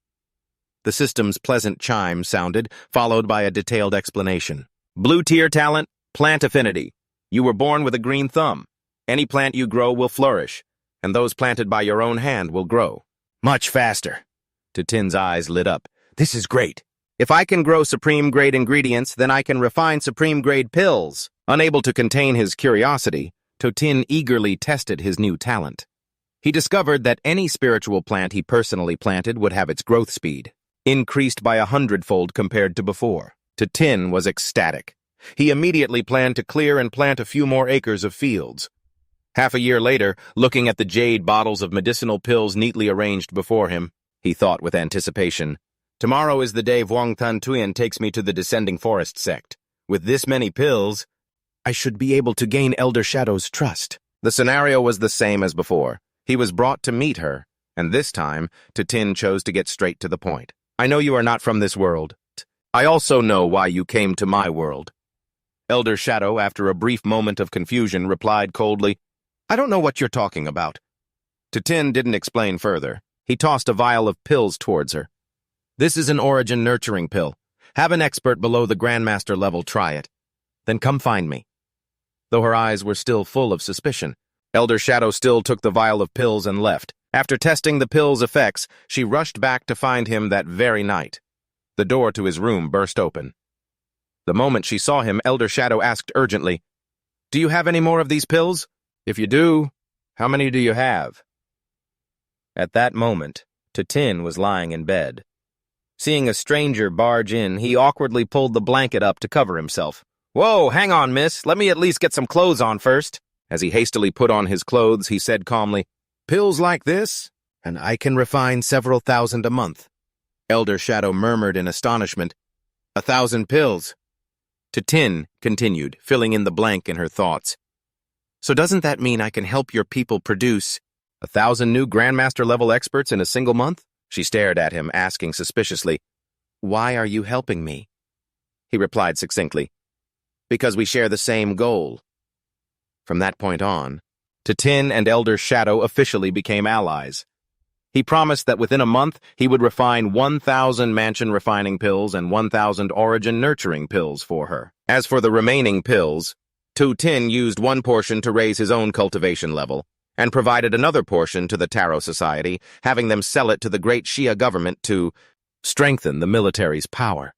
The system's pleasant chime sounded, followed by a detailed explanation. Blue tier talent, Plant Affinity. You were born with a green thumb. Any plant you grow will flourish, and those planted by your own hand will grow. Much faster. Tatin's eyes lit up. This is great. If I can grow supreme-grade ingredients, then I can refine supreme-grade pills. Unable to contain his curiosity, Tatin eagerly tested his new talent. He discovered that any spiritual plant he personally planted would have its growth speed increased by 100-fold compared to before. Tatin was ecstatic. He immediately planned to clear and plant a few more acres of fields. Half a year later, looking at the jade bottles of medicinal pills neatly arranged before him, he thought with anticipation, Tomorrow is the day Vuong Tan Tuyen takes me to the Descending Forest sect. With this many pills, I should be able to gain Elder Shadow's trust. The scenario was the same as before. He was brought to meet her, and this time, Tatin chose to get straight to the point. I know you are not from this world. I also know why you came to my world. Elder Shadow, after a brief moment of confusion, replied coldly, I don't know what you're talking about. Tatin didn't explain further. He tossed a vial of pills towards her. This is an origin nurturing pill. Have an expert below the Grandmaster level try it. Then come find me. Though her eyes were still full of suspicion, Elder Shadow still took the vial of pills and left. After testing the pill's effects, she rushed back to find him that very night. The door to his room burst open. The moment she saw him, Elder Shadow asked urgently, Do you have any more of these pills? If you do, how many do you have? At that moment, Tatin was lying in bed. Seeing a stranger barge in, he awkwardly pulled the blanket up to cover himself. Whoa, hang on, miss. Let me at least get some clothes on first. As he hastily put on his clothes, he said calmly, Pills like this, and I can refine several thousand a month. Elder Shadow murmured in astonishment, 1,000 pills. Tatin continued, filling in the blank in her thoughts. So doesn't that mean I can help your people produce 1,000 new Grandmaster-level experts in a single month? She stared at him, asking suspiciously, Why are you helping me? He replied succinctly, Because we share the same goal. From that point on, Tatin and Elder Shadow officially became allies. He promised that within a month he would refine 1,000 mansion refining pills and 1,000 origin nurturing pills for her. As for the remaining pills, Tatin used one portion to raise his own cultivation level, and provided another portion to the Tarot Society, having them sell it to the great Shia government to strengthen the military's power.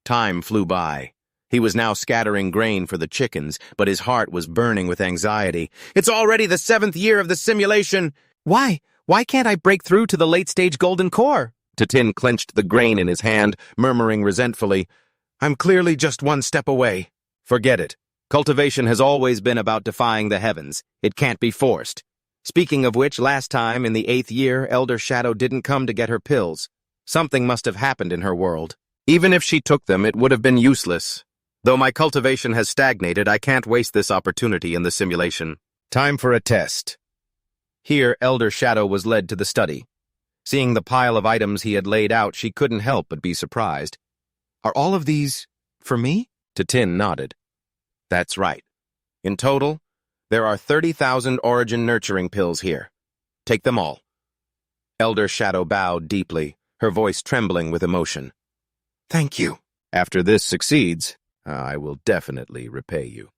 Time flew by. He was now scattering grain for the chickens, but his heart was burning with anxiety. It's already the 7th year of the simulation. Why? Why can't I break through to the late-stage golden core? Tatin clenched the grain in his hand, murmuring resentfully, I'm clearly just one step away. Forget it. Cultivation has always been about defying the heavens. It can't be forced. Speaking of which, last time, in the 8th year, Elder Shadow didn't come to get her pills. Something must have happened in her world. Even if she took them, it would have been useless. Though my cultivation has stagnated, I can't waste this opportunity in the simulation. Time for a test. Here, Elder Shadow was led to the study. Seeing the pile of items he had laid out, she couldn't help but be surprised. Are all of these for me? Tin nodded. That's right. In total, there are 30,000 origin nurturing pills here. Take them all. Elder Shadow bowed deeply, her voice trembling with emotion. Thank you. After this succeeds, I will definitely repay you.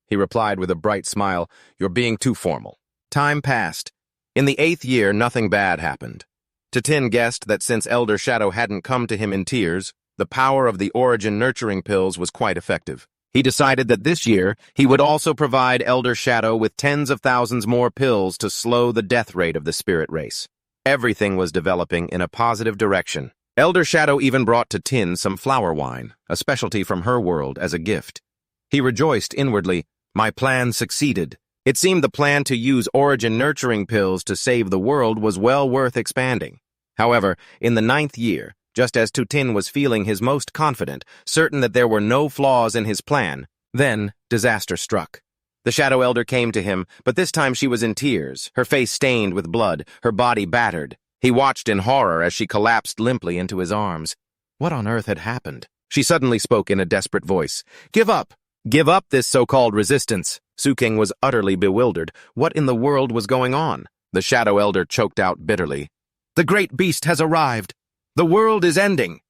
He replied with a bright smile, You're being too formal. Time passed. In the 8th year, nothing bad happened. Tin guessed that since Elder Shadow hadn't come to him in tears, the power of the origin nurturing pills was quite effective. He decided that this year, he would also provide Elder Shadow with tens of thousands more pills to slow the death rate of the spirit race. Everything was developing in a positive direction. Elder Shadow even brought to Tin some flower wine, a specialty from her world, as a gift. He rejoiced inwardly, My plan succeeded. It seemed the plan to use origin nurturing pills to save the world was well worth expanding. However, in the 9th year, just as Tin was feeling his most confident, certain that there were no flaws in his plan, then disaster struck. The Shadow Elder came to him, but this time she was in tears, her face stained with blood, her body battered. He watched in horror as she collapsed limply into his arms. What on earth had happened? She suddenly spoke in a desperate voice. Give up! Give up this so-called resistance! Suking was utterly bewildered. What in the world was going on? The Shadow Elder choked out bitterly. The great beast has arrived! The world is ending!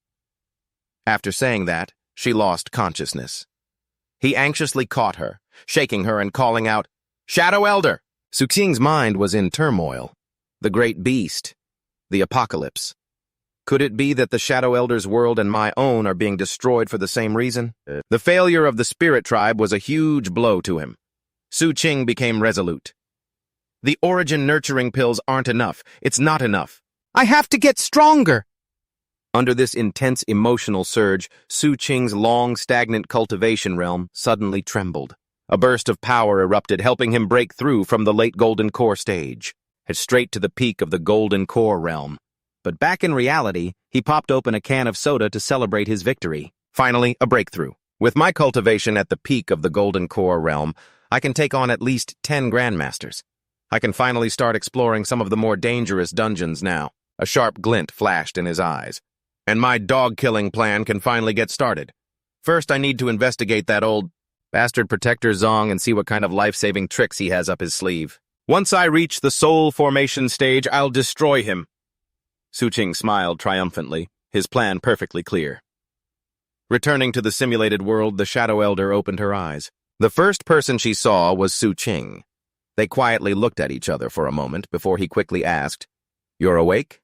After saying that, she lost consciousness. He anxiously caught her, shaking her and calling out, Shadow Elder! Suxing's mind was in turmoil. The great beast. The apocalypse. Could it be that the Shadow Elder's world and my own are being destroyed for the same reason? The failure of the spirit tribe was a huge blow to him. Su Qing became resolute. The origin nurturing pills aren't enough. It's not enough. I have to get stronger! Under this intense emotional surge, Su Qing's long, stagnant cultivation realm suddenly trembled. A burst of power erupted, helping him break through from the late Golden Core stage, head straight to the peak of the Golden Core realm. But back in reality, he popped open a can of soda to celebrate his victory. Finally, a breakthrough. With my cultivation at the peak of the Golden Core realm, I can take on at least 10 Grandmasters. I can finally start exploring some of the more dangerous dungeons now. A sharp glint flashed in his eyes. And my dog-killing plan can finally get started. First, I need to investigate that old bastard Protector Zong and see what kind of life-saving tricks he has up his sleeve. Once I reach the soul formation stage, I'll destroy him. Su Qing smiled triumphantly, his plan perfectly clear. Returning to the simulated world, the Shadow Elder opened her eyes. The first person she saw was Su Qing. They quietly looked at each other for a moment before he quickly asked, You're awake?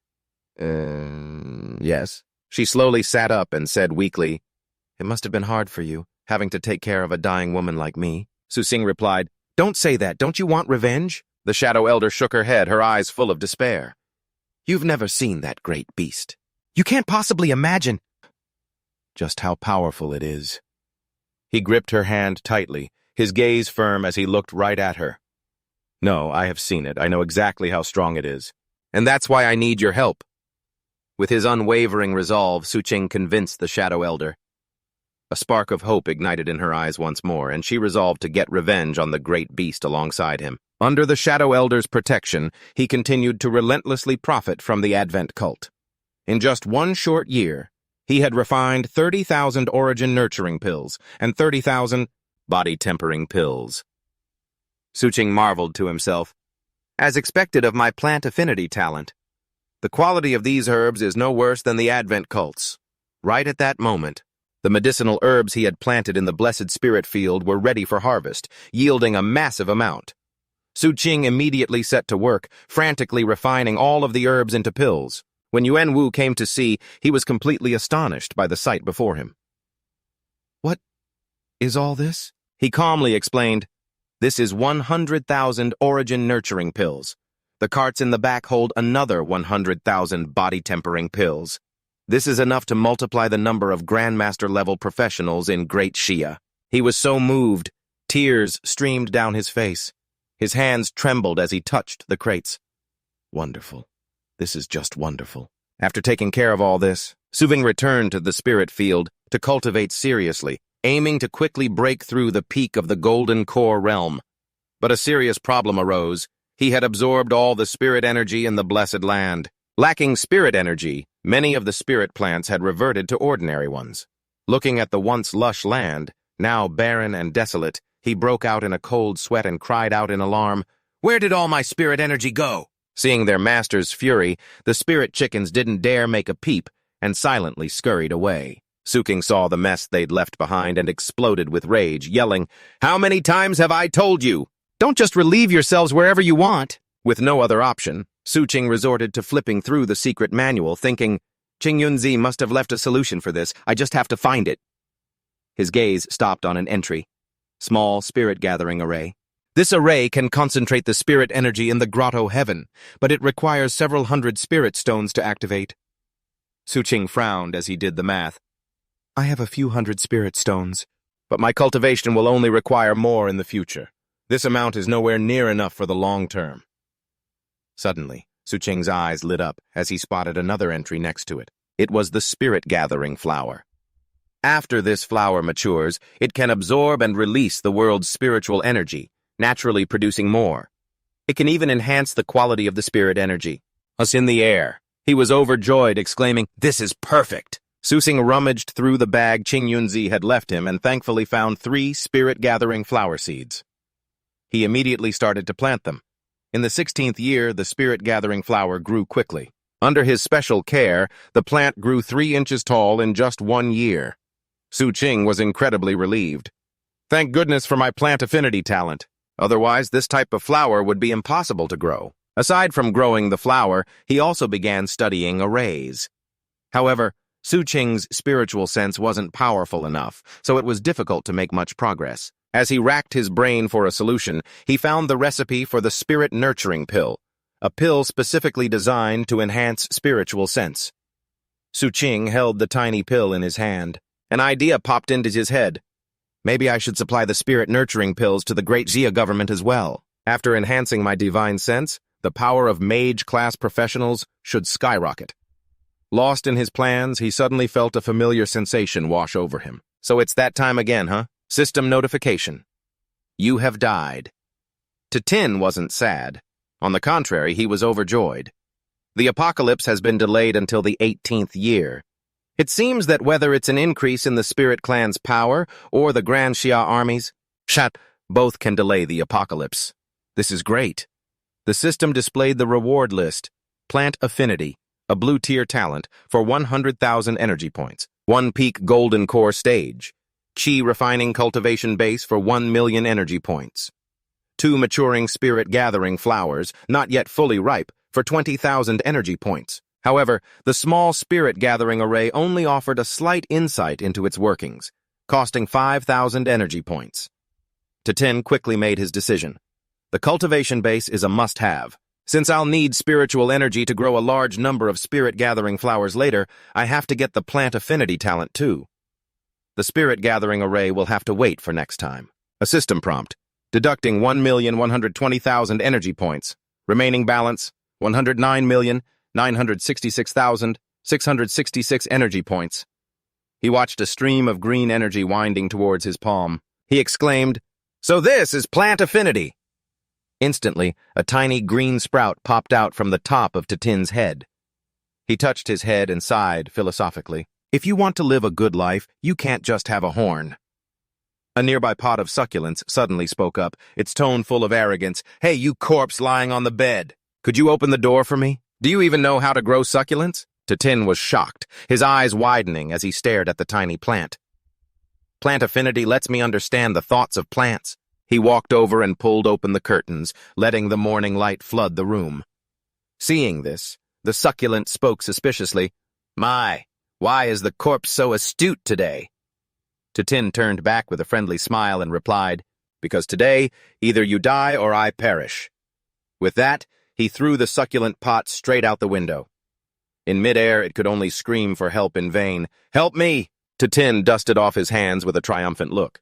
Yes. She slowly sat up and said weakly, It must have been hard for you, having to take care of a dying woman like me. Su Qing replied, Don't say that. Don't you want revenge? The Shadow Elder shook her head, her eyes full of despair. You've never seen that great beast. You can't possibly imagine just how powerful it is. He gripped her hand tightly, his gaze firm as he looked right at her. No, I have seen it. I know exactly how strong it is. And that's why I need your help. With his unwavering resolve, Su Qing convinced the Shadow Elder. A spark of hope ignited in her eyes once more, and she resolved to get revenge on the great beast alongside him. Under the Shadow Elder's protection, he continued to relentlessly profit from the Advent cult. In just one short year, he had refined 30,000 origin nurturing pills and 30,000 body-tempering pills. Su Qing marveled to himself. As expected of my plant affinity talent, the quality of these herbs is no worse than the Advent cults. Right at that moment, the medicinal herbs he had planted in the Blessed Spirit field were ready for harvest, yielding a massive amount. Su Qing immediately set to work, frantically refining all of the herbs into pills. When Yuan Wu came to see, he was completely astonished by the sight before him. What is all this? He calmly explained, This is 100,000 origin nurturing pills. The carts in the back hold another 100,000 body-tempering pills. This is enough to multiply the number of Grandmaster-level professionals in Great Xia. He was so moved, tears streamed down his face. His hands trembled as he touched the crates. Wonderful. This is just wonderful. After taking care of all this, Suving returned to the spirit field to cultivate seriously, aiming to quickly break through the peak of the golden core realm. But a serious problem arose. He had absorbed all the spirit energy in the blessed land. Lacking spirit energy, many of the spirit plants had reverted to ordinary ones. Looking at the once lush land, now barren and desolate, he broke out in a cold sweat and cried out in alarm, "Where did all my spirit energy go?" Seeing their master's fury, the spirit chickens didn't dare make a peep and silently scurried away. Suking saw the mess they'd left behind and exploded with rage, yelling, "How many times have I told you? Don't just relieve yourselves wherever you want." With no other option, Suching resorted to flipping through the secret manual, thinking, Qing Yunzi must have left a solution for this. I just have to find it. His gaze stopped on an entry. Small spirit gathering array. This array can concentrate the spirit energy in the grotto heaven, but it requires several hundred spirit stones to activate. Suching frowned as he did the math. I have a few hundred spirit stones, but my cultivation will only require more in the future. This amount is nowhere near enough for the long term. Suddenly, Suching's eyes lit up as he spotted another entry next to it. It was the spirit-gathering flower. After this flower matures, it can absorb and release the world's spiritual energy, naturally producing more. It can even enhance the quality of the spirit energy. Us in the air. He was overjoyed, exclaiming, "This is perfect!" Suching rummaged through the bag Qing Yunzi had left him and thankfully found 3 spirit-gathering flower seeds. He immediately started to plant them. In the 16th year, the spirit-gathering flower grew quickly. Under his special care, the plant grew 3 inches tall in just 1 year. Suching was incredibly relieved. Thank goodness for my plant affinity talent. Otherwise, this type of flower would be impossible to grow. Aside from growing the flower, he also began studying arrays. However, Suching's spiritual sense wasn't powerful enough, so it was difficult to make much progress. As he racked his brain for a solution, he found the recipe for the spirit nurturing pill, a pill specifically designed to enhance spiritual sense. Suching held the tiny pill in his hand. An idea popped into his head. Maybe I should supply the spirit nurturing pills to the great Xia government as well. After enhancing my divine sense, the power of mage-class professionals should skyrocket. Lost in his plans, he suddenly felt a familiar sensation wash over him. So it's that time again, huh? System notification. You have died. Tin wasn't sad. On the contrary, he was overjoyed. The apocalypse has been delayed until the 18th year. It seems that whether it's an increase in the spirit clan's power or the Grand Xia armies, both can delay the apocalypse. This is great. The system displayed the reward list. Plant affinity, a blue-tier talent for 100,000 energy points. 1 peak golden core stage. Qi refining cultivation base for 1 million energy points. 2 maturing spirit gathering flowers, not yet fully ripe, for 20,000 energy points. However, the small spirit gathering array only offered a slight insight into its workings, costing 5,000 energy points. Tin quickly made his decision. The cultivation base is a must-have. Since I'll need spiritual energy to grow a large number of spirit gathering flowers later, I have to get the plant affinity talent too. The spirit gathering array will have to wait for next time. A system prompt. Deducting 1,120,000 energy points. Remaining balance, 109,966,666 energy points. He watched a stream of green energy winding towards his palm. He exclaimed, "So this is plant affinity!" Instantly, a tiny green sprout popped out from the top of Tin's head. He touched his head and sighed philosophically. If you want to live a good life, you can't just have a horn. A nearby pot of succulents suddenly spoke up, its tone full of arrogance. "Hey, you corpse lying on the bed. Could you open the door for me? Do you even know how to grow succulents?" Tin was shocked, his eyes widening as he stared at the tiny plant. Plant affinity lets me understand the thoughts of plants. He walked over and pulled open the curtains, letting the morning light flood the room. Seeing this, the succulent spoke suspiciously. "My, why is the corpse so astute today?" Tin turned back with a friendly smile and replied, "Because today, either you die or I perish." With that, he threw the succulent pot straight out the window. In midair, it could only scream for help in vain. "Help me!" Tin dusted off his hands with a triumphant look.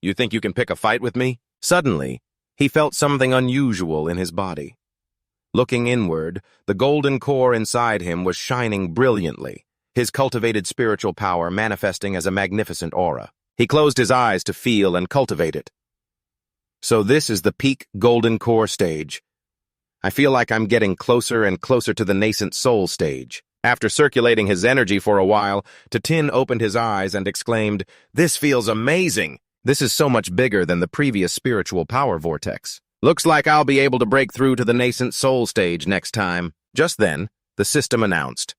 "You think you can pick a fight with me?" Suddenly, he felt something unusual in his body. Looking inward, the golden core inside him was shining brilliantly. his cultivated spiritual power manifesting as a magnificent aura. He closed his eyes to feel and cultivate it. So this is the peak golden core stage. I feel like I'm getting closer and closer to the nascent soul stage. After circulating his energy for a while, Tatin opened his eyes and exclaimed, "This feels amazing! This is so much bigger than the previous spiritual power vortex. Looks like I'll be able to break through to the nascent soul stage next time." Just then, the system announced,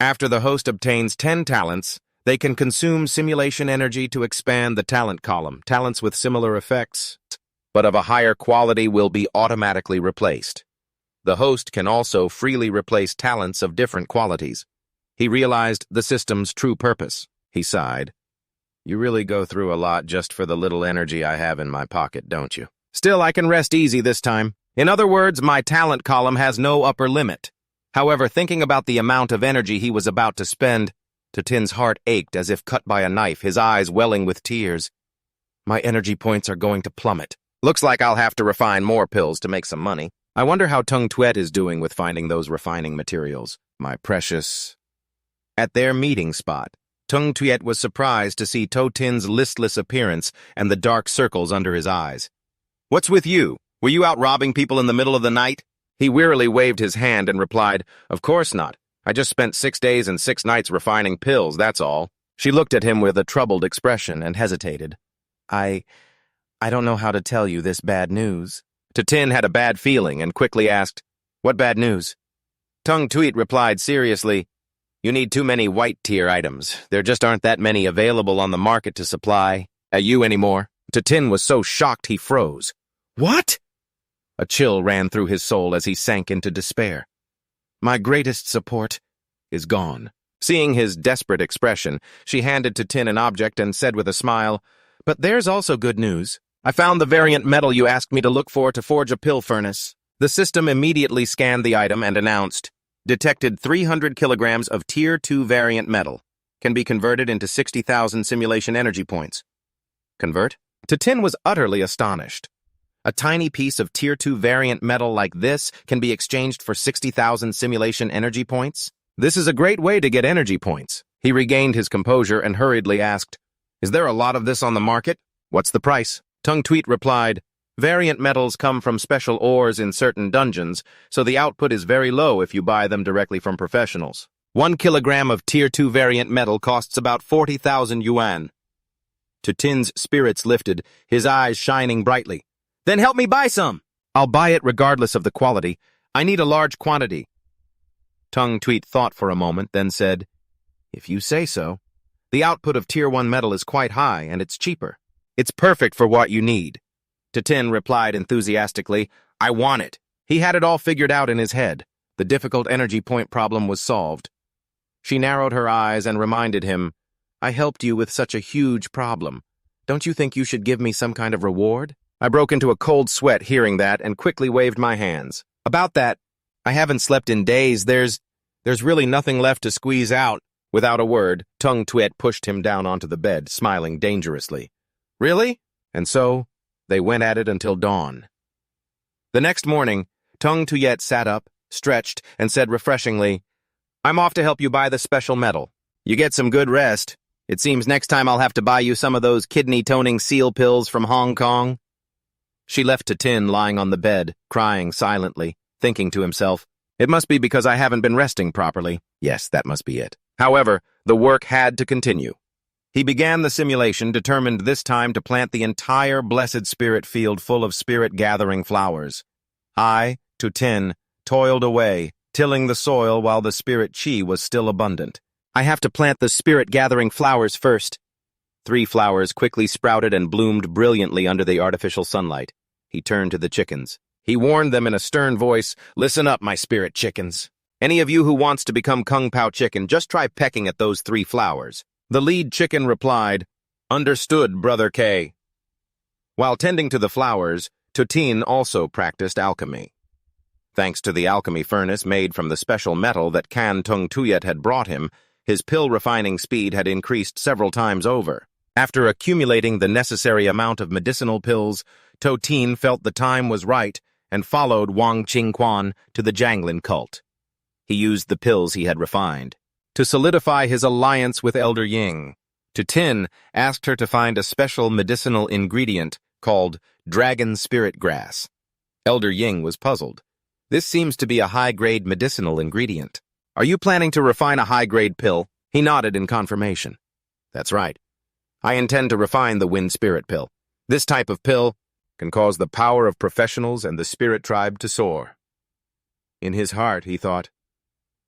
after the host obtains 10 talents, they can consume simulation energy to expand the talent column. Talents with similar effects, but of a higher quality, will be automatically replaced. The host can also freely replace talents of different qualities. He realized the system's true purpose. He sighed. You really go through a lot just for the little energy I have in my pocket, don't you? Still, I can rest easy this time. In other words, my talent column has no upper limit. However, thinking about the amount of energy he was about to spend, Tatin's heart ached as if cut by a knife, his eyes welling with tears. My energy points are going to plummet. Looks like I'll have to refine more pills to make some money. I wonder how Tung Tuet is doing with finding those refining materials. My precious... At their meeting spot, Tung Tuet was surprised to see To Tin's listless appearance and the dark circles under his eyes. What's with you? Were you out robbing people in the middle of the night? He wearily waved his hand and replied, Of course not. I just spent 6 days and 6 nights refining pills, that's all. She looked at him with a troubled expression and hesitated. I don't know how to tell you this bad news. Tatin had a bad feeling and quickly asked, What bad news? Tung Tuet replied seriously, You need too many white-tier items. There just aren't that many available on the market to supply you anymore. Tatin was so shocked he froze. What? A chill ran through his soul as he sank into despair. My greatest support is gone. Seeing his desperate expression, she handed Tatin an object and said with a smile, But there's also good news. I found the variant metal you asked me to look for to forge a pill furnace. The system immediately scanned the item and announced, Detected 300 kilograms of Tier 2 variant metal. Can be converted into 60,000 simulation energy points. Convert? Tatin was utterly astonished. A tiny piece of Tier 2 variant metal like this can be exchanged for 60,000 simulation energy points? This is a great way to get energy points. He regained his composure and hurriedly asked, Is there a lot of this on the market? What's the price? Tung Tuet replied, Variant metals come from special ores in certain dungeons, so the output is very low if you buy them directly from professionals. 1 kilogram of Tier 2 variant metal costs about 40,000 yuan. Tatin's spirits lifted, his eyes shining brightly. Then help me buy some. I'll buy it regardless of the quality. I need a large quantity. Tung Tuet thought for a moment, then said, If you say so. The output of Tier 1 metal is quite high, and it's cheaper. It's perfect for what you need. Tatin replied enthusiastically, I want it. He had it all figured out in his head. The difficult energy point problem was solved. She narrowed her eyes and reminded him, I helped you with such a huge problem. Don't you think you should give me some kind of reward? I broke into a cold sweat hearing that and quickly waved my hands. About that, I haven't slept in days. There's really nothing left to squeeze out. Without a word, Tung Tuet pushed him down onto the bed, smiling dangerously. Really? And so, they went at it until dawn. The next morning, Tung Tuet sat up, stretched, and said refreshingly, I'm off to help you buy the special metal. You get some good rest. It seems next time I'll have to buy you some of those kidney-toning seal pills from Hong Kong. She left Tatin lying on the bed, crying silently, thinking to himself, It must be because I haven't been resting properly. Yes, that must be it. However, the work had to continue. He began the simulation, determined this time to plant the entire blessed spirit field full of spirit-gathering flowers. I, Tatin, toiled away, tilling the soil while the spirit chi was still abundant. I have to plant the spirit-gathering flowers first. 3 flowers quickly sprouted and bloomed brilliantly under the artificial sunlight. He turned to the chickens. He warned them in a stern voice, Listen up, my spirit chickens. Any of you who wants to become Kung Pao chicken, just try pecking at those 3 flowers. The lead chicken replied, Understood, Brother K. While tending to the flowers, Tatin also practiced alchemy. Thanks to the alchemy furnace made from the special metal that Can Tung Tuet had brought him, his pill refining speed had increased several times over. After accumulating the necessary amount of medicinal pills, Tatin felt the time was right and followed Wang Qingquan to the Janglin cult. He used the pills he had refined. to solidify his alliance with Elder Ying. Tin asked her to find a special medicinal ingredient called dragon spirit grass. Elder Ying was puzzled. This seems to be a high-grade medicinal ingredient. Are you planning to refine a high-grade pill? He nodded in confirmation. That's right. I intend to refine the wind spirit pill. This type of pill can cause the power of professionals and the spirit tribe to soar. In his heart, he thought,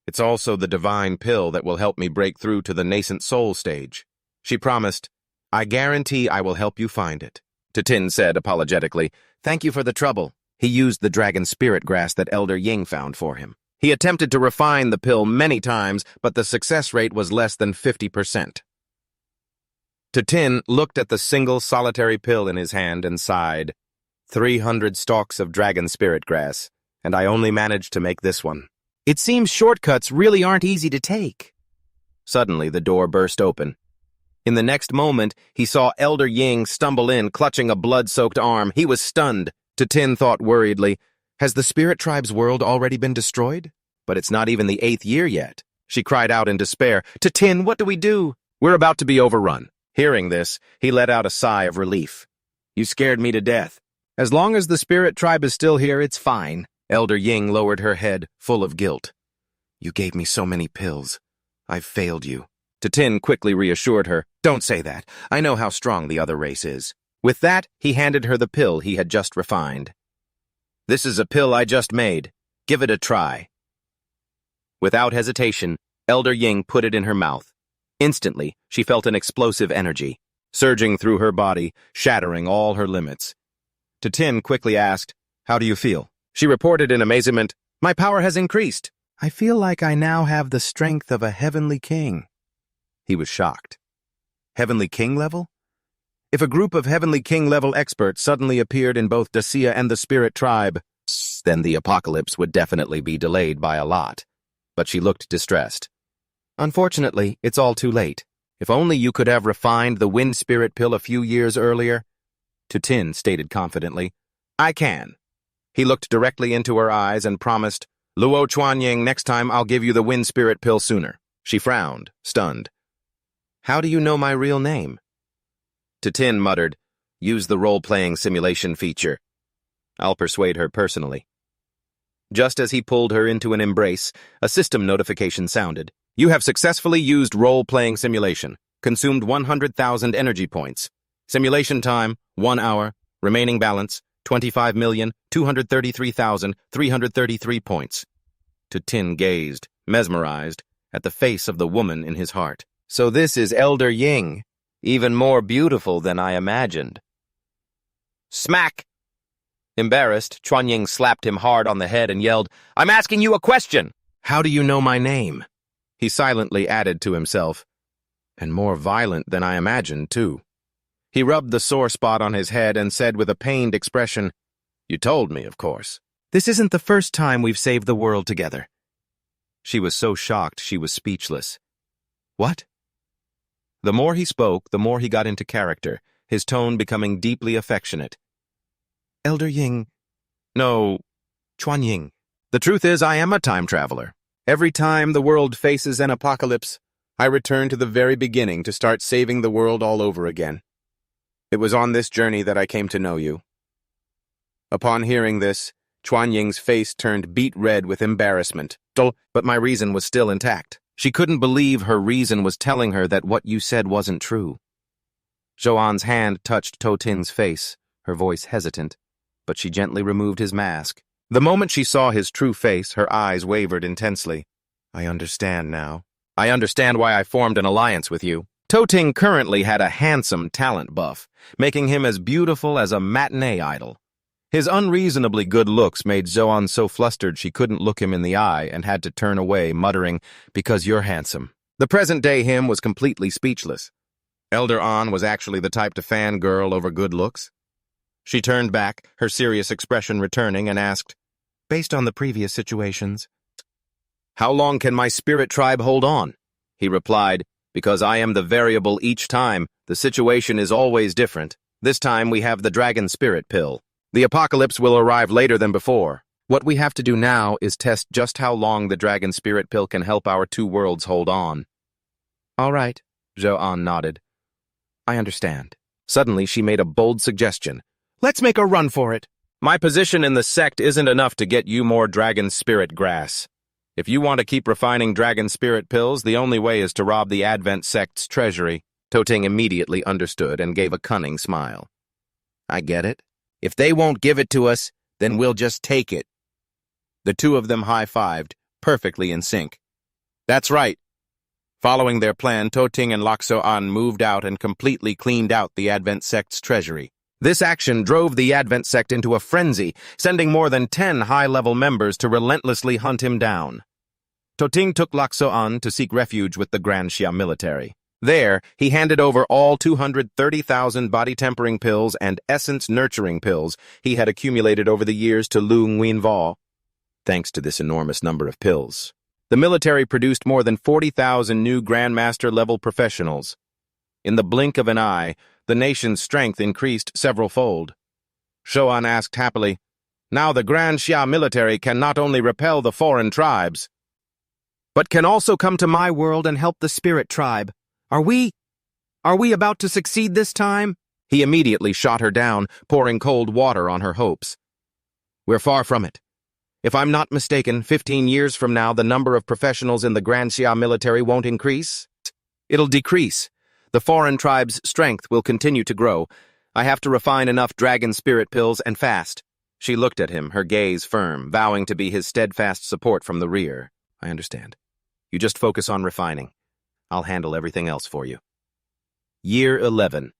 it's also the divine pill that will help me break through to the nascent soul stage. She promised, I guarantee I will help you find it. Tin said apologetically, thank you for the trouble. He used the dragon spirit grass that Elder Ying found for him. He attempted to refine the pill many times, but the success rate was less than 50%. Tin looked at the single solitary pill in his hand and sighed. 300 stalks of dragon spirit grass, and I only managed to make this one. It seems shortcuts really aren't easy to take. Suddenly, the door burst open. In the next moment, he saw Elder Ying stumble in, clutching a blood-soaked arm. He was stunned. Tin thought worriedly, has the spirit tribe's world already been destroyed? But it's not even the 8th year yet. She cried out in despair, Tin, what do we do? We're about to be overrun. Hearing this, he let out a sigh of relief. You scared me to death. As long as the spirit tribe is still here, it's fine. Elder Ying lowered her head, full of guilt. You gave me so many pills. I've failed you. Tin quickly reassured her, don't say that. I know how strong the other race is. With that, he handed her the pill he had just refined. This is a pill I just made. Give it a try. Without hesitation, Elder Ying put it in her mouth. Instantly, she felt an explosive energy, surging through her body, shattering all her limits. Tin quickly asked, how do you feel? She reported in amazement, my power has increased. I feel like I now have the strength of a heavenly king. He was shocked. Heavenly king level? If a group of Heavenly King-level experts suddenly appeared in both Dacia and the Spirit Tribe, then the apocalypse would definitely be delayed by a lot. But she looked distressed. Unfortunately, it's all too late. If only you could have refined the Wind Spirit Pill a few years earlier. Tin stated confidently, I can. He looked directly into her eyes and promised, Luo Chuanying, next time I'll give you the Wind Spirit Pill sooner. She frowned, stunned. How do you know my real name? Tin muttered, use the role-playing simulation feature. I'll persuade her personally. Just as he pulled her into an embrace, a system notification sounded. You have successfully used role-playing simulation. Consumed 100,000 energy points. Simulation time, 1 hour. Remaining balance, 25,233,333 points. Tin gazed, mesmerized, at the face of the woman in his heart. So this is Elder Ying. Even more beautiful than I imagined. Smack! Embarrassed, Chuanying slapped him hard on the head and yelled, I'm asking you a question! How do you know my name? He silently added to himself, and more violent than I imagined, too. He rubbed the sore spot on his head and said with a pained expression, You told me, of course. This isn't the first time we've saved the world together. She was so shocked she was speechless. What? The more he spoke, the more he got into character, his tone becoming deeply affectionate. Elder Ying. No, Chuanying. The truth is, I am a time traveler. Every time the world faces an apocalypse, I return to the very beginning to start saving the world all over again. It was on this journey that I came to know you. Upon hearing this, Chuanying's face turned beet red with embarrassment, but my reason was still intact. She couldn't believe her reason was telling her that what you said wasn't true. Zhouan's hand touched Tin's face, her voice hesitant, but she gently removed his mask. The moment she saw his true face, her eyes wavered intensely. I understand now. I understand why I formed an alliance with you. Ting currently had a handsome talent buff, making him as beautiful as a matinee idol. His unreasonably good looks made Zhouan so flustered she couldn't look him in the eye and had to turn away, muttering, because you're handsome. The present-day him was completely speechless. Elder An was actually the type to fangirl over good looks. She turned back, her serious expression returning, and asked, based on the previous situations, how long can my spirit tribe hold on? He replied, because I am the variable each time, the situation is always different. This time we have the dragon spirit pill. The apocalypse will arrive later than before. What we have to do now is test just how long the dragon spirit pill can help our two worlds hold on. All right, Zhou-an nodded. I understand. Suddenly, she made a bold suggestion. Let's make a run for it. My position in the sect isn't enough to get you more dragon spirit grass. If you want to keep refining dragon spirit pills, the only way is to rob the Advent sect's treasury. Toting immediately understood and gave a cunning smile. I get it. If they won't give it to us, then we'll just take it. The two of them high-fived, perfectly in sync. That's right. Following their plan, Toting and Lakso-an moved out and completely cleaned out the Advent sect's treasury. This action drove the Advent sect into a frenzy, sending more than 10 high-level members to relentlessly hunt him down. Toting took Lakso-an to seek refuge with the Grand Xia military. There, he handed over all 230,000 body-tempering pills and essence-nurturing pills he had accumulated over the years to Lu Nguyenvo. Thanks to this enormous number of pills, the military produced more than 40,000 new Grandmaster-level professionals. In the blink of an eye, the nation's strength increased several-fold. Zhou-an asked happily, now the Grand Xia military can not only repel the foreign tribes, but can also come to my world and help the spirit tribe. Are we about to succeed this time? He immediately shot her down, pouring cold water on her hopes. We're far from it. If I'm not mistaken, 15 years from now, the number of professionals in the Grand Xia military won't increase. It'll decrease. The foreign tribe's strength will continue to grow. I have to refine enough dragon spirit pills and fast. She looked at him, her gaze firm, vowing to be his steadfast support from the rear. I understand. You just focus on refining. I'll handle everything else for you. Year 11.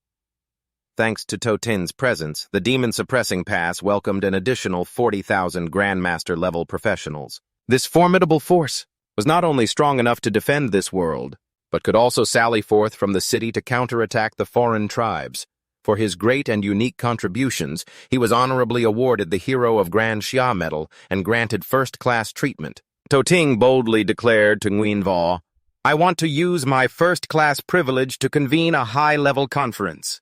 Thanks to Totin's presence, the Demon Suppressing Pass welcomed an additional 40,000 Grandmaster-level professionals. This formidable force was not only strong enough to defend this world, but could also sally forth from the city to counterattack the foreign tribes. For his great and unique contributions, he was honorably awarded the Hero of Grand Xia Medal and granted first-class treatment. Toting boldly declared to Nguyenvo, I want to use my first-class privilege to convene a high-level conference.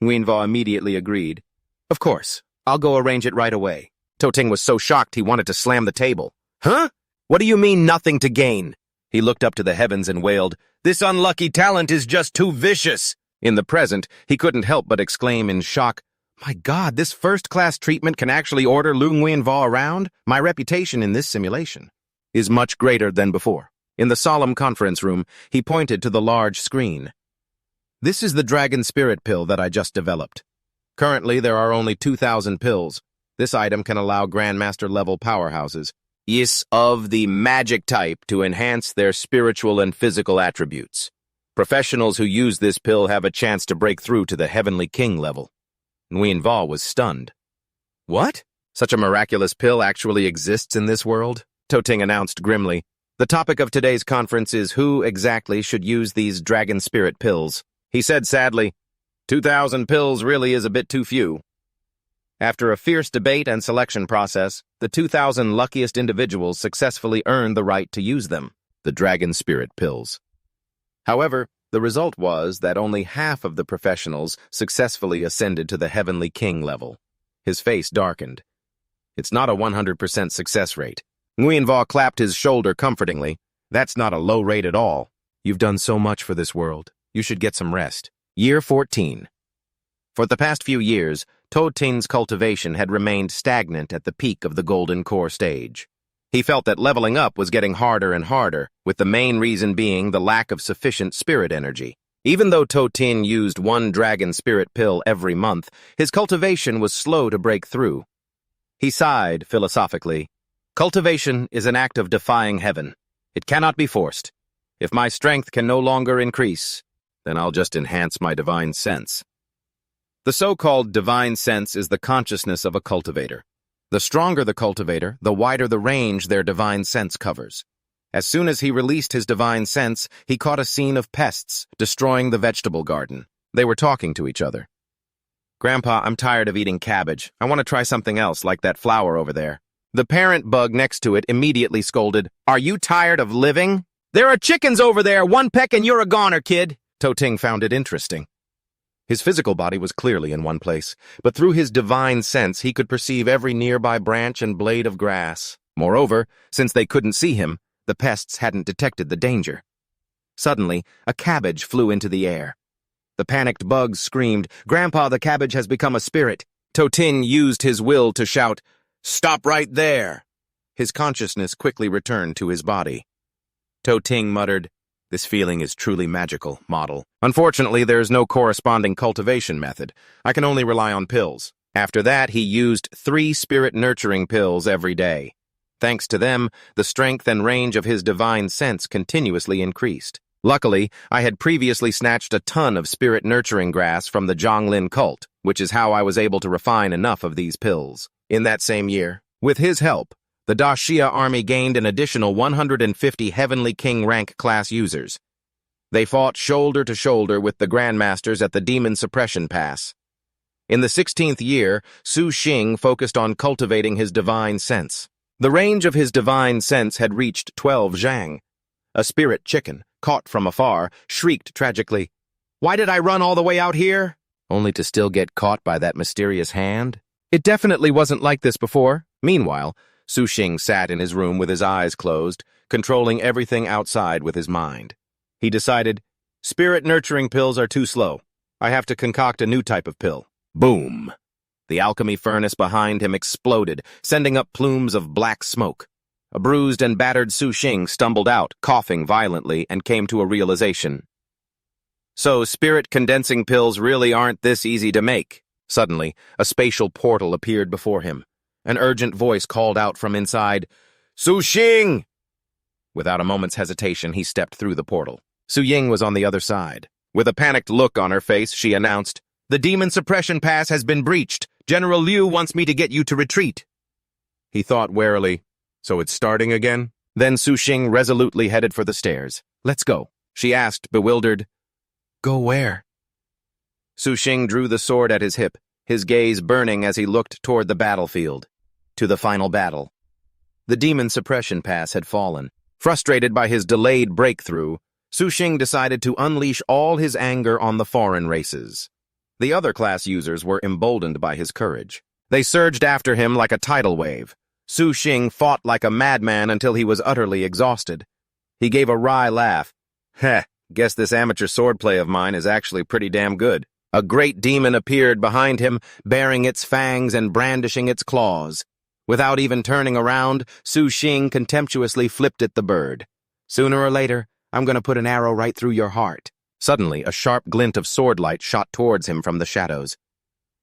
Nguyenvo immediately agreed. Of course, I'll go arrange it right away. Toting was so shocked he wanted to slam the table. Huh? What do you mean nothing to gain? He looked up to the heavens and wailed, This unlucky talent is just too vicious. In the present, he couldn't help but exclaim in shock, My God, this first-class treatment can actually order Lu Nguyenvo around? My reputation in this simulation is much greater than before. In the solemn conference room, he pointed to the large screen. This is the dragon spirit pill that I just developed. Currently, there are only 2,000 pills. This item can allow Grandmaster-level powerhouses, of the magic type, to enhance their spiritual and physical attributes. Professionals who use this pill have a chance to break through to the Heavenly King level. Nguyenvo was stunned. What? Such a miraculous pill actually exists in this world? Toting announced grimly. The topic of today's conference is who exactly should use these dragon spirit pills. He said sadly, 2,000 pills really is a bit too few. After a fierce debate and selection process, the 2,000 luckiest individuals successfully earned the right to use them, the dragon spirit pills. However, the result was that only half of the professionals successfully ascended to the Heavenly King level. His face darkened. It's not a 100% success rate. Nguyenvo clapped his shoulder comfortingly. That's not a low rate at all. You've done so much for this world. You should get some rest. Year 14. For the past few years, Toting's cultivation had remained stagnant at the peak of the Golden Core stage. He felt that leveling up was getting harder and harder, with the main reason being the lack of sufficient spirit energy. Even though Toting used one dragon spirit pill every month, his cultivation was slow to break through. He sighed philosophically. Cultivation is an act of defying heaven. It cannot be forced. If my strength can no longer increase, then I'll just enhance my divine sense. The so-called divine sense is the consciousness of a cultivator. The stronger the cultivator, the wider the range their divine sense covers. As soon as he released his divine sense, he caught a scene of pests destroying the vegetable garden. They were talking to each other. Grandpa, I'm tired of eating cabbage. I want to try something else, like that flower over there. The parent bug next to it immediately scolded, Are you tired of living? There are chickens over there, one peck and you're a goner, kid. Toting found it interesting. His physical body was clearly in one place, but through his divine sense he could perceive every nearby branch and blade of grass. Moreover, since they couldn't see him, the pests hadn't detected the danger. Suddenly, a cabbage flew into the air. The panicked bugs screamed, "Grandpa, the cabbage has become a spirit." Totin used his will to shout, "Stop right there!" His consciousness quickly returned to his body. Toting muttered, "This feeling is truly magical, model. Unfortunately, there's no corresponding cultivation method. I can only rely on pills." After that, he used 3 spirit-nurturing pills every day. Thanks to them, the strength and range of his divine sense continuously increased. Luckily, I had previously snatched a ton of spirit-nurturing grass from the Zhonglin cult, which is how I was able to refine enough of these pills. In that same year, with his help, the Daxia army gained an additional 150 Heavenly King rank class users. They fought shoulder to shoulder with the Grandmasters at the Demon Suppression Pass. In the 16th year, Su Xing focused on cultivating his divine sense. The range of his divine sense had reached 12 zhang. A spirit chicken, caught from afar, shrieked tragically, "Why did I run all the way out here?" Only to still get caught by that mysterious hand? It definitely wasn't like this before. Meanwhile, Su Xing sat in his room with his eyes closed, controlling everything outside with his mind. He decided, spirit-nurturing pills are too slow. I have to concoct a new type of pill. Boom! The alchemy furnace behind him exploded, sending up plumes of black smoke. A bruised and battered Su Xing stumbled out, coughing violently, and came to a realization. So spirit-condensing pills really aren't this easy to make. Suddenly, a spatial portal appeared before him. An urgent voice called out from inside, "Su Xing!" Without a moment's hesitation, he stepped through the portal. Su Ying was on the other side. With a panicked look on her face, she announced, "The Demon Suppression Pass has been breached. General Liu wants me to get you to retreat." He thought warily, "So it's starting again?" Then Su Xing resolutely headed for the stairs. "Let's go," she asked, bewildered. "Go where?" Su Xing drew the sword at his hip, his gaze burning as he looked toward the battlefield. To the final battle. The Demon Suppression Pass had fallen. Frustrated by his delayed breakthrough, Su Xing decided to unleash all his anger on the foreign races. The other class users were emboldened by his courage. They surged after him like a tidal wave. Su Xing fought like a madman until he was utterly exhausted. He gave a wry laugh. "Heh, guess this amateur swordplay of mine is actually pretty damn good." A great demon appeared behind him, baring its fangs and brandishing its claws. Without even turning around, Su Xing contemptuously flipped at the bird. "Sooner or later, I'm going to put an arrow right through your heart." Suddenly, a sharp glint of swordlight shot towards him from the shadows.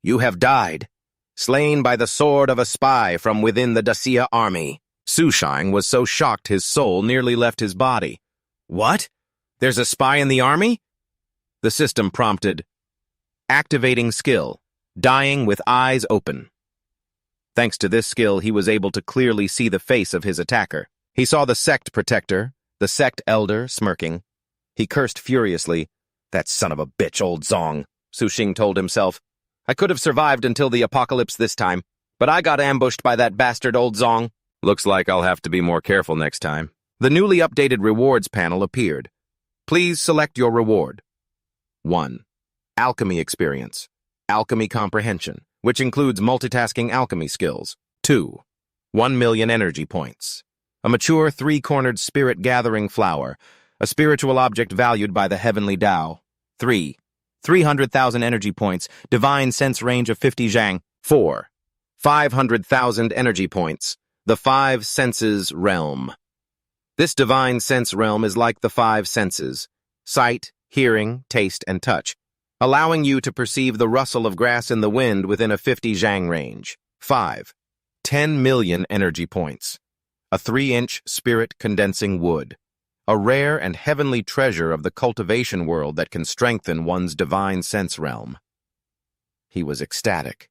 "You have died, slain by the sword of a spy from within the Daxia army." Su Xing was so shocked his soul nearly left his body. "What? There's a spy in the army?" The system prompted, "Activating skill, dying with eyes open." Thanks to this skill, he was able to clearly see the face of his attacker. He saw the sect protector, the sect elder, smirking. He cursed furiously. "That son of a bitch, old Zong," Su Xing told himself. "I could have survived until the apocalypse this time, but I got ambushed by that bastard old Zong. Looks like I'll have to be more careful next time." The newly updated rewards panel appeared. Please select your reward. 1. Alchemy experience. Alchemy comprehension, which includes multitasking alchemy skills. 2. 1 million energy points. A mature 3-cornered spirit gathering flower, a spiritual object valued by the heavenly Tao. 3. 300,000 energy points, divine sense range of 50 zhang. 4. 500,000 energy points, the 5 senses realm. This divine sense realm is like the 5 senses, sight, hearing, taste, and touch, allowing you to perceive the rustle of grass in the wind within a 50 zhang range. 5. 10 million energy points. A 3-inch spirit condensing wood. A rare and heavenly treasure of the cultivation world that can strengthen one's divine sense realm. He was ecstatic.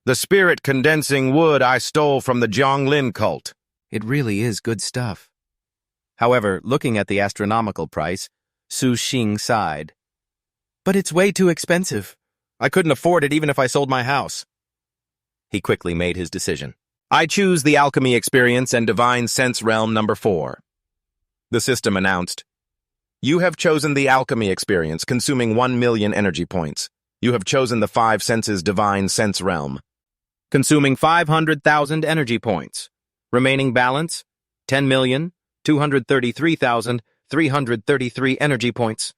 "The spirit condensing wood I stole from the Zhonglin cult. It really is good stuff." However, looking at the astronomical price, Su Xing sighed. "But it's way too expensive. I couldn't afford it even if I sold my house." He quickly made his decision. "I choose the alchemy experience and divine sense realm number 4. The system announced, You have chosen the alchemy experience, consuming 1 million energy points. You have chosen the 5 senses divine sense realm, consuming 500,000 energy points. Remaining balance, 10,233,333 energy points.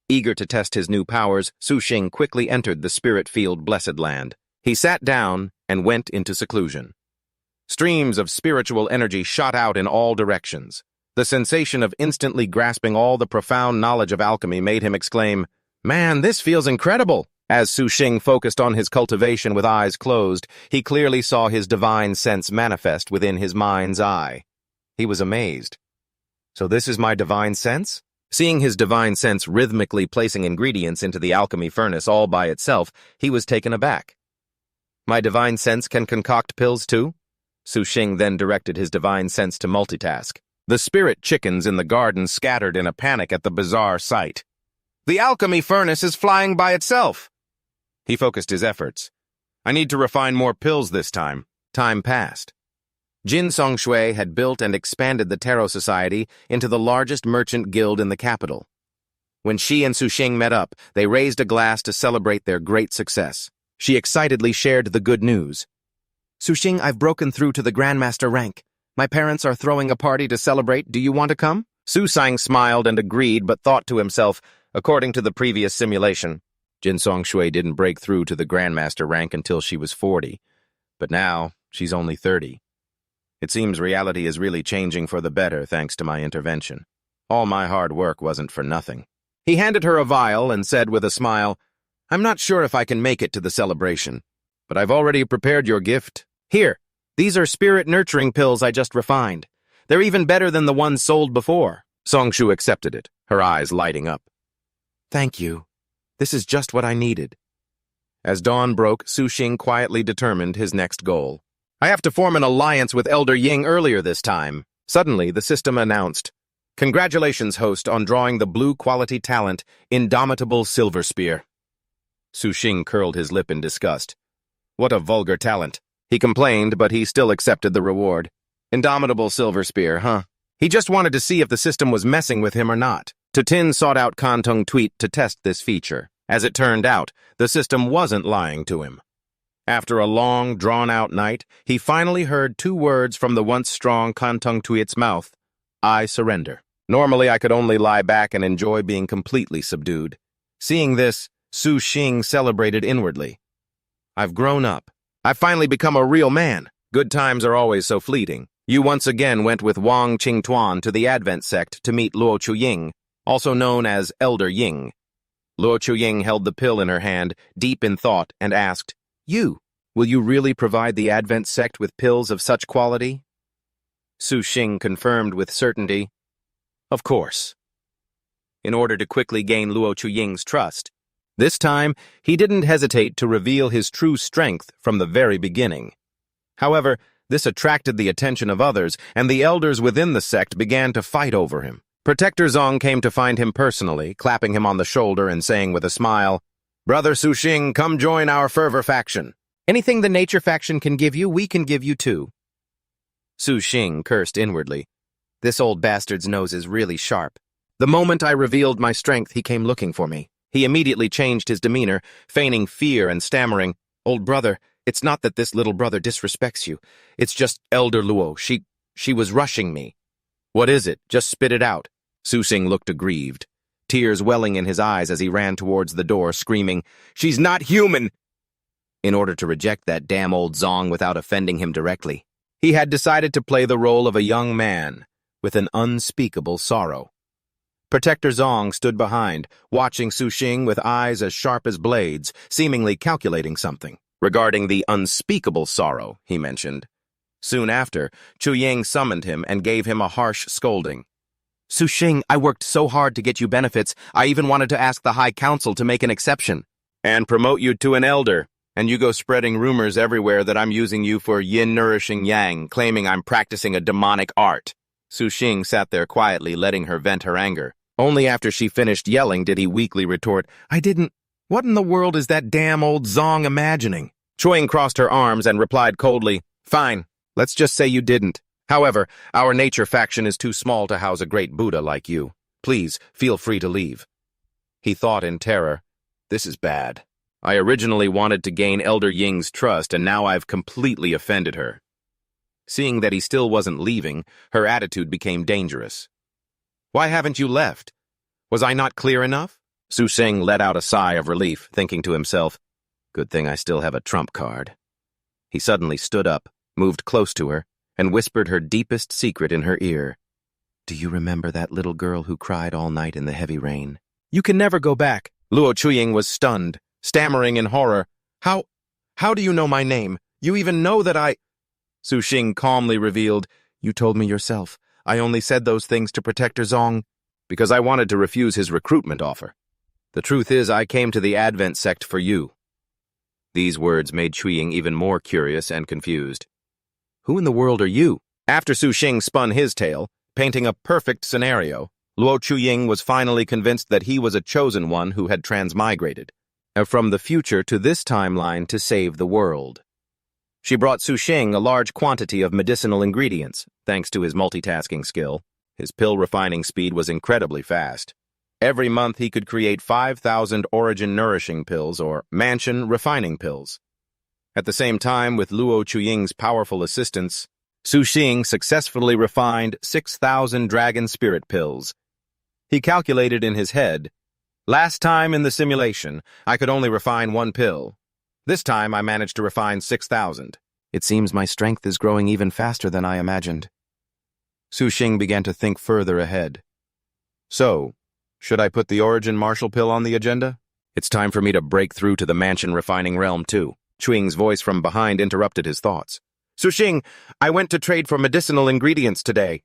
Eager to test his new powers, Sushing quickly entered the spirit field Blessed Land. He sat down and went into seclusion. Streams of spiritual energy shot out in all directions. The sensation of instantly grasping all the profound knowledge of alchemy made him exclaim, "Man, this feels incredible!" As Sushing focused on his cultivation with eyes closed, he clearly saw his divine sense manifest within his mind's eye. He was amazed. So this is my divine sense? Seeing his divine sense rhythmically placing ingredients into the alchemy furnace all by itself, he was taken aback. My divine sense can concoct pills too? Sushing then directed his divine sense to multitask. The spirit chickens in the garden scattered in a panic at the bizarre sight. The alchemy furnace is flying by itself. He focused his efforts. I need to refine more pills this time. Time passed. Jin Songshui had built and expanded the Tarot Society into the largest merchant guild in the capital. When she and Sushing met up, they raised a glass to celebrate their great success. She excitedly shared the good news. Sushing, I've broken through to the Grandmaster rank. My parents are throwing a party to celebrate. Do you want to come? Susang smiled and agreed, but thought to himself, according to the previous simulation, Jin Songshui didn't break through to the Grandmaster rank until she was 40. But now, she's only 30. It seems reality is really changing for the better thanks to my intervention. All my hard work wasn't for nothing. He handed her a vial and said with a smile, I'm not sure if I can make it to the celebration, but I've already prepared your gift. Here, these are spirit nurturing pills I just refined. They're even better than the ones sold before. Songshu accepted it, her eyes lighting up. Thank you. This is just what I needed. As dawn broke, Sushing quietly determined his next goal. I have to form an alliance with Elder Ying earlier this time. Suddenly, the system announced, Congratulations, host, on drawing the blue quality talent, Indomitable Silver Spear. Sushing curled his lip in disgust. What a vulgar talent. He complained, but he still accepted the reward. Indomitable Silver Spear, huh? He just wanted to see if the system was messing with him or not. Tutin sought out Kantong Tweet to test this feature. As it turned out, the system wasn't lying to him. After a long, drawn-out night, he finally heard 2 words from the once-strong Kantong Tweet's mouth. I surrender. Normally, I could only lie back and enjoy being completely subdued. Seeing this, Sushing celebrated inwardly. I've grown up. I've finally become a real man. Good times are always so fleeting. You once again went with Wang Qingtuan to the Advent sect to meet Luo Chuying, also known as Elder Ying. Luo Chuying held the pill in her hand, deep in thought, and asked, will you really provide the Advent sect with pills of such quality? Sushing confirmed with certainty, Of course. In order to quickly gain Luo Chuying's trust, this time, he didn't hesitate to reveal his true strength from the very beginning. However, this attracted the attention of others, and the elders within the sect began to fight over him. Protector Zong came to find him personally, clapping him on the shoulder and saying with a smile, Brother Sushing, come join our fervor faction. Anything the nature faction can give you, we can give you too. Sushing cursed inwardly. This old bastard's nose is really sharp. The moment I revealed my strength, he came looking for me. He immediately changed his demeanor, feigning fear and stammering, Old brother, it's not that this little brother disrespects you. It's just Elder Luo. She was rushing me. What is it? Just spit it out. Susing looked aggrieved, tears welling in his eyes as he ran towards the door, screaming, She's not human! In order to reject that damn old Zong without offending him directly, he had decided to play the role of a young man with an unspeakable sorrow. Protector Zong stood behind, watching Sushing with eyes as sharp as blades, seemingly calculating something. Regarding the unspeakable sorrow, he mentioned. Soon after, Chuying summoned him and gave him a harsh scolding. Sushing, I worked so hard to get you benefits, I even wanted to ask the High Council to make an exception. And promote you to an elder, and you go spreading rumors everywhere that I'm using you for yin nourishing yang, claiming I'm practicing a demonic art. Sushing sat there quietly, letting her vent her anger. Only after she finished yelling did he weakly retort, I didn't. What in the world is that damn old Zong imagining? Chuying crossed her arms and replied coldly, Fine, let's just say you didn't. However, our nature faction is too small to house a great Buddha like you. Please, feel free to leave. He thought in terror, this is bad. I originally wanted to gain Elder Ying's trust, and now I've completely offended her. Seeing that he still wasn't leaving, her attitude became dangerous. Why haven't you left? Was I not clear enough? Su Shing let out a sigh of relief, thinking to himself, good thing I still have a trump card. He suddenly stood up, moved close to her, and whispered her deepest secret in her ear. Do you remember that little girl who cried all night in the heavy rain? You can never go back. Luo Chuying was stunned, stammering in horror. How do you know my name? You even know that I... Su Shing calmly revealed, you told me yourself. I only said those things to Protector Zong because I wanted to refuse his recruitment offer. The truth is, I came to the Advent sect for you. These words made Chuying even more curious and confused. Who in the world are you? After Su Shing spun his tale, painting a perfect scenario, Luo Chuying was finally convinced that he was a chosen one who had transmigrated from the future to this timeline to save the world. She brought Su Shing a large quantity of medicinal ingredients, thanks to his multitasking skill. His pill refining speed was incredibly fast. Every month he could create 5,000 origin nourishing pills or mansion refining pills. At the same time, with Luo Chuying's powerful assistance, Su Shing successfully refined 6,000 dragon spirit pills. He calculated in his head, last time in the simulation, I could only refine 1 pill. This time I managed to refine 6,000. It seems my strength is growing even faster than I imagined. Su Shing began to think further ahead. So, should I put the origin martial pill on the agenda? It's time for me to break through to the mansion refining realm too. Chuying's voice from behind interrupted his thoughts. Su Shing, I went to trade for medicinal ingredients today.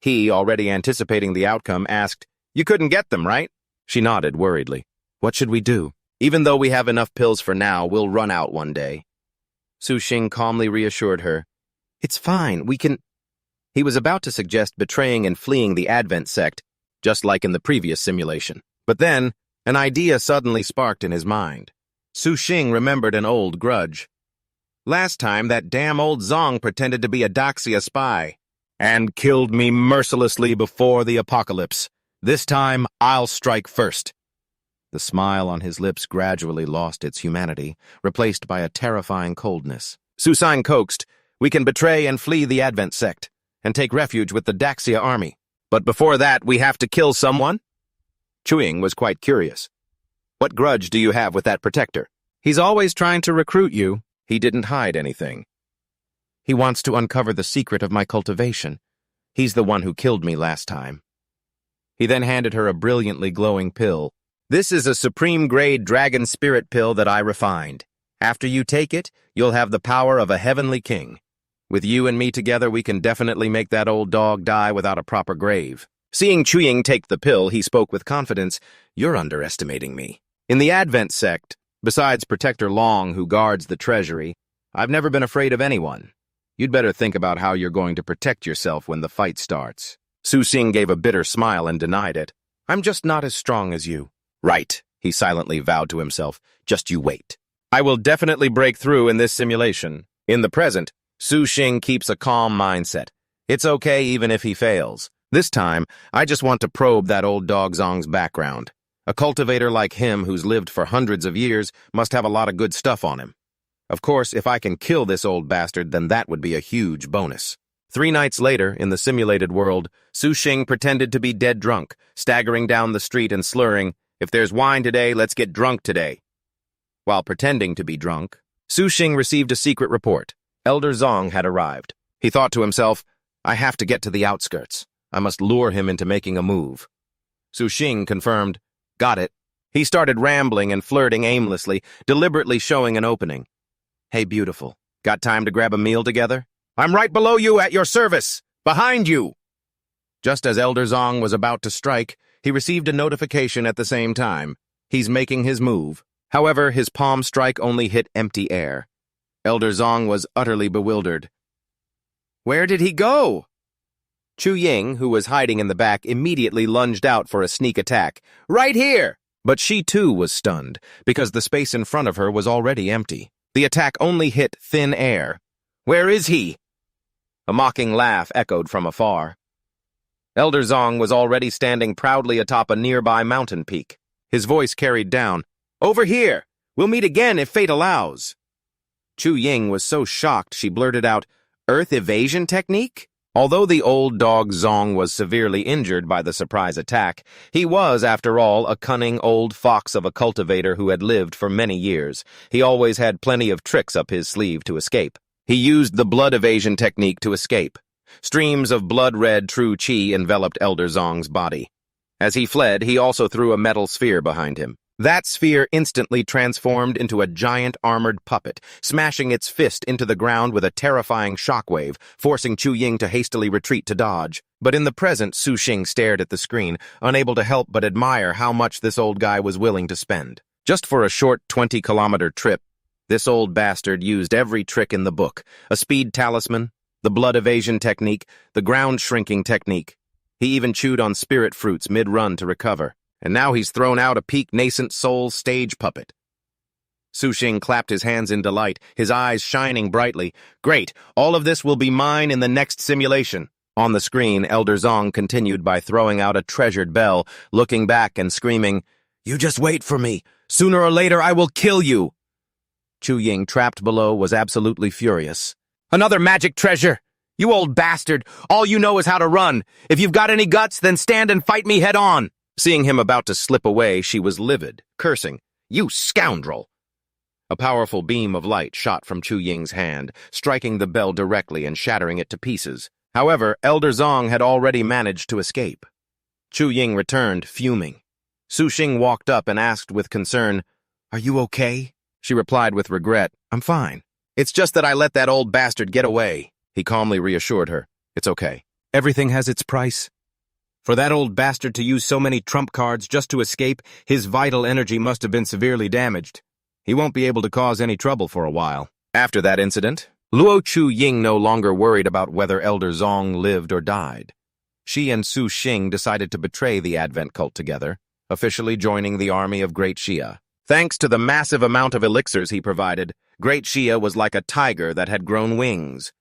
He, already anticipating the outcome, asked, you couldn't get them, right? She nodded worriedly. What should we do? Even though we have enough pills for now, we'll run out one day. Su Shing calmly reassured her. It's fine, we can... He was about to suggest betraying and fleeing the Advent sect, just like in the previous simulation. But then, an idea suddenly sparked in his mind. Su Shing remembered an old grudge. Last time, that damn old Zong pretended to be a Daxia spy and killed me mercilessly before the apocalypse. This time, I'll strike first. The smile on his lips gradually lost its humanity, replaced by a terrifying coldness. Su Shing coaxed, we can betray and flee the Advent sect, and take refuge with the Daxia army. But before that, we have to kill someone? Chuying was quite curious. What grudge do you have with that protector? He's always trying to recruit you. He didn't hide anything. He wants to uncover the secret of my cultivation. He's the one who killed me last time. He then handed her a brilliantly glowing pill. This is a supreme-grade dragon spirit pill that I refined. After you take it, you'll have the power of a heavenly king. With you and me together, we can definitely make that old dog die without a proper grave. Seeing Chuying take the pill, he spoke with confidence, you're underestimating me. In the Advent sect, besides Protector Long, who guards the Treasury, I've never been afraid of anyone. You'd better think about how you're going to protect yourself when the fight starts. Su Shing gave a bitter smile and denied it. I'm just not as strong as you. Right, he silently vowed to himself. Just you wait. I will definitely break through in this simulation. In the present, Su Shing keeps a calm mindset. It's okay even if he fails. This time, I just want to probe that old dog Zong's background. A cultivator like him who's lived for hundreds of years must have a lot of good stuff on him. Of course, if I can kill this old bastard, then that would be a huge bonus. 3 nights later, in the simulated world, Su Shing pretended to be dead drunk, staggering down the street and slurring, if there's wine today, let's get drunk today. While pretending to be drunk, Su Shing received a secret report. Elder Zong had arrived. He thought to himself, I have to get to the outskirts. I must lure him into making a move. Su Shing confirmed, got it. He started rambling and flirting aimlessly, deliberately showing an opening. Hey, beautiful, got time to grab a meal together? I'm right below you at your service! Behind you! Just as Elder Zong was about to strike, he received a notification at the same time. He's making his move. However, his palm strike only hit empty air. Elder Zong was utterly bewildered. Where did he go? Chuying, who was hiding in the back, immediately lunged out for a sneak attack. Right here! But she too was stunned, because the space in front of her was already empty. The attack only hit thin air. Where is he? A mocking laugh echoed from afar. Elder Zong was already standing proudly atop a nearby mountain peak. His voice carried down. "Over here! We'll meet again if fate allows." Chu Ying was so shocked she blurted out, "Earth evasion technique?" Although the old dog Zong was severely injured by the surprise attack, he was, after all, a cunning old fox of a cultivator who had lived for many years. He always had plenty of tricks up his sleeve to escape. He used the blood evasion technique to escape. Streams of blood-red true qi enveloped Elder Zong's body. As he fled, he also threw a metal sphere behind him. That sphere instantly transformed into a giant armored puppet, smashing its fist into the ground with a terrifying shockwave, forcing Chu Ying to hastily retreat to dodge. But in the present, Su Xing stared at the screen, unable to help but admire how much this old guy was willing to spend. Just for a short 20-kilometer trip, this old bastard used every trick in the book: a speed talisman, the blood evasion technique, the ground shrinking technique. He even chewed on spirit fruits mid-run to recover. And now he's thrown out a peak nascent soul stage puppet. Su Xing clapped his hands in delight, his eyes shining brightly. "Great, all of this will be mine in the next simulation." On the screen, Elder Zong continued by throwing out a treasured bell, looking back and screaming, "You just wait for me. Sooner or later I will kill you." Chu Ying, trapped below, was absolutely furious. "Another magic treasure! You old bastard! All you know is how to run. If you've got any guts, then stand and fight me head on." Seeing him about to slip away, she was livid, cursing, "You scoundrel!" A powerful beam of light shot from Chu Ying's hand, striking the bell directly and shattering it to pieces. However, Elder Zong had already managed to escape. Chu Ying returned, fuming. Su Xing walked up and asked with concern, "Are you okay?" She replied with regret, "I'm fine. It's just that I let that old bastard get away." He calmly reassured her, "It's okay. Everything has its price. For that old bastard to use so many trump cards just to escape, his vital energy must have been severely damaged. He won't be able to cause any trouble for a while." After that incident, Luo Chu Ying no longer worried about whether Elder Zong lived or died. She and Su Xing decided to betray the Advent cult together, officially joining the army of Great Xia. Thanks to the massive amount of elixirs he provided, Great Xia was like a tiger that had grown wings.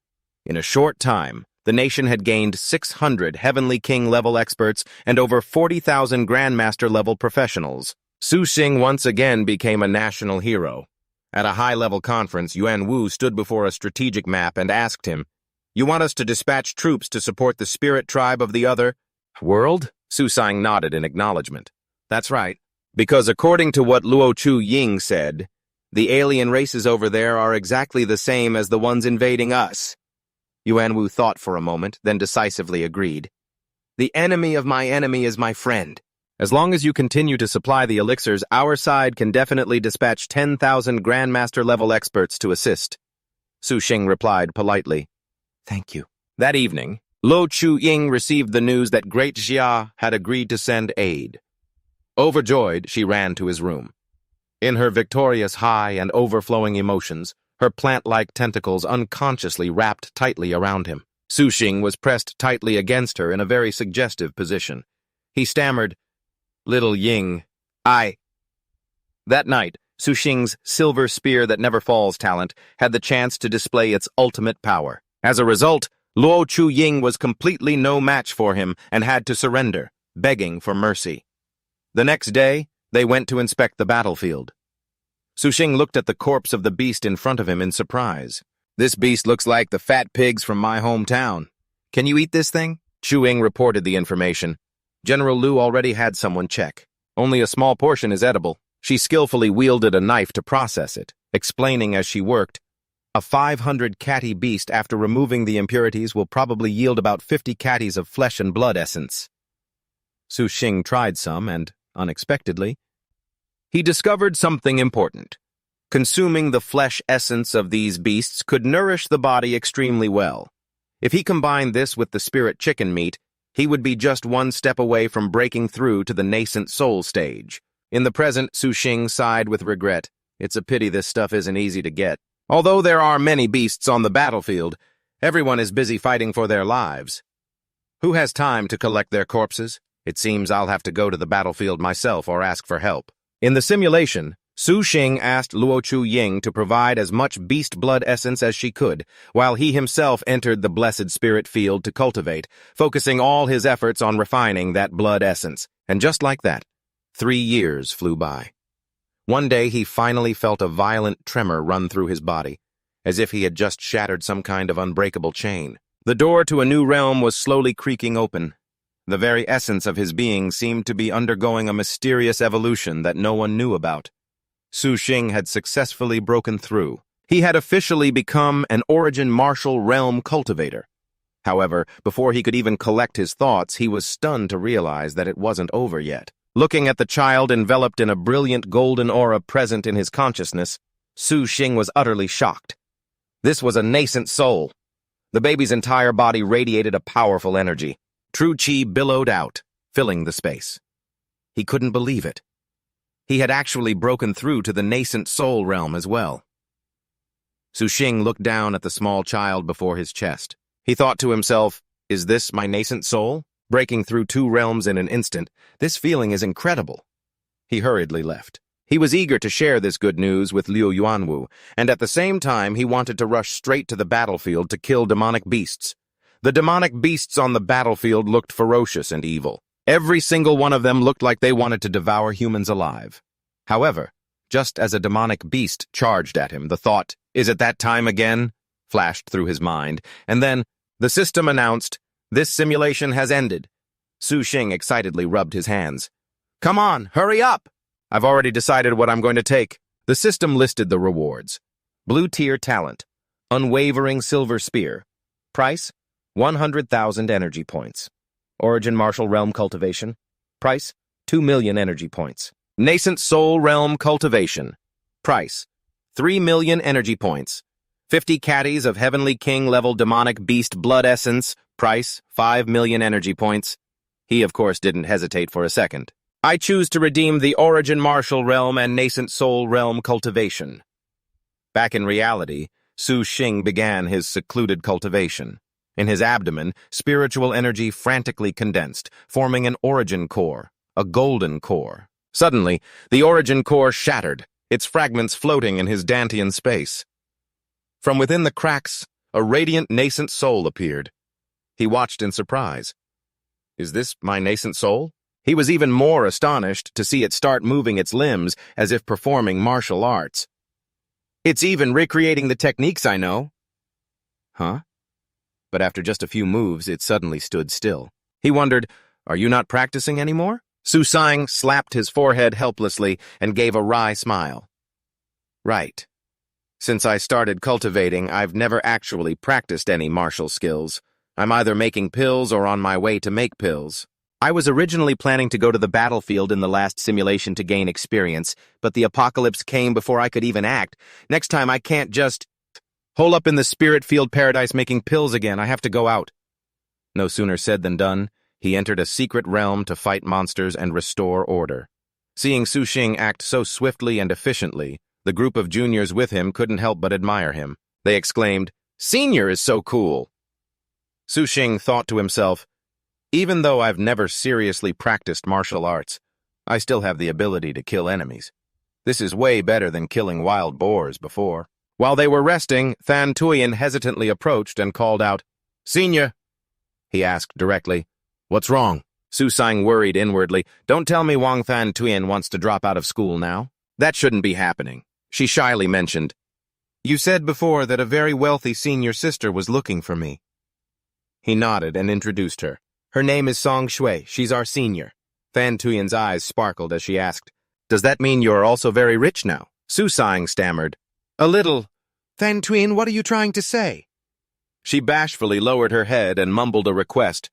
In a short time, the nation had gained 600 Heavenly King-level experts and over 40,000 Grandmaster-level professionals. Su Xing once again became a national hero. At a high-level conference, Yuan Wu stood before a strategic map and asked him, "You want us to dispatch troops to support the spirit tribe of the other world?" Su Xing nodded in acknowledgement. "That's right. Because according to what Luo Chu Ying said, the alien races over there are exactly the same as the ones invading us." Yuan Wu thought for a moment, then decisively agreed. "The enemy of my enemy is my friend. As long as you continue to supply the elixirs, our side can definitely dispatch 10,000 Grandmaster-level experts to assist." Su Xing replied politely, "Thank you." That evening, Luo Chu Ying received the news that Great Xia had agreed to send aid. Overjoyed, she ran to his room. In her victorious high and overflowing emotions, her plant-like tentacles unconsciously wrapped tightly around him. Su Xing was pressed tightly against her in a very suggestive position. He stammered, "Little Ying, I—" That night, Su Xing's silver spear that never falls talent had the chance to display its ultimate power. As a result, Luo Chu Ying was completely no match for him and had to surrender, begging for mercy. The next day, they went to inspect the battlefield. Su Xing looked at the corpse of the beast in front of him in surprise. "This beast looks like the fat pigs from my hometown. Can you eat this thing?" Chu Ying reported the information. General Lu already had someone check. "Only a small portion is edible." She skillfully wielded a knife to process it, explaining as she worked, "A 500 catty beast after removing the impurities will probably yield about 50 catties of flesh and blood essence." Su Xing tried some and, unexpectedly, he discovered something important. Consuming the flesh essence of these beasts could nourish the body extremely well. If he combined this with the spirit chicken meat, he would be just one step away from breaking through to the nascent soul stage. In the present, Su Xing sighed with regret. It's a pity this stuff isn't easy to get. Although there are many beasts on the battlefield, everyone is busy fighting for their lives. Who has time to collect their corpses? It seems I'll have to go to the battlefield myself or ask for help. In the simulation, Su Xing asked Luo Chu Ying to provide as much beast blood essence as she could, while he himself entered the blessed spirit field to cultivate, focusing all his efforts on refining that blood essence. And just like that, 3 years flew by. One day he finally felt a violent tremor run through his body, as if he had just shattered some kind of unbreakable chain. The door to a new realm was slowly creaking open. The very essence of his being seemed to be undergoing a mysterious evolution that no one knew about. Su Xing had successfully broken through. He had officially become an origin martial realm cultivator. However, before he could even collect his thoughts, he was stunned to realize that it wasn't over yet. Looking at the child enveloped in a brilliant golden aura present in his consciousness, Su Xing was utterly shocked. This was a nascent soul. The baby's entire body radiated a powerful energy. True chi billowed out, filling the space. He couldn't believe it. He had actually broken through to the nascent soul realm as well. Su Xing looked down at the small child before his chest. He thought to himself, is this my nascent soul? Breaking through 2 realms in an instant, this feeling is incredible. He hurriedly left. He was eager to share this good news with Liu Yuanwu, and at the same time he wanted to rush straight to the battlefield to kill demonic beasts. The demonic beasts on the battlefield looked ferocious and evil. Every single one of them looked like they wanted to devour humans alive. However, just as a demonic beast charged at him, the thought, is it that time again? Flashed through his mind, and then the system announced, this simulation has ended. Su Xing excitedly rubbed his hands. Come on, hurry up! I've already decided what I'm going to take. The system listed the rewards. Blue tier talent, unwavering silver spear. Price, 100,000 energy points. Origin martial realm cultivation. Price, 2 million energy points. Nascent soul realm cultivation. Price, 3 million energy points. 50 caddies of heavenly king level demonic beast blood essence. Price, 5 million energy points. He, of course, didn't hesitate for a second. I choose to redeem the origin martial realm and nascent soul realm cultivation. Back in reality, Su Xing began his secluded cultivation. In his abdomen, spiritual energy frantically condensed, forming an origin core, a golden core. Suddenly, the origin core shattered, its fragments floating in his Dantean space. From within the cracks, a radiant nascent soul appeared. He watched in surprise. Is this my nascent soul? He was even more astonished to see it start moving its limbs as if performing martial arts. It's even recreating the techniques I know. Huh? But after just a few moves, it suddenly stood still. He wondered, are you not practicing anymore? Su Xing slapped his forehead helplessly and gave a wry smile. Right. Since I started cultivating, I've never actually practiced any martial skills. I'm either making pills or on my way to make pills. I was originally planning to go to the battlefield in the last simulation to gain experience, but the apocalypse came before I could even act. Next time I can't just hole up in the spirit field paradise making pills again. I have to go out. No sooner said than done. He entered a secret realm to fight monsters and restore order. Seeing Su Xing act so swiftly and efficiently, the group of juniors with him couldn't help but admire him. They exclaimed, "Senior is so cool!" Su Xing thought to himself, even though I've never seriously practiced martial arts, I still have the ability to kill enemies. This is way better than killing wild boars before. While they were resting, Than Tuyen hesitantly approached and called out, "Senior!" He asked directly, "What's wrong?" Su Xing worried inwardly. Don't tell me Wang Than Tuyen wants to drop out of school now. That shouldn't be happening. She shyly mentioned, "You said before that a very wealthy senior sister was looking for me." He nodded and introduced her. Her name is Song Shui. She's our senior. Than Tuyen's eyes sparkled as she asked, "Does that mean you are also very rich now?" Su Xing stammered, "A little." "Than Tuyen, what are you trying to say?" She bashfully lowered her head and mumbled a request.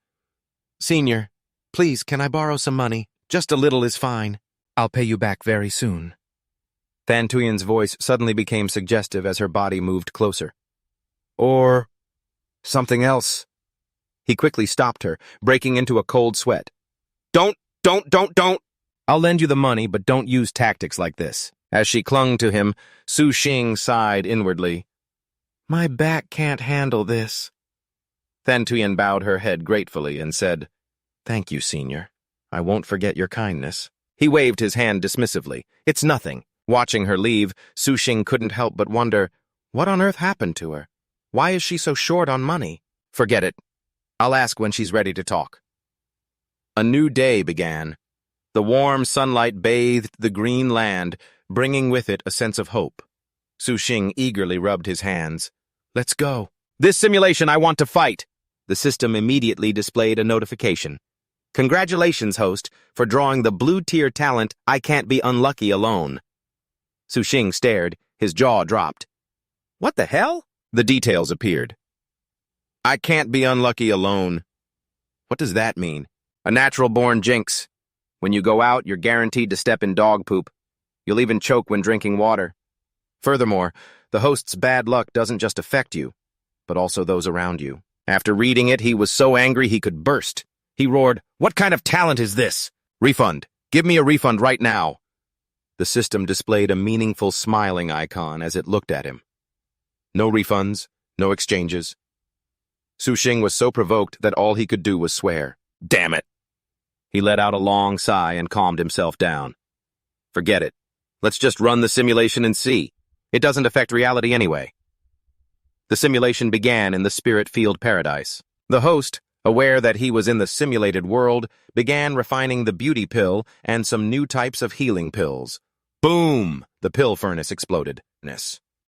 "Senior, please, can I borrow some money? Just a little is fine. I'll pay you back very soon." Than Tuyen's voice suddenly became suggestive as her body moved closer. "Or something else." He quickly stopped her, breaking into a cold sweat. Don't! I'll lend you the money, but don't use tactics like this." As she clung to him, Su Xing sighed inwardly. "My back can't handle this." Than Tuyen bowed her head gratefully and said, "Thank you, senior. I won't forget your kindness." He waved his hand dismissively. "It's nothing. Watching her leave, Su-Shing couldn't help but wonder, what on earth happened to her? Why is she so short on money? Forget it. I'll ask when she's ready to talk. A new day began. The warm sunlight bathed the green land, bringing with it a sense of hope. Su-Shing eagerly rubbed his hands. Let's go. This simulation I want to fight. The system immediately displayed a notification. Congratulations, host, for drawing the blue-tier talent I Can't Be Unlucky Alone. Su-Shing stared, his jaw dropped. What the hell? The details appeared. I can't be unlucky alone. What does that mean? A natural-born jinx. When you go out, you're guaranteed to step in dog poop. You'll even choke when drinking water. Furthermore, the host's bad luck doesn't just affect you, but also those around you. After reading it, he was so angry he could burst. He roared, "What kind of talent is this? Refund. Give me a refund right now." The system displayed a meaningful smiling icon as it looked at him. No refunds, no exchanges. Su-Shing was so provoked that all he could do was swear. Damn it! He let out a long sigh and calmed himself down. Forget it. Let's just run the simulation and see. It doesn't affect reality anyway. The simulation began in the Spirit Field Paradise. The host, aware that he was in the simulated world, began refining the beauty pill and some new types of healing pills. Boom! The pill furnace exploded.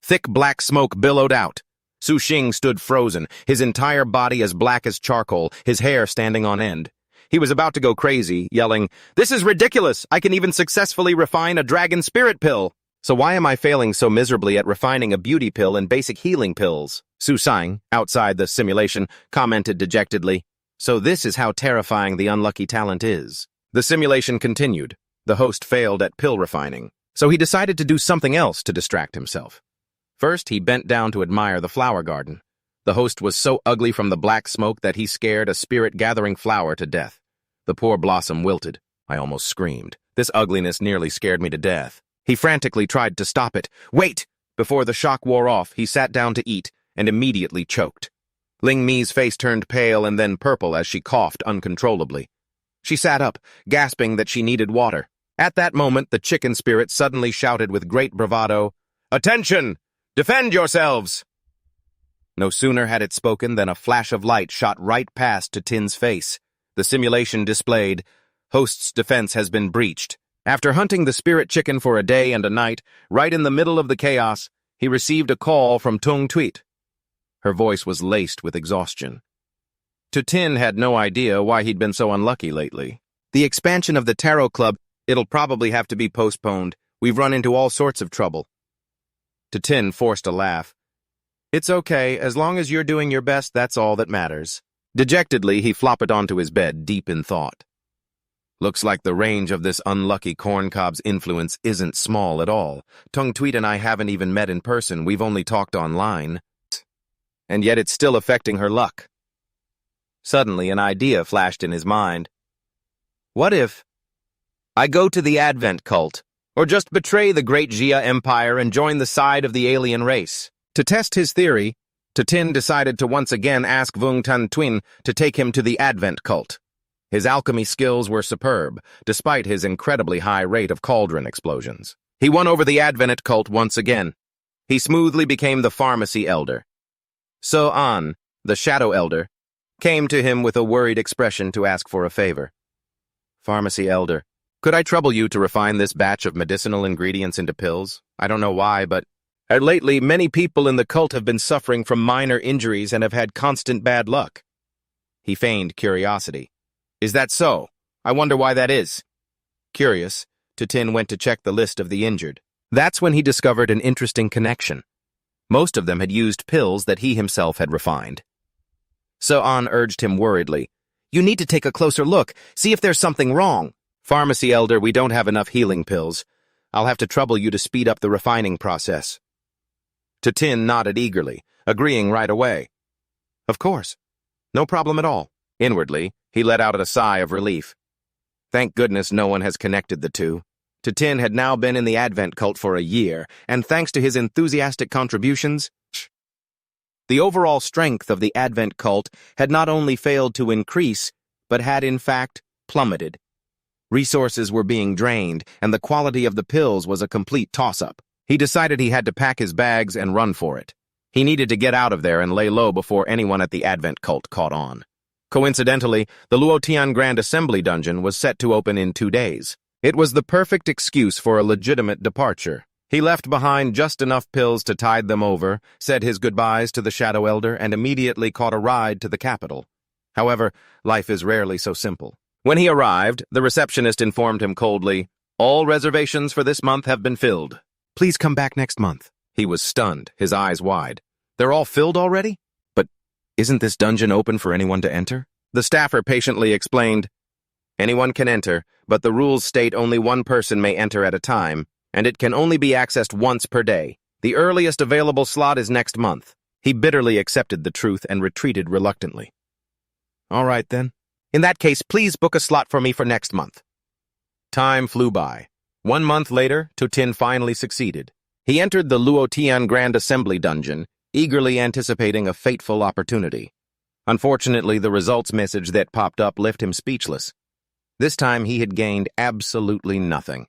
Thick black smoke billowed out. Su-Shing stood frozen, his entire body as black as charcoal, his hair standing on end. He was about to go crazy, yelling, "This is ridiculous! I can even successfully refine a dragon spirit pill! So why am I failing so miserably at refining a beauty pill and basic healing pills?" Su-Shing, outside the simulation, commented dejectedly. So this is how terrifying the unlucky talent is. The simulation continued. The host failed at pill refining, so he decided to do something else to distract himself. First, he bent down to admire the flower garden. The host was so ugly from the black smoke that he scared a spirit-gathering flower to death. The poor blossom wilted. I almost screamed. This ugliness nearly scared me to death. He frantically tried to stop it. Wait! Before the shock wore off, he sat down to eat and immediately choked. Ling Mi's face turned pale and then purple as she coughed uncontrollably. She sat up, gasping that she needed water. At that moment, the chicken spirit suddenly shouted with great bravado, "Attention! Defend yourselves!" No sooner had it spoken than a flash of light shot right past Tin's face. The simulation displayed, "Host's defense has been breached." After hunting the spirit chicken for a day and a night, right in the middle of the chaos, he received a call from Tung Tweet. Her voice was laced with exhaustion. Tin had no idea why he'd been so unlucky lately. The expansion of the Tarot Club, it'll probably have to be postponed. We've run into all sorts of trouble. Tin forced a laugh. It's okay, as long as you're doing your best, that's all that matters. Dejectedly, he flopped onto his bed, deep in thought. Looks like the range of this unlucky corncob's influence isn't small at all. Tung Tweet and I haven't even met in person, we've only talked online. And yet it's still affecting her luck. Suddenly, an idea flashed in his mind. What if I go to the Advent cult, or just betray the great Jia Empire and join the side of the alien race? To test his theory, Tin decided to once again ask Vung Tan Twin to take him to the Advent cult. His alchemy skills were superb, despite his incredibly high rate of cauldron explosions. He won over the Advent cult once again. He smoothly became the pharmacy elder. So An, the shadow elder, came to him with a worried expression to ask for a favor. Pharmacy elder, could I trouble you to refine this batch of medicinal ingredients into pills? I don't know why, but lately many people in the cult have been suffering from minor injuries and have had constant bad luck. He feigned curiosity. Is that so? I wonder why that is. Curious, Tin went to check the list of the injured. That's when he discovered an interesting connection. Most of them had used pills that he himself had refined. So An urged him worriedly. You need to take a closer look, see if there's something wrong. Pharmacy elder, we don't have enough healing pills. I'll have to trouble you to speed up the refining process. Tin nodded eagerly, agreeing right away. Of course. No problem at all. Inwardly, he let out a sigh of relief. Thank goodness no one has connected the two. Tin had now been in the Advent cult for a year, and thanks to his enthusiastic contributions, the overall strength of the Advent cult had not only failed to increase, but had in fact plummeted. Resources were being drained, and the quality of the pills was a complete toss-up. He decided he had to pack his bags and run for it. He needed to get out of there and lay low before anyone at the Advent cult caught on. Coincidentally, the Luotian Grand Assembly dungeon was set to open in 2 days. It was the perfect excuse for a legitimate departure. He left behind just enough pills to tide them over, said his goodbyes to the Shadow Elder, and immediately caught a ride to the capital. However, life is rarely so simple. When he arrived, the receptionist informed him coldly, "All reservations for this month have been filled. Please come back next month." He was stunned, his eyes wide. "They're all filled already? But isn't this dungeon open for anyone to enter?" The staffer patiently explained, "Anyone can enter, but the rules state only one person may enter at a time, and it can only be accessed once per day. The earliest available slot is next month." He bitterly accepted the truth and retreated reluctantly. "All right, then. In that case, please book a slot for me for next month." Time flew by. 1 month later, Tutin finally succeeded. He entered the Luotian Grand Assembly dungeon, eagerly anticipating a fateful opportunity. Unfortunately, the results message that popped up left him speechless. This time he had gained absolutely nothing.